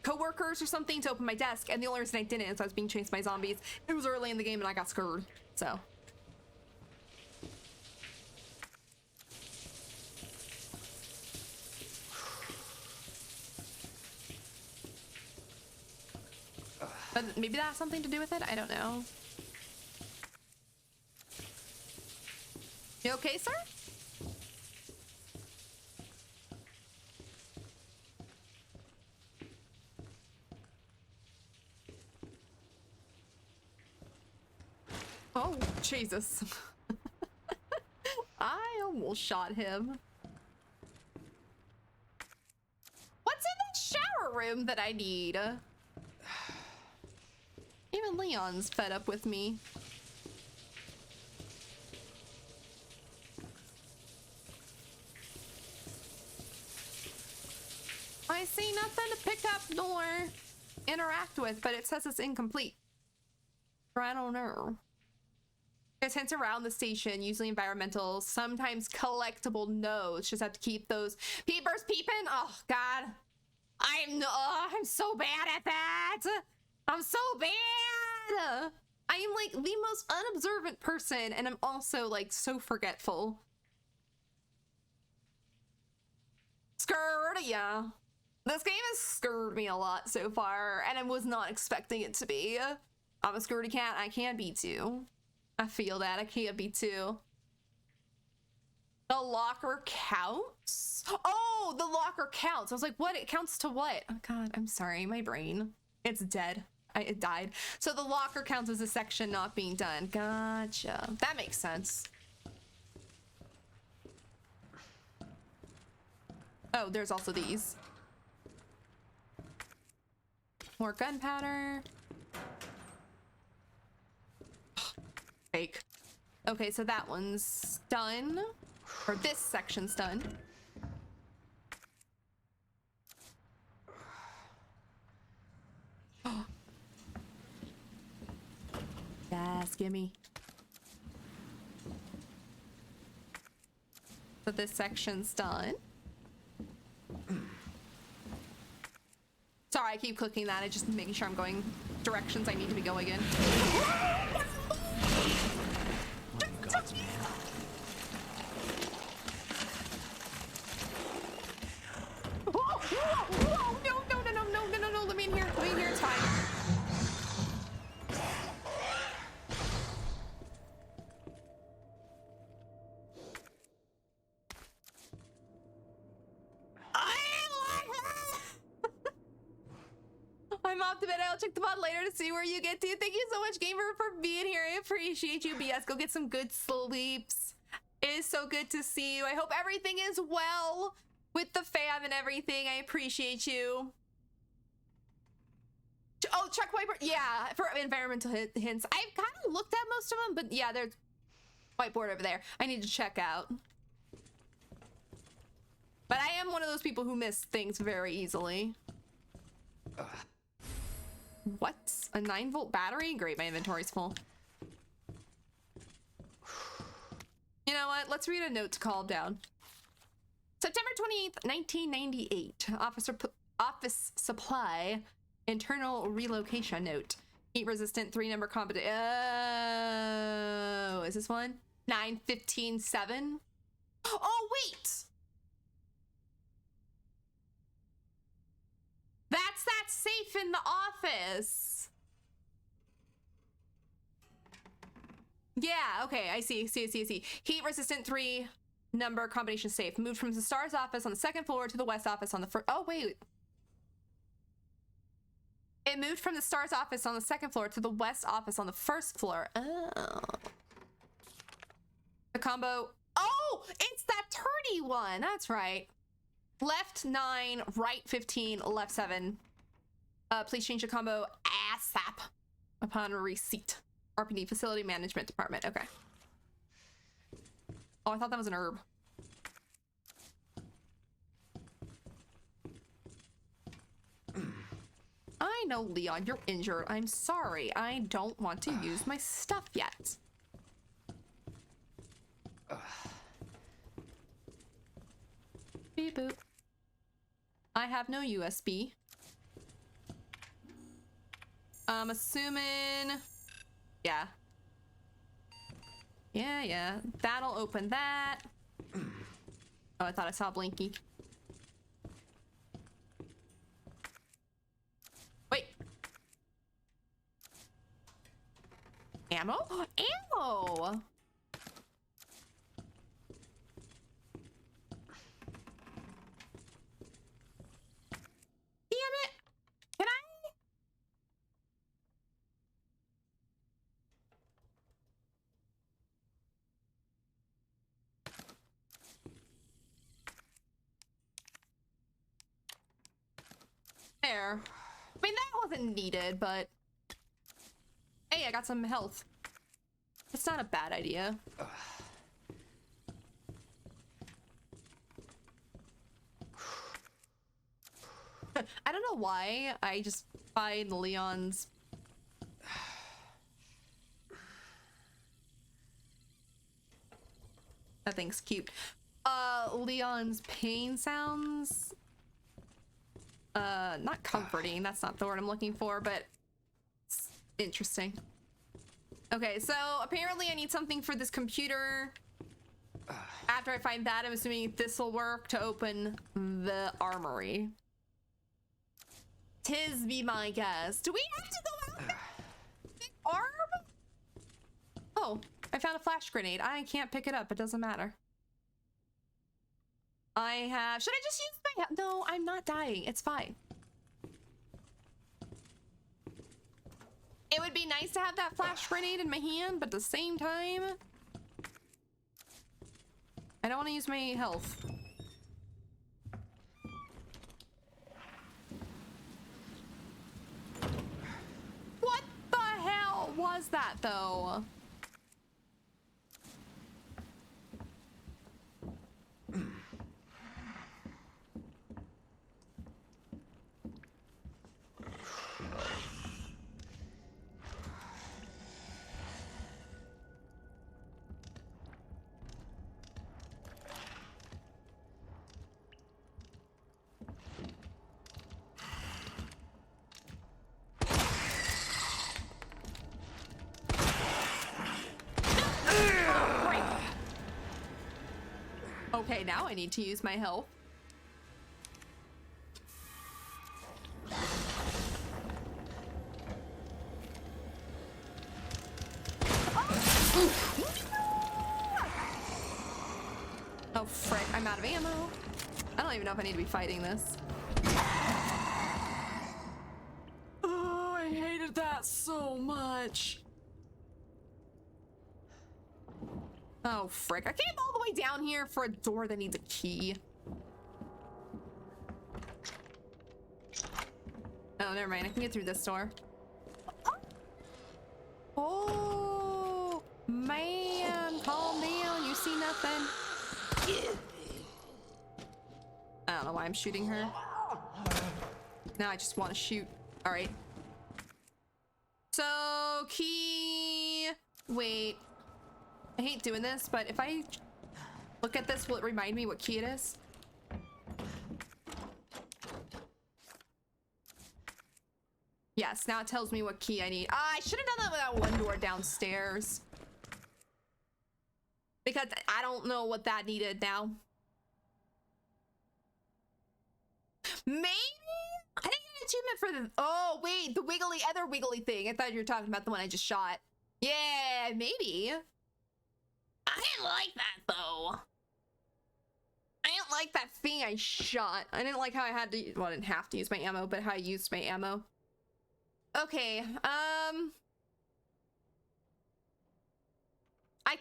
co-workers or something to open my desk, and the only reason I didn't is I was being chased by zombies. It was early in the game and I got screwed, so. But maybe that has something to do with it, I don't know. You okay, sir? Oh, Jesus. I almost shot him. What's in that shower room that I need? Even Leon's fed up with me. I see nothing to pick up nor interact with, but it says it's incomplete. I don't know. There's hints around the station, usually environmental, sometimes collectible notes. Just have to keep those peepers peeping. Oh God, I'm so bad at that. I'm so bad. I am like the most unobservant person, and I'm also like so forgetful. Scared, yeah. This game has scared me a lot so far, and I was not expecting it to be. I'm a scaredy cat. I can be too. I feel that. I can't be too. The locker counts? Oh, the locker counts. I was like, what? It counts to what? Oh God, I'm sorry. My brain. It's dead. It died. So the locker counts as a section not being done. Gotcha. That makes sense. Oh, there's also these. More gunpowder. Fake. Okay, so that one's done. Or this section's done. Yes, gimme. So this section's done. Sorry, I keep clicking that. I just making sure I'm going directions I need to be going in. Whoa, no, let me in here. Let me in here, it's fine. I'm off to bed. I'll check the pod later to see where you get to. Thank you so much, Gamer, for being here. I appreciate you, BS. Go get some good sleeps. It is so good to see you. I hope everything is well with the fam and everything. I appreciate you. Oh, check whiteboard. Yeah, for environmental hints. I've kind of looked at most of them, but yeah, there's whiteboard over there. I need to check out. But I am one of those people who miss things very easily. What? A 9-volt battery? Great, my inventory's full. You know what? Let's read a note to calm down. September 28th, 1998. Office supply. Internal relocation note. Heat resistant 3-number competent. Oh, is this one? 9157. Oh, wait. That's that safe in the office. Yeah, okay, I see. Heat resistant 3-number combination safe. Moved from the STARS office on the 2nd floor to the West office on the first. Oh, wait. It moved from the STARS office on the 2nd floor to the West office on the 1st floor. Oh. The combo. Oh, it's that turdy one. That's right. Left 9, right 15, left 7. Please change the combo ASAP upon receipt. RPD, Facility Management Department. Okay. Oh, I thought that was an herb. I know, Leon, you're injured. I'm sorry. I don't want to use my stuff yet. Beep boop. I have no USB. I'm assuming... Yeah. Yeah. That'll open that. Oh, I thought I saw Blinky. Wait. Ammo? Ammo! Damn it! Can I? There. I mean, that wasn't needed, but... Hey, I got some health. It's not a bad idea. I don't know why. I just find Leon's... That thing's cute. Leon's pain sounds... not comforting. That's not the word I'm looking for, but it's interesting. Okay, so apparently I need something for this computer. After I find that, I'm assuming this will work to open the armory. Tis be my guess. Do we have to go out? Big arm? Oh, I found a flash grenade. I can't pick it up. It doesn't matter. I have... Should I just use my... No, I'm not dying. It's fine. It would be nice to have that flash grenade in my hand, but at the same time... I don't want to use my health. was that though? Okay, now I need to use my health. Oh, frick, I'm out of ammo. I don't even know if I need to be fighting this. Oh, I hated that so much. Oh, frick. I came all the way down here for a door that needs a key. Oh, never mind. I can get through this door. Oh, man. Calm down. You see nothing? I don't know why I'm shooting her. Now I just want to shoot. All right. So, key... Wait. I hate doing this, but if I look at this, will it remind me what key it is? Yes, now it tells me what key I need. I should have done that with that one door downstairs. Because I don't know what that needed now. Maybe? I didn't get an achievement for the... Oh, wait, the other wiggly thing. I thought you were talking about the one I just shot. Yeah, maybe. I didn't like that, though. I didn't like that thing I shot. I didn't like how I had to... Well, I didn't have to use my ammo, but how I used my ammo. Okay, I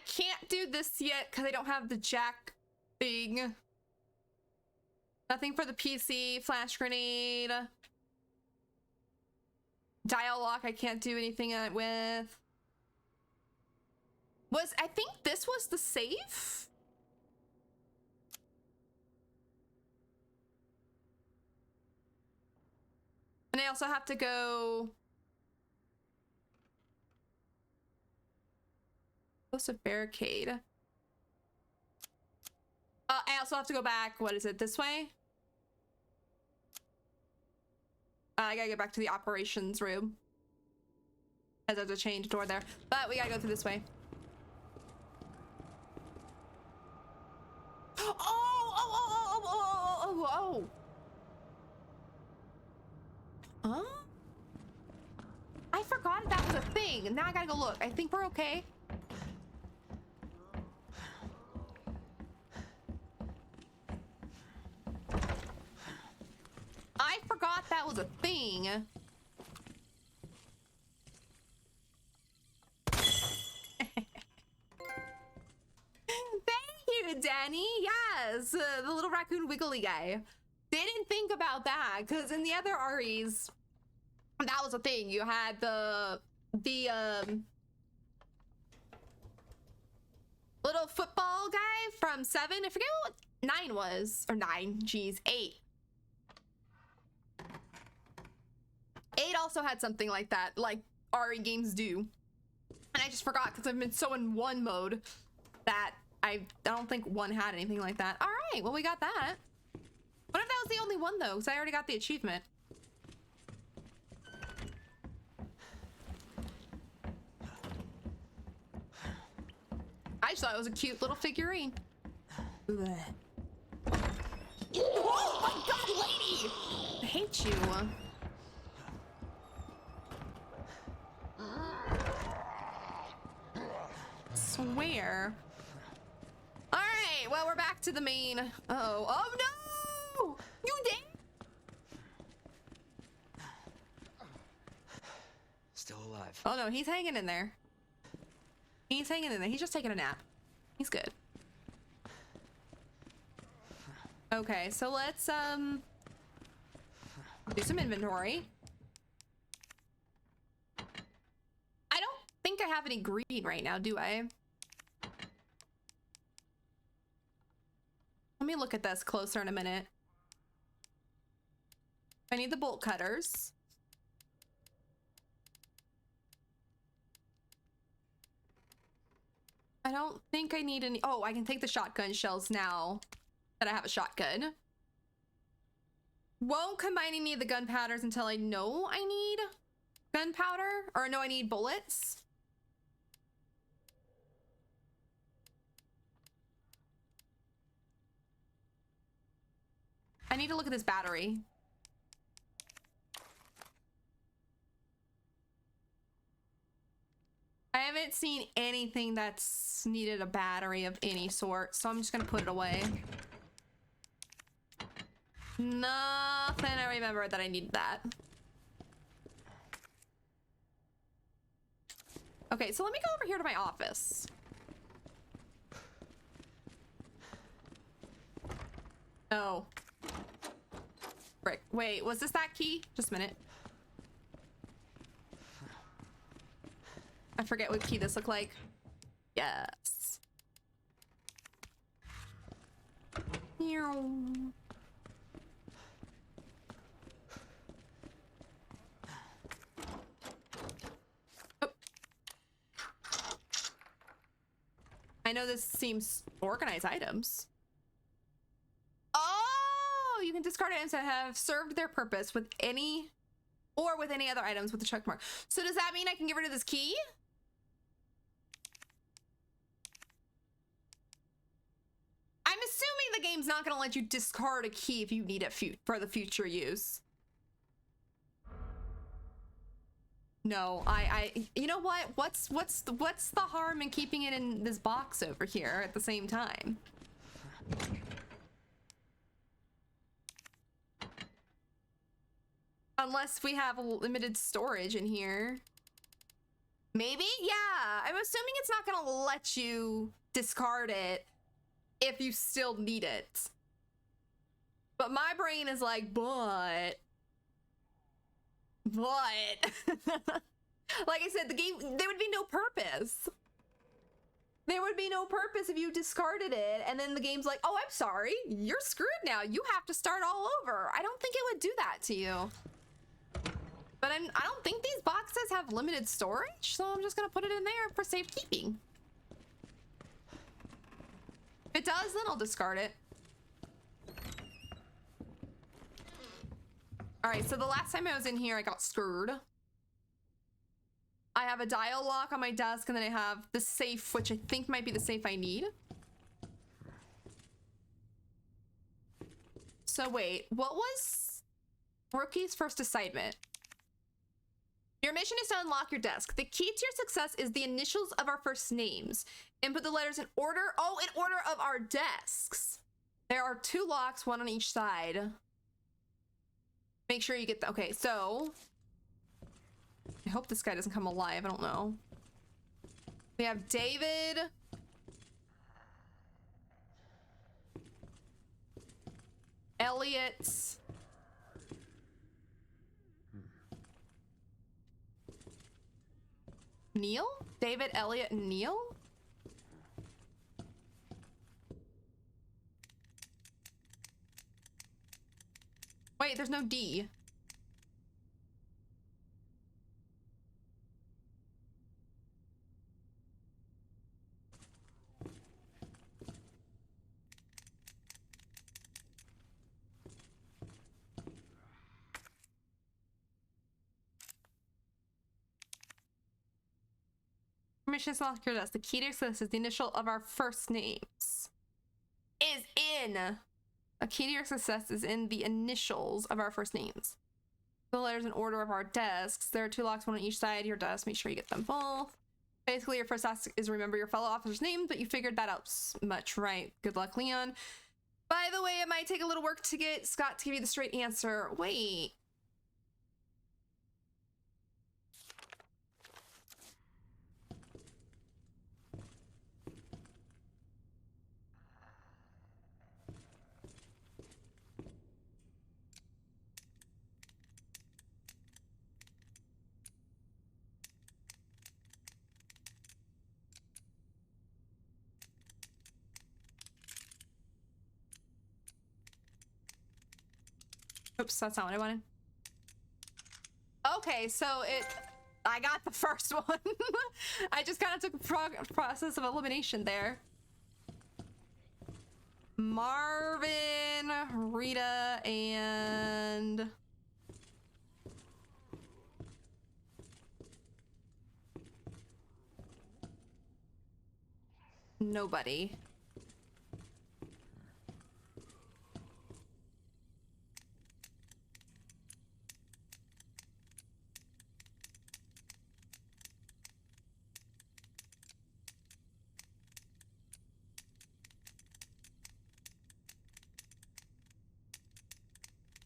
can't do this yet because I don't have the jack thing. Nothing for the PC, flash grenade. Dial lock, I can't do anything with. I think this was the safe? And I also have to go... Explosive barricade. I also have to go back, what is it, this way? I gotta get back to the operations room. As there's a chained door there. But we gotta go through this way. Oh! Huh? I forgot that was a thing. Now I gotta go look. I think we're okay. I forgot that was a thing. Thank you, Danny. Yes, the little raccoon wiggly guy. Didn't think about that because in the other REs, that was a thing. You had the little football guy from 7. I forget what 9 was, or 9. Geez, 8. 8 also had something like that, like RE games do. And I just forgot because I've been so in 1 mode that I don't think 1 had anything like that. All right, well, we got that. What if that was the only one, though? Because I already got the achievement. I just thought it was a cute little figurine. Blech. Oh my god, lady! I hate you. Swear. All right, well, we're back to the main. Oh no! You did? Still alive. Oh no, he's hanging in there. He's hanging in there. He's just taking a nap. He's good. Okay, so let's do some inventory. I don't think I have any green right now, do I? Let me look at this closer in a minute. I need the bolt cutters. I don't think I need any. Oh, I can take the shotgun shells now that I have a shotgun. Won't combine any of the gunpowders until I know I need gunpowder, or no, I need bullets. I need to look at this battery. I haven't seen anything that's needed a battery of any sort, so I'm just gonna put it away. Nothing I remember that I need that. Okay, so let me go over here to my office. Oh. Frick. Wait, was this that key? Just a minute. I forget what key this looked like. Yes. Oh. I know this seems organized items. Oh, you can discard items that have served their purpose with any or with any other items with the check mark. So does that mean I can get rid of this key? I'm assuming the game's not gonna let you discard a key if you need it for the future use. No, you know what? What's the harm in keeping it in this box over here at the same time? Unless we have limited storage in here. Maybe? Yeah, I'm assuming it's not gonna let you discard it if you still need it. But my brain is like, but like I said, the game, there would be no purpose. There would be no purpose if you discarded it and then the game's like, oh, I'm sorry, you're screwed now. You have to start all over. I don't think it would do that to you. But I don't think these boxes have limited storage, so I'm just gonna put it in there for safekeeping. If it does, then I'll discard it. All right, so the last time I was in here, I got screwed. I have a dial lock on my desk, and then I have the safe, which I think might be the safe I need. So wait, what was Rookie's first assignment? Your mission is to unlock your desk. The key to your success is the initials of our first names. Input the letters in order. Oh, in order of our desks. There are 2 locks, 1 on each side. Make sure you get the, okay, so I hope this guy doesn't come alive. I don't know. We have David. Elliot. Neil? David, Elliot, and Neil? Wait, there's no D. Permission to lock your desk. The key to success is the initial of our first names. Is in. A key to your success is in the initials of our first names. The letters in order of our desks. There are 2 locks, 1 on each side of your desk. Make sure you get them both. Basically, your first task is remember your fellow officer's name, but you figured that out much, right? Good luck, Leon. By the way, it might take a little work to get Scott to give you the straight answer. Wait. Oops, that's not what I wanted. Okay, so I got the first one. I just kind of took a process of elimination there. Marvin, Rita, and... nobody.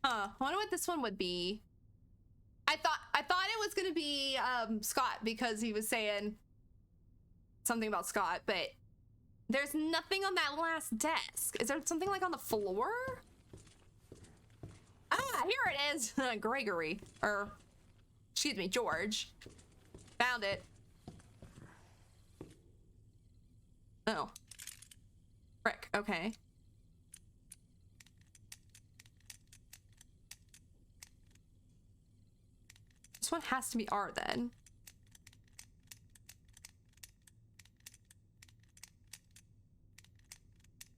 I wonder what this one would be. I thought it was gonna be Scott because he was saying something about Scott, but there's nothing on that last desk. Is there something like on the floor? Ah, here it is. Gregory, or excuse me, George. Found it. Oh. Frick, okay. This one has to be R then.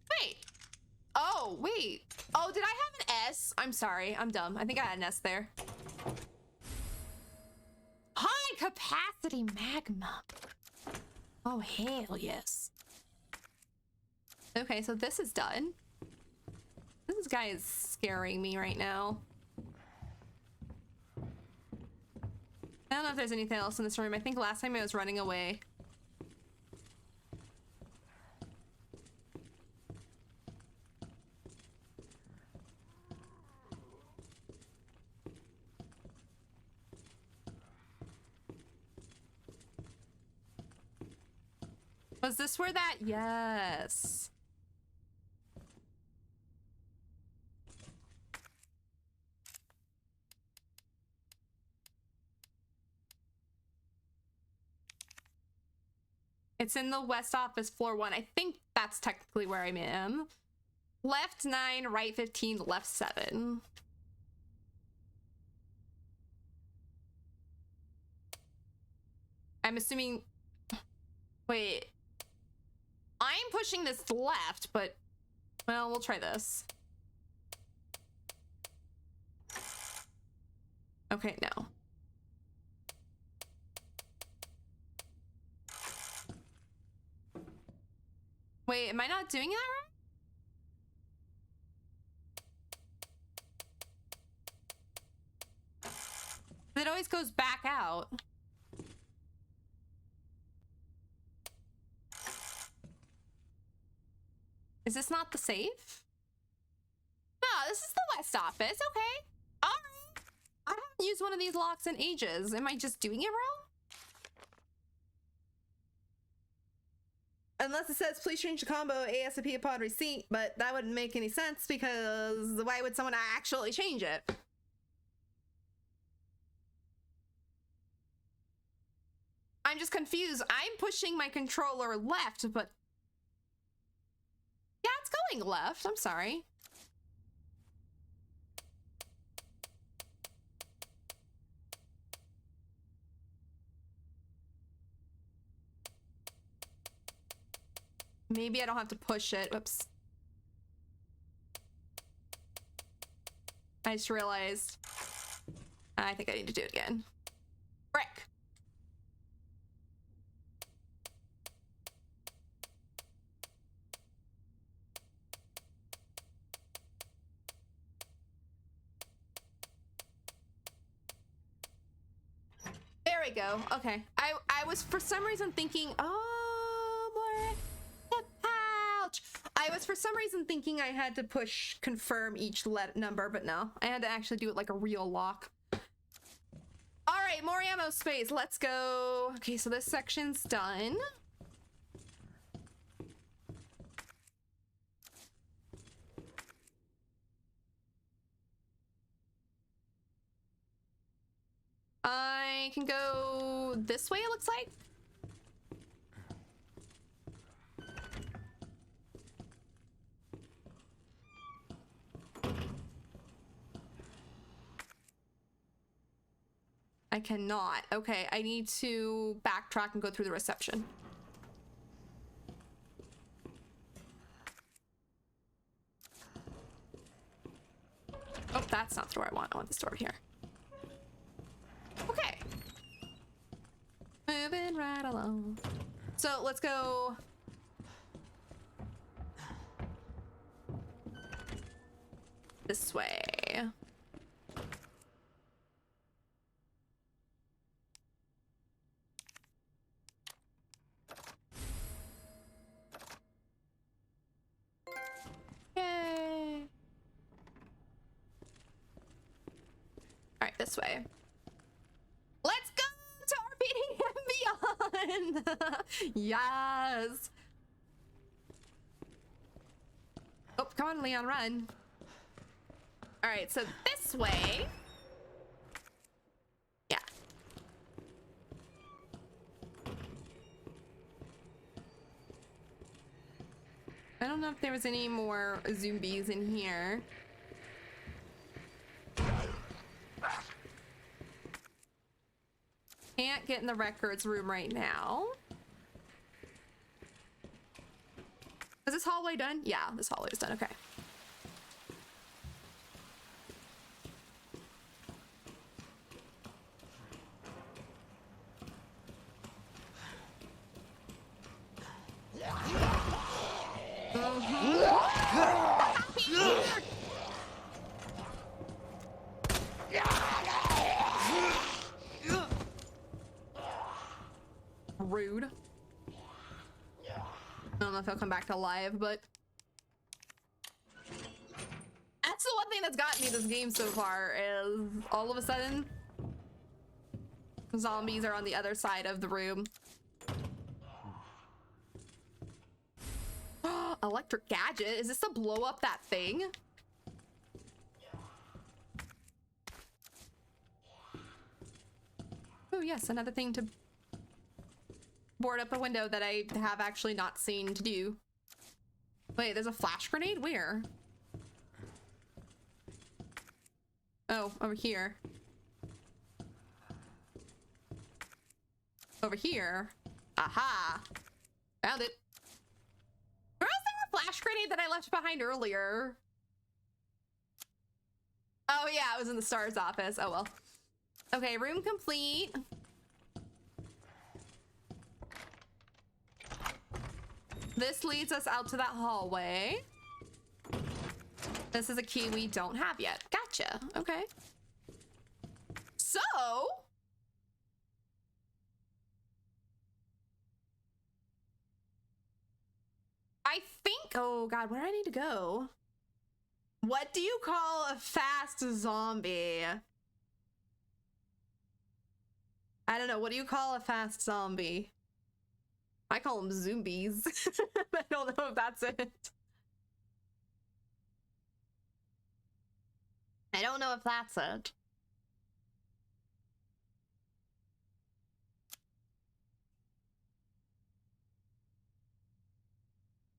Wait. Oh, wait. Oh, did I have an S? I'm sorry. I'm dumb. I think I had an S there. High capacity magma. Oh, hell yes. Okay, so this is done. This guy is scaring me right now. I don't know if there's anything else in this room. I think last time I was running away. Was this where that? Yes. It's in the west office, floor 1. I think that's technically where I am. Left 9, right 15, left 7. I'm assuming... Wait. I'm pushing this left, but... Well, we'll try this. Okay, no. Wait, am I not doing that right? It always goes back out. Is this not the safe? No, this is the west office. Okay. All right. I haven't used one of these locks in ages. Am I just doing it wrong? Unless it says, please change the combo ASAP upon receipt, but that wouldn't make any sense because why would someone actually change it? I'm just confused. I'm pushing my controller left, but... Yeah, it's going left. I'm sorry. Maybe I don't have to push it. Whoops. I just realized I think I need to do it again. Frick. There we go. Okay. I was for some reason thinking, oh, more the pouch. I was for some reason thinking I had to push confirm each number, but no. I had to actually do it like a real lock. All right, more ammo space. Let's go. Okay, so this section's done. I can go this way, it looks like. I cannot. Okay, I need to backtrack and go through the reception. Oh, that's not the door I want. I want this door here. Okay. Moving right along. So let's go. This way. Yay. All right, this way. Let's go to RPD and beyond. Yes. Oh, come on, Leon, run. All right, so this way. Yeah. I don't know if there was any more zombies in here. Can't get in the records room right now. Is this hallway done? Yeah, this hallway is done. Okay. Rude. I don't know if he'll come back to life, but that's the one thing that's gotten me this game so far is all of a sudden zombies are on the other side of the room. Electric gadget? Is this to blow up that thing? Oh yes, another thing to board up a window that I have actually not seen to do. Wait, there's a flash grenade? Where? Oh, over here. Over here. Aha! Found it. Where was there a flash grenade that I left behind earlier? Oh yeah, it was in the STARS office. Oh well. Okay, room complete. This leads us out to that hallway. This is a key we don't have yet. Gotcha. Okay. So... I think... Oh god, where do I need to go? What do you call a fast zombie? I don't know. What do you call a fast zombie? I call them zombies. I don't know if that's it. I don't know if that's it.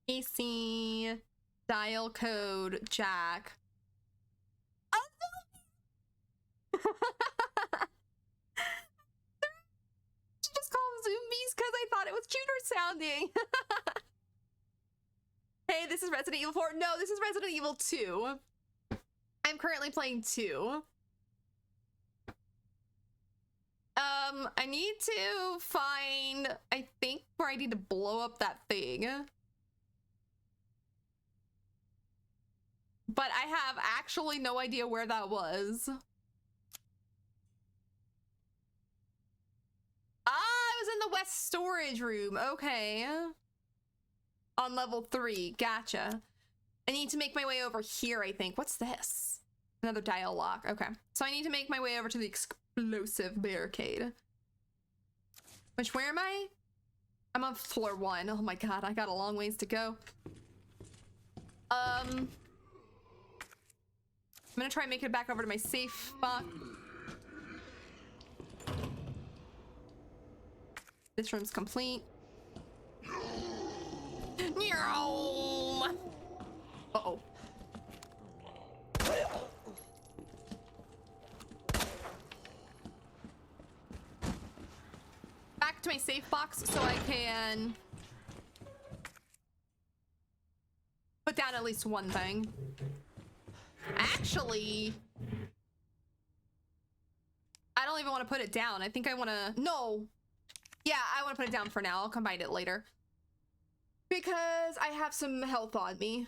AC, dial code, Jack. Oh, just call them zombies because I thought it was cuter sounding. Hey, this is Resident Evil 4. No, this is Resident Evil 2. I'm currently playing 2. I need to find, I think, where I need to blow up that thing. But I have actually no idea where that was. Ah, it was in the west storage room. Okay. On level 3. Gotcha. I need to make my way over here, I think. What's this? Another dial lock. Okay. So I need to make my way over to the explosive barricade. Which, where am I? I'm on floor 1. Oh my god, I got a long ways to go. I'm gonna try and make it back over to my safe spot. This room's complete. Uh-oh. my safe box so I can put down at least one thing. Actually, I don't even want to put it down. I think I want to... No. Yeah, I want to put it down for now. I'll combine it later. Because I have some health on me.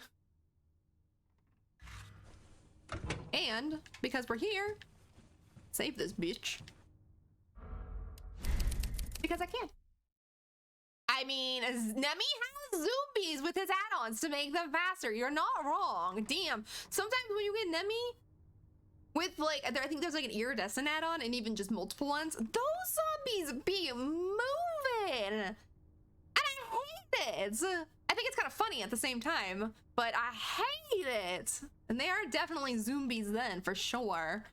And because we're here, save this bitch. Because I can. I mean, Nemi has zombies with his add-ons to make them faster. You're not wrong. Damn. Sometimes when you get Nemi with like, I think there's like an iridescent add-on and even just multiple ones, those zombies be moving. And I hate it. I think it's kind of funny at the same time, but I hate it. And they are definitely zombies then, for sure.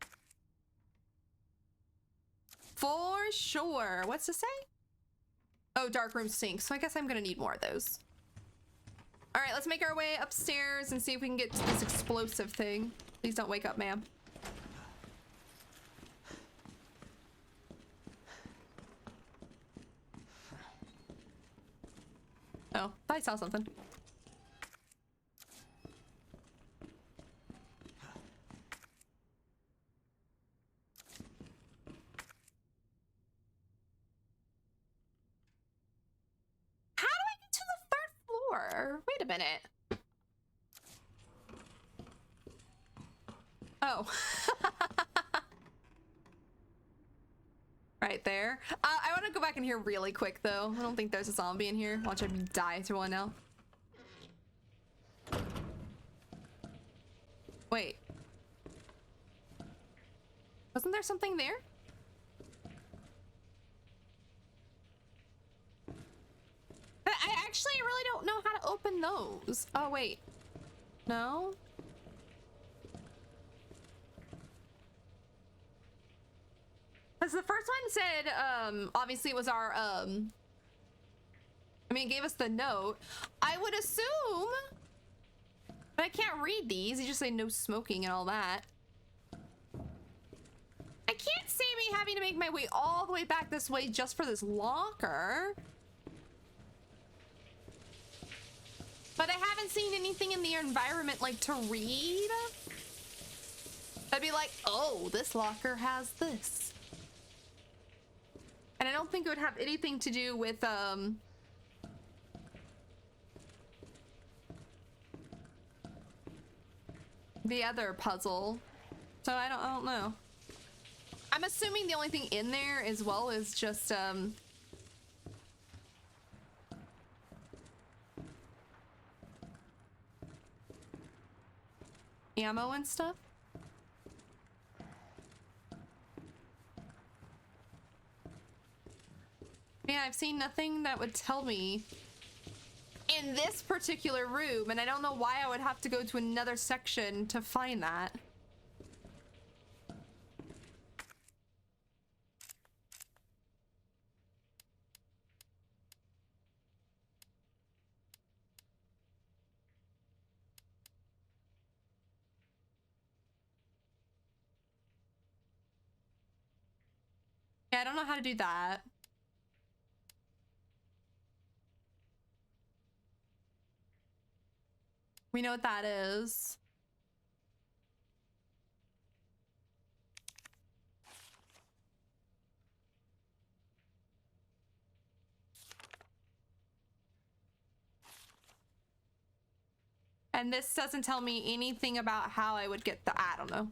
For sure. What's to say? Oh, dark room sink. So I guess I'm gonna need more of those. All right, let's make our way upstairs and see if we can get to this explosive thing. Please don't wake up, ma'am. Oh, I saw something. How do I get to the third floor? Wait a minute. Oh. Right there. I want to go back in here really quick, though. I don't think there's a zombie in here. Watch him die to one now. Wait. Wasn't there something there? I actually really don't know how to open those. Oh, wait. No? Because the first one said, obviously it was our, I mean, it gave us the note. I would assume, but I can't read these. You just say no smoking and all that. I can't see me having to make my way all the way back this way just for this locker. But I haven't seen anything in the environment like to read. I'd be like, oh, this locker has this. And I don't think it would have anything to do with, the other puzzle. So I don't know. I'm assuming the only thing in there as well is just, ammo and stuff. Yeah, I've seen nothing that would tell me in this particular room, and I don't know why I would have to go to another section to find that. Yeah, I don't know how to do that. We know what that is. And this doesn't tell me anything about how I would get the, I don't know.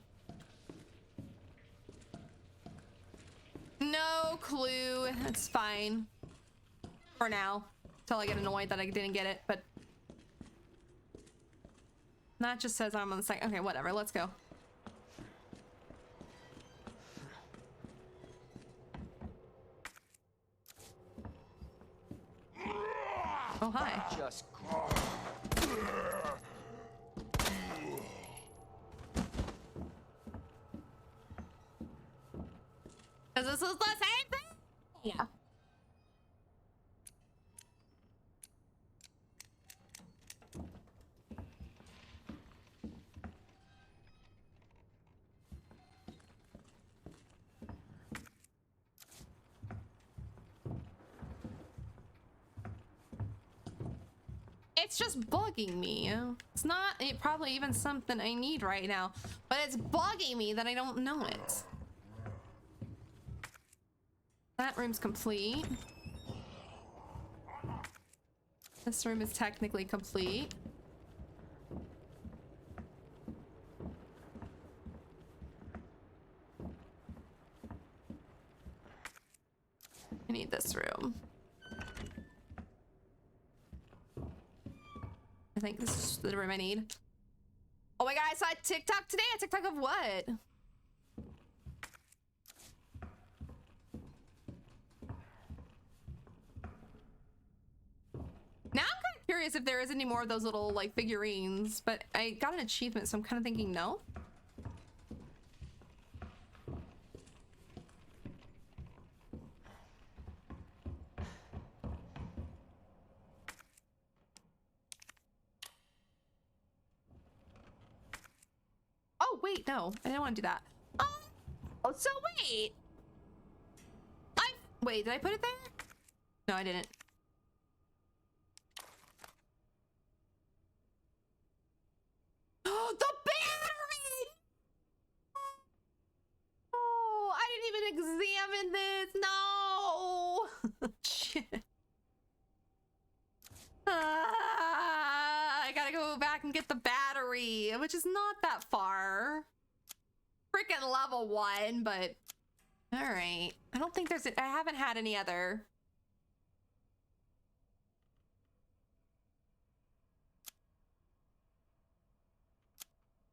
No clue. It's fine. For now. Till I get annoyed that I didn't get it, but that just says I'm on the second. Okay, whatever. Let's go. Oh, hi. Just... Because this is the same thing. Yeah. It's just bugging me. It's not probably even something I need right now, but it's bugging me that I don't know it. That room's complete. This room is technically complete. I need this room. I think this is the room I need. Oh my god, I saw a TikTok today. A TikTok of what? Now I'm kind of curious if there is any more of those little like figurines, but I got an achievement, so I'm kind of thinking no. Oh wait, no, I didn't want to do that. Oh, so wait. Wait, did I put it there? No, I didn't. The battery! Oh, I didn't even examine this. No. Shit. I gotta go back and get the battery, which is not that far. Freaking level 1, but all right. I don't think there's I haven't had any other.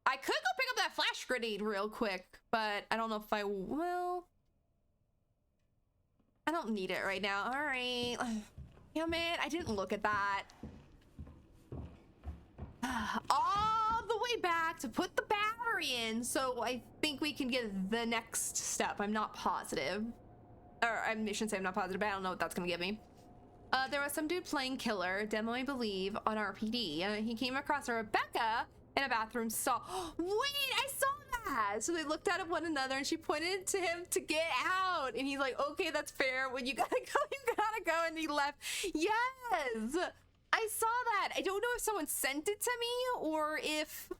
I could go pick up that flash grenade real quick, but I don't know if I will. I don't need it right now. All right. Damn it, I didn't look at that. All the way back to put the battery in, so I think we can get the next step. I'm not positive. Or I shouldn't say I'm not positive, but I don't know what that's gonna give me. There was some dude playing killer, demo I believe, on RPD. He came across a Rebecca in a bathroom stall. Wait, I saw that! So they looked at one another and she pointed to him to get out. And he's like, okay, that's fair. When you gotta go, you gotta go. And he left. Yes! I saw that. I don't know if someone sent it to me or if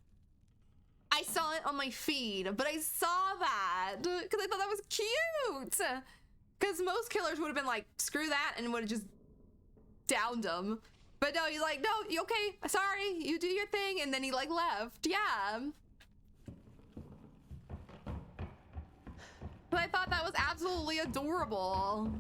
I saw it on my feed, but I saw that because I thought that was cute. Because most killers would have been like, screw that, and would have just downed him. But no, he's like, no, you okay? Sorry, you do your thing, and then he like left. Yeah. But I thought that was absolutely adorable.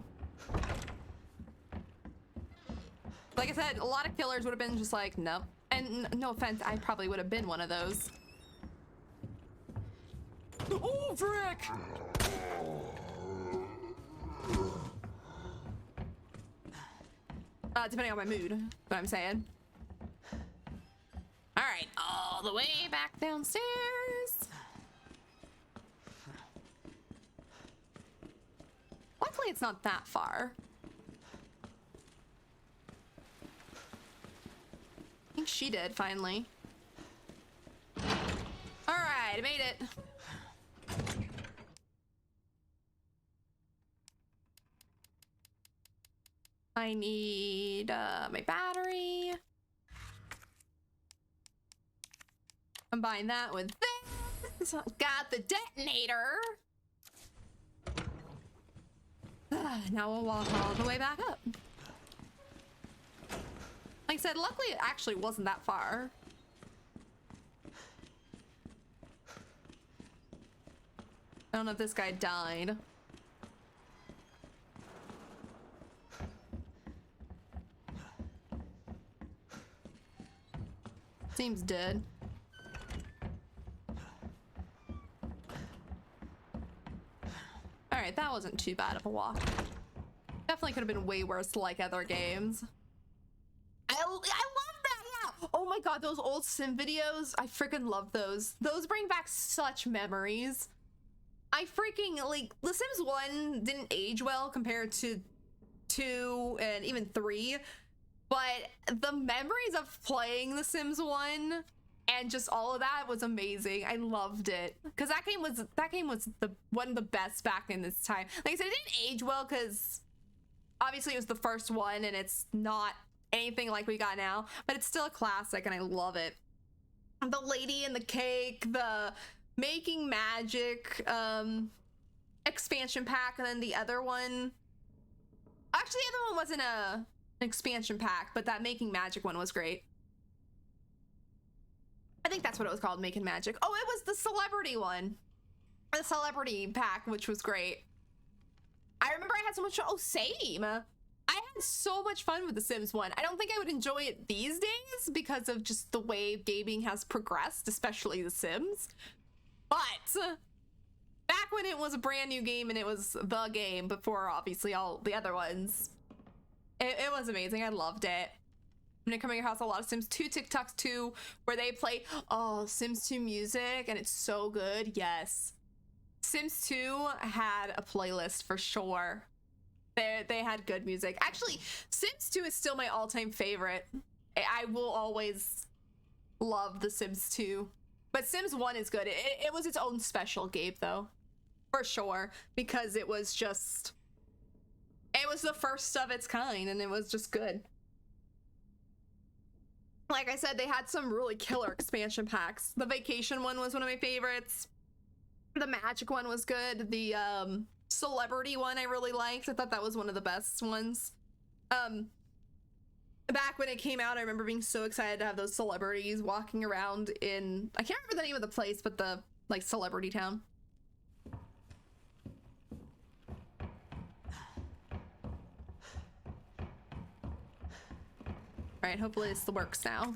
Like I said, a lot of killers would have been just like, nope. And no offense, I probably would have been one of those. Oh, frick! Depending on my mood, what I'm saying. All right, all the way back downstairs. Luckily, it's not that far. I think she did, finally. All right, I made it. I need my battery. Combine that with this. Got the detonator. Now we'll walk all the way back up. Like I said, luckily it actually wasn't that far. I don't know if this guy died. Seems dead. All right, that wasn't too bad of a walk. Definitely could have been way worse like other games. I love that, yeah! Oh my god, those old sim videos, I freaking love those. Those bring back such memories. I freaking, like, The Sims 1 didn't age well compared to 2 and even 3. But the memories of playing The Sims 1 and just all of that was amazing. I loved it because that game was one of the best back in this time. Like I said, it didn't age well because obviously it was the first one and it's not anything like we got now, but it's still a classic and I love it. The Lady and the Cake, the Making Magic expansion pack, and then the other one, actually the other one wasn't an expansion pack, but that Making Magic one was great. I think that's what it was called, Making Magic. Oh, it was the celebrity one, the celebrity pack, which was great. I remember I had so much, oh same, I had so much fun with The Sims 1. I don't think I would enjoy it these days because of just the way gaming has progressed, especially The Sims. But back when it was a brand new game and it was the game before obviously all the other ones, it was amazing. I loved it. When I come to your house, a lot of Sims 2 TikToks too, where they play, oh, Sims 2 music and it's so good. Yes. Sims 2 had a playlist for sure. They had good music. Actually, Sims 2 is still my all-time favorite. I will always love the Sims 2. But Sims 1 is good. It was its own special game though. For sure. Because it was just... it was the first of its kind and it was just good. Like I said, they had some really killer expansion packs. The Vacation one was one of my favorites. The Magic one was good. The Celebrity one I really liked. I thought that was one of the best ones. Back when it came out, I remember being so excited to have those celebrities walking around in, I can't remember the name of the place, but the like celebrity town. All right, hopefully this works now.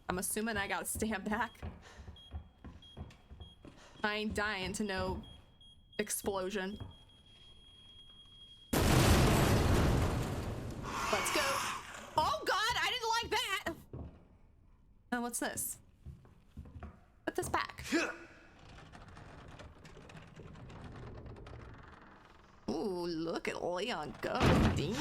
I'm assuming I gotta stand back. I ain't dying to no explosion. Let's go. Oh God, I didn't like that. Oh, what's this? Put this back. Ooh, look at Leon go. Damn.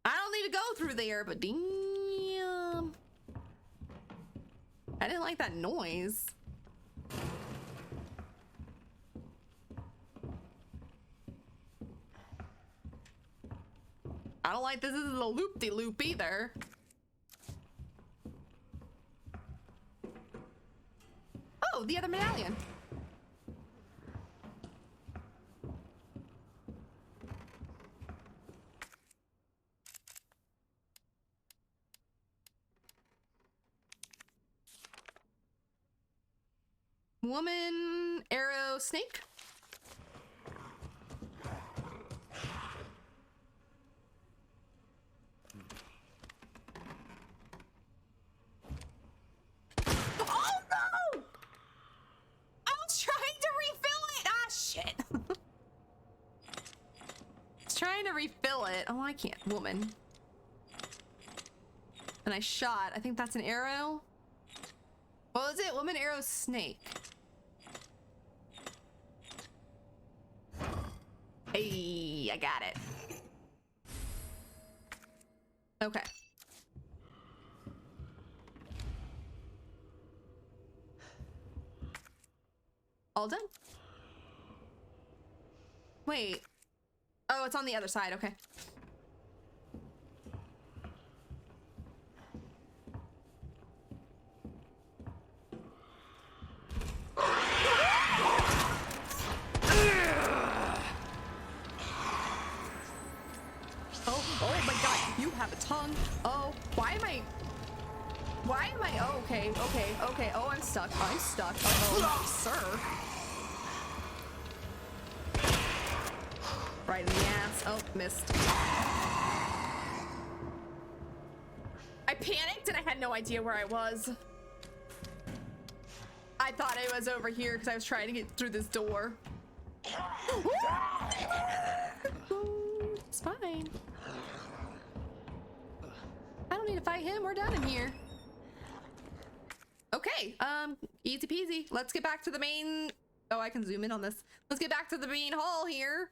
I don't need to go through there, but damn. I didn't like that noise. I don't like this is a loop-de-loop either. Oh, the other medallion. Woman, arrow, snake. Oh no! I was trying to refill it. Ah, shit. I was trying to refill it. Oh, I can't. Woman. And I shot. I think that's an arrow. What was it? Woman, arrow, snake. Hey, I got it. Okay. All done? Wait. Oh, it's on the other side. Okay. Oh my God, you have a tongue. Oh, why am I, oh, okay, oh, I'm stuck, oh, sir. Right in the ass, oh, missed. I panicked and I had no idea where I was. I thought I was over here because I was trying to get through this door. It's fine. I don't need to fight him. We're done in here. Okay, easy peasy. Let's get back to the main... Oh, I can zoom in on this. Let's get back to the main hall here.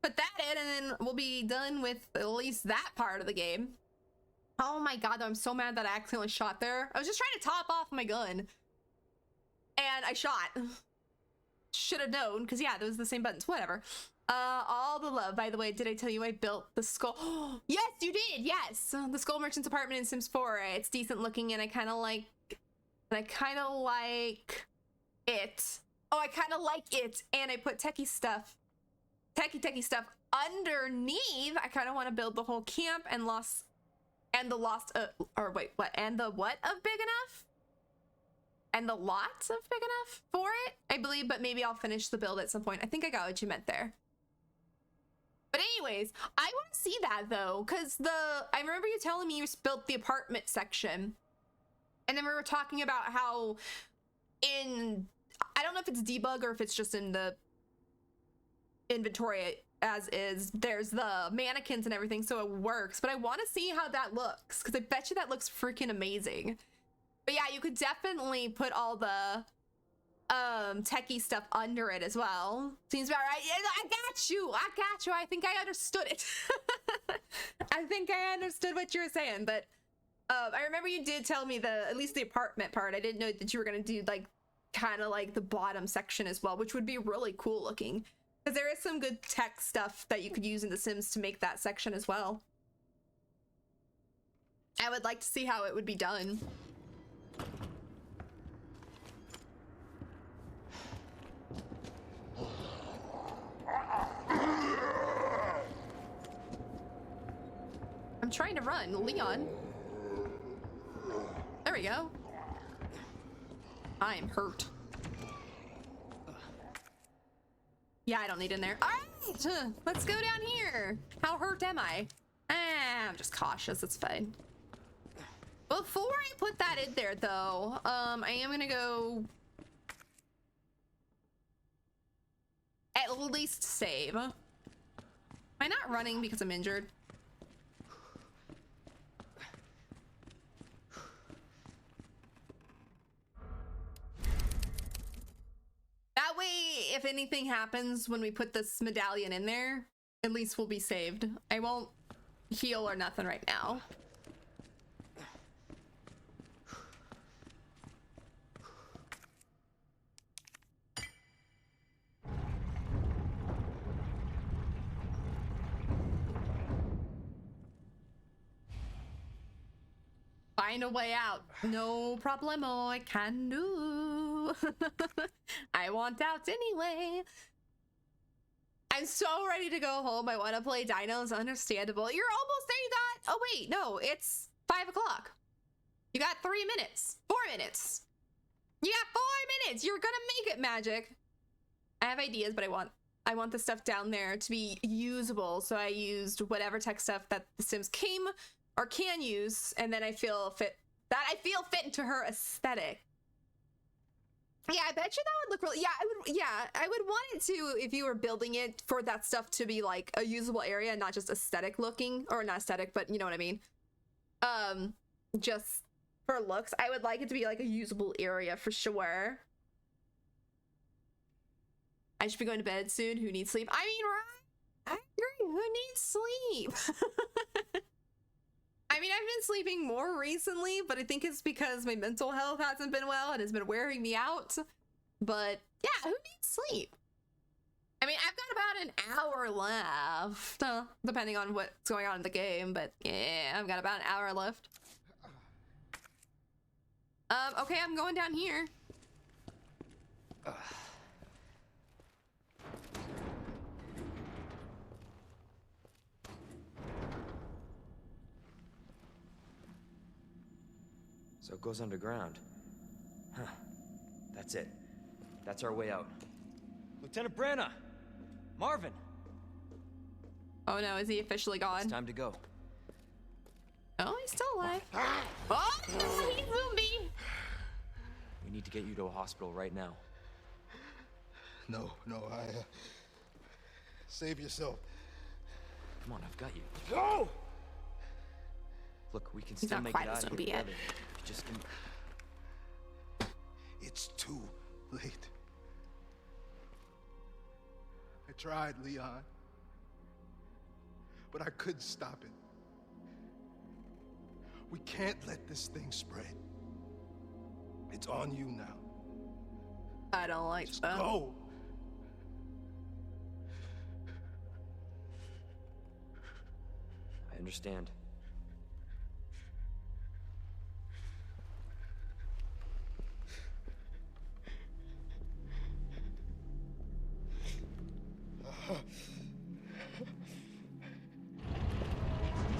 Put that in, and then we'll be done with at least that part of the game. Oh my God, I'm so mad that I accidentally shot there. I was just trying to top off my gun. And I shot. should have known, because yeah, those are the same buttons. Whatever. All the love. By the way, did I tell you I built the skull? Yes, you did. Yes, the Skull Merchant's apartment in Sims 4. It's decent looking, and I kind of like it. Oh, I kind of like it, and I put techie stuff underneath. I kind of want to build the whole camp and the what of big enough? And the lots of big enough for it, I believe, but maybe I'll finish the build at some point. I think I got what you meant there. But anyways, I want to see that though, because I remember you telling me you built the apartment section, and then we were talking about how I don't know if it's debug or if it's just in the inventory as is, there's the mannequins and everything, so it works, but I want to see how that looks, because I bet you that looks freaking amazing. But yeah, you could definitely put all the techie stuff under it as well. Seems about right. I got you. I think I understood it. I think I understood what you were saying, but I remember you did tell me at least the apartment part. I didn't know that you were gonna do like kind of like the bottom section as well, which would be really cool looking, because there is some good tech stuff that you could use in The Sims to make that section as well. I would like to see how it would be done. I'm trying to run, Leon. There we go. I am hurt. Yeah, I don't need in there. All right, let's go down here. How hurt am I? I'm just cautious, it's fine. Before I put that in there though, I am gonna go at least save. Am I not running because I'm injured? That way, if anything happens when we put this medallion in there, at least we'll be saved. I won't heal or nothing right now. Find a way out. No problemo, I can do. I want out anyway. I'm so ready to go home. I want to play Dinos. Understandable. You're almost there. You got... Oh, wait. No, it's 5 o'clock. You got 3 minutes. 4 minutes. You got 4 minutes. You're gonna make it, Magic. I have ideas, but I want the stuff down there to be usable. So I used whatever tech stuff that The Sims came or can use, and then I feel fit into her aesthetic. Yeah, I bet you that would look really, I would want it to, if you were building it, for that stuff to be like a usable area, not just aesthetic looking, or not aesthetic, but you know what I mean. Just for looks, I would like it to be like a usable area for sure. I should be going to bed soon. Who needs sleep? I mean, right? I agree. Who needs sleep? I mean, I've been sleeping more recently, but I think it's because my mental health hasn't been well and has been wearing me out. But yeah, who needs sleep? I mean, I've got about an hour left, depending on what's going on in the game, but yeah, I've got about an hour left. Okay, I'm going down here. So it goes underground. Huh. That's it. That's our way out. Lieutenant Branna! Marvin! Oh no, is he officially gone? It's time to go. Oh, he's still alive. Oh, he's zombie! We need to get you to a hospital right now. No, save yourself. Come on, I've got you. Go! Look, we can He's still not make quite it a out of zombie here yet. together. Just It's too late. I tried, Leon, but I couldn't stop it. We can't let this thing spread. It's on you now. I don't like Just that. go. I understand.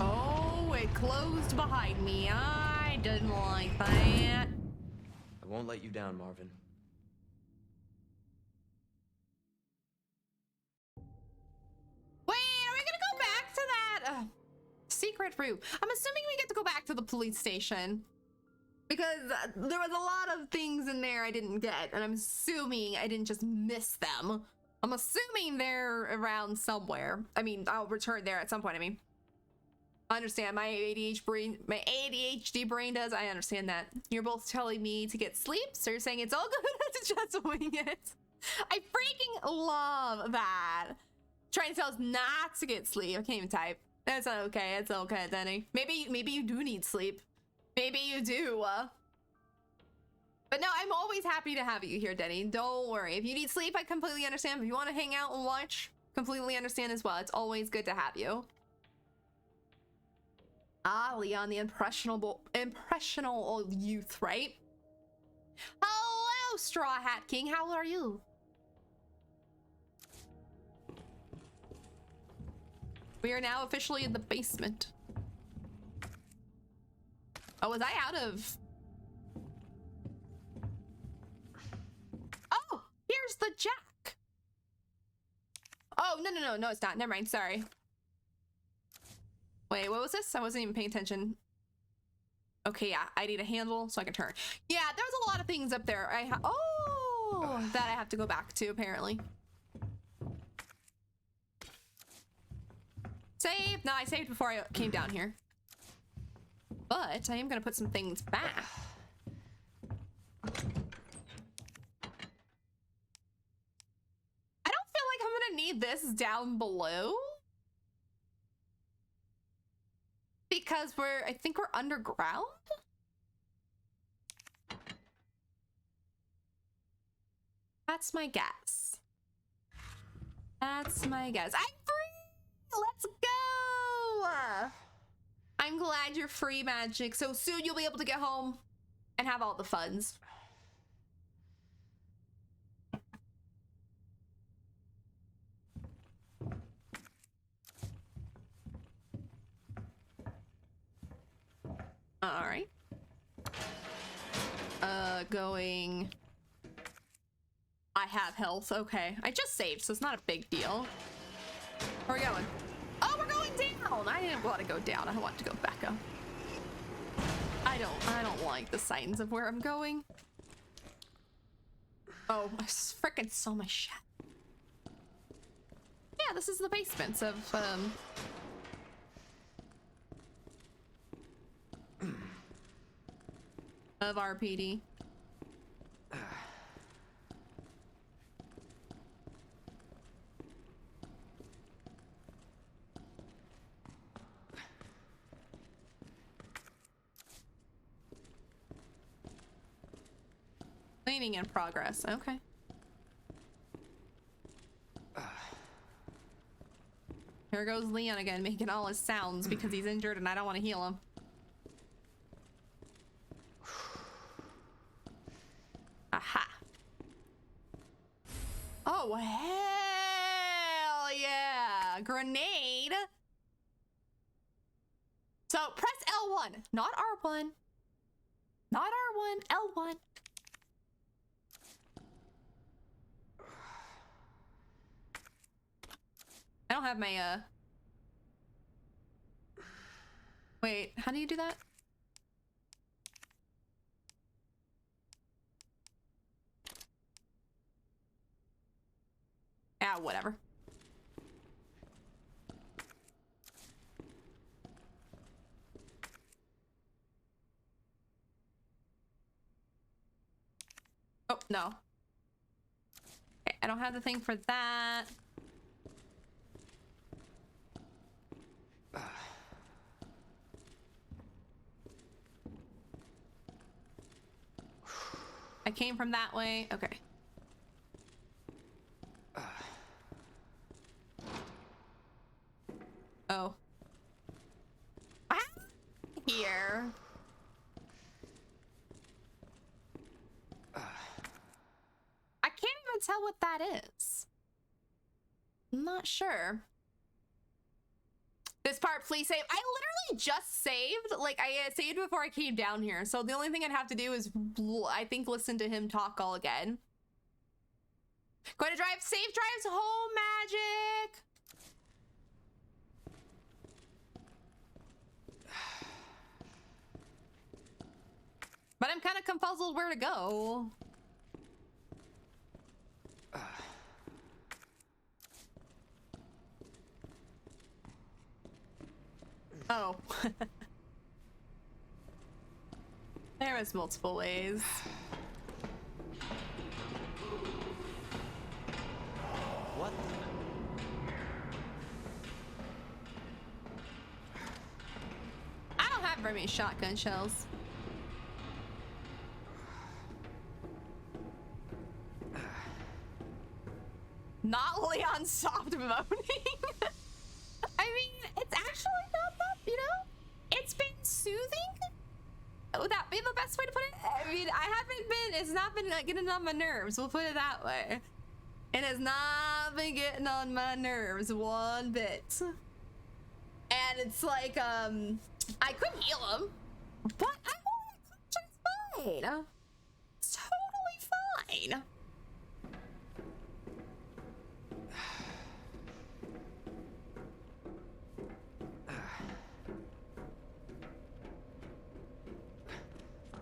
Oh, it closed behind me. I didn't like that. I won't let you down, Marvin. Wait, are we gonna go back to that secret room? I'm assuming we get to go back to the police station because there was a lot of things in there I didn't get, and I'm assuming I didn't just miss them. I'm assuming they're around somewhere. I mean, I'll return there at some point. I mean, I understand my ADHD brain does. I understand that. You're both telling me to get sleep, so you're saying it's all good to just wing it. I freaking love that. Trying to tell us not to get sleep. I can't even type. That's not okay. It's okay, Denny. Maybe you do need sleep. Maybe you do. But no, I'm always happy to have you here, Denny. Don't worry. If you need sleep, I completely understand. If you want to hang out and watch, completely understand as well. It's always good to have you. Ah, Leon, the impressionable youth, right? Hello, Straw Hat King. How are you? We are now officially in the basement. Oh, was I out of... Oh, here's the jack. Oh, no, it's not. Never mind, sorry. Wait, what was this? I wasn't even paying attention. Okay, yeah, I need a handle so I can turn. Yeah, there's a lot of things up there. That I have to go back to, apparently. Save. No, I saved before I came down here. But I am gonna put some things back. I don't feel like I'm gonna need this down below. Because I think we're underground? That's my guess. That's my guess. I'm free! Let's go! I'm glad you're free, Magic. So soon you'll be able to get home and have all the funds. All right. Going. I have health. Okay. I just saved, so it's not a big deal. Where are we going? Oh, we're going down. I didn't want to go down. I want to go back up. I don't like the signs of where I'm going. Oh, I freaking saw my shit. Yeah, this is the basements of RPD. Cleaning in progress. Okay. Here goes Leon again, making all his sounds because he's injured and I don't want to heal him. Aha. Oh, hell yeah. Grenade. So press L1, not R1. Not R1, L1. I don't have my, Wait, how do you do that? Ah, whatever. Oh, no. Okay, I don't have the thing for that. I came from that way. Okay. Oh. here. I can't even tell what that is. I'm not sure. This part, please save. I literally just saved. Like, I saved before I came down here. So the only thing I'd have to do is, I think, listen to him talk all again. Going to drive. Safe drives home, Magic. But I'm kind of confuzzled where to go. Oh. There was multiple ways. What? I don't have very many shotgun shells. Not Leon soft moaning. I mean, it's actually not that, you know? It's been soothing. Would that be the best way to put it? I mean, it's not been getting on my nerves. We'll put it that way. It has not been getting on my nerves one bit. And it's like, I could heal him, but I want to fine. It's totally fine.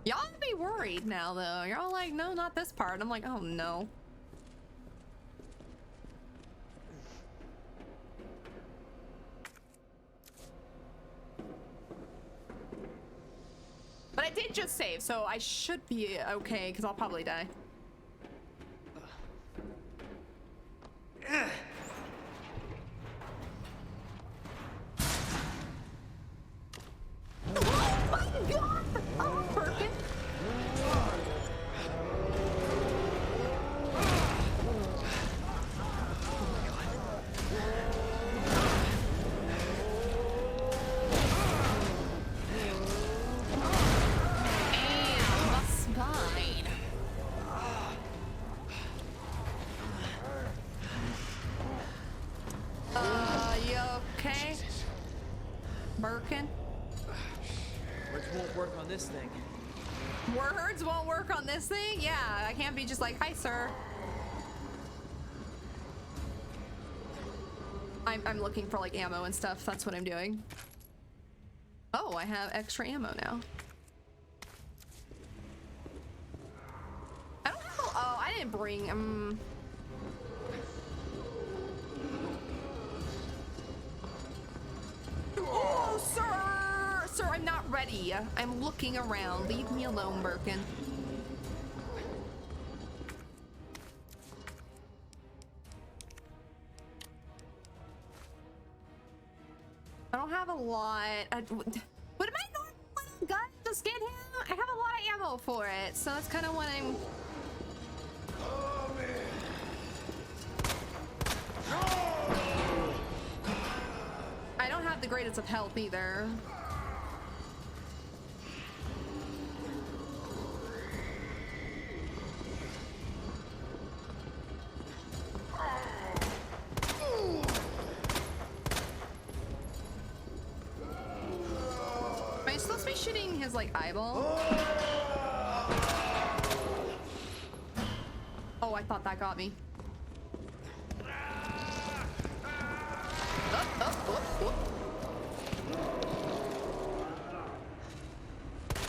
Y'all be worried now, though. You're all like, no, not this part. I'm like, oh, no. But I did just save, so I should be okay, because I'll probably die. Oh my god! Oh, Birkin. And my spine. You okay? Birkin? Words won't work on this thing. Words won't work on this thing? Yeah, I can't be just like, hi, sir. I'm looking for like ammo and stuff. That's what I'm doing. Oh, I have extra ammo now. I don't have, oh, I didn't bring, Oh, sir! Sir, I'm not ready. I'm looking around. Leave me alone, Birkin. I don't have a lot. Would my normal gun just get him? I have a lot of ammo for it, so that's kind of what I'm... I don't have the greatest of health either. Am I supposed to be shooting his like eyeball? Oh, I thought that got me.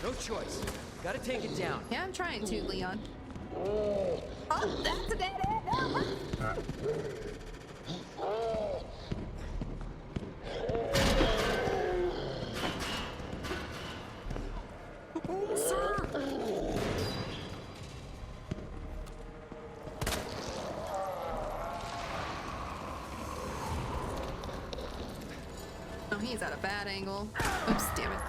No choice. Gotta take it down. Yeah, I'm trying to, Leon. Oh, that's a dead end. Oh, sir. Oh, he's at a bad angle. Oops, damn it.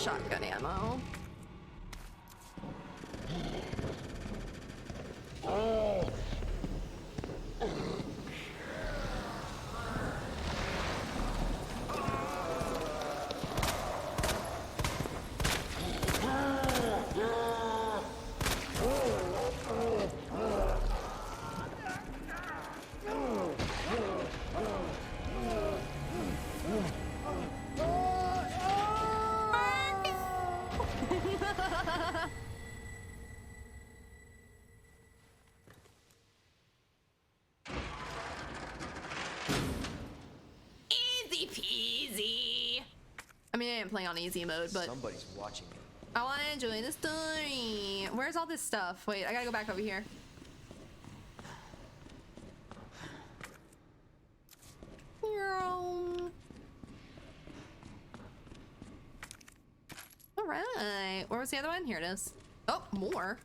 shotgun ammo. Easy peasy. I mean, I am playing on easy mode, but somebody's watching me. I want to enjoy the story. Where's all this stuff? Wait, I gotta go back over here. All right, where was the other one? Here it is. Oh, more.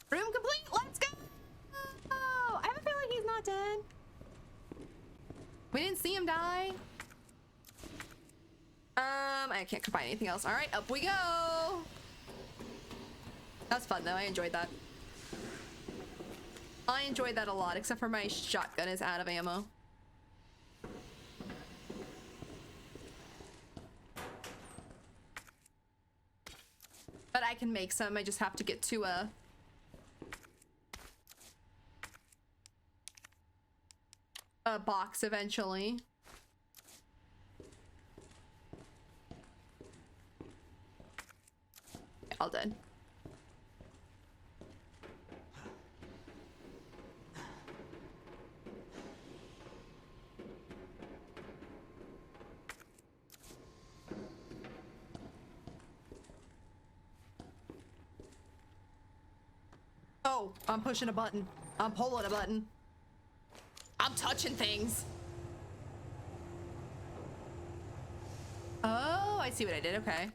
Room complete. Let's go. Oh, I have a feeling he's not dead. We didn't see him die. I can't combine anything else. All right, up we go. That's fun though. I enjoyed that. I enjoyed that a lot, except for my shotgun is out of ammo. But I can make some. I just have to get to a box eventually. All done. Oh, I'm pushing a button. I'm pulling a button. I'm touching things. Oh, I see what I did. Okay.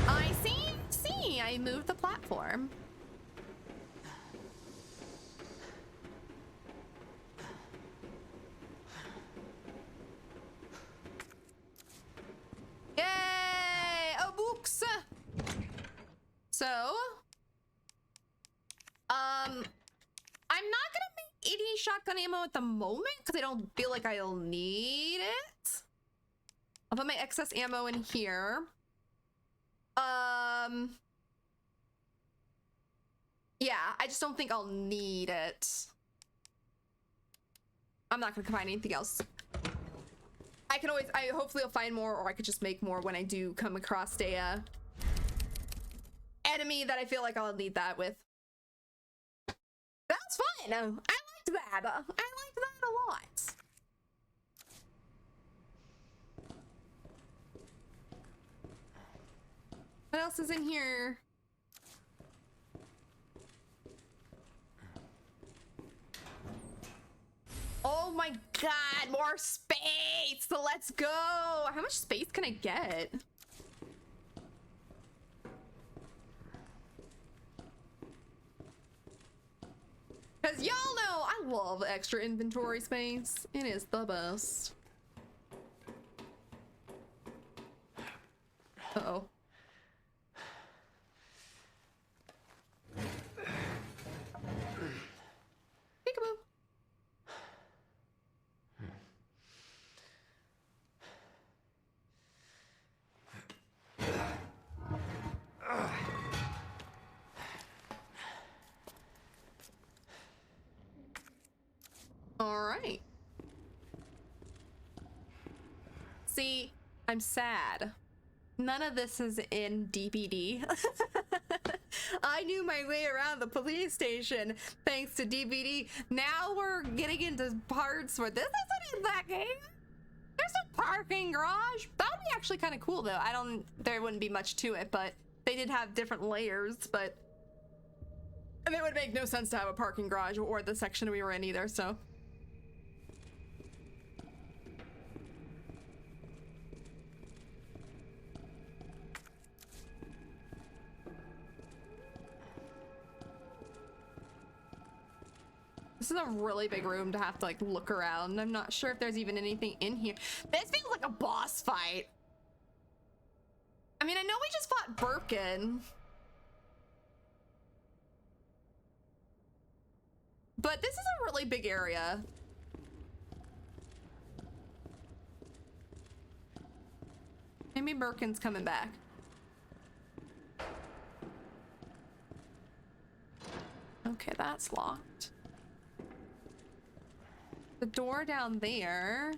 I see. I moved the platform. Yay! Oh, books. So, I'm not gonna make any shotgun ammo at the moment because I don't feel like I'll need it. I'll put my excess ammo in here. Yeah, I just don't think I'll need it. I'm not gonna combine anything else. I can always, hopefully I'll find more, or I could just make more when I do come across a enemy that I feel like I'll need that with. That's fine. I liked that. I liked that a lot. What else is in here? Oh my god, more space! So let's go! How much space can I get? Because y'all know I love extra inventory space. It is the best. Uh-oh. Peekaboo. All right. See, I'm sad. None of this is in DPD. I knew my way around the police station thanks to DPD. Now we're getting into parts where this isn't in that game. There's a parking garage. That would be actually kind of cool though. There wouldn't be much to it, but they did have different layers, and it would make no sense to have a parking garage or the section we were in either, so. This is a really big room to have to like look around. I'm not sure if there's even anything in here. This feels like a boss fight. I mean, I know we just fought Birkin. But this is a really big area. Maybe Birkin's coming back. Okay, that's locked. The door down there.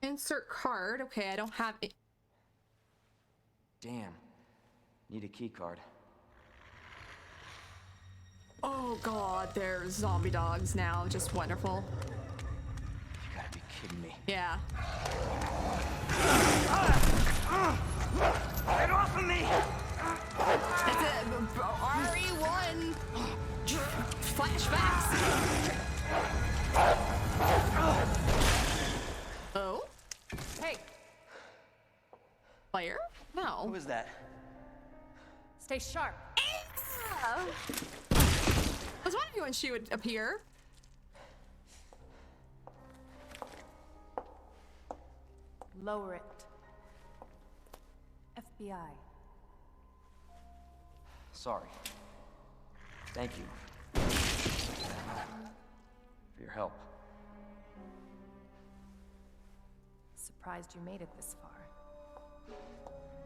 Insert card. Okay, I don't have it. Damn. Need a key card. Oh god, there's zombie dogs now. Just wonderful. You gotta be kidding me. Yeah. Get off of me! It's a RE1 flashbacks. Oh? Hey, Fire? No. Who was that? stay sharp. I was wondering when she would appear. Lower it. FBI. Sorry. Thank you. For your help. Surprised you made it this far.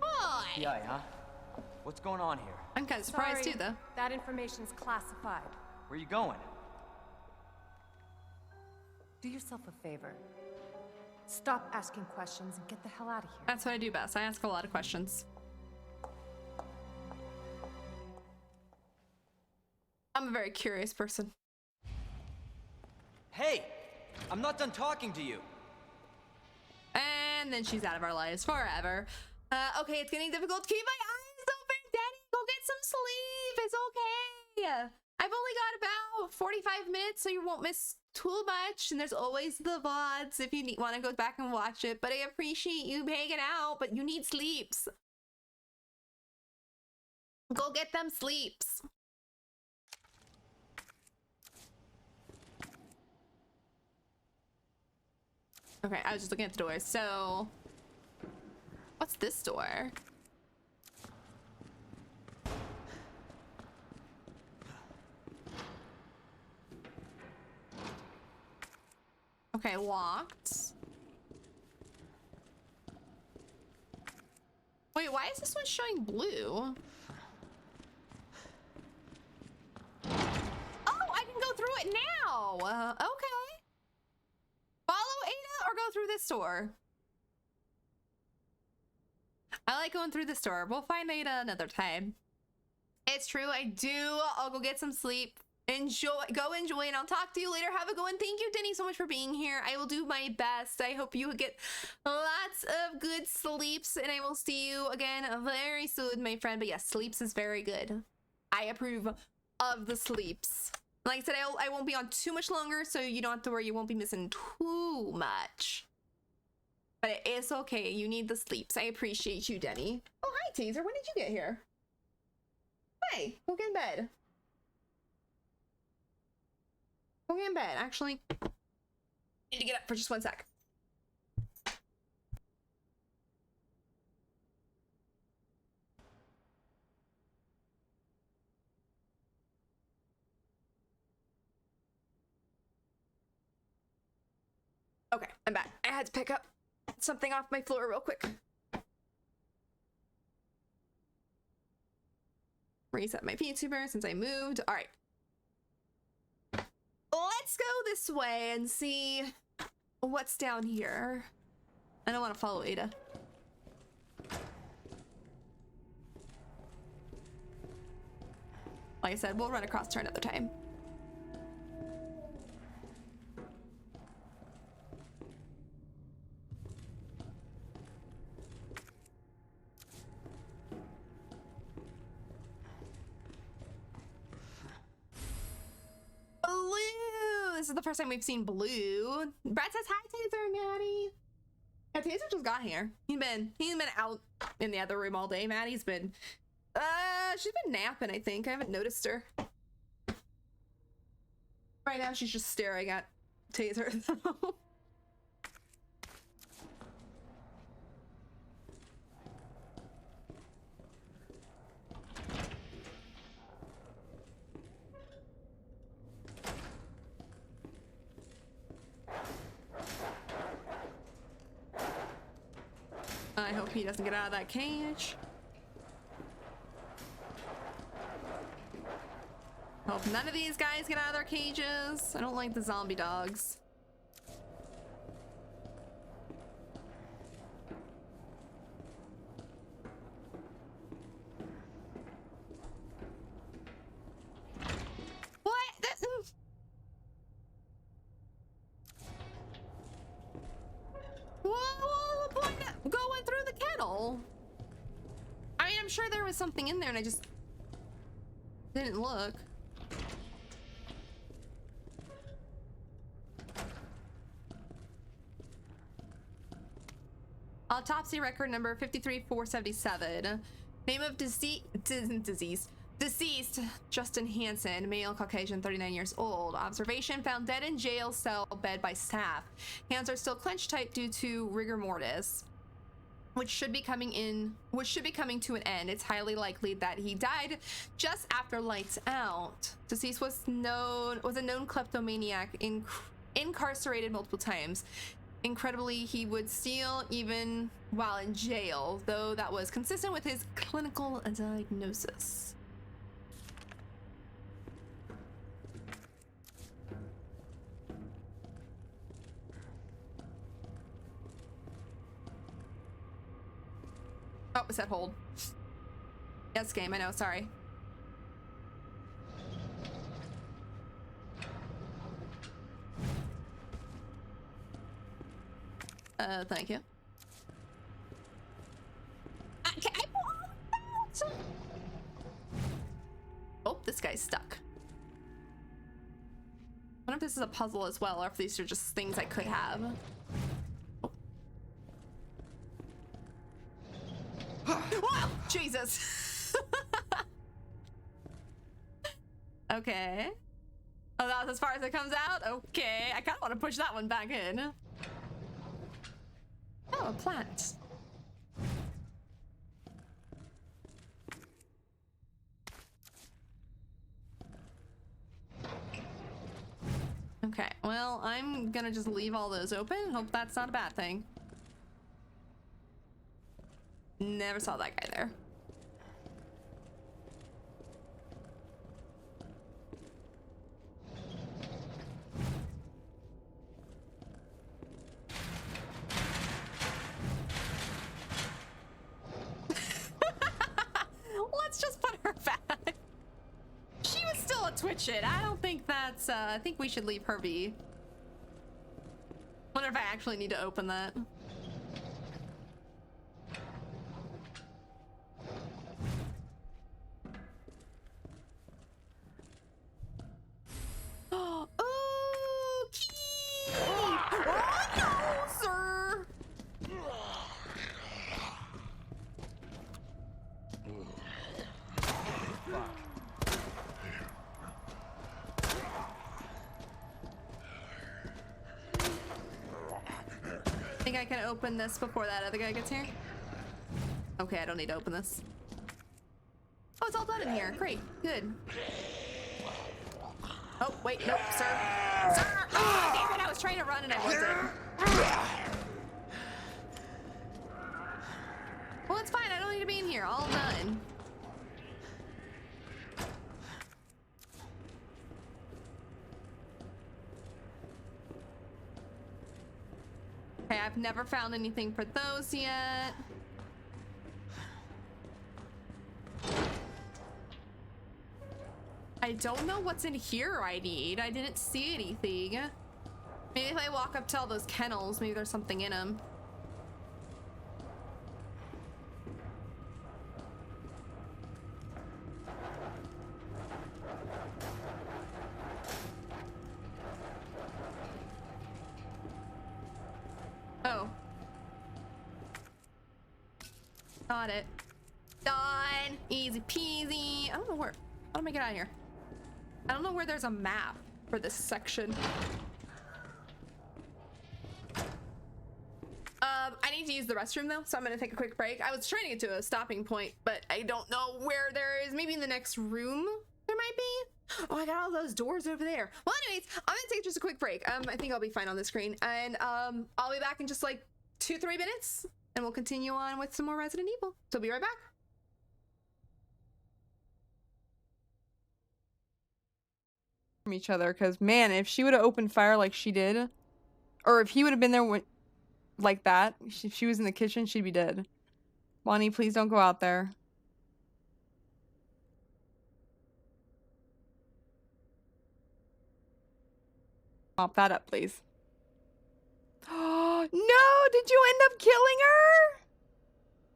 Hi. FBI, huh? What's going on here? I'm kind of surprised Sorry, too, though. that information's classified. Where you going? Do yourself a favor. Stop asking questions and get the hell out of here. That's what I do best. I ask a lot of questions. I'm a very curious person. Hey! I'm not done talking to you! And then she's out of our lives forever. Okay, it's getting difficult to keep my eyes open. Daddy, go get some sleep. It's okay. I've only got about 45 minutes, so you won't miss too much. And there's always the VODs if you want to go back and watch it. But I appreciate you hanging out, but you need sleeps. Go get them sleeps. Okay, I was just looking at the doors. So, what's this door? Okay, locked. Wait, why is this one showing blue? Oh, I can go through it now. Okay. Follow Ada or go through this door? I like going through this door. We'll find Ada another time. It's true, I do. I'll go get some sleep. Go enjoy, and I'll talk to you later. Have a good one. Thank you, Denny, so much for being here. I will do my best. I hope you get lots of good sleeps, and I will see you again very soon, my friend. But yes, sleeps is very good. I approve of the sleeps. Like I said, I won't be on too much longer, so you don't have to worry. You won't be missing too much. But it's okay. You need the sleeps. I appreciate you, Denny. Oh, hi, Teaser. When did you get here? Hey, go get in bed. Go get in bed. Actually, I need to get up for just 1 sec. Okay, I'm back. I had to pick up something off my floor real quick. Reset my VTuber since I moved. All right. Let's go this way and see what's down here. I don't want to follow Ada. Like I said, we'll run across to her another time. Blue! This is the first time we've seen Blue. Brad says, hi, Taser, Maddie. Yeah, Taser just got here. He's been out in the other room all day. Maddie's been she's been napping, I think. I haven't noticed her. Right now she's just staring at Taser. I hope he doesn't get out of that cage. Hope none of these guys get out of their cages. I don't like the zombie dogs. What? Whoa, the point of going through the kennel? I mean, I'm sure there was something in there and I just didn't look. Autopsy record number 53477. Name of deceased Justin Hansen, male, Caucasian, 39 years old. Observation: found dead in jail cell bed by staff. Hands are still clenched tight due to rigor mortis, which should be coming to an end. It's highly likely that he died just after lights out. Deceased was a known kleptomaniac, incarcerated multiple times. Incredibly, he would steal even while in jail, though that was consistent with his clinical diagnosis. Oh, it said hold. Yes, game, I know, sorry. Thank you. Can I pull out? Oh, this guy's stuck. I wonder if this is a puzzle as well, or if these are just things I could have. Oh. Wow, Jesus. Okay. Oh, that's as far as it comes out? Okay, I kind of want to push that one back in. Oh, a plant. Okay, well, I'm gonna just leave all those open. Hope that's not a bad thing. Never saw that guy there. Let's just put her back. She was still a twitch it. I don't think that's, I think we should leave her be. Wonder if I actually need to open that. Oh, key! Oh, no, sir! Think I can open this before that other guy gets here? Okay, I don't need to open this. Oh, it's all done in here. Great. Good. Oh, wait. Nope, sir. Sir! Oh, damn it. I was trying to run and I wasn't. Well, it's fine. I don't need to be in here. All done. Okay, I've never found anything for those yet. I don't know what's in here I need. I didn't see anything. Maybe if I walk up to all those kennels, maybe there's something in them. Oh. Got it. Done. Easy peasy. I don't know where. How do I get out of here? I don't know where there's a map for this section. I need to use the restroom though, so I'm gonna take a quick break. I was trying to get to a stopping point, but I don't know where there is. Maybe in the next room there might be. Oh, I got all those doors over there. Well, anyways, I'm gonna take just a quick break. I think I'll be fine on the screen, and I'll be back in just like 2-3 minutes, and we'll continue on with some more Resident Evil. So be right back. From each other, because man, if she would have opened fire like she did, or if he would have been there when, like that, if she was in the kitchen, she'd be dead. Bonnie, please don't go out there. Mop that up, please. Oh, no! Did you end up killing her?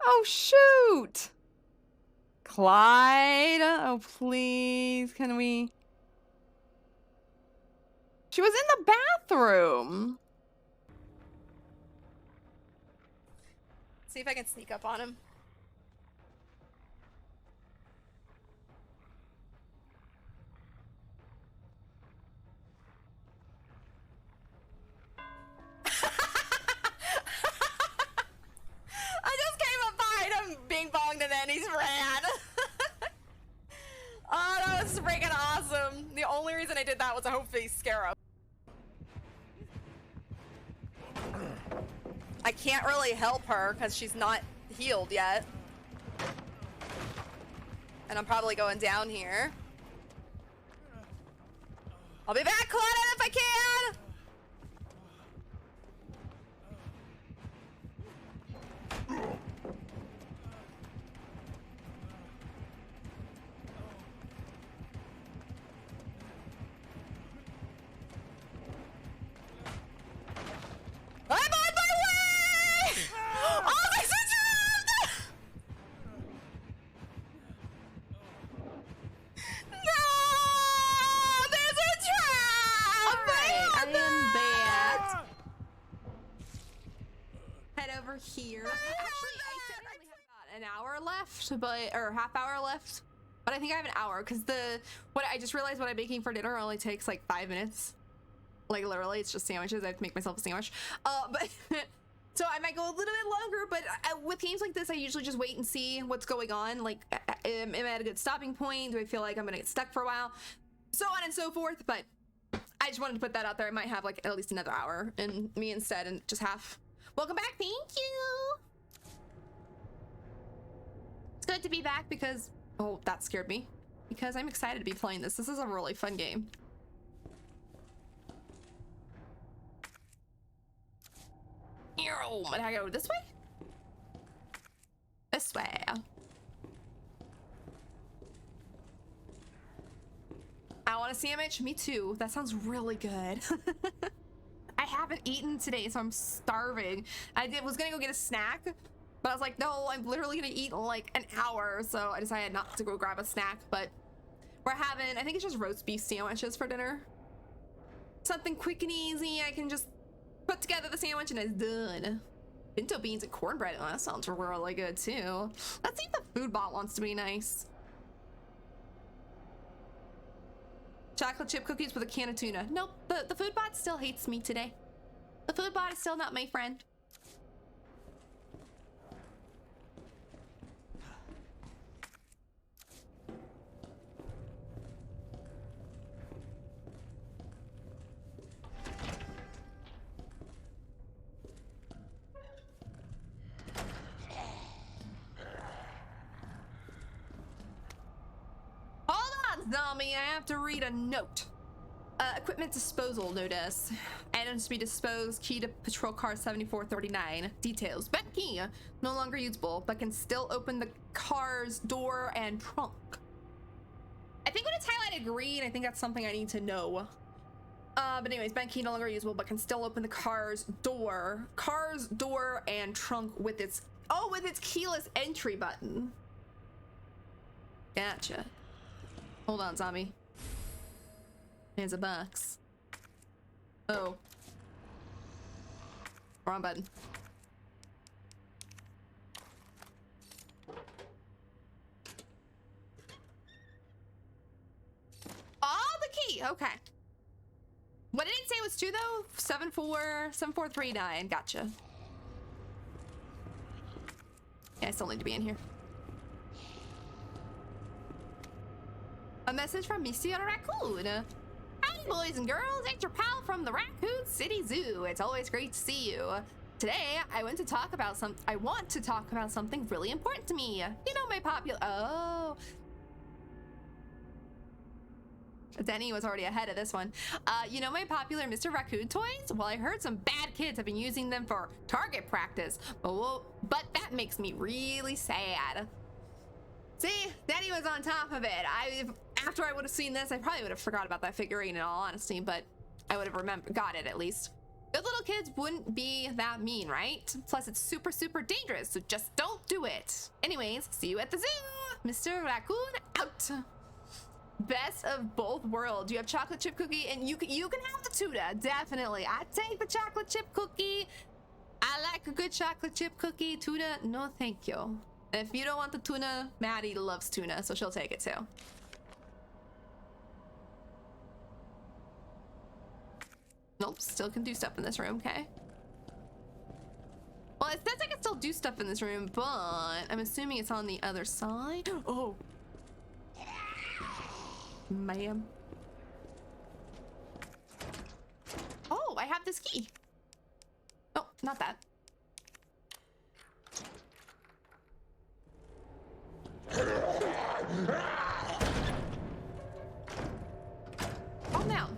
Oh, shoot! Clyde? Oh, please, can we... She was in the bathroom! See if I can sneak up on him. I just came up behind him, bing bonged, and then he's ran. Oh, that was freaking awesome. The only reason I did that was to hopefully scare him. I can't really help her because she's not healed yet. And I'm probably going down here. I'll be back, Claudette, if I can! I'm on my way! Oh, there's a trap! No! There's a trap! Alright, I am back. Head over here. Actually, I said I only have about an hour left, but or half hour left. But I think I have an hour because what I just realized what I'm making for dinner only takes like 5 minutes. Like literally, it's just sandwiches. I have to make myself a sandwich. But so I might go a little bit longer. But with games like this, I usually just wait and see what's going on. Like, am I at a good stopping point? Do I feel like I'm gonna get stuck for a while? So on and so forth. But I just wanted to put that out there. I might have like at least another hour in me instead, and just half. Welcome back. Thank you. It's good to be back because that scared me. Because I'm excited to be playing this. This is a really fun game. Did I go this way? This way. I want a sandwich. Me too. That sounds really good. I haven't eaten today, so I'm starving. Was gonna go get a snack, but I was like, no, I'm literally gonna eat in like an hour. So I decided not to go grab a snack, but we're having, I think it's just roast beef sandwiches for dinner. Something quick and easy. I can just put together the sandwich and it's done. Pinto beans and cornbread. Oh, that sounds really good too. Let's see if the food bot wants to be nice. Chocolate chip cookies with a can of tuna. Nope, the food bot still hates me today. The food bot is still not my friend. Zombie, I have to read a note. Equipment disposal notice. Items to be disposed. Key to patrol car 7439. Details. Bent key. No longer usable, but can still open the car's door and trunk. I think when it's highlighted green, I think that's something I need to know. But anyways, bent key no longer usable, but can still open the car's door. Car's door and trunk with its keyless entry button. Gotcha. Hold on, zombie. There's a box. Oh. Wrong button. Okay. What did it say it was 2 though? 7439. Gotcha. Yeah, I still need to be in here. A message from Misty on a raccoon. Howdy, boys and girls. It's your pal from the Raccoon City Zoo. It's always great to see you. Today, I want to talk about something really important to me. You know, my popular... Oh. Denny was already ahead of this one. You know my popular Mr. Raccoon toys? Well, I heard some bad kids have been using them for target practice. But that makes me really sad. See, Denny was on top of it. After I would have seen this, I probably would have forgot about that figurine in all honesty, but I would have got it at least. Good little kids wouldn't be that mean, right? Plus, it's super, super dangerous, so just don't do it. Anyways, see you at the zoo. Mr. Raccoon out. Best of both worlds. You have chocolate chip cookie, and you can have the tuna, definitely. I take the chocolate chip cookie. I like a good chocolate chip cookie. Tuna, no thank you. And if you don't want the tuna, Maddie loves tuna, so she'll take it too. Nope, still can do stuff in this room, okay? Well, it says I can still do stuff in this room, but I'm assuming it's on the other side. Oh. Ma'am. Oh, I have this key. Oh, not that. Calm down.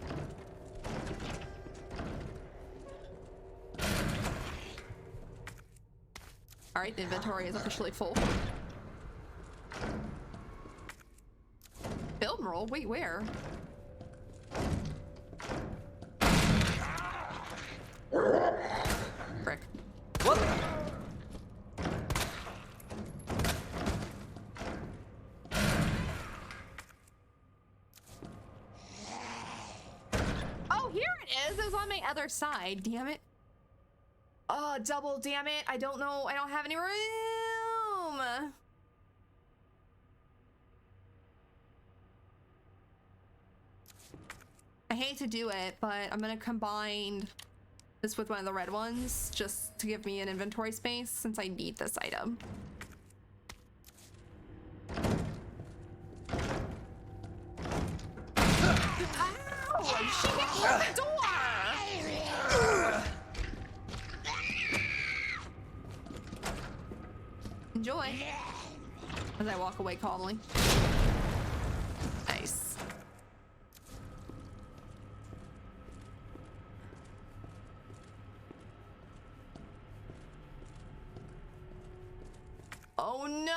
All right, the inventory is officially full. Film roll? Wait, where? Frick. What? Oh, here it is. It was on my other side. Damn it. Oh, double damn it. I don't know. I don't have any room. I hate to do it, but I'm gonna combine this with one of the red ones just to give me an inventory space since I need this item. Ow! She hit me at the door! Enjoy. As I walk away calmly. Nice. Oh no!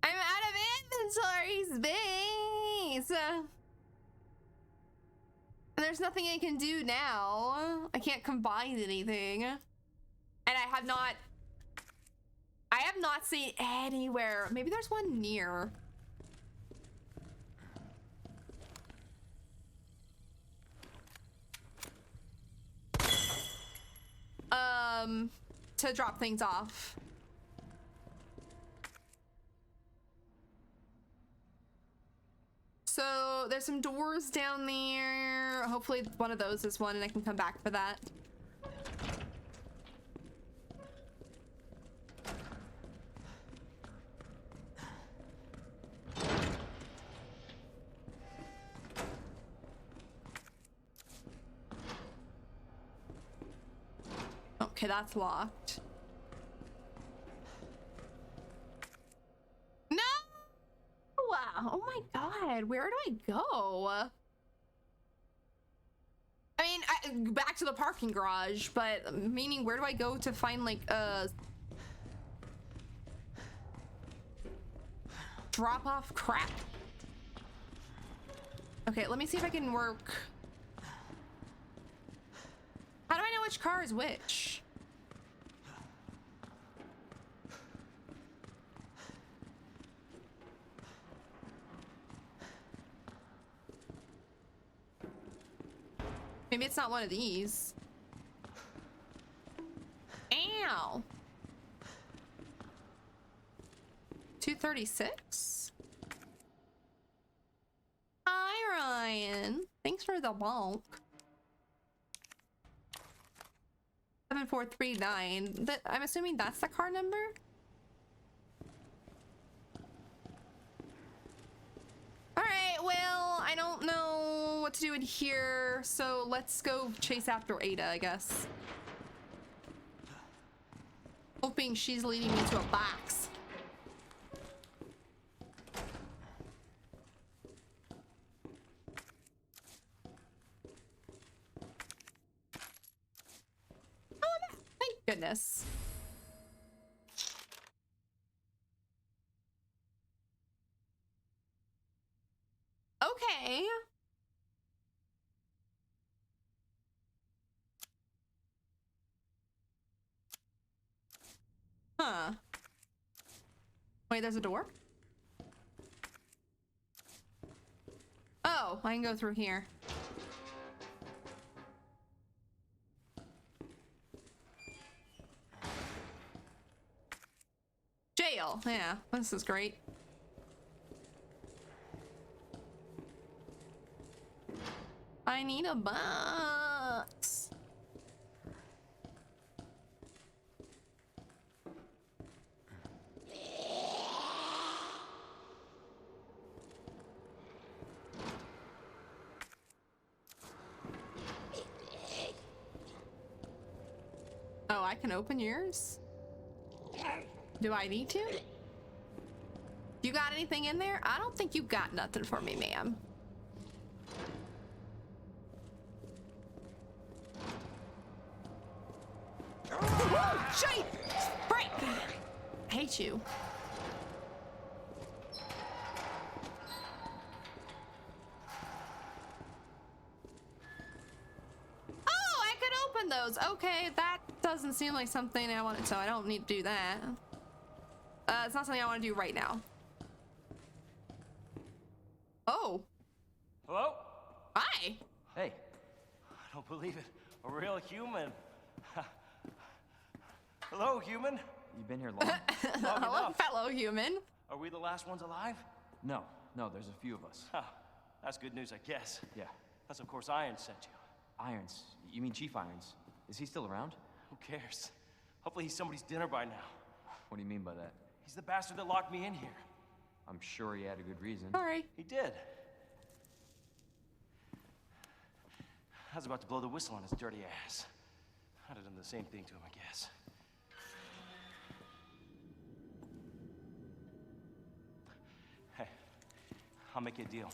I'm out of inventory space! There's nothing I can do now. I can't combine anything. And I have not seen anywhere. Maybe there's one near. To drop things off. So there's some doors down there. Hopefully one of those is one and I can come back for that. Okay, that's locked. No! Oh my god, where do I go? I mean, back to the parking garage, but meaning where do I go to find like drop off crap? Okay, let me see if I can work. How do I know which car is which? Maybe it's not one of these. Ow. 236. Hi, Ryan. Thanks for the bulk. 7439. That, I'm assuming that's the car number? Alright, well, I don't know what to do in here, so let's go chase after Ada, I guess. Hoping she's leading me to a box. Oh, thank goodness. Okay. Huh. Wait, there's a door? Oh, I can go through here. Jail. Yeah, this is great. I need a box. Oh, I can open yours? Do I need to? You got anything in there? I don't think you got nothing for me, ma'am. Shite! Break! I hate you. Oh, I could open those. Okay, that doesn't seem like something I wanted, so I don't need to do that. It's not something I want to do right now. Oh. Hello? Hi. Hey. I don't believe it. A real human. Hello, human. You been here long? Hello, fellow human. Are we the last ones alive? No, there's a few of us. Huh. That's good news, I guess. Yeah. That's of course Irons sent you. Irons? You mean Chief Irons? Is he still around? Who cares? Hopefully he's somebody's dinner by now. What do you mean by that? He's the bastard that locked me in here. I'm sure he had a good reason. Sorry. He did. I was about to blow the whistle on his dirty ass. I'd have done the same thing to him, I guess. Hey, I'll make you a deal.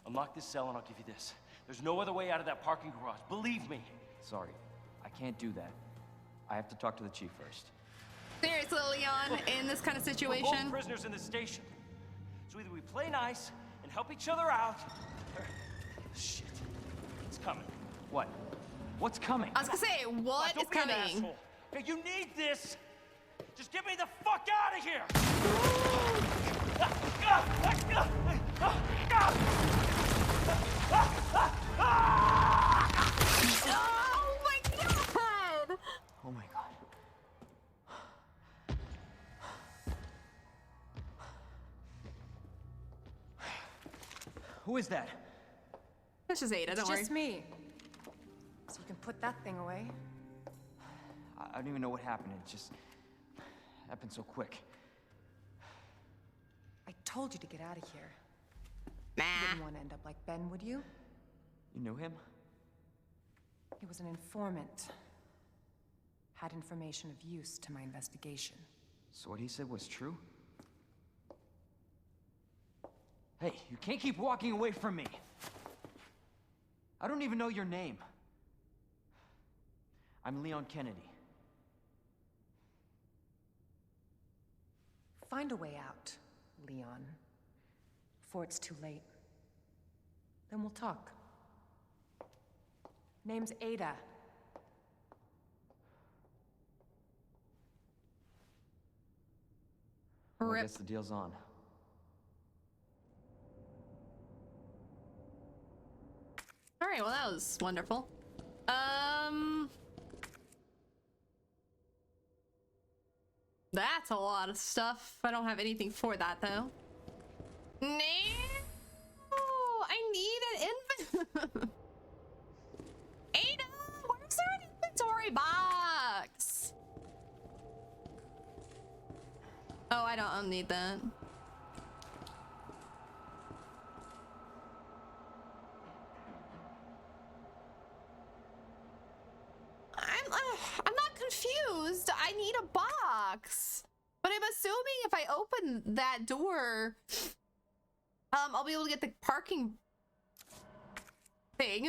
Unlock this cell and I'll give you this. There's no other way out of that parking garage. Believe me. Sorry, I can't do that. I have to talk to the chief first. Seriously, Leon, Look, in this kind of we're situation. both prisoners in the station. So either we play nice and help each other out, or... Shit. It's coming. What? What's coming? I was gonna say, what is Don't be an coming? asshole. Hey, you need this. Just get me the fuck out of here. Oh my god! Oh my god. Who is that? That's just Ada, don't worry. Just me. So you can put that thing away. I don't even know what happened. It just happened so quick. I told you to get out of here. Nah. You wouldn't want to end up like Ben, would you? You knew him? He was an informant. Had information of use to my investigation. So what he said was true? Hey, you can't keep walking away from me. I don't even know your name. I'm Leon Kennedy. Find a way out, Leon. Before it's too late. Then we'll talk. Name's Ada. Well, I Rip. guess the deal's on. All right, well, that was wonderful. That's a lot of stuff. I don't have anything for that though. No, I need an inventory. Ada, where's there an inventory box? Oh, I don't need that. I'm not confused. I need a box. But I'm assuming if I open that door, I'll be able to get the parking thing.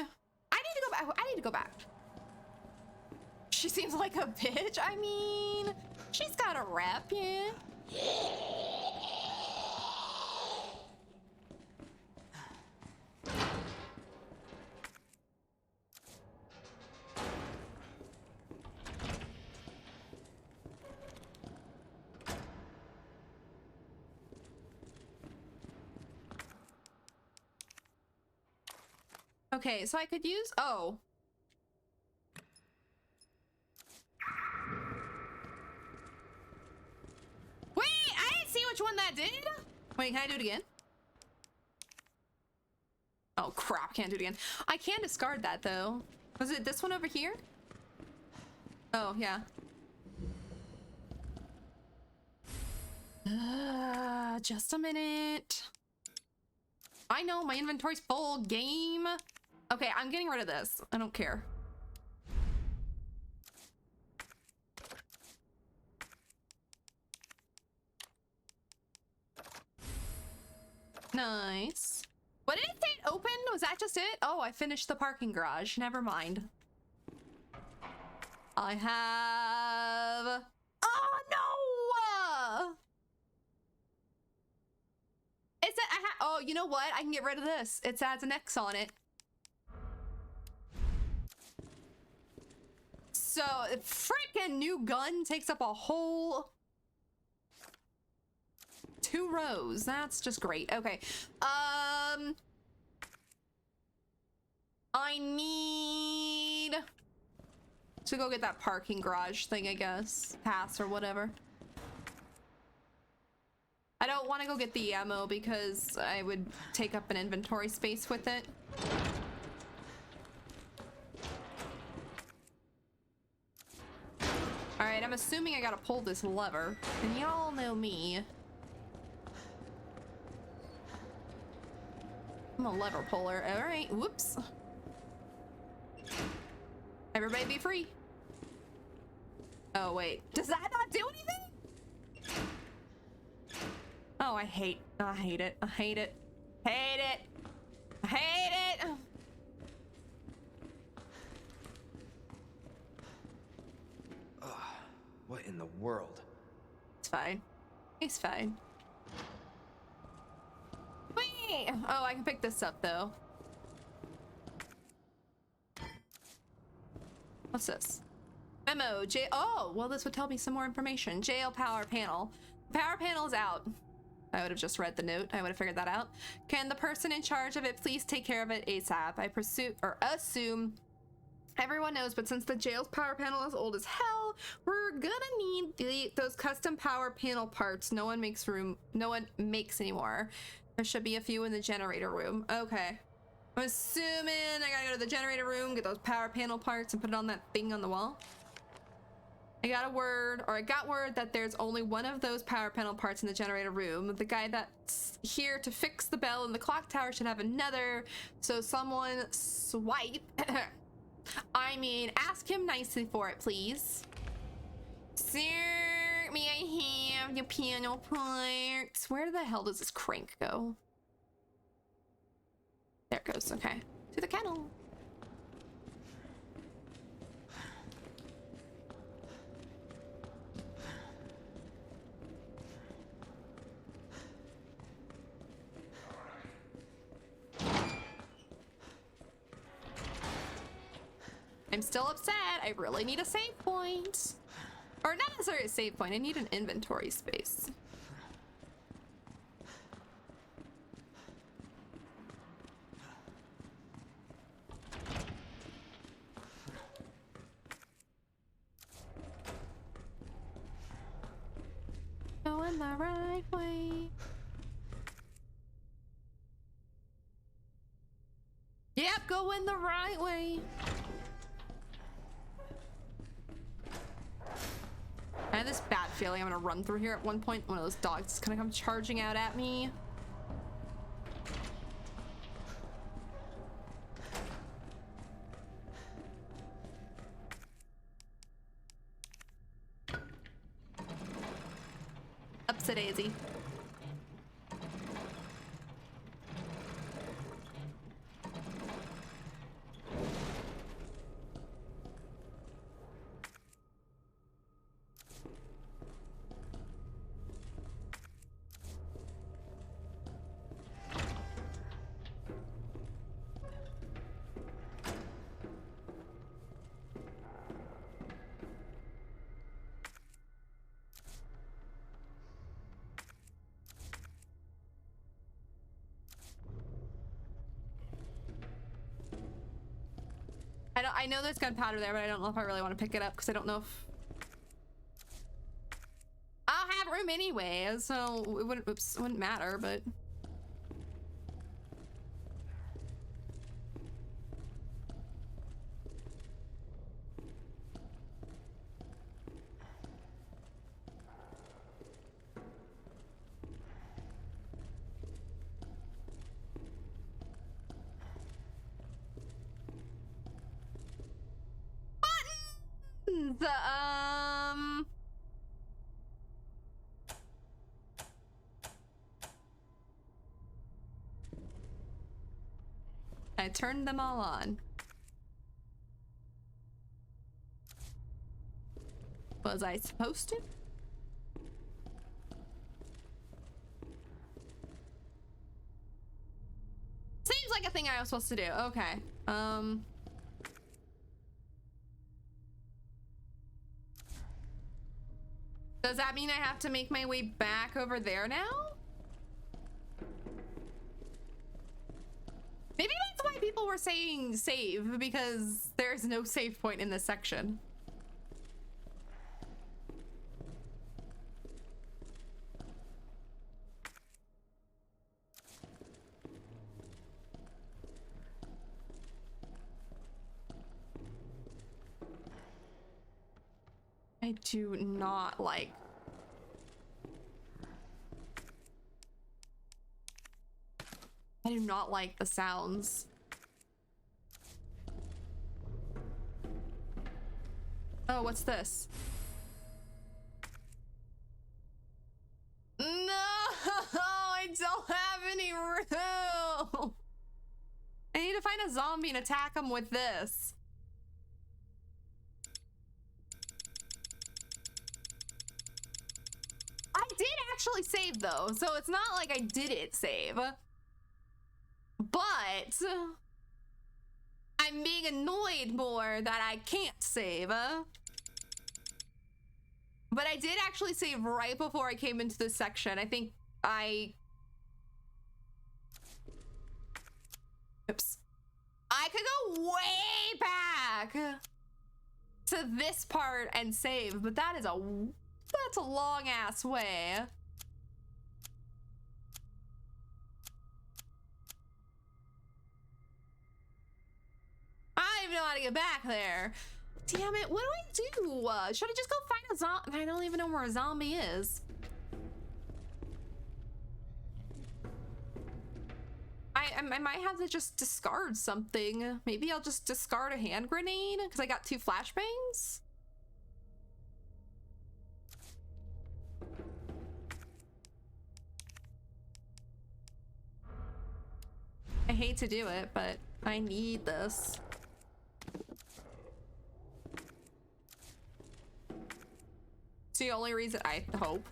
I need to go back. I need to go back. She seems like a bitch. I mean, she's got a rep, yeah. Okay, so I could use, oh. Wait, I didn't see which one that did. Wait, can I do it again? Oh crap, can't do it again. I can discard that though. Was it this one over here? Oh, yeah. Just a minute. I know, my inventory's full, game. Okay, I'm getting rid of this. I don't care. Nice. What did it say it opened? Was that just it? Oh, I finished the parking garage. Never mind. I have... Oh, no! It said I oh, you know what? I can get rid of this. It adds an X on it. So, a freaking new gun takes up a whole 2 rows. That's just great. Okay. I need to go get that parking garage thing, I guess. Pass or whatever. I don't want to go get the ammo because I would take up an inventory space with it. Alright, I'm assuming I gotta pull this lever. And y'all know me. I'm a lever puller. Alright, whoops. Everybody be free. Oh, wait. Does that not do anything? Oh, I hate it. I hate it. Hate it. I hate it. What in the world? It's fine. It's fine. Wait! Oh, I can pick this up though. What's this? Memo. Oh, well, this would tell me some more information. Jail power panel. Power panel is out. I would have just read the note. I would have figured that out. Can the person in charge of it please take care of it ASAP? I assume everyone knows, but since the jail's power panel is old as hell, we're gonna need those custom power panel parts no one makes anymore. There should be a few in the generator room. Okay. I'm assuming I gotta go to the generator room, get those power panel parts, and put it on that thing on the wall. I got word that there's only one of those power panel parts in the generator room. The guy that's here to fix the bell in the clock tower should have another, so someone swipe. I mean, ask him nicely for it, please. Sir, may I have your panel parts? Where the hell does this crank go? There it goes, okay. To the kennel. I'm still upset. I really need a save point. Or not necessarily a save point. I need an inventory space. going the right way. Yep, going the right way. I have this bad feeling I'm gonna run through here at one point. One of those dogs is gonna come charging out at me. Upset Daisy. I know there's gunpowder there, but I don't know if I really want to pick it up because I don't know if I'll have room anyway, so it wouldn't matter, but I turned them all on. Was I supposed to? Seems like a thing I was supposed to do. Okay. Does that mean I have to make my way back over there now? Maybe that's why people were saying save, because there's no save point in this section. I do not like. I do not like the sounds. Oh, what's this? No, I don't have any room. I need to find a zombie and attack him with this. I did actually save though, so it's not like I didn't save. But I'm being annoyed more that I can't save. But I did actually save right before I came into this section. I think oops. I could go way back to this part and save, but that's a long ass way. I don't even know how to get back there. Damn it, what do I do? Should I just go find a zombie? I don't even know where a zombie is. I might have to just discard something. Maybe I'll just discard a hand grenade because I got 2 flashbangs. I hate to do it, but I need this. It's the only reason I hope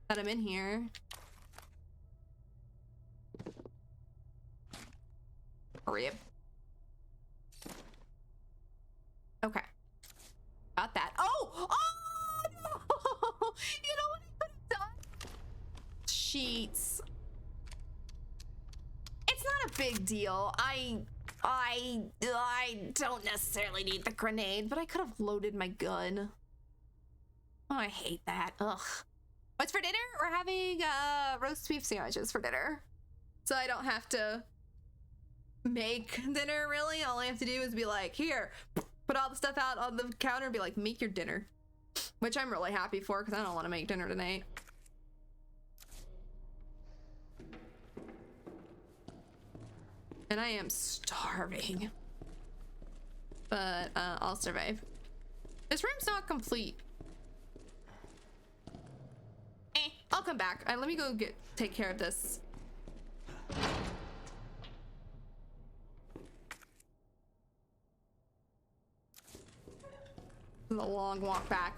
that I'm in here. Rip. Okay. Got that. Oh! Oh no! You know what I could have done? Sheets. It's not a big deal. I don't necessarily need the grenade, but I could have loaded my gun. Oh, I hate that. Ugh. What's for dinner? We're having roast beef sandwiches for dinner. So I don't have to make dinner, really. All I have to do is be like, here, put all the stuff out on the counter and be like, make your dinner. Which I'm really happy for because I don't want to make dinner tonight. And I am starving. But I'll survive. This room's not complete. I'll come back. Let me go take care of this. This is a long walk back.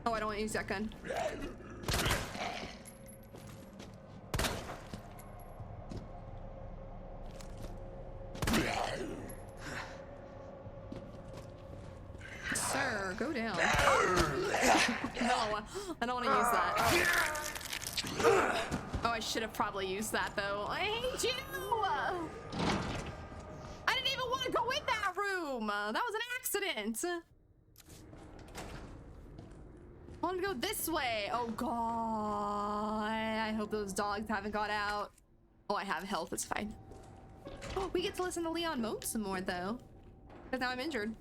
Oh, I don't want to use that gun. Sir, go down. No, I don't want to use that. Oh, I should have probably used that though. I hate you! I didn't even want to go in that room! That was an accident! I want to go this way. Oh god. I hope those dogs haven't got out. Oh, I have health. It's fine. Oh, we get to listen to Leon moan some more though. Because now I'm injured.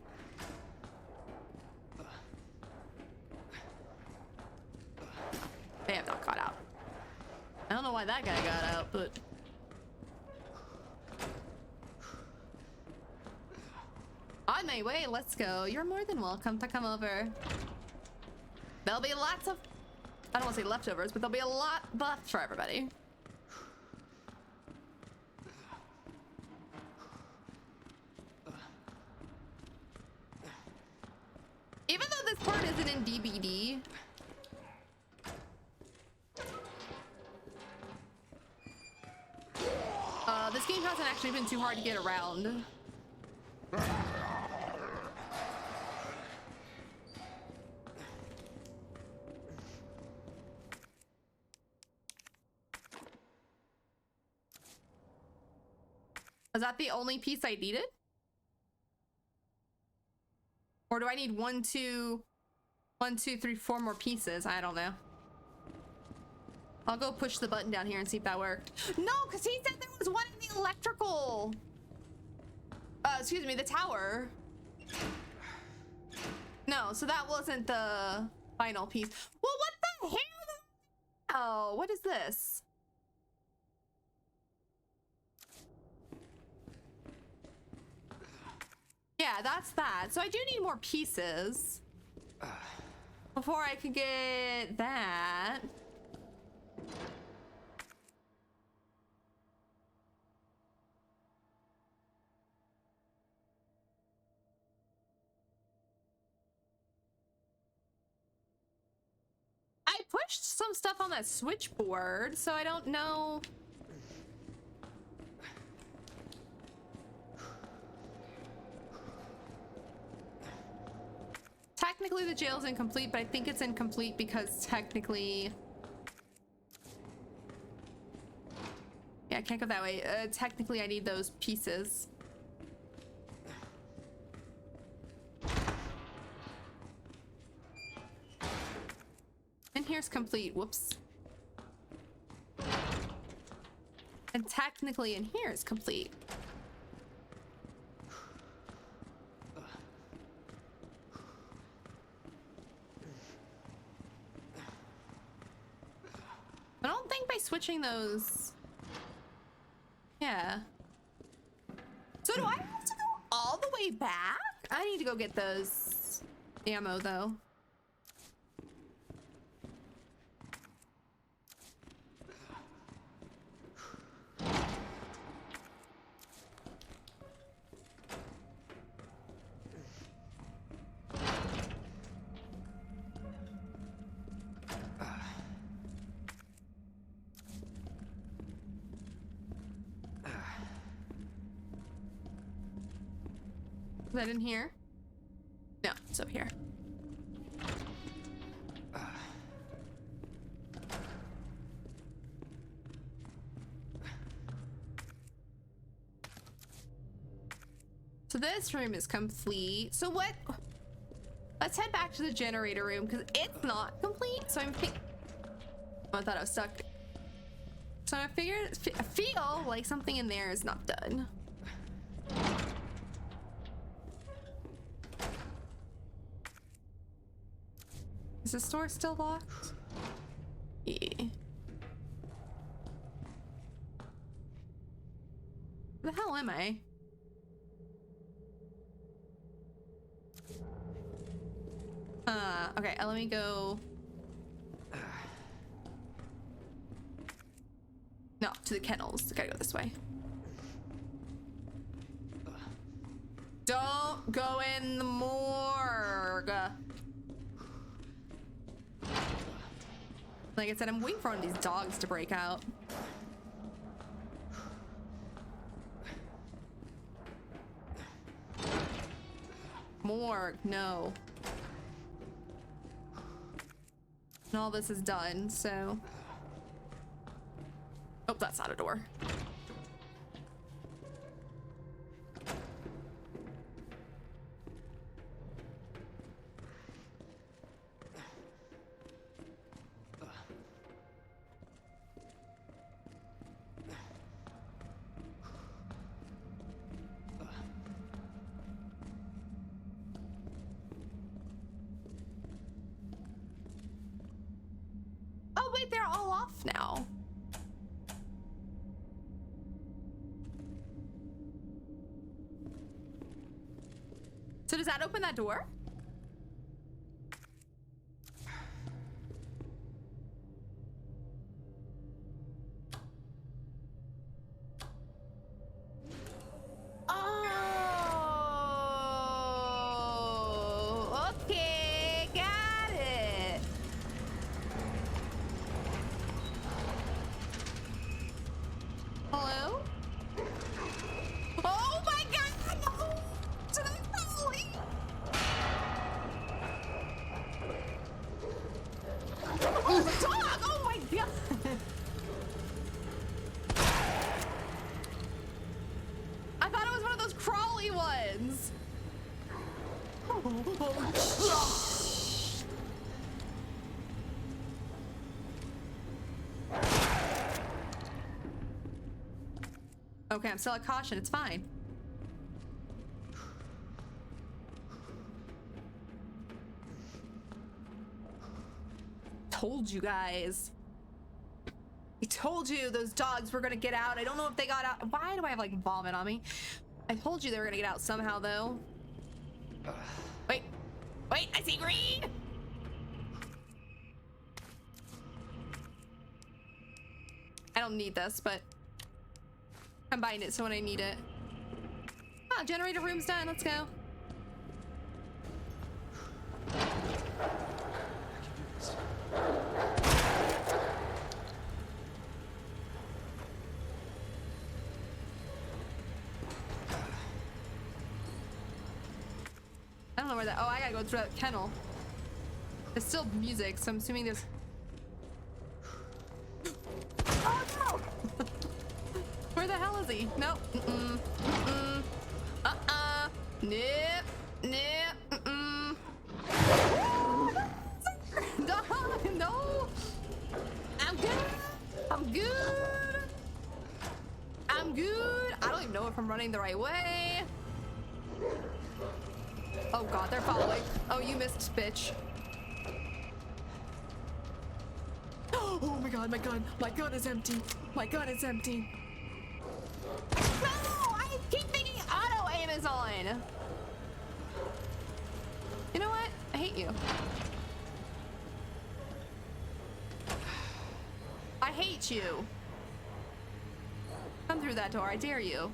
They have not got out. I don't know why that guy got out, but... On my way, let's go. You're more than welcome to come over. There'll be lots of... I don't want to say leftovers, but there'll be a lot left for everybody. Even though this part isn't in DBD... this game hasn't actually been too hard to get around. Is that the only piece I needed? Or do I need 1, 2, 3, 4 more pieces? I don't know. I'll go push the button down here and see if that worked. No, because he said there was one in the electrical. Excuse me, the tower. No, so that wasn't the final piece. Well, what the hell? Oh, what is this? Yeah, that's that. So I do need more pieces before I could get that. I pushed some stuff on that switchboard, so I don't know. Technically the jail's incomplete, but I think it's incomplete because technically... Yeah, I can't go that way. Technically I need those pieces. And here's complete. Whoops. And technically in here is complete. I don't think by switching those... Yeah. So do I have to go all the way back? I need to go get those ammo though. Is that in here? No, it's up here. So this room is complete. So what? Let's head back to the generator room because it's not complete. So I'm thinking. Oh, I thought I was stuck. So I feel like something in there is not done. Is the store still locked? Yeah. Where the hell am I? Okay, let me go. No, to the kennels. Gotta go this way. Don't go in the morgue. Like I said, I'm waiting for one of these dogs to break out. Morgue, no. And all this is done, so. Oh, that's not a door. Oh wait, they're all off now. So does that open that door? Oh, okay, got it. Hello? Oh my God! No! To the valley! Oh, the dog! Oh my God! I thought it was one of those crawly ones. Okay, I'm still at caution. It's fine. Told you guys. I told you those dogs were gonna get out. I don't know if they got out. Why do I have like vomit on me? I told you they were gonna get out somehow though. Wait, wait, I see green. I don't need this, but I'm buying it so when I need it. Ah, generator room's done. Let's go. I don't know where that. Oh, I gotta go through that kennel. There's still music, so I'm assuming there's. Oh no! Where the hell is he? Nope. Mm-mm. Mm-mm. Nip. Nip. Mm-mm. No, no. I'm good. I'm good. I'm good. I don't even know if I'm running the right way. Oh God, they're following. Oh, you missed, bitch. Oh my God, my gun. My gun is empty. My gun is empty. No, I keep thinking auto aim is on. You know what? I hate you. I hate you. Come through that door. I dare you.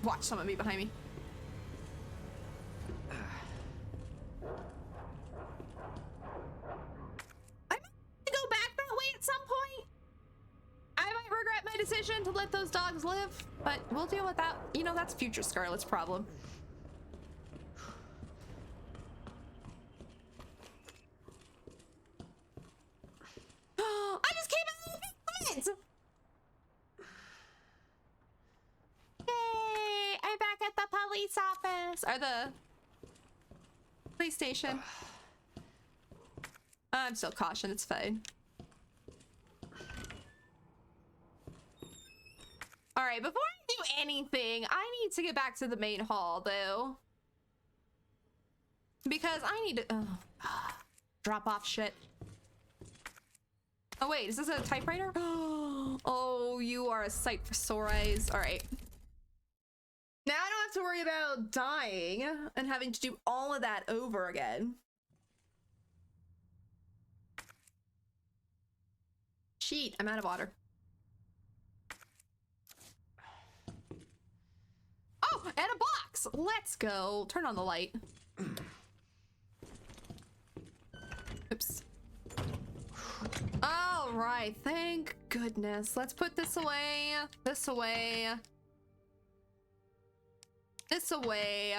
Watch someone be behind me. Decision to let those dogs live, but we'll deal with that. You know, that's future Scarlett's problem. I just came out of it! Yay! I'm back at the police office or the police station. I'm still caution, it's fine. All right, before I do anything, I need to get back to the main hall though. Because I need to drop off shit. Oh wait, is this a typewriter? Oh, you are a sight for sore eyes. All right. Now I don't have to worry about dying and having to do all of that over again. Sheet, I'm out of water. Oh, and a box. Let's go. Turn on the light. Oops. All right, thank goodness. Let's put this away, this away, this away.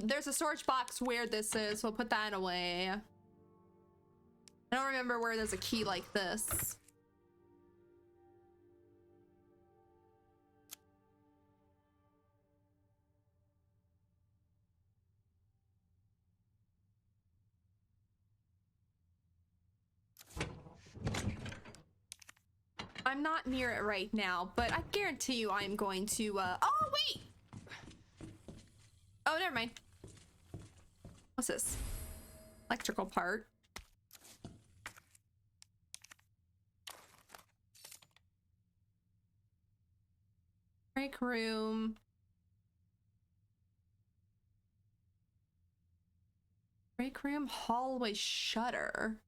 There's a storage box where this is. We'll put that away. I don't remember where there's a key like this. I'm not near it right now, but I guarantee you I'm going to, oh, wait! Oh, never mind. What's this? Electrical part. Break room. Break room hallway shutter.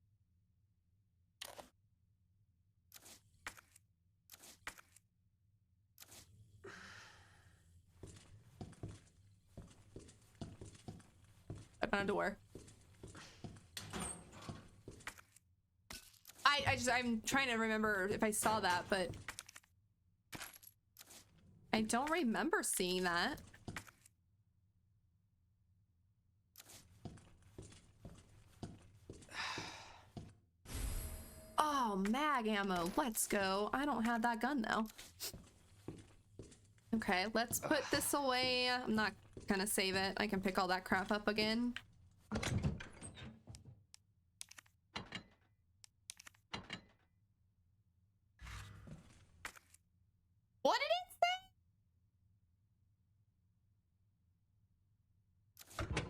On a door. I'm trying to remember if I saw that, but I don't remember seeing that. Oh, mag ammo. Let's go. I don't have that gun though. Okay, let's put this away. I'm not gonna save it. I can pick all that crap up again. What did it say?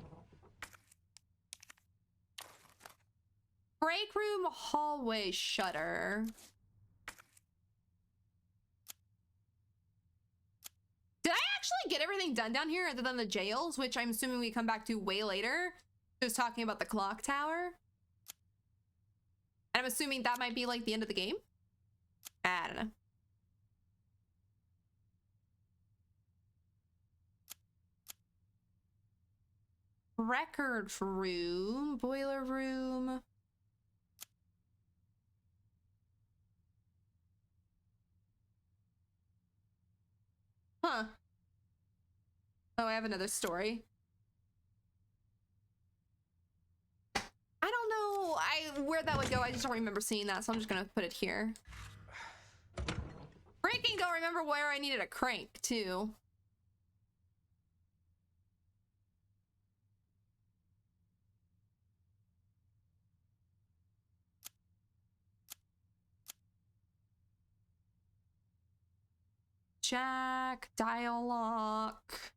Break room hallway shutter. Did I actually get everything done down here other than the jails, which I'm assuming we come back to way later? Just talking about the clock tower. And I'm assuming that might be like the end of the game. I don't know. Record room, boiler room. Huh. Oh, I have another story. I don't know where that would go. I just don't remember seeing that, so I'm just gonna put it here. Freaking don't remember where I needed a crank, too. Jack, dial lock.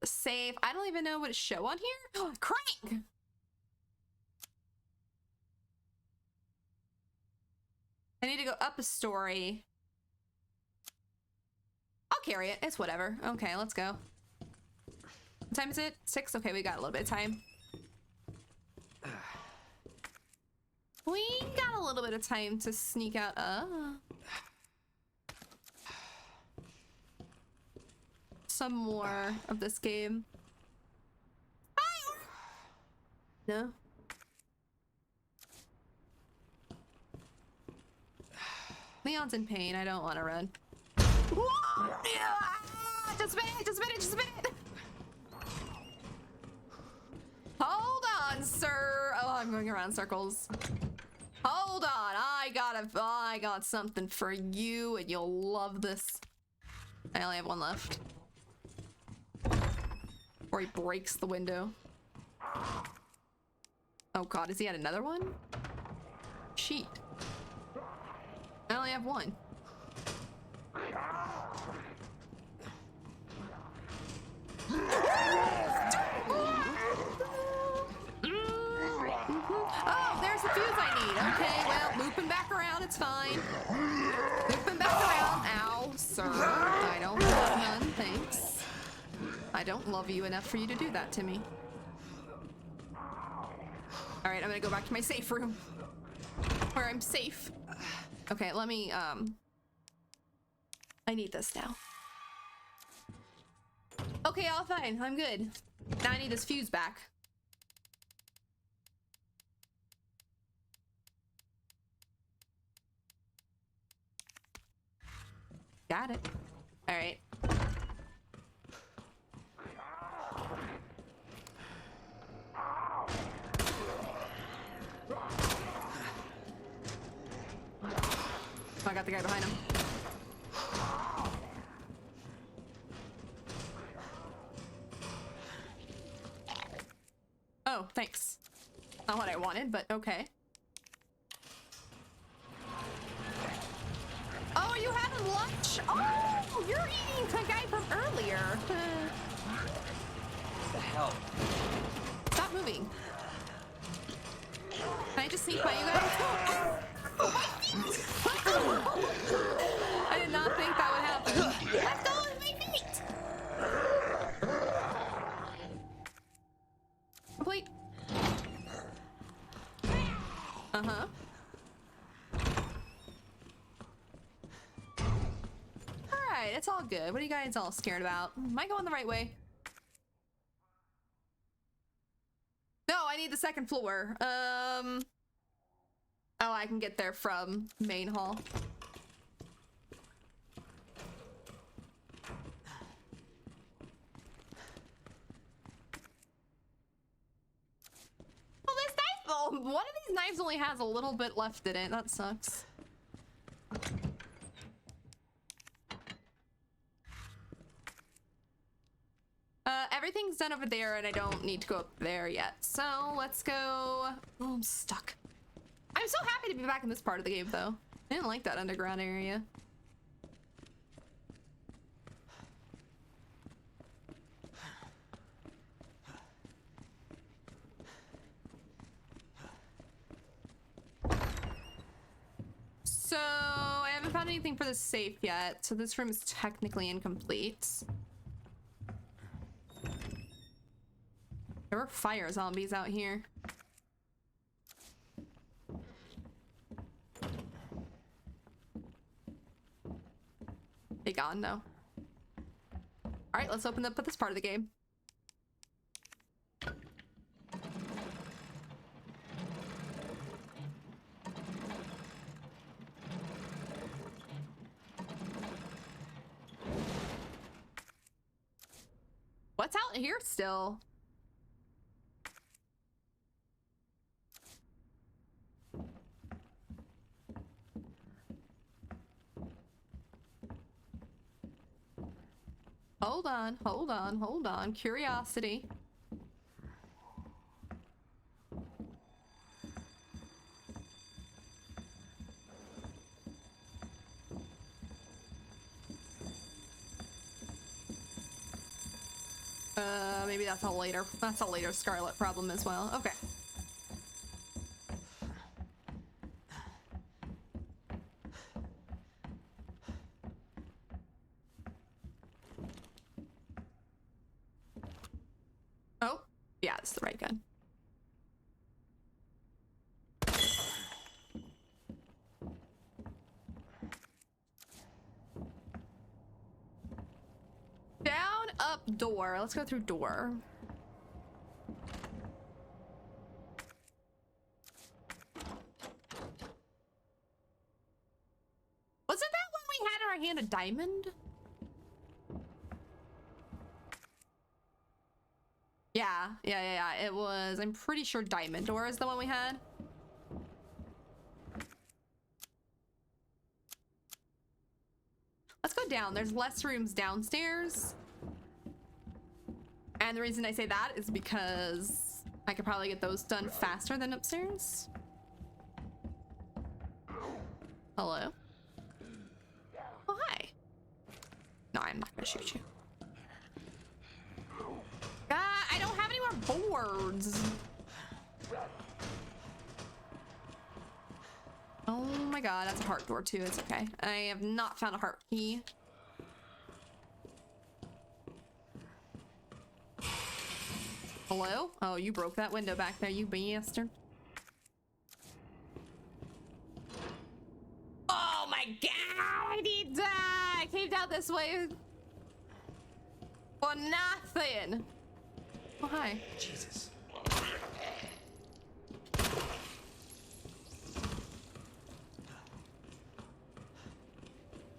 Save. I don't even know what to show on here. Crank! I need to go up a story. I'll carry it. It's whatever. Okay, let's go. What time is it? 6? Okay, we got a little bit of time. We got a little bit of time to sneak out. Some more of this game. No. Leon's in pain. I don't want to run. Just a minute, just a minute, just a minute. Hold on, sir. Oh, I'm going around circles. Hold on, I got something for you, and you'll love this. I only have one left. Or he breaks the window. Oh god, is he at another one? Sheet. I only have one. Oh, there's the fuse I need. Okay, well, looping back around, it's fine. Looping back around. Ow, sir. I don't have none, thanks. I don't love you enough for you to do that to me. Alright, I'm gonna go back to my safe room. Where I'm safe. Okay, let me, I need this now. Okay, all fine. I'm good. Now I need this fuse back. Got it. All right. Oh, I got the guy behind him. Oh, thanks. Not what I wanted, but okay. Oh, you having lunch? Oh, you're eating the guy from earlier. What the hell? Stop moving. Can I just sneak by you guys? Oh, my feet! I did not think that would happen. Let go of my feet! Complete. Uh-huh. Alright, it's all good. What are you guys all scared about? Am I going the right way? No, I need the second floor. Oh, I can get there from main hall. Well, this knife, oh, one of these knives only has a little bit left in it. That sucks. Everything's done over there, and I don't need to go up there yet. So let's go. Oh, I'm stuck. I'm so happy to be back in this part of the game, though. I didn't like that underground area. So I haven't found anything for the safe yet, so this room is technically incomplete. There were fire zombies out here. They gone now. All right, let's open up this part of the game. What's out here still? Hold on, hold on, hold on. Curiosity. Maybe that's a later Scarlet problem as well. Okay. Oh, yeah, it's the right gun. Down, up, door. Let's go through door. Wasn't that when we had in our hand a diamond? Yeah. It was, I'm pretty sure diamond door is the one we had. down. There's less rooms downstairs. And the reason I say that is because I could probably get those done faster than upstairs. Hello? Oh, hi. No, I'm not gonna shoot you. I don't have any more boards. Oh my god, that's a heart door too. It's okay. I have not found a heart key. Hello? Oh, you broke that window back there, you bastard. Oh my god, I need that! I came down this way for nothing. Oh, hi. Jesus.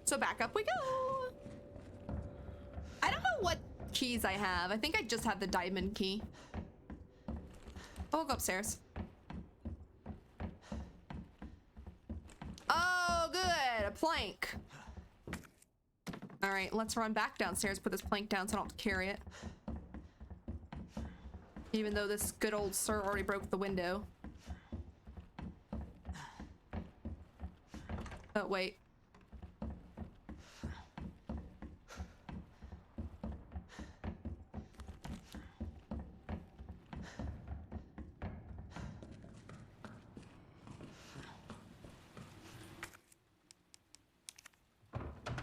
So back up we go. I don't know what keys I have. I think I just have the diamond key. Oh, we'll go upstairs. Oh, good. A plank. All right, let's run back downstairs, put this plank down so I don't have to carry it. Even though this good old sir already broke the window. Oh, wait.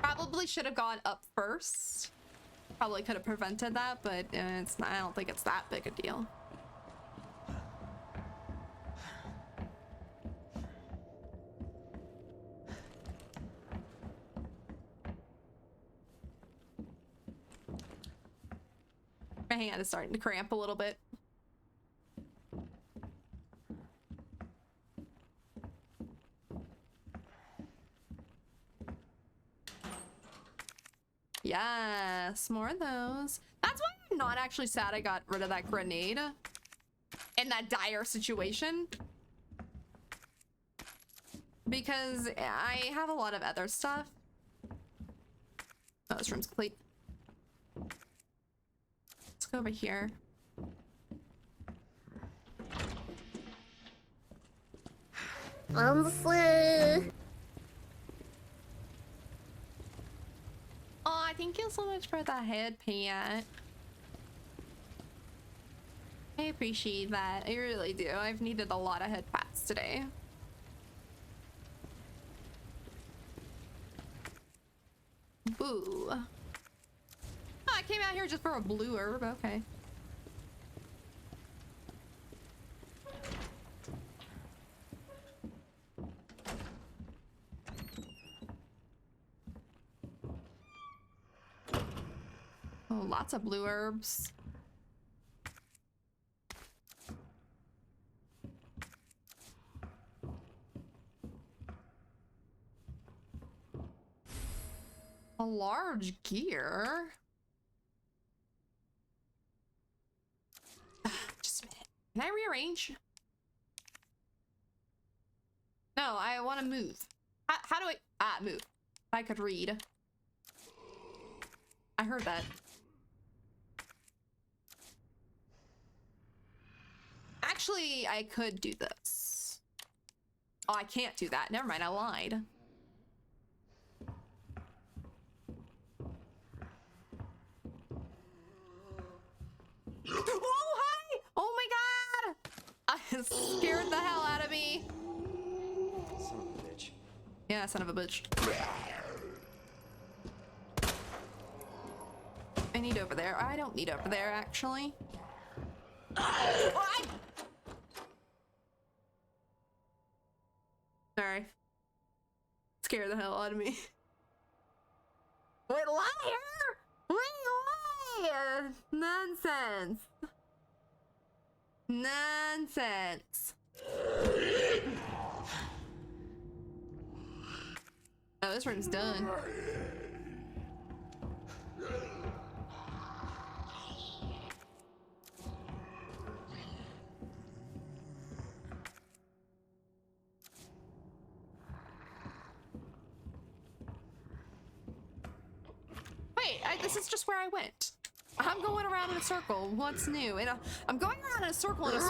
Probably should have gone up first. Probably could have prevented that, but it's not, I don't think it's that big a deal. My hand is starting to cramp a little bit. Yes, more of those. That's why I'm not actually sad I got rid of that grenade in that dire situation. Because I have a lot of other stuff. Oh, this room's complete. Let's go over here. Oh, thank you so much for the head, Pant. I appreciate that. I really do. I've needed a lot of head pats today. Boo. Oh, I came out here just for a blue herb. Okay. Oh, lots of blue herbs. A large gear. Just a minute. Can I rearrange? No, I want to move. How do I move? I could read. I heard that. Actually, I could do this. Oh, I can't do that. Never mind, I lied. Oh, hi! Oh my god! I scared the hell out of me. Son of a bitch. Yeah, son of a bitch. I need over there. I don't need over there, actually. Oh, sorry. Scared the hell out of me. Wait, liar! Wait, liar! Nonsense. Nonsense. Oh, this room's done. This is just where I went. I'm going around in a circle. What's new? I'm going around in a circle in a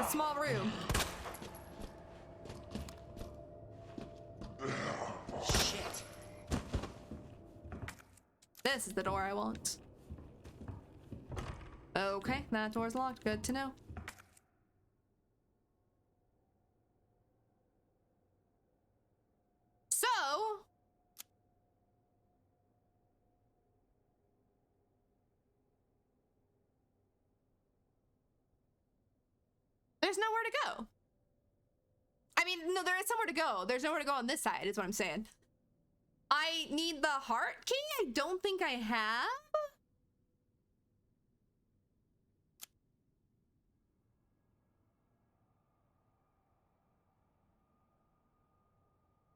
small room. Shit. This is the door I want. Okay, that door's locked. Good to know. So, there's nowhere to go. I mean, no, there is somewhere to go. There's nowhere to go on this side, is what I'm saying. I need the heart key? I don't think I have.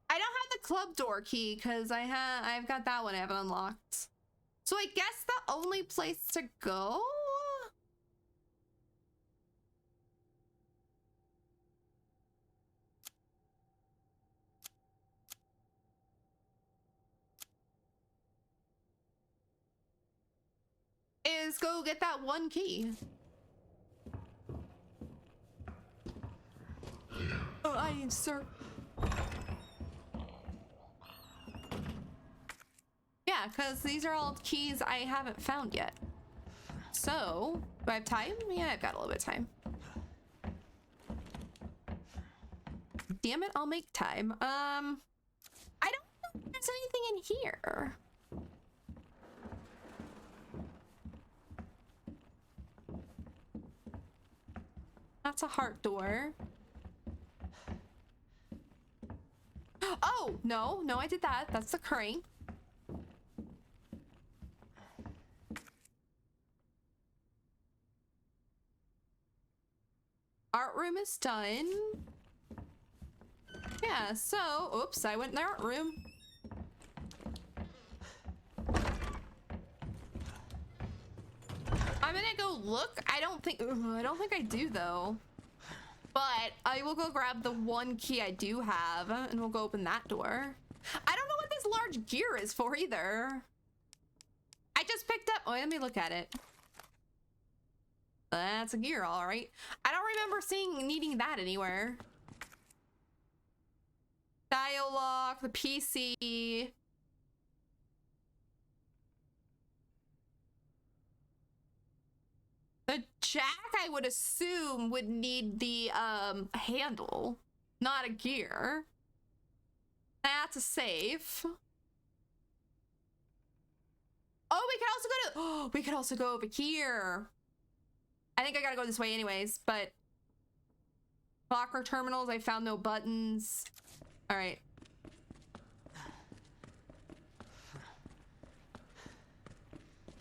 I don't have the club door key because I've got that one I haven't unlocked. So I guess the only place to go is go get that one key. Oh, aye, sir. Yeah, because these are all keys I haven't found yet. So, do I have time? Yeah, I've got a little bit of time. Damn it, I'll make time. I don't know if there's anything in here. That's a heart door. Oh, no, I did that. That's the crane. Art room is done. Yeah, so, oops, I went in the art room. I'm gonna go look. I don't think I do though. But I will go grab the one key I do have and we'll go open that door. I don't know what this large gear is for either. I just picked up, oh, let me look at it. That's a gear, all right. I don't remember needing that anywhere. Dial lock, the PC. The jack, I would assume, would need the handle, not a gear. That's a safe. Oh, we could also go over here. I think I gotta go this way anyways, but locker terminals, I found no buttons. All right.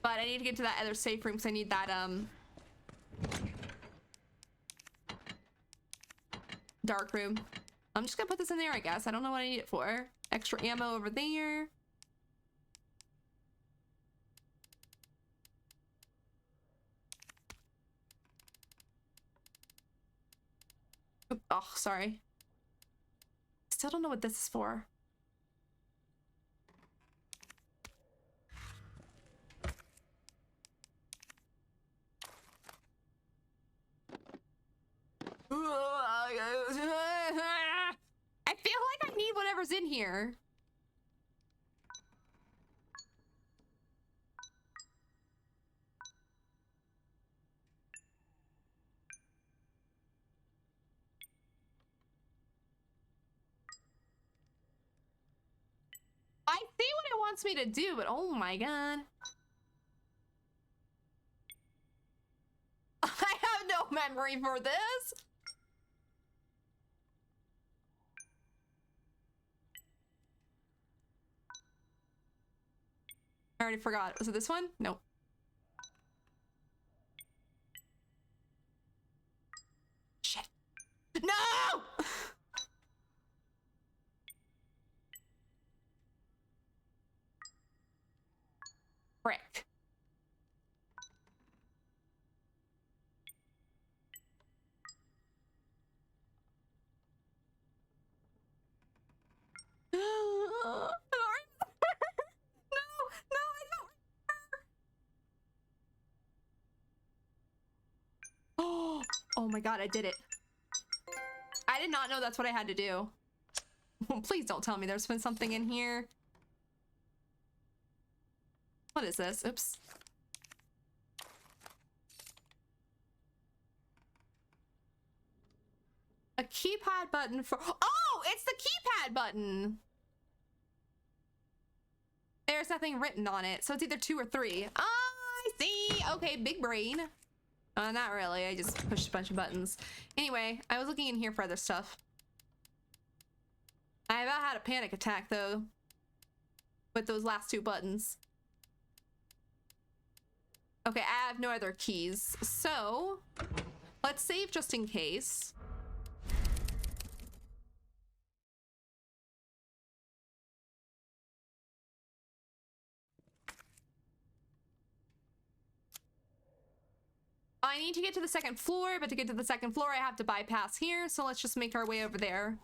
But I need to get to that other safe room because I need that dark room. I'm just gonna put this in there, I guess. I don't know what I need it for. Extra ammo over there. Oh, sorry. Still don't know what this is for. I feel like I need whatever's in here. I see what it wants me to do, but oh my god. I have no memory for this. I already forgot. Was it this one? Nope. Shit. No! Frick. No! Oh my god, I did it. I did not know that's what I had to do. Please don't tell me there's been something in here. What is this? Oops. A keypad button for... Oh, it's the keypad button. There's nothing written on it, so it's either 2 or 3. Oh, I see. Okay, big brain. Not really. I just pushed a bunch of buttons. Anyway, I was looking in here for other stuff. I about had a panic attack, though, with those last 2 buttons. Okay, I have no other keys, so let's save just in case. I need to get to the 2nd floor, but to get to the 2nd floor, I have to bypass here, so let's just make our way over there.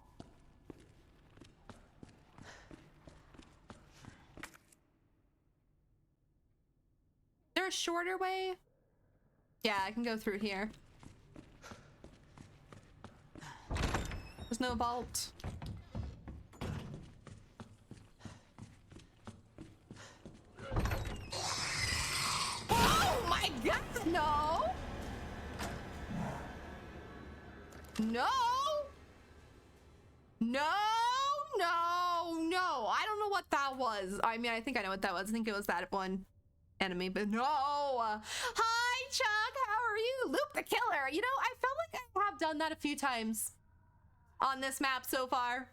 Is there a shorter way? Yeah, I can go through here. There's no vault. Oh my god, no! No! No! No! No! I don't know what that was. I mean, I think I know what that was. I think it was that one enemy, but no! Hi, Chuck! How are you? Loop the killer! You know, I felt like I have done that a few times on this map so far.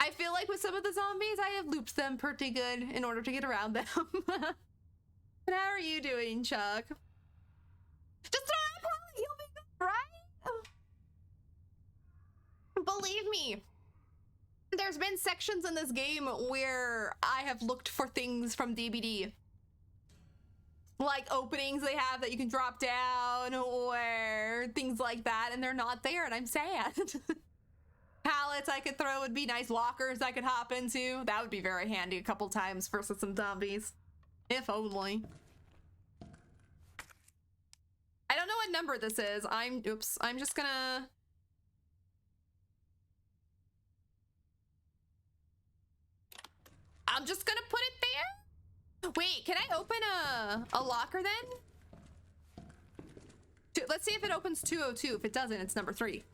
I feel like with some of the zombies, I have looped them pretty good in order to get around them. But how are you doing, Chuck? Just try, you'll be good, right? Believe me, there's been sections in this game where I have looked for things from DBD. Like openings they have that you can drop down or things like that, and they're not there, and I'm sad. Pallets I could throw would be nice. Lockers I could hop into. That would be very handy a couple times versus some zombies. If only. I don't know what number this is. I'm just gonna... I'm just gonna put it there. Wait, can I open a locker then? Let's see if it opens 202. If it doesn't, it's number 3.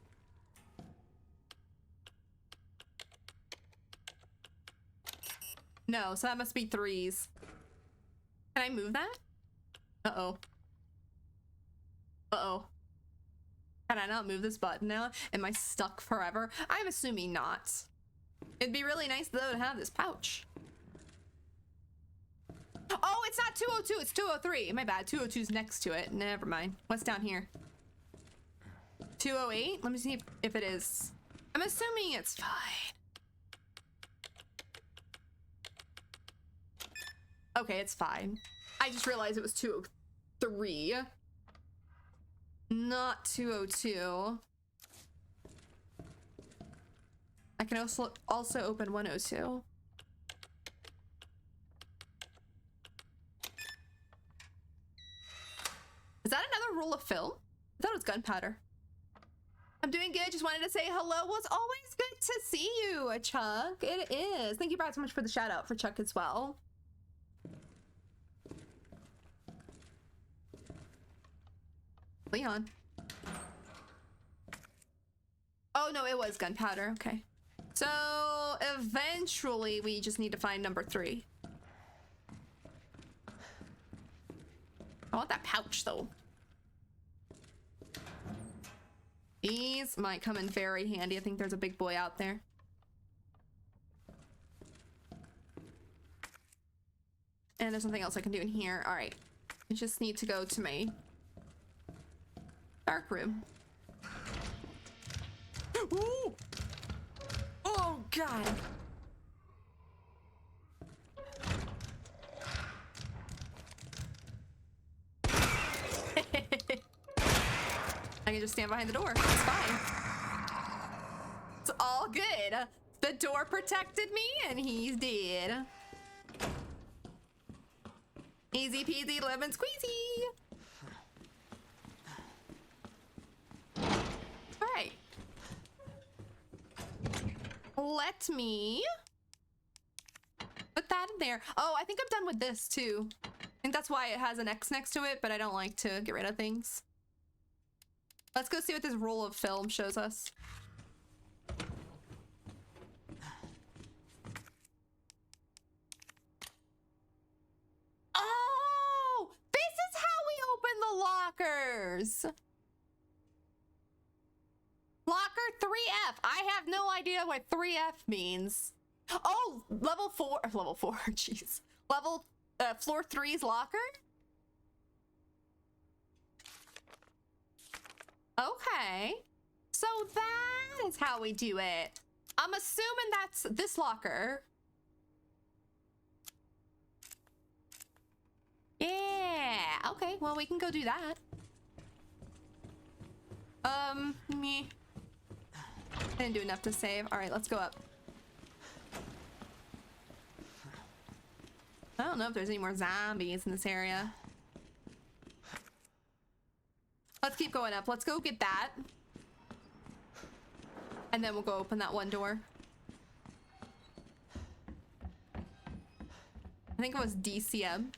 No, so that must be 3s. Can I move that? Uh-oh. Uh-oh. Can I not move this button now? Am I stuck forever? I'm assuming not. It'd be really nice though to have this pouch. Oh, it's not 202, it's 203. My bad, 202's next to it. Never mind. What's down here? 208? Let me see if it is. I'm assuming it's fine. Okay, it's fine. I just realized it was 203. Not 202. I can also open 102. Is that another roll of film? I thought it was gunpowder. I'm doing good. Just wanted to say hello. Well, it's always good to see you, Chuck. It is. Thank you so much for the shout out for Chuck as well. Leon. Oh, no, it was gunpowder. Okay. So eventually we just need to find number 3. I want that pouch though. These might come in very handy. I think there's a big boy out there. And there's something else I can do in here. All right. I just need to go to my dark room. Ooh! Oh, God. I can just stand behind the door. It's fine. It's all good. The door protected me and he's dead. Easy peasy lemon squeezy. let me put that in there. Oh, I think I'm done with this too. I think that's why it has an X next to it, but I don't like to get rid of things. Let's go see what this roll of film shows us. Oh, this is how we open the lockers. Locker 3F. I have no idea what 3F means. Oh, level 4, jeez. Floor 3's locker? Okay. So that is how we do it. I'm assuming that's this locker. Yeah, okay, well, we can go do that. Me. I didn't do enough to save. All right, let's go up. I don't know if there's any more zombies in this area. Let's keep going up. Let's go get that. And then we'll go open that one door. I think it was DCM.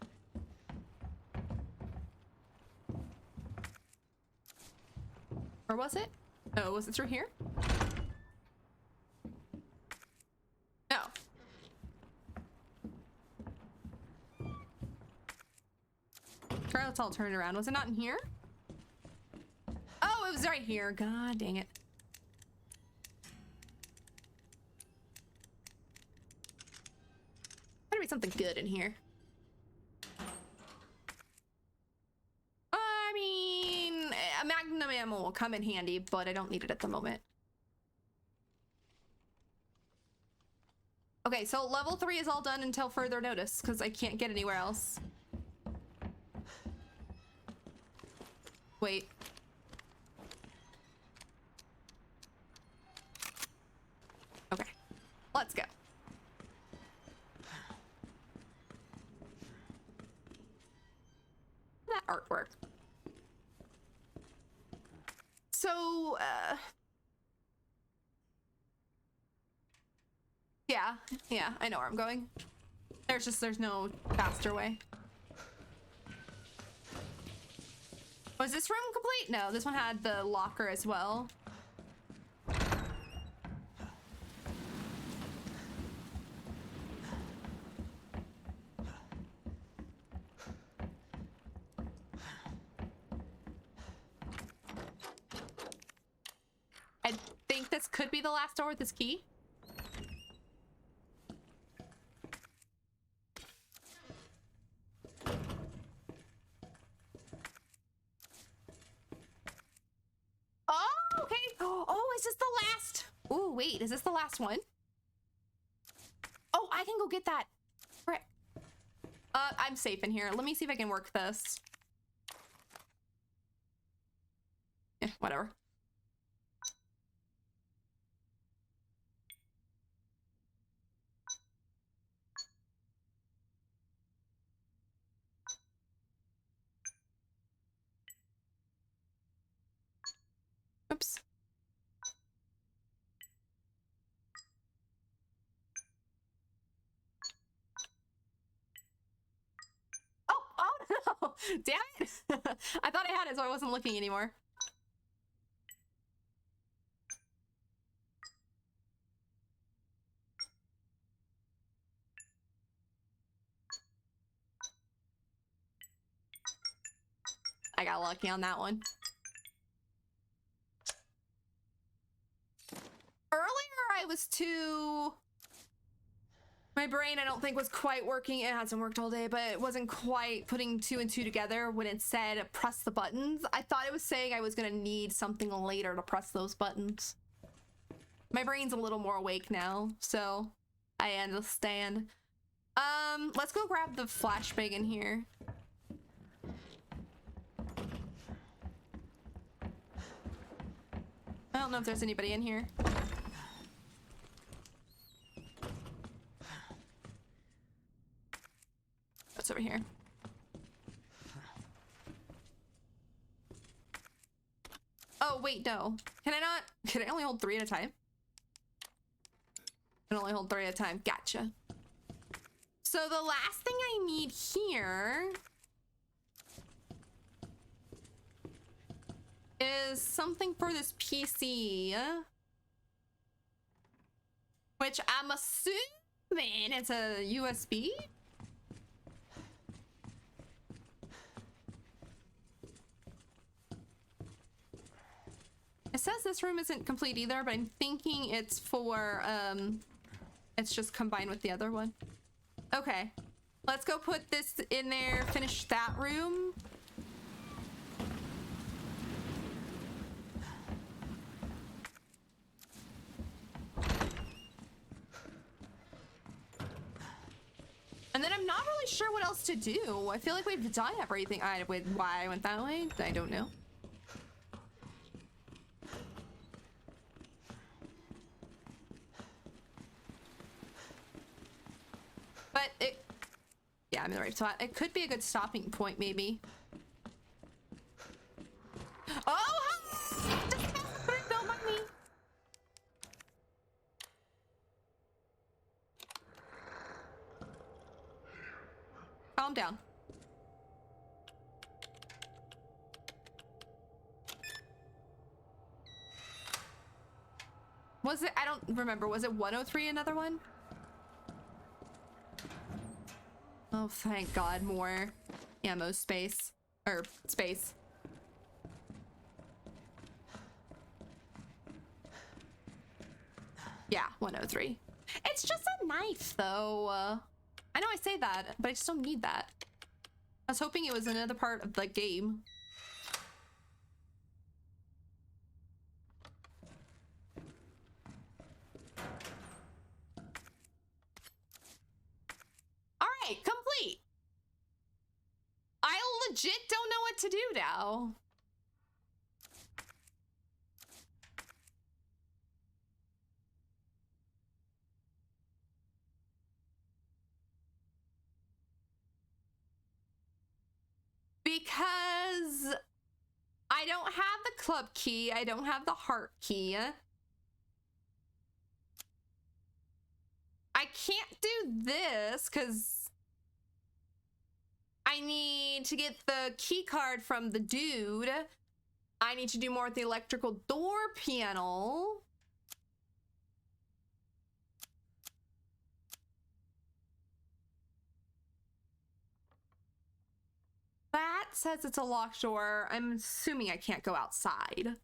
Or was it? Oh, was it through here? No. Let's all turn it around. Was it not in here? Oh, it was right here. God dang it. Better be something good in here. I mean, a magnum ammo will come in handy, but I don't need it at the moment. Okay, so level 3 is all done until further notice, because I can't get anywhere else. Wait. Okay, let's go. That artwork. So, yeah, I know where I'm going. There's no faster way. Was this room complete? No, this one had the locker as well. I think this could be the last door with this key. Oh, okay. Oh, is this the last? Oh, wait, is this the last one? Oh, I can go get that. Frick. I'm safe in here. Let me see if I can work this. Whatever. Oops. Oh no! Damn it! I thought I had it, so I wasn't looking anymore. I got lucky on that one. Earlier, I was too... My brain, I don't think, was quite working. It hasn't worked all day, but it wasn't quite putting 2 and 2 together when it said press the buttons. I thought it was saying I was gonna need something later to press those buttons. My brain's a little more awake now, so I understand. Let's go grab the flashbang in here. I don't know if there's anybody in here. What's over here? Oh, wait, no. Can I not? Can I only hold 3 at a time? Can only hold 3 at a time. Gotcha. So the last thing I need here is something for this PC, which I'm assuming it's a USB. It says this room isn't complete either, but I'm thinking it's for, it's just combined with the other one. Okay, let's go put this in there, finish that room. And then I'm not really sure what else to do. I feel like we've done everything. Why I went that way, I don't know. But it, yeah, I'm in the right spot. It could be a good stopping point, maybe. Oh, don't mind me. Calm down. Was it? I don't remember. Was it 103 another one? Oh, thank God, more ammo space. Or space. Yeah, 103. It's just a knife, though. I know I say that, but I just don't need that. I was hoping it was another part of the game. Alright, complete. I legit don't know what to do now. Because I don't have the club key. I don't have the heart key. I can't do this because I need to get the key card from the dude. I need to do more with the electrical door panel. That says it's a locked door. I'm assuming I can't go outside.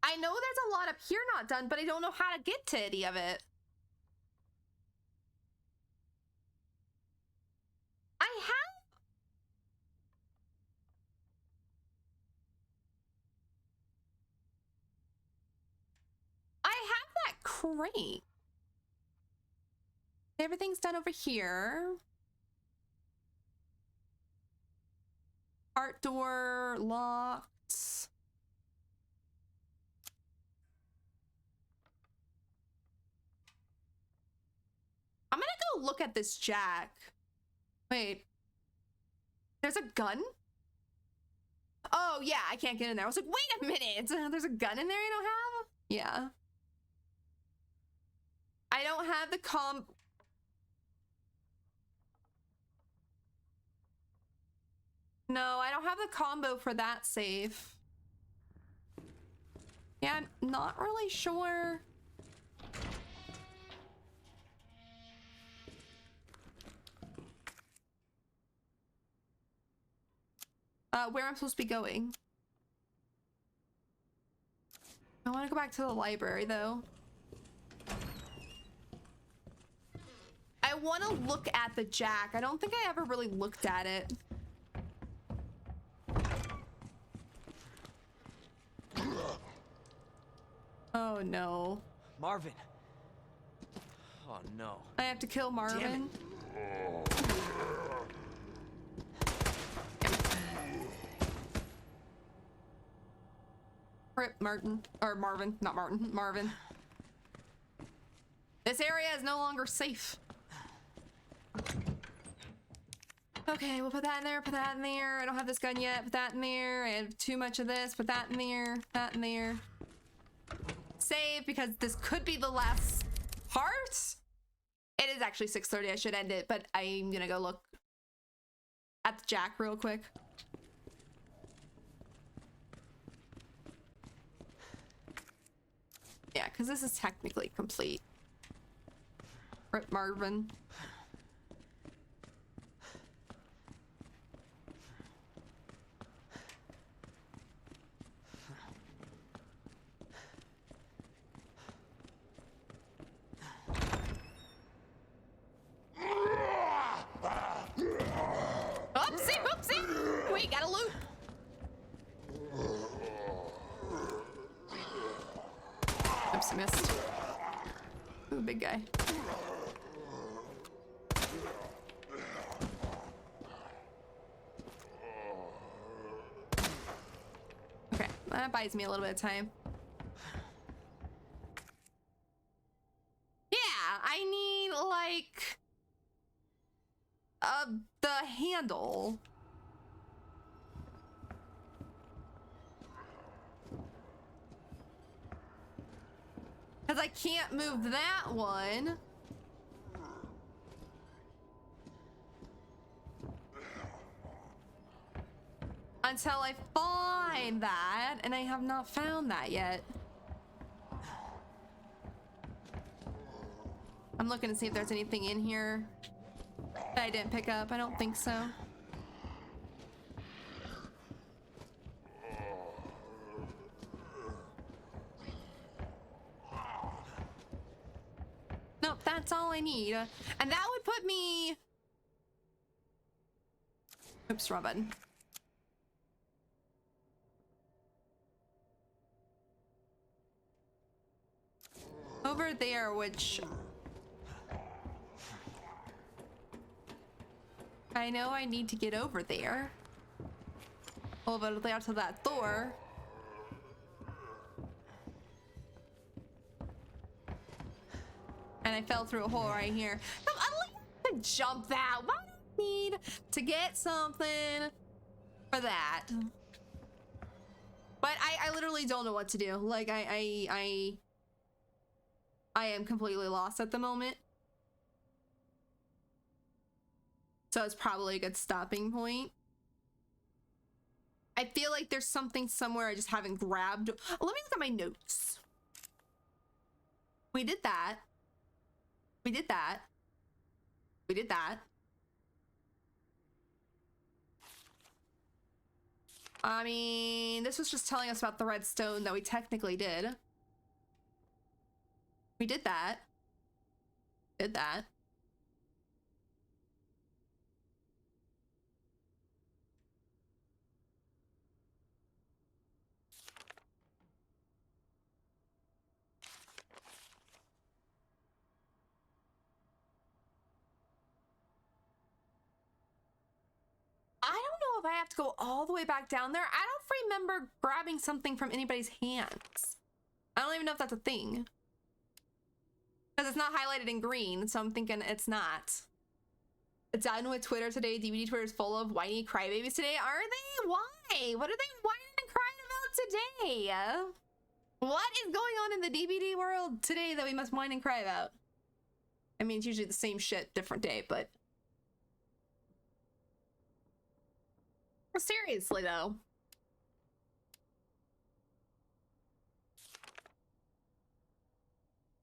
I know there's a lot up here not done, but I don't know how to get to any of it. I have that crate. Everything's done over here. Art door locked. I'm gonna go look at this jack. Wait. There's a gun? Oh, yeah, I can't get in there. I was like, wait a minute. There's a gun in there I don't have? Yeah. I don't have the No, I don't have the combo for that safe. Yeah, I'm not really sure. Where I'm supposed to be going. I want to go back to the library, though. I want to look at the jack. I don't think I ever really looked at it. Oh, no. Marvin. Oh, no. I have to kill Marvin. Rip Martin. Or Marvin. Not Martin. Marvin. This area is no longer safe. Okay, we'll put that in there, put that in there. I don't have this gun yet. Put that in there. I have too much of this. Put that in there. That in there. save because this could be the last part. It is actually 6:30. I should end it, but I'm gonna go look at the jack real quick. Yeah, because this is technically complete. Rip Marvin. Oopsie, oopsie! We gotta loot! Oops, I missed. Ooh, big guy. Okay, that buys me a little bit of time. Yeah, I need, like... the handle. Because I can't move that one. Until I find that, and I have not found that yet. I'm looking to see if there's anything in here that I didn't pick up. I don't think so. Nope, that's all I need. And that would put me... Oops, wrong button. Over there, which... I know I need to get over there. Over there to that door. And I fell through a hole right here. No, I like to jump that. Why do I need to get something for that? But I literally don't know what to do. Like I am completely lost at the moment. So it's probably a good stopping point. I feel like there's something somewhere I just haven't grabbed. Let me look at my notes. We did that. We did that. We did that. I mean, this was just telling us about the redstone that we technically did. We did that. Did that. I don't know if I have to go all the way back down there. I don't remember grabbing something from anybody's hands. I don't even know if that's a thing. Because it's not highlighted in green, so I'm thinking it's not. It's done with Twitter today. DVD Twitter is full of whiny crybabies today. Are they? Why? What are they whining and crying about today? What is going on in the DVD world today that we must whine and cry about? I mean, it's usually the same shit, different day, but... Seriously, though.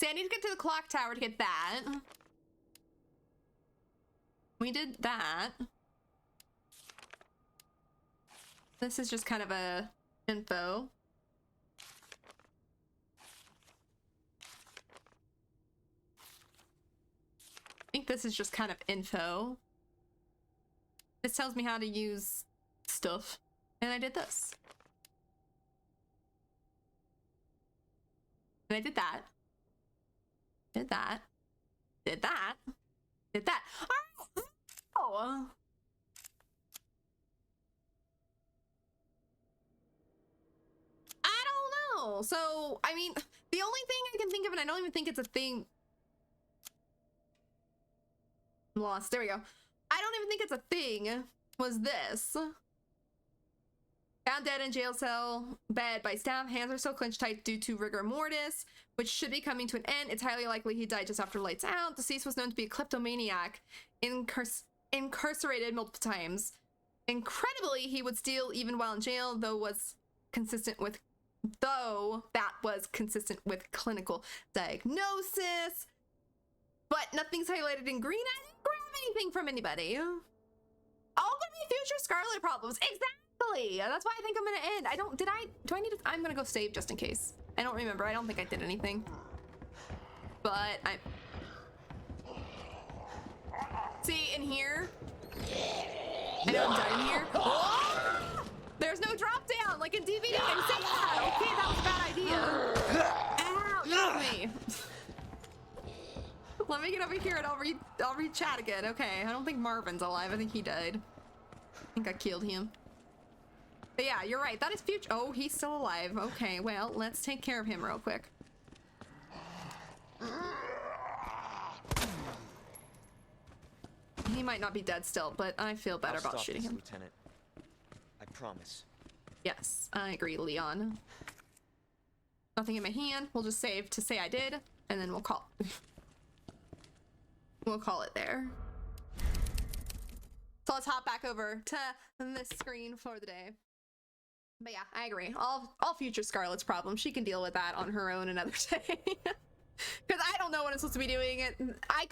See, I need to get to the clock tower to get that. We did that. This is just kind of a info. I think this is just kind of info. This tells me how to use stuff. And I did this. And I did that. Did that. Did that. Did that. Oh. I don't know. So, I mean, the only thing I can think of, and I don't even think it's a thing. I'm lost. There we go. I don't even think it's a thing. Was this. Found dead in jail cell bed by staff. Hands are still clenched tight due to rigor mortis, which should be coming to an end. It's highly likely he died just after lights out. Deceased was known to be a kleptomaniac, incarcerated multiple times. Incredibly, he would steal even while in jail, though that was consistent with clinical diagnosis. But nothing's highlighted in green. I didn't grab anything from anybody. All gonna be future Scarlet problems. Exactly. That's why I think I'm gonna end. I'm gonna go save just in case. I don't remember. I don't think I did anything. But see, in here. I know I'm done in here. Oh! There's no drop down like in DVD. I'm saying that. Okay, that was a bad idea. Ow, got me. Let me get over here and I'll read chat again. Okay, I don't think Marvin's alive. I think he died. I think I killed him. But yeah, you're right. That is future. Oh, he's still alive. Okay, well, let's take care of him real quick. He might not be dead still, but I feel better about shooting him. Lieutenant. I promise. Yes, I agree, Leon. Nothing in my hand. We'll just save to say I did, and then we'll call it there. So let's hop back over to this screen for the day. But yeah, I agree. All future Scarlet's problems. She can deal with that on her own another day. Because I don't know what I'm supposed to be doing. I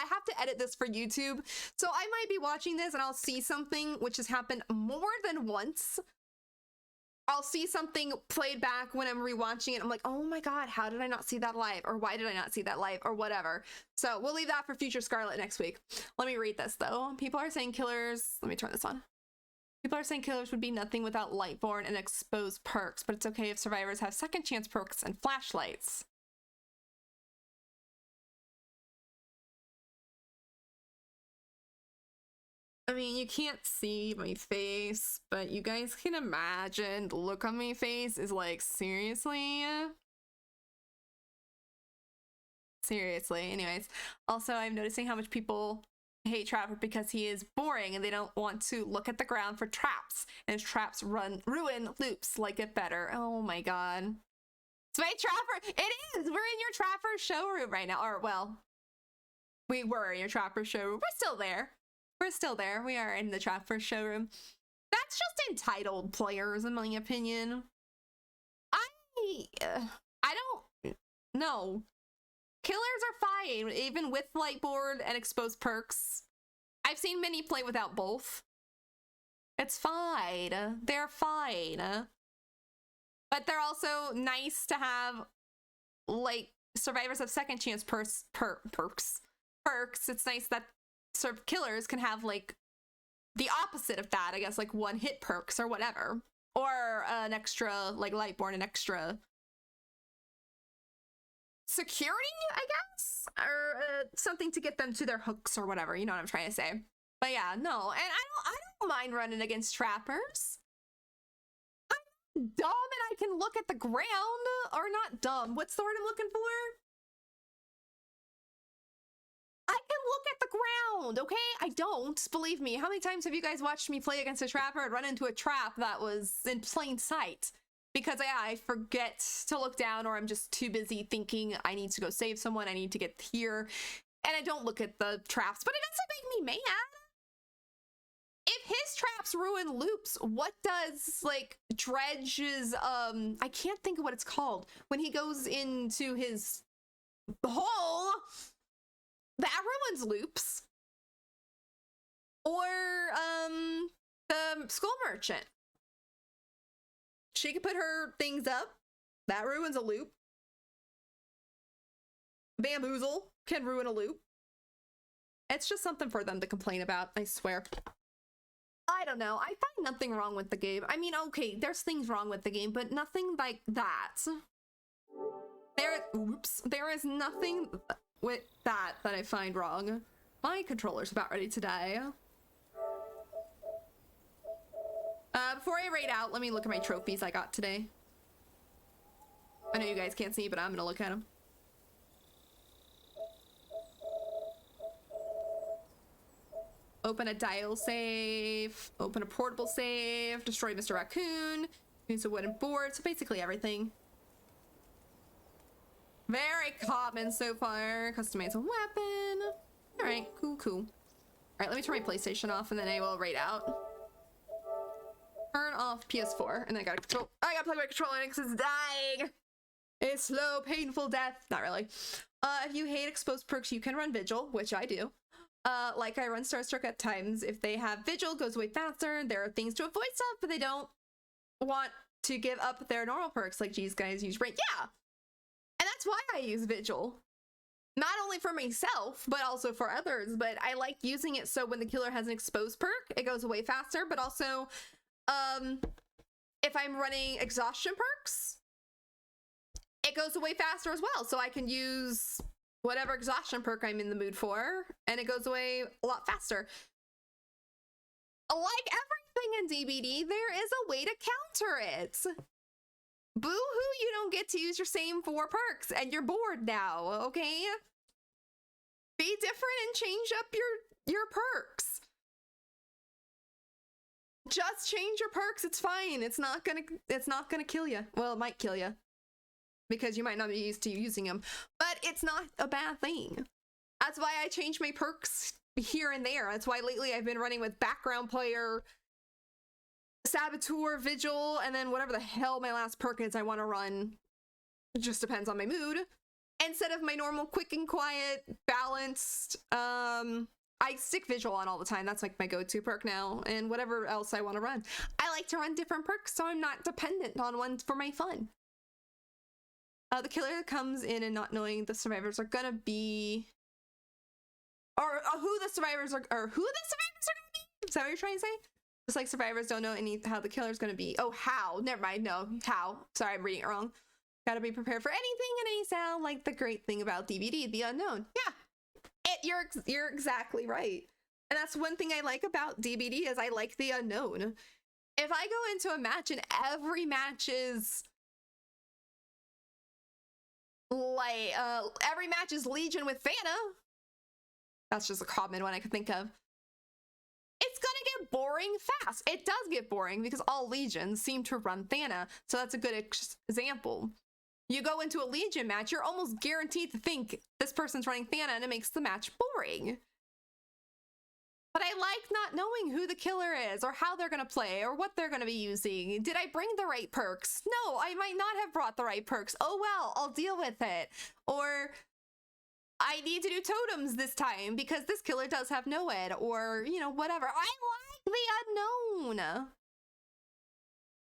have to edit this for YouTube. So I might be watching this and I'll see something which has happened more than once. I'll see something played back when I'm rewatching it. I'm like, oh my God, how did I not see that live? Or why did I not see that live? Or whatever. So we'll leave that for future Scarlet next week. Let me read this though. People are saying killers. Let me turn this on. People are saying killers would be nothing without Lightborn and exposed perks, but it's okay if survivors have second chance perks and flashlights. I mean, you can't see my face, but you guys can imagine the look on my face is like, seriously? Seriously. Anyways, also I'm noticing how much people hate Trapper because he is boring and they don't want to look at the ground for traps, and his traps ruin loops like it better. Oh my God. It's my Trapper. It is. We're in your Trapper showroom right now. Or, well, we were in your Trapper showroom. We're still there. We're still there. We are in the Trapper showroom. That's just entitled players, in my opinion. I don't know. Killers are fine, even with Lightboard and exposed perks. I've seen many play without both. It's fine. They're fine. But they're also nice to have, like, survivors of second chance perks. It's nice that killers can have, like, the opposite of that, I guess, like one hit perks or whatever. Or an extra, like, Lightborn, an extra security, I guess? Or something to get them to their hooks or whatever, you know what I'm trying to say. But yeah, no, and I don't mind running against trappers. I'm dumb and I can look at the ground, or not dumb, what's the word I'm looking for? I can look at the ground, okay? I don't, believe me. How many times have you guys watched me play against a trapper and run into a trap that was in plain sight? Because I forget to look down, or I'm just too busy thinking I need to go save someone, I need to get here, and I don't look at the traps, but it doesn't make me mad. If his traps ruin loops, what does, like, Dredge's, I can't think of what it's called, when he goes into his hole, that ruins loops. Or, the school merchant. She can put her things up. That ruins a loop. Bamboozle can ruin a loop. It's just something for them to complain about, I swear. I don't know. I find nothing wrong with the game. I mean, okay, there's things wrong with the game, but nothing like that. There is nothing with that I find wrong. My controller's about ready to die. Before I raid out, let me look at my trophies I got today. I know you guys can't see, but I'm gonna look at them. Open a dial safe, open a portable safe, destroy Mr. Raccoon, use a wooden board, so basically everything. Very common so far. Customize a weapon. All right, cool, cool. All right, let me turn my PlayStation off and then I will raid out. Turn off PS4 and then I gotta plug my controller in because it's dying. It's slow, painful death. Not really. If you hate exposed perks, you can run Vigil, which I do. Like I run Starstruck at times. If they have Vigil, goes away faster. There are things to avoid stuff, but they don't want to give up their normal perks. Like, geez, guys, use Brain. Yeah! And that's why I use Vigil. Not only for myself, but also for others. But I like using it so when the killer has an exposed perk, it goes away faster. But also, if I'm running exhaustion perks, it goes away faster as well. So I can use whatever exhaustion perk I'm in the mood for, and it goes away a lot faster. Like everything in DBD, there is a way to counter it. Boo-hoo, you don't get to use your same 4 perks, and you're bored now, okay? Be different and change up your perks. Just change your perks, it's fine. It's not gonna kill you. Well, it might kill you, because you might not be used to using them, but it's not a bad thing. That's why I change my perks here and there. That's why lately I've been running with background player, Saboteur, Vigil, and then whatever the hell my last perk is I want to run. It just depends on my mood. Instead of my normal quick and quiet, balanced, I stick Vigil on all the time. That's like my go-to perk now, and whatever else I want to run. I like to run different perks so I'm not dependent on one for my fun. The killer that comes in and not knowing the survivors are gonna be, or who the survivors are gonna be. Is that what you're trying to say? Just like survivors don't know how the killer's gonna be. Oh, how? Never mind. No, how? Sorry, I'm reading it wrong. Gotta be prepared for anything and any sound. Like the great thing about DBD, the unknown. Yeah, you're exactly right. And that's one thing I like about DBD is I like the unknown. If I go into a match and every match is like every match is Legion with Thana, that's just a common one I could think of, it's gonna get boring fast. It does get boring because all Legions seem to run Thana, so that's a good example. You go into a Legion match, you're almost guaranteed to think this person's running Thana, and it makes the match boring. But I like not knowing who the killer is, or how they're gonna play, or what they're gonna be using. Did I bring the right perks? No, I might not have brought the right perks. Oh well, I'll deal with it. Or I need to do totems this time because this killer does have no-ed, or, you know, whatever. I like the unknown.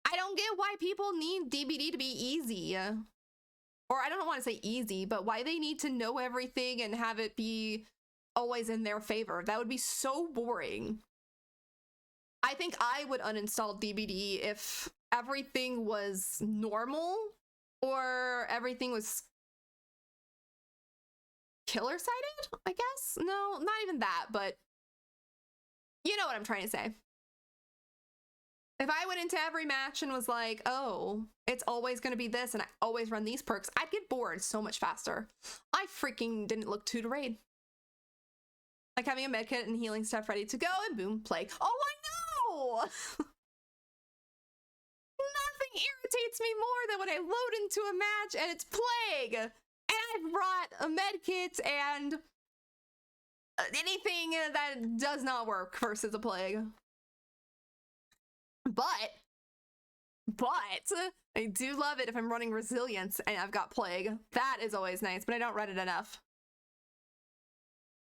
I don't get why people need DBD to be easy. Or I don't want to say easy, but why they need to know everything and have it be always in their favor. That would be so boring. I think I would uninstall DBD if everything was normal or everything was killer-sided, I guess? No, not even that, but you know what I'm trying to say. If I went into every match and was like, oh, it's always going to be this and I always run these perks, I'd get bored so much faster. I freaking didn't look to raid. Like having a medkit and healing stuff ready to go and boom, plague. Oh, I know! Nothing irritates me more than when I load into a match and it's plague. And I've brought a medkit and anything that does not work versus a plague. But I do love it if I'm running resilience and I've got plague. That is always nice, but I don't run it enough.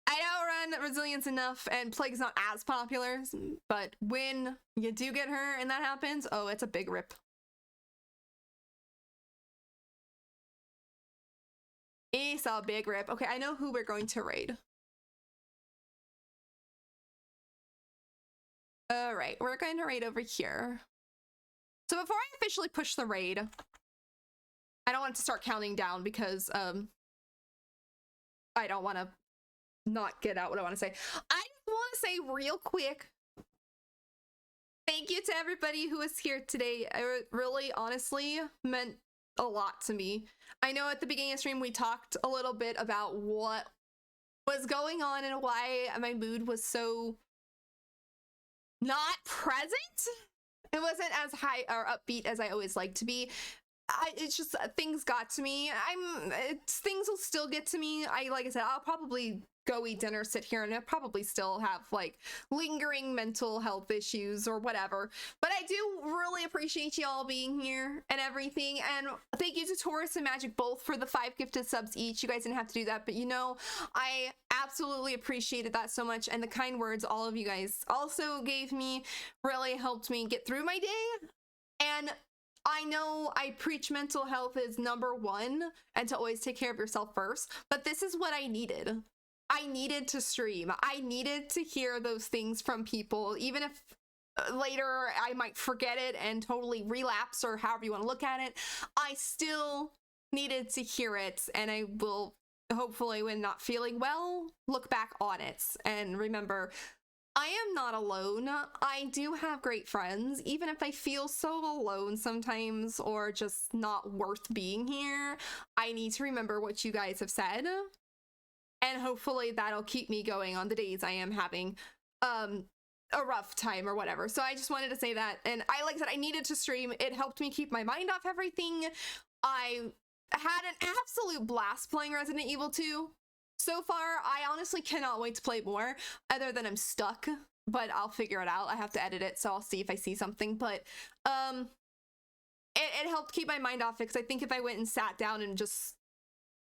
I don't run resilience enough, and plague's not as popular, but when you do get her and that happens, oh, it's a big rip. It's a big rip. Okay, I know who we're going to raid. All right, we're going to raid over here. So before I officially push the raid, I don't want to start counting down because I don't want to not get out what I want to say. I just want to say real quick, thank you to everybody who was here today. It really honestly meant a lot to me. I know at the beginning of the stream we talked a little bit about what was going on and why my mood was so not present. It wasn't as high or upbeat as I always like to be. It's just things got to me. Things will still get to me. Like I said, I'll probably go eat dinner, sit here, and I'll probably still have like lingering mental health issues or whatever. But I do really appreciate y'all being here and everything. And thank you to Taurus and Magic both for the 5 gifted subs each. You guys didn't have to do that, but you know, I absolutely appreciated that so much. And the kind words all of you guys also gave me really helped me get through my day. And I know I preach mental health is #1 and to always take care of yourself first, but this is what I needed. I needed to stream. I needed to hear those things from people, even if later I might forget it and totally relapse or however you want to look at it. I still needed to hear it, and I will hopefully, when not feeling well, look back on it and remember I am not alone. I do have great friends, even if I feel so alone sometimes or just not worth being here. I need to remember what you guys have said, and hopefully that'll keep me going on the days I am having a rough time or whatever. So I just wanted to say that, and like I said, I needed to stream. It helped me keep my mind off everything. I had an absolute blast playing Resident Evil 2. So far, I honestly cannot wait to play more, other than I'm stuck, but I'll figure it out. I have to edit it, so I'll see if I see something, but it helped keep my mind off it, because I think if I went and sat down and just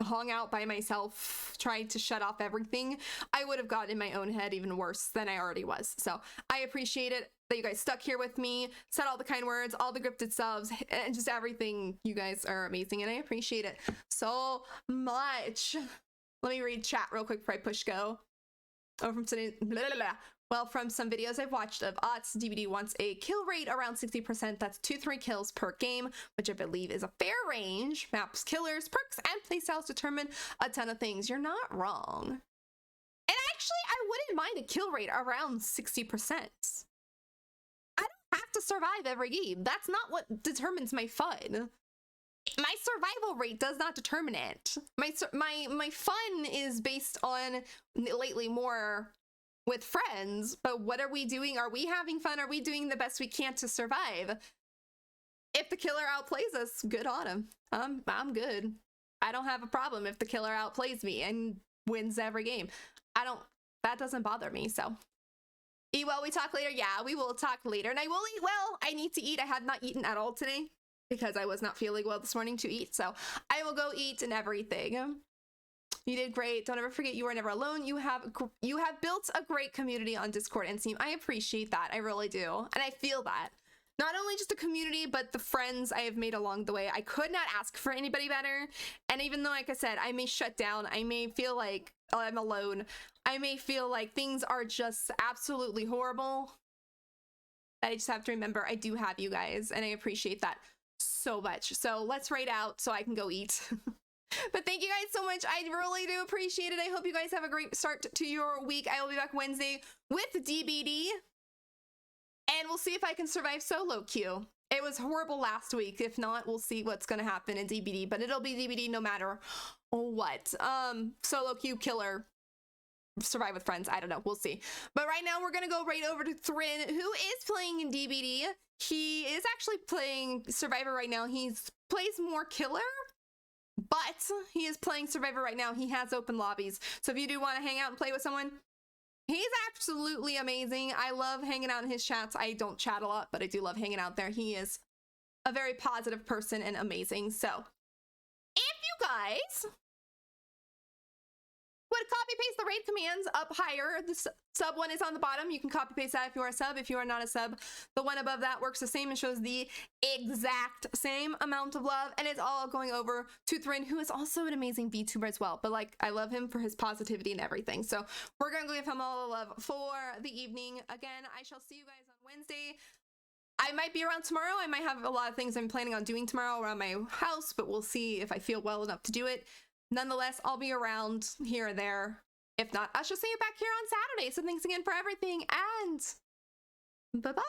hung out by myself, tried to shut off everything, I would have gotten in my own head even worse than I already was. So I appreciate it that you guys stuck here with me, said all the kind words, all the gifted subs, and just everything. You guys are amazing, and I appreciate it so much. Let me read chat real quick before I push go. Oh, from today, blah, blah, blah. Well, from some videos I've watched of Ott's, DBD wants a kill rate around 60%. That's 2-3 kills per game, which I believe is a fair range. Maps, killers, perks, and playstyles determine a ton of things. You're not wrong. And actually, I wouldn't mind a kill rate around 60%. I don't have to survive every game. That's not what determines my fun. My survival rate does not determine it. My fun is based on, lately, more with friends, but what are we doing? Are we having fun? Are we doing the best we can to survive? If the killer outplays us, good on him. I'm good. I don't have a problem if the killer outplays me and wins every game. That doesn't bother me, so. Eat well, we talk later? Yeah, we will talk later, and I will eat well. I need to eat. I have not eaten at all today, because I was not feeling well this morning to eat. So I will go eat and everything. You did great. Don't ever forget you are never alone. You have built a great community on Discord and Steam. I appreciate that. I really do. And I feel that. Not only just a community, but the friends I have made along the way. I could not ask for anybody better. And even though, like I said, I may shut down, I may feel like I'm alone, I may feel like things are just absolutely horrible, I just have to remember I do have you guys, and I appreciate that so much. So let's raid out so I can go eat. But thank you guys so much. I really do appreciate it. I hope you guys have a great start to your week. I will be back Wednesday with DBD, and we'll see if I can survive solo queue. It was horrible last week. If not, we'll see what's gonna happen in DBD, but it'll be DBD no matter what. Solo queue, killer, survive with friends, I don't know, we'll see. But right now we're gonna go right over to Thrin, who is playing in DBD. He is actually playing Survivor right now. He plays more killer, but he is playing Survivor right now. He has open lobbies, so if you do want to hang out and play with someone, he's absolutely amazing. I love hanging out in his chats. I don't chat a lot, but I do love hanging out there. He is a very positive person and amazing. So if you guys would copy paste the raid commands up higher, the sub one is on the bottom. You can copy paste that if you are a sub. If you are not a sub, the one above that works the same and shows the exact same amount of love, and it's all going over to Thrin, who is also an amazing VTuber as well. But like, I love him for his positivity and everything. So we're gonna give him all the love for the evening. Again, I shall see you guys on Wednesday. I might be around tomorrow. I might have a lot of things I'm planning on doing tomorrow around my house, but we'll see if I feel well enough to do it. Nonetheless, I'll be around here and there. If not, I shall see you back here on Saturday. So thanks again for everything, and bye-bye.